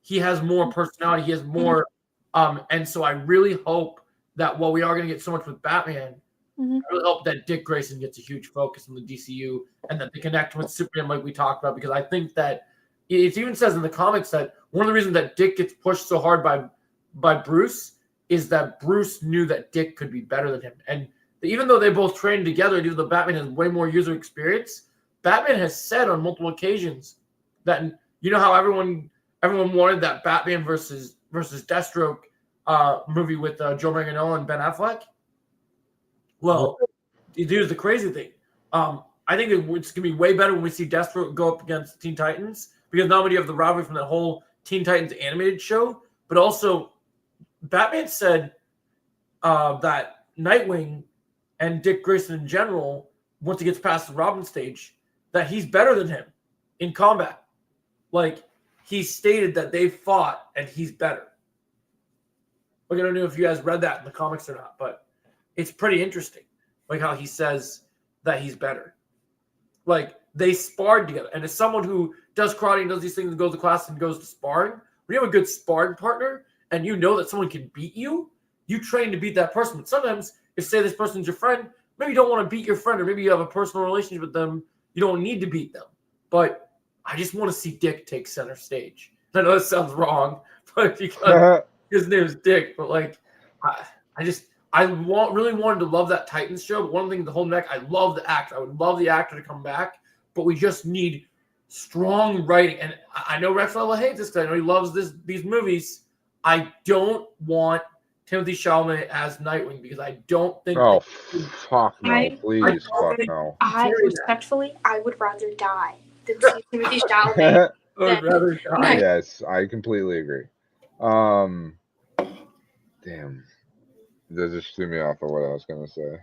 he has more personality. He has more, and so I really hope that while we are going to get so much with Batman, I really hope that Dick Grayson gets a huge focus in the DCU and that they connect with Superman like we talked about, because I think that it even says in the comics that one of the reasons that Dick gets pushed so hard by Bruce is that Bruce knew that Dick could be better than him. And even though they both trained together, even though Batman has way more user experience, Batman has said on multiple occasions that, you know how everyone wanted that Batman versus Deathstroke movie with Joe Manganiello and Ben Affleck? Well, here's the crazy thing. I think it's going to be way better when we see Deathstroke go up against Teen Titans, because not only do you have the rivalry from that whole Teen Titans animated show, but also Batman said that Nightwing and Dick Grayson in general, once he gets past the Robin stage, that he's better than him in combat. Like, he stated that they fought and he's better. Like, I don't know if you guys read that in the comics or not, but it's pretty interesting. Like how he says that he's better. Like, they sparred together. And as someone who does karate and does these things and goes to class and goes to sparring, when you have a good sparring partner and you know that someone can beat you, you train to beat that person. But sometimes, if say this person's your friend, maybe you don't want to beat your friend, or maybe you have a personal relationship with them, you don't need to beat them. But I just want to see Dick take center stage. I know that sounds wrong, but because his name's Dick, but like, I really wanted to love that Titans show, but one thing the whole neck, I love the actor. I would love the actor to come back, but we just need strong writing. And I know Rex will hate this because I know he loves these movies. I don't want Timothy Chalamet as Nightwing because I don't think. Oh, fuck no! Please, fuck no. Respectfully, I would rather die than see Timothy Chalamet. I would rather die. Yes, I completely agree. Damn, that just threw me off of what I was gonna say.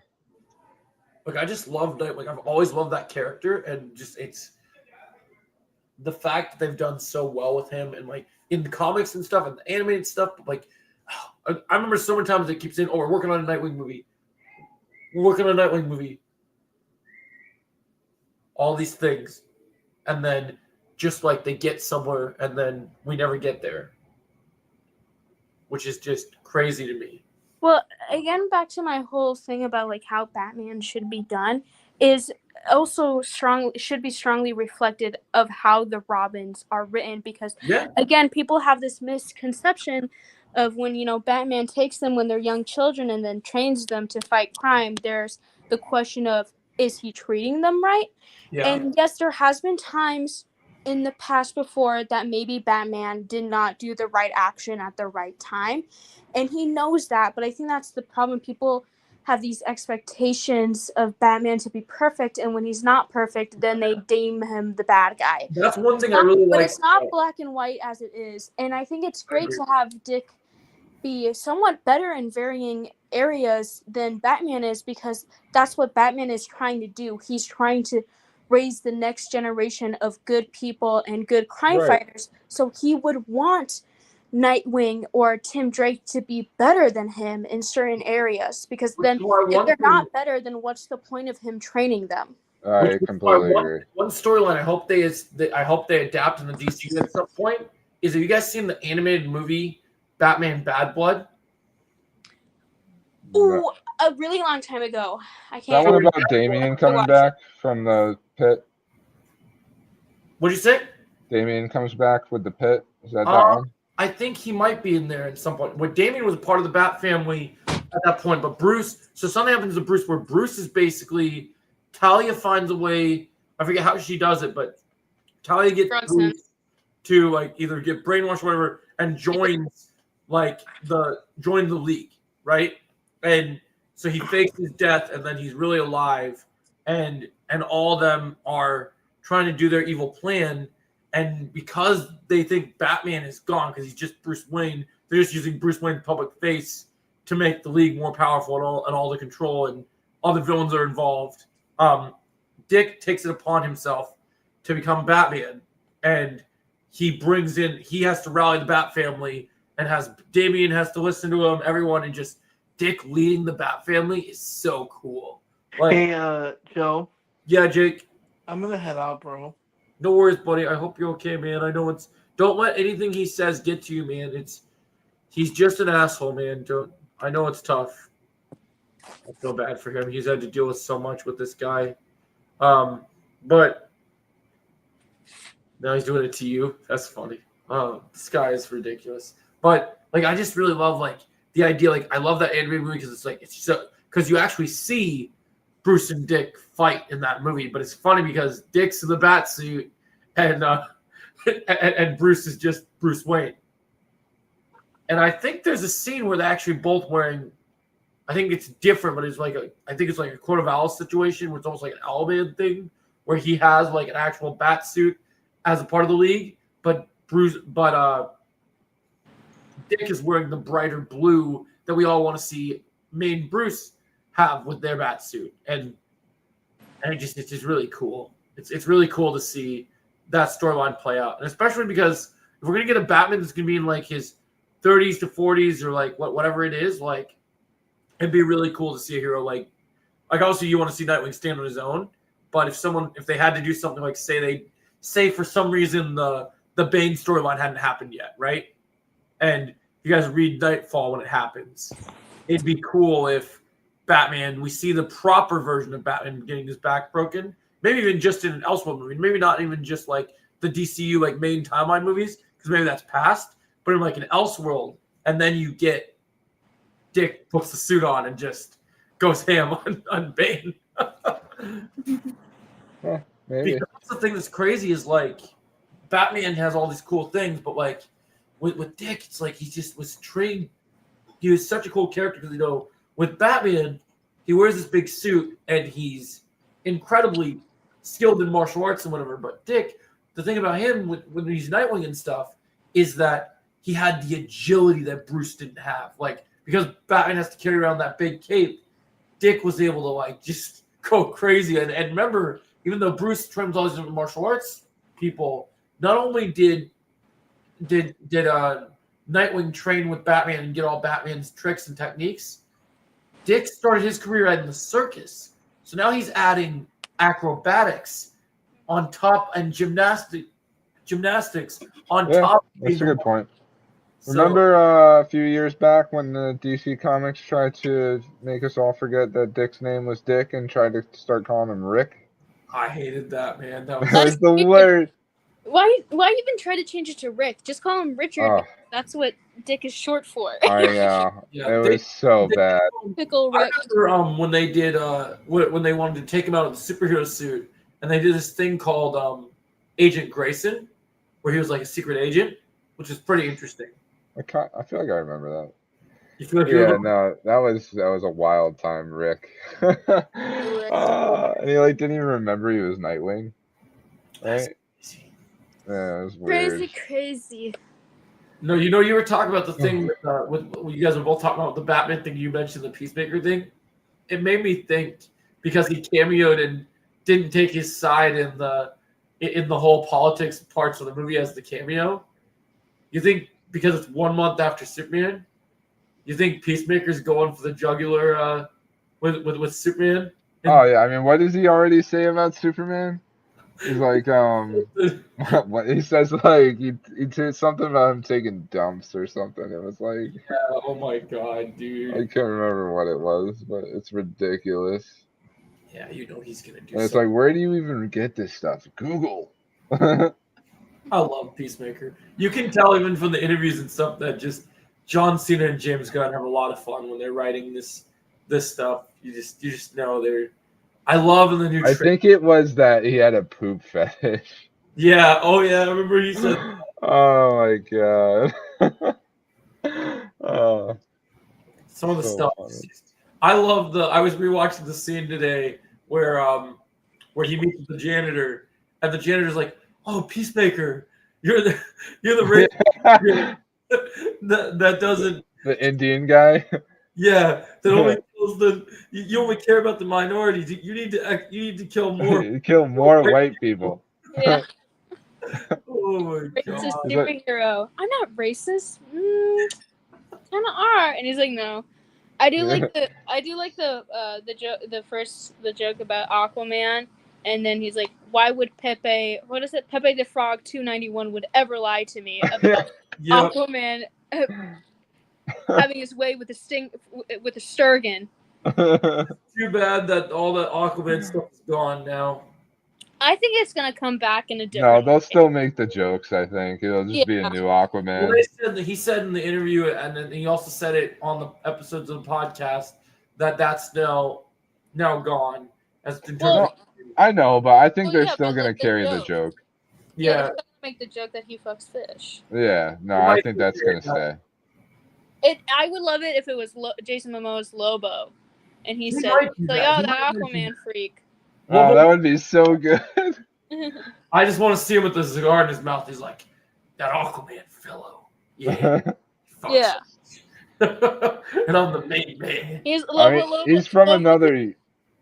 Like, I just love Nightwing. I've always loved that character, and just it's the fact that they've done so well with him, and like in the comics and stuff, and the animated stuff. But like, I remember so many times they keep saying, "Oh, we're working on a Nightwing movie. We're working on a Nightwing movie." All these things, and then just like they get somewhere, and then we never get there, which is just crazy to me. Well, again, back to my whole thing about like how Batman should be done is also should be strongly reflected of how the Robins are written, because again, people have this misconception of when, you know, Batman takes them when they're young children and then trains them to fight crime. There's the question of, is he treating them right? Yeah. And yes, there has been times in the past before that maybe Batman did not do the right action at the right time, and he knows that. But I think that's the problem. People have these expectations of Batman to be perfect, and when he's not perfect, then they deem him the bad guy. That's one thing I really like. But it's not black and white as it is, and I think it's great to have Dick be somewhat better in varying areas than Batman is, because that's what Batman is trying to do. He's trying to raise the next generation of good people and good crime fighters. So he would want Nightwing or Tim Drake to be better than him in certain areas, because then if they're not better, then what's the point of him training them? I completely agree. One storyline I hope they adapt in the DCU at some point is, have you guys seen the animated movie Batman Bad Blood? Ooh, a really long time ago. I can't. That one about Damien coming back from the pit. What'd you say? Damien comes back with the pit. Is that one? I think he might be in there at some point. When Damien was a part of the Bat family at that point, but Bruce. So something happens to Bruce where Bruce is basically, Talia finds a way. I forget how she does it, but Talia gets Bruce to like either get brainwashed or whatever, and joins the league, right? And so he fakes his death, and then he's really alive, and all of them are trying to do their evil plan. And because they think Batman is gone because he's just Bruce Wayne, they're just using Bruce Wayne's public face to make the league more powerful and all the control, and all the villains are involved. Dick takes it upon himself to become Batman, and he has to rally the Bat family, and Damien has to listen to him, everyone, and just Dick leading the Bat family is so cool. Like, hey, Joe. Yeah, Jake. I'm gonna head out, bro. No worries, buddy. I hope you're okay, man. I know it's don't let anything he says get to you, man. He's just an asshole, man. I know it's tough. I feel bad for him. He's had to deal with so much with this guy. But now he's doing it to you. That's funny. This guy is ridiculous. But like, I just really love like the idea. Like, I love that animated movie because it's so because you actually see Bruce and Dick fight in that movie. But it's funny because Dick's in the bat suit and and Bruce is just Bruce Wayne. And I think there's a scene where they're actually both wearing. I think it's different, but it's like I think it's like a Court of Owls situation where it's almost like an Owlman thing where he has like an actual bat suit as a part of the league, but Dick is wearing the brighter blue that we all want to see main Bruce have with their bat suit, and it's just really cool. It's really cool to see that storyline play out, and especially because if we're gonna get a Batman that's gonna be in like his 30s to 40s or like whatever it is, like it'd be really cool to see a hero like also you want to see Nightwing stand on his own, but if they had to do something like say for some reason the Bane storyline hadn't happened yet, right? And you guys read Nightfall when it happens. It'd be cool if Batman, we see the proper version of Batman getting his back broken. Maybe even just in an Elseworld movie. Maybe not even just like the DCU like main timeline movies, because maybe that's past. But in like an Elseworld, and then you get Dick puts the suit on and just goes ham on Bane. Yeah, maybe. Because that's the thing that's crazy is like Batman has all these cool things, but like with Dick, it's like he just was trained. He was such a cool character because with Batman, he wears this big suit and he's incredibly skilled in martial arts and whatever. But Dick, the thing about him when he's Nightwing and stuff is that he had the agility that Bruce didn't have. Like because Batman has to carry around that big cape, Dick was able to like just go crazy. And remember, even though Bruce trains all these different martial arts people, not only did Nightwing train with Batman and get all Batman's tricks and techniques, Dick started his career in the circus. So now he's adding acrobatics on top and gymnastics on top. That's a good point. Remember a few years back when the DC Comics tried to make us all forget that Dick's name was Dick and tried to start calling him Rick? I hated that, man. That was the worst. Why even try to change it to Rick? Just call him Richard. That's what Dick is short for. I know. It was so bad. Pickle Rick. I remember when they did when they wanted to take him out of the superhero suit, and they did this thing called Agent Grayson, where he was like a secret agent, which is pretty interesting. I feel like I remember that. You feel like no, that was a wild time, Rick. And he like didn't even remember he was Nightwing, right? Yeah, it was weird. Crazy. No, you were talking about the thing with you guys were both talking about the Batman thing. You mentioned the Peacemaker thing. It made me think because he cameoed and didn't take his side in the whole politics parts of the movie as the cameo. You think because it's 1 month after Superman, you think Peacemaker's going for the jugular with Superman? Oh yeah, I mean, what does he already say about Superman? He's like, what he says, like he said something about him taking dumps or something. It was like, yeah, oh my god, dude. I can't remember what it was, but it's ridiculous. Yeah, he's gonna do. And it's like, where do you even get this stuff? Google. I love Peacemaker. You can tell even from the interviews and stuff that just John Cena and James Gunn have a lot of fun when they're writing this stuff. You just know they're. I love in the new. I think it was that he had a poop fetish. Yeah. Oh yeah. I remember he said. Oh my god. Some of the stuff. I love I was rewatching the scene today where he meets with the janitor, and the janitor's like, "Oh, Peacemaker, you're the that doesn't the Indian guy." Yeah, that only kills you only care about the minorities. You need to kill more. You kill more white people. Yeah. Oh my god. Racist superhero. I'm not racist. Kind of are, and he's like, no. I do like the joke about Aquaman And then he's like, "Why would Pepe? What is it? Pepe the Frog 291 would ever lie to me about Aquaman having his way with a Sturgeon." Too bad that all the Aquaman stuff is gone now. I think it's gonna come back in a No, different. they'll still make the jokes. I think it'll just be a new Aquaman. Well, they said that he said in the interview, and then he also said it on the episodes of the podcast that that's now gone. As I know, but I think they're still gonna carry the joke. Yeah, they're gonna make the joke that he fucks fish. Yeah, no, I think that's gonna stay. I would love it if it was Jason Momoa's Lobo, and he said, might do like, that. "Oh, He that might do Aquaman freak." Oh, that would be so good. I just want to see him with the cigar in his mouth. He's like, that Aquaman fellow. Yeah. Yeah. And I'm the main man. He's he's from another.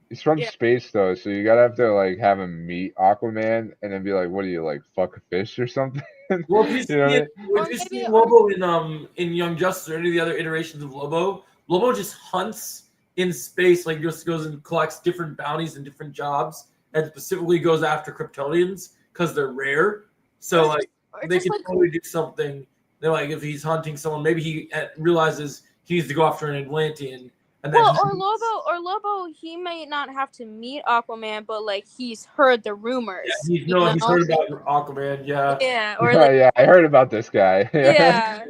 He's from space though, so you gotta have to like have him meet Aquaman and then be like, "What do you like? Fuck a fish or something?" Well, if you see Lobo in Young Justice or any of the other iterations of Lobo, Lobo just hunts in space, like just goes and collects different bounties and different jobs, and specifically goes after Kryptonians because they're rare. So like they can totally do something. They're like if he's hunting someone, maybe he realizes he needs to go after an Atlantean. And then Lobo, he may not have to meet Aquaman, but like he's heard the rumors. Yeah, he's heard about Aquaman. Yeah. Yeah. Or yeah, I heard about this guy. Yeah.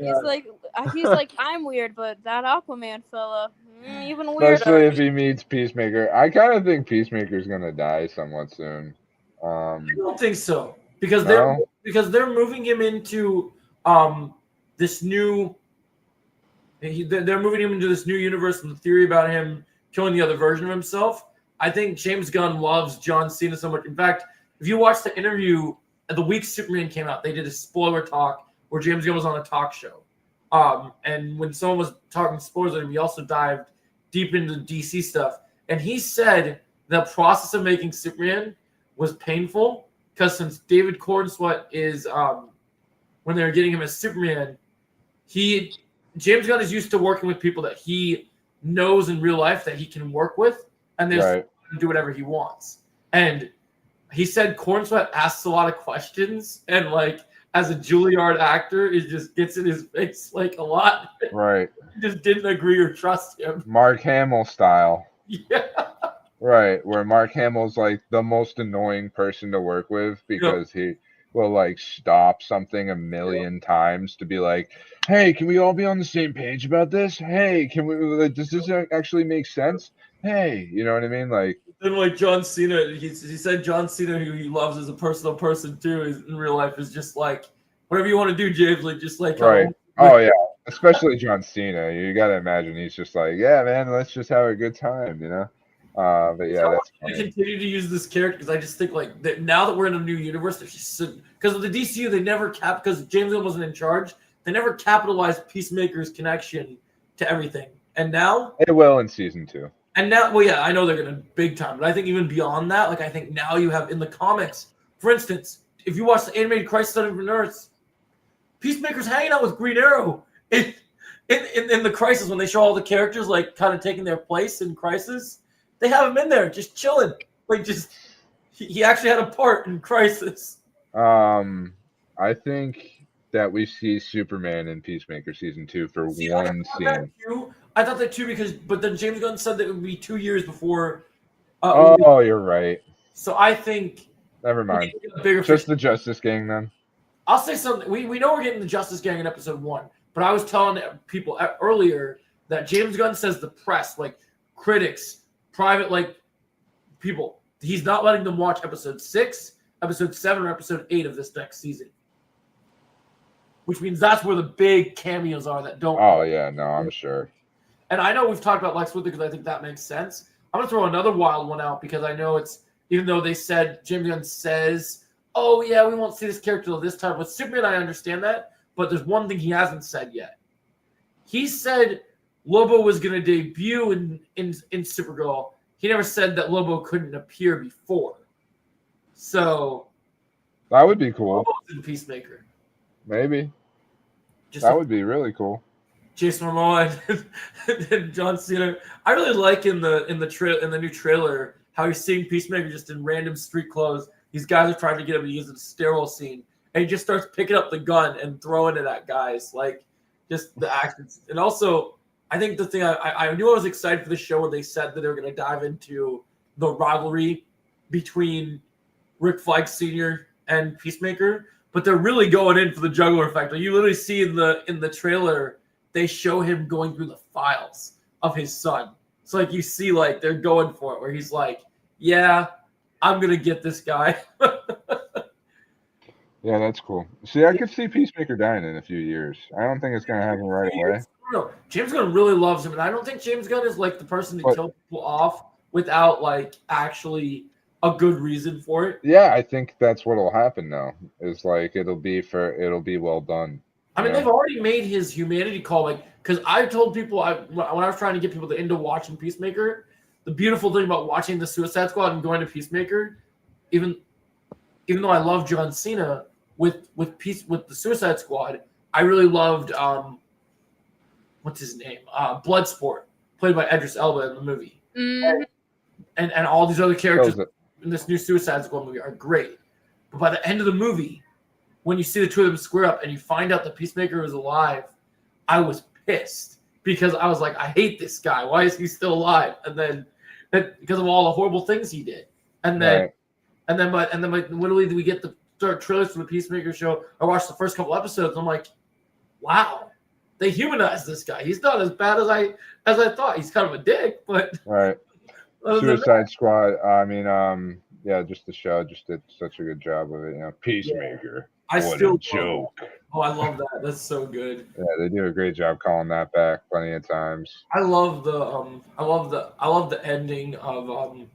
He's like I'm weird, but that Aquaman fella, even weirder. Especially if he meets Peacemaker. I kind of think Peacemaker's gonna die somewhat soon. I don't think so because they're moving him into this new. They're moving him into this new universe, and the theory about him killing the other version of himself. I think James Gunn loves John Cena so much. In fact, if you watch the interview the week Superman came out, they did a spoiler talk where James Gunn was on a talk show. And when someone was talking spoilers at him, he also dived deep into DC stuff. And he said the process of making Superman was painful because since David Cornsweet is when they were getting him as Superman, James Gunn is used to working with people that he knows in real life that he can work with, and they do whatever he wants. And he said Cornsweet asks a lot of questions, and like as a Juilliard actor, it just gets in his face like a lot. Right. He just didn't agree or trust him. Mark Hamill style. Yeah. Right, where Mark Hamill's like the most annoying person to work with because he will like stop something a million times to be like, "Hey, can we all be on the same page about this? Hey, can we? Like, does this actually make sense? Hey, you know what I mean?" Like then, like John Cena, he said John Cena, who he loves as a personal person too, is in real life is just like whatever you want to do, James. Like just like right. Oh yeah, especially John Cena. You gotta imagine he's just like, "Yeah, man, let's just have a good time," you know. But yeah, that's I continue to use this character because I just think like that now that we're in a new universe, there's just because of the DCU, they never because James Gunn wasn't in charge, they never capitalized Peacemaker's connection to everything, and now it will in season 2. And now, well, yeah, I know they're gonna big time, but I think even beyond that, like I think now you have in the comics, for instance, if you watch the animated Crisis on Infinite Earths, Peacemaker's hanging out with Green Arrow in the Crisis when they show all the characters like kind of taking their place in Crisis. They have him in there just chilling. Like just he actually had a part in Crisis. I think that we see Superman in Peacemaker season 2 for one scene. I thought that too but then James Gunn said that it would be 2 years before. You're right. So I think. Never mind. Just the Justice Gang then. I'll say something. We know we're getting the Justice Gang in episode 1, but I was telling people earlier that James Gunn says the press, like critics, private like people, he's not letting them watch episode 6, episode 7, or episode 8 of this next season. Which means that's where the big cameos are that don't. Oh yeah, no, I'm sure. And I know we've talked about Lex Luthor because I think that makes sense. I'm gonna throw another wild one out because I know it's even though they said James Gunn says, "Oh yeah, we won't see this character till this time." With Superman, I understand that, but there's one thing he hasn't said yet. He said Lobo was gonna debut in Supergirl. He never said that Lobo couldn't appear before. So that would be cool. Lobo's in Peacemaker. Maybe. That would be really cool. Jason Momoa and John Cena. I really like in the new trailer how he's seeing Peacemaker just in random street clothes. These guys are trying to get him to use a sterile scene, and he just starts picking up the gun and throwing it at guys. Like, just the actions. And also, I think the thing I knew I was excited for the show when they said that they were going to dive into the rivalry between Rick Flag Sr. and Peacemaker, but they're really going in for the juggler effect. Like, you literally see in the trailer, they show him going through the files of his son. So like you see, like they're going for it, where he's like, "Yeah, I'm gonna get this guy." Yeah, that's cool. See, I could see Peacemaker dying in a few years. I don't think it's gonna happen right away. No, James Gunn really loves him, and I don't think James Gunn is like the person to kill people off without like actually a good reason for it. Yeah, I think that's what'll happen now. Is like it'll be well done. I mean, they've already made his humanity call, like, because I told people when I was trying to get people into watching Peacemaker, the beautiful thing about watching the Suicide Squad and going to Peacemaker, even though I love John Cena with the Suicide Squad, I really loved what's his name? Bloodsport, played by Idris Elba in the movie. Mm-hmm. And all these other characters in this new Suicide Squad movie are great. But by the end of the movie, when you see the two of them square up and you find out the Peacemaker is alive, I was pissed because I was like, I hate this guy. Why is he still alive? And then because of all the horrible things he did. And then literally we get the start trailers for the Peacemaker show. I watched the first couple episodes. I'm like, wow, they humanized this guy. He's not as bad as I thought. He's kind of a dick, but Suicide Squad. I mean, yeah, just the show just did such a good job of it. You know, Peacemaker. I what still a joke. Oh, I love that. That's so good. Yeah, they do a great job calling that back plenty of times. I love the ending of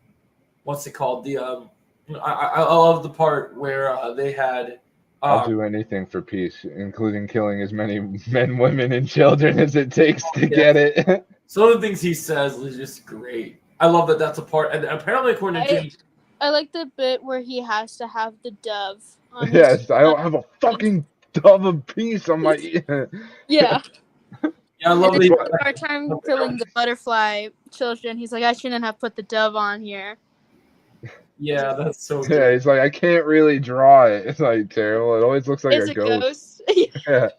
what's it called? The I love the part where they had I'll do anything for peace, including killing as many men, women, and children as it takes to get it. Some of the things he says is just great. I love that that's a part, and apparently according to James, I like the bit where he has to have the dove. Yes, I don't have a fucking dove of peace on my. Yeah. Yeah, I love the hard time killing the butterfly children. He's like, I shouldn't have put the dove on here. Yeah, that's so good. Yeah, he's like, I can't really draw it. It's like terrible. It always looks like It's a ghost. Yeah.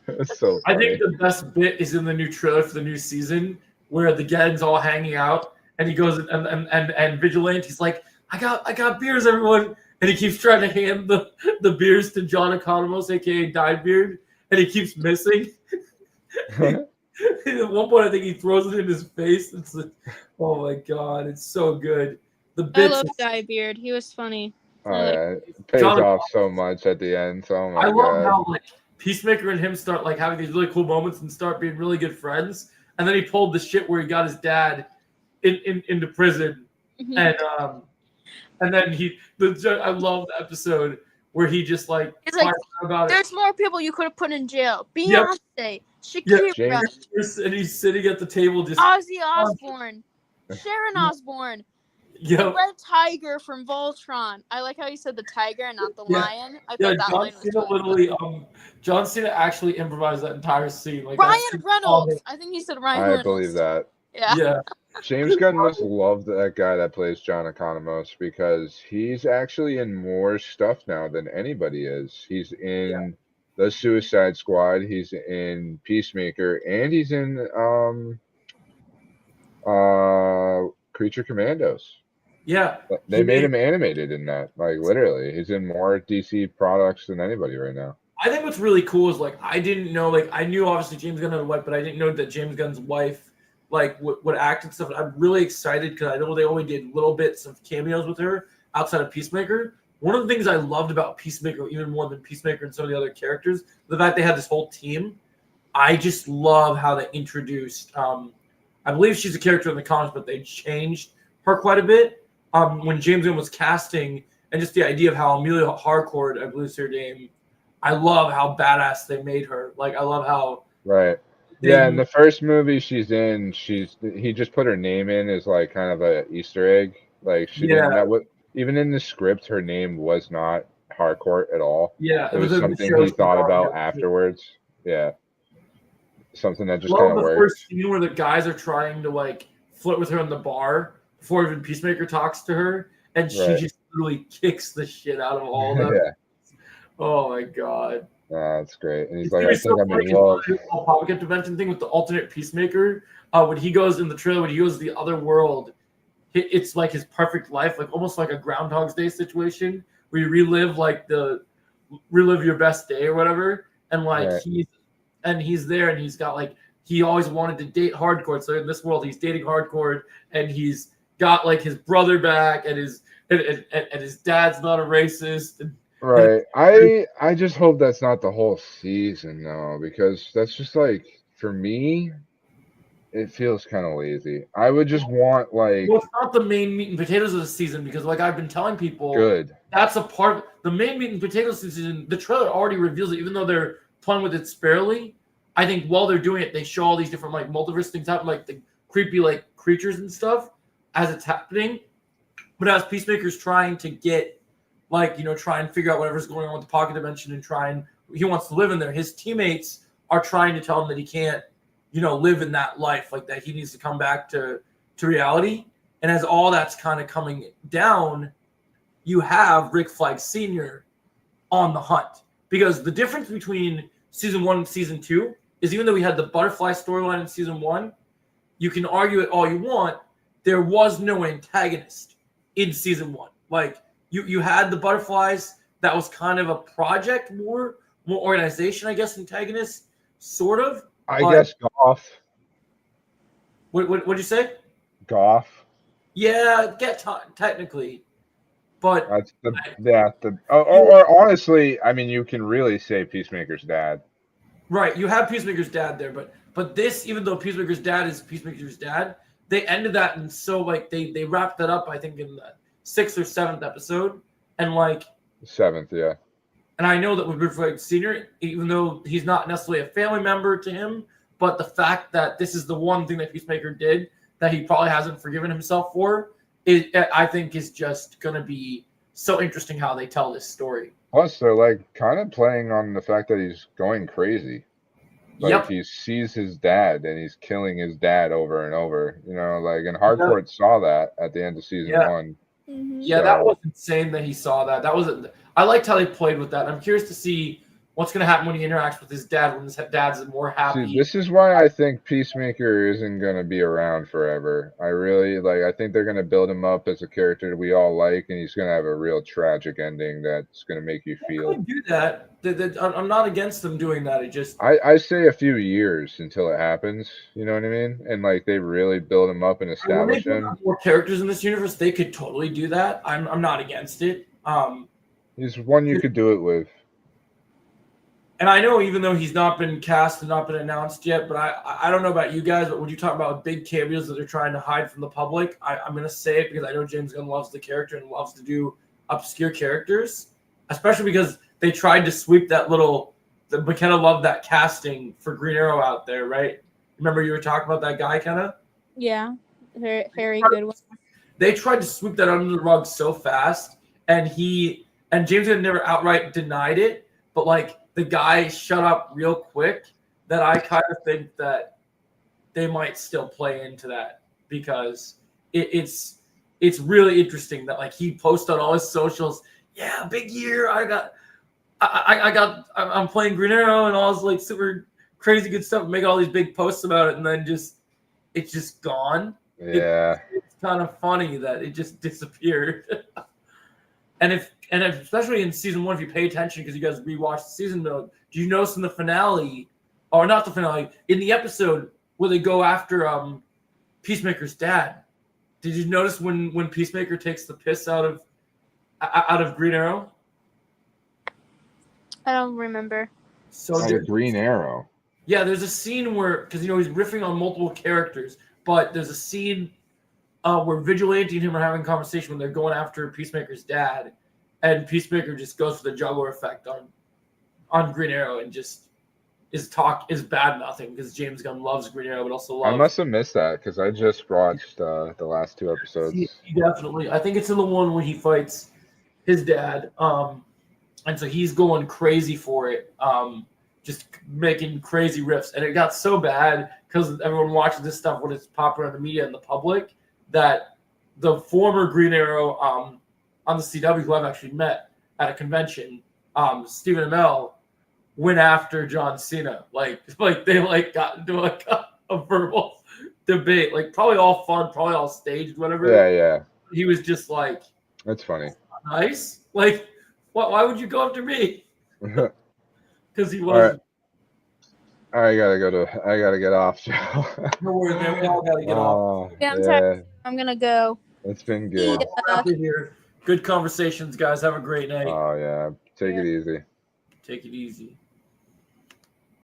It's so funny. I think the best bit is in the new trailer for the new season where the gang's all hanging out and he goes and Vigilante's like, I got beers, everyone. And he keeps trying to hand the beers to John Economos, aka Dyedbeard, and he keeps missing. At one point, I think he throws it in his face. It's like, oh my god, it's so good. I love Dyedbeard. He was funny. Oh, yeah. It pays off so much at the end. So I love how like Peacemaker and him start like having these really cool moments and start being really good friends. And then he pulled the shit where he got his dad into prison, and then I love the episode where he just like it's like about there's more people you could have put in jail. Beyonce, Shakira, and he's sitting at the table just Ozzy Osbourne, Sharon Osbourne. The red tiger from Voltron. I like how you said the tiger and not the lion. I thought that line was John Cena actually improvised that entire scene. Like Ryan Reynolds. I think he said Ryan Reynolds. I believe that. Yeah. James Gunn must love that guy that plays John Economos because he's actually in more stuff now than anybody is. He's in the Suicide Squad. He's in Peacemaker, and he's in Creature Commandos. Yeah, they made him animated in that. Like literally, he's in more DC products than anybody right now. I think what's really cool is like I didn't know, like I knew obviously James Gunn had a wife, but I didn't know that James Gunn's wife like would act and stuff. I'm really excited because I know they only did little bits of cameos with her outside of Peacemaker. One of the things I loved about Peacemaker, even more than Peacemaker and some of the other characters, the fact they had this whole team. I just love how they introduced. I believe she's a character in the comics, but they changed her quite a bit. When James Gunn was casting, and just the idea of how Amelia Harcourt, I believe is her name, I love how badass they made her. Like, I love how... Right. Yeah, in the first movie she's in, he just put her name in as, like, kind of a Easter egg. Like, she didn't... Even in the script, her name was not Harcourt at all. Yeah. It was something he thought about afterwards. Yeah. Something that just kind of worked. The first scene where the guys are trying to, like, flirt with her in the bar before even Peacemaker talks to her, and she Right. just literally kicks the shit out of all of them. Yeah. Oh my god. That's great. And he's It's like, gonna I be so think I'm funny in 'cause love. the whole pocket dimension thing with the alternate Peacemaker. When he goes in the trailer, when he goes to the other world, it's like his perfect life, like almost like a Groundhog's Day situation where you relive your best day or whatever, and like Right. he's there and he's got like he always wanted to date hardcore. So in this world, he's dating hardcore, and he's got like his brother back, and his dad's not a racist. And, Right. I just hope that's not the whole season though, because that's just like for me, it feels kind of lazy. I would just want like well, it's not the main meat and potatoes of the season because, like I've been telling people, good. that's a part. The main meat and potatoes of the season. The trailer already reveals it, even though they're playing with it sparely. I think while they're doing it, they show all these different like multiverse things happen, like the creepy like creatures and stuff as it's happening. But as Peacemaker's trying to get like try and figure out whatever's going on with the pocket dimension and he wants to live in there. His teammates are trying to tell him that he can't live in that life, like that he needs to come back to reality. And as all that's kind of coming down, you have Rick Flag Sr. on the hunt. Because the difference between season 1 and season 2 is even though we had the butterfly storyline in season 1, you can argue it all you want, there was no antagonist in season 1. Like you had the butterflies, that was kind of a project, more organization, I guess, antagonist, sort of. I guess Goff. What'd you say? Goff. Yeah, technically, but That's or honestly, I mean, you can really say Peacemaker's dad. Right, you have Peacemaker's dad there, but this, even though Peacemaker's dad is Peacemaker's dad, they ended that, and so like they wrapped that up, I think, in the 6th or 7th episode, and like 7th, yeah. And I know that with Rick Flag Sr., even though he's not necessarily a family member to him, but the fact that this is the one thing that Peacemaker did that he probably hasn't forgiven himself for, I think is just going to be so interesting how they tell this story. Plus, they're like kind of playing on the fact that he's going crazy. Like Yep. he sees his dad and he's killing his dad over and over. Like and Hardcore saw that at the end of season 1. Yeah, that was insane that he saw that. I liked how they played with that. I'm curious to see what's going to happen when he interacts with his dad, when his dad's more happy. See, this is why I think Peacemaker isn't going to be around forever. I think they're going to build him up as a character that we all like, and he's going to have a real tragic ending that's going to make you feel. They could do that. I'm not against them doing that. It just I say a few years until it happens. You know what I mean? And like they really build him up and establish him. More characters in this universe, they could totally do that. I'm not against it. He's one you could do it with. And I know even though he's not been cast and not been announced yet, but I don't know about you guys, but when you talk about big cameos that they're trying to hide from the public, I'm going to say it because I know James Gunn loves the character and loves to do obscure characters, especially because they tried to sweep McKenna loved that casting for Green Arrow out there, right? Remember you were talking about that guy, Kenna? Yeah, very good one. They tried to sweep that under the rug so fast, and James Gunn never outright denied it, but like the guy shut up real quick that I kind of think that they might still play into that because it's really interesting that like he posted on all his socials, yeah, big year, I'm playing Green Arrow and all this like super crazy good stuff, make all these big posts about it, and then it's just gone. Yeah. It's kind of funny that it just disappeared. And especially in season 1, if you pay attention, because you guys rewatched the season, though, do you notice in the finale, or not the finale, in the episode where they go after Peacemaker's dad? Did you notice when Peacemaker takes the piss out of Green Arrow? I don't remember. Green Arrow. Yeah, there's a scene where, because he's riffing on multiple characters, but there's a scene where Vigilante and him are having a conversation when they're going after Peacemaker's dad, and Peacemaker just goes for the juggler effect on Green Arrow and just is bad nothing because James Gunn loves Green Arrow, but also loves. I must have missed that because I just watched the last 2 episodes. He definitely. I think it's in the one when he fights his dad, and so he's going crazy for it, just making crazy riffs, and it got so bad because everyone watches this stuff when it's popular in the media and the public that the former Green Arrow on the CW, who I've actually met at a convention, Stephen Amell, went after John Cena. Like they got into a verbal debate, like probably all fun, probably all staged, whatever. Yeah. He was just like, That's funny. nice. Like, why would you go after me? Because he All was. right. I gotta get off, Joe. No worries, man. We all gotta get off. Yeah, I'm tired. I'm gonna go. It's been good. Happy here. Good conversations, guys. Have a great night. Oh yeah. Take it easy. Take it easy.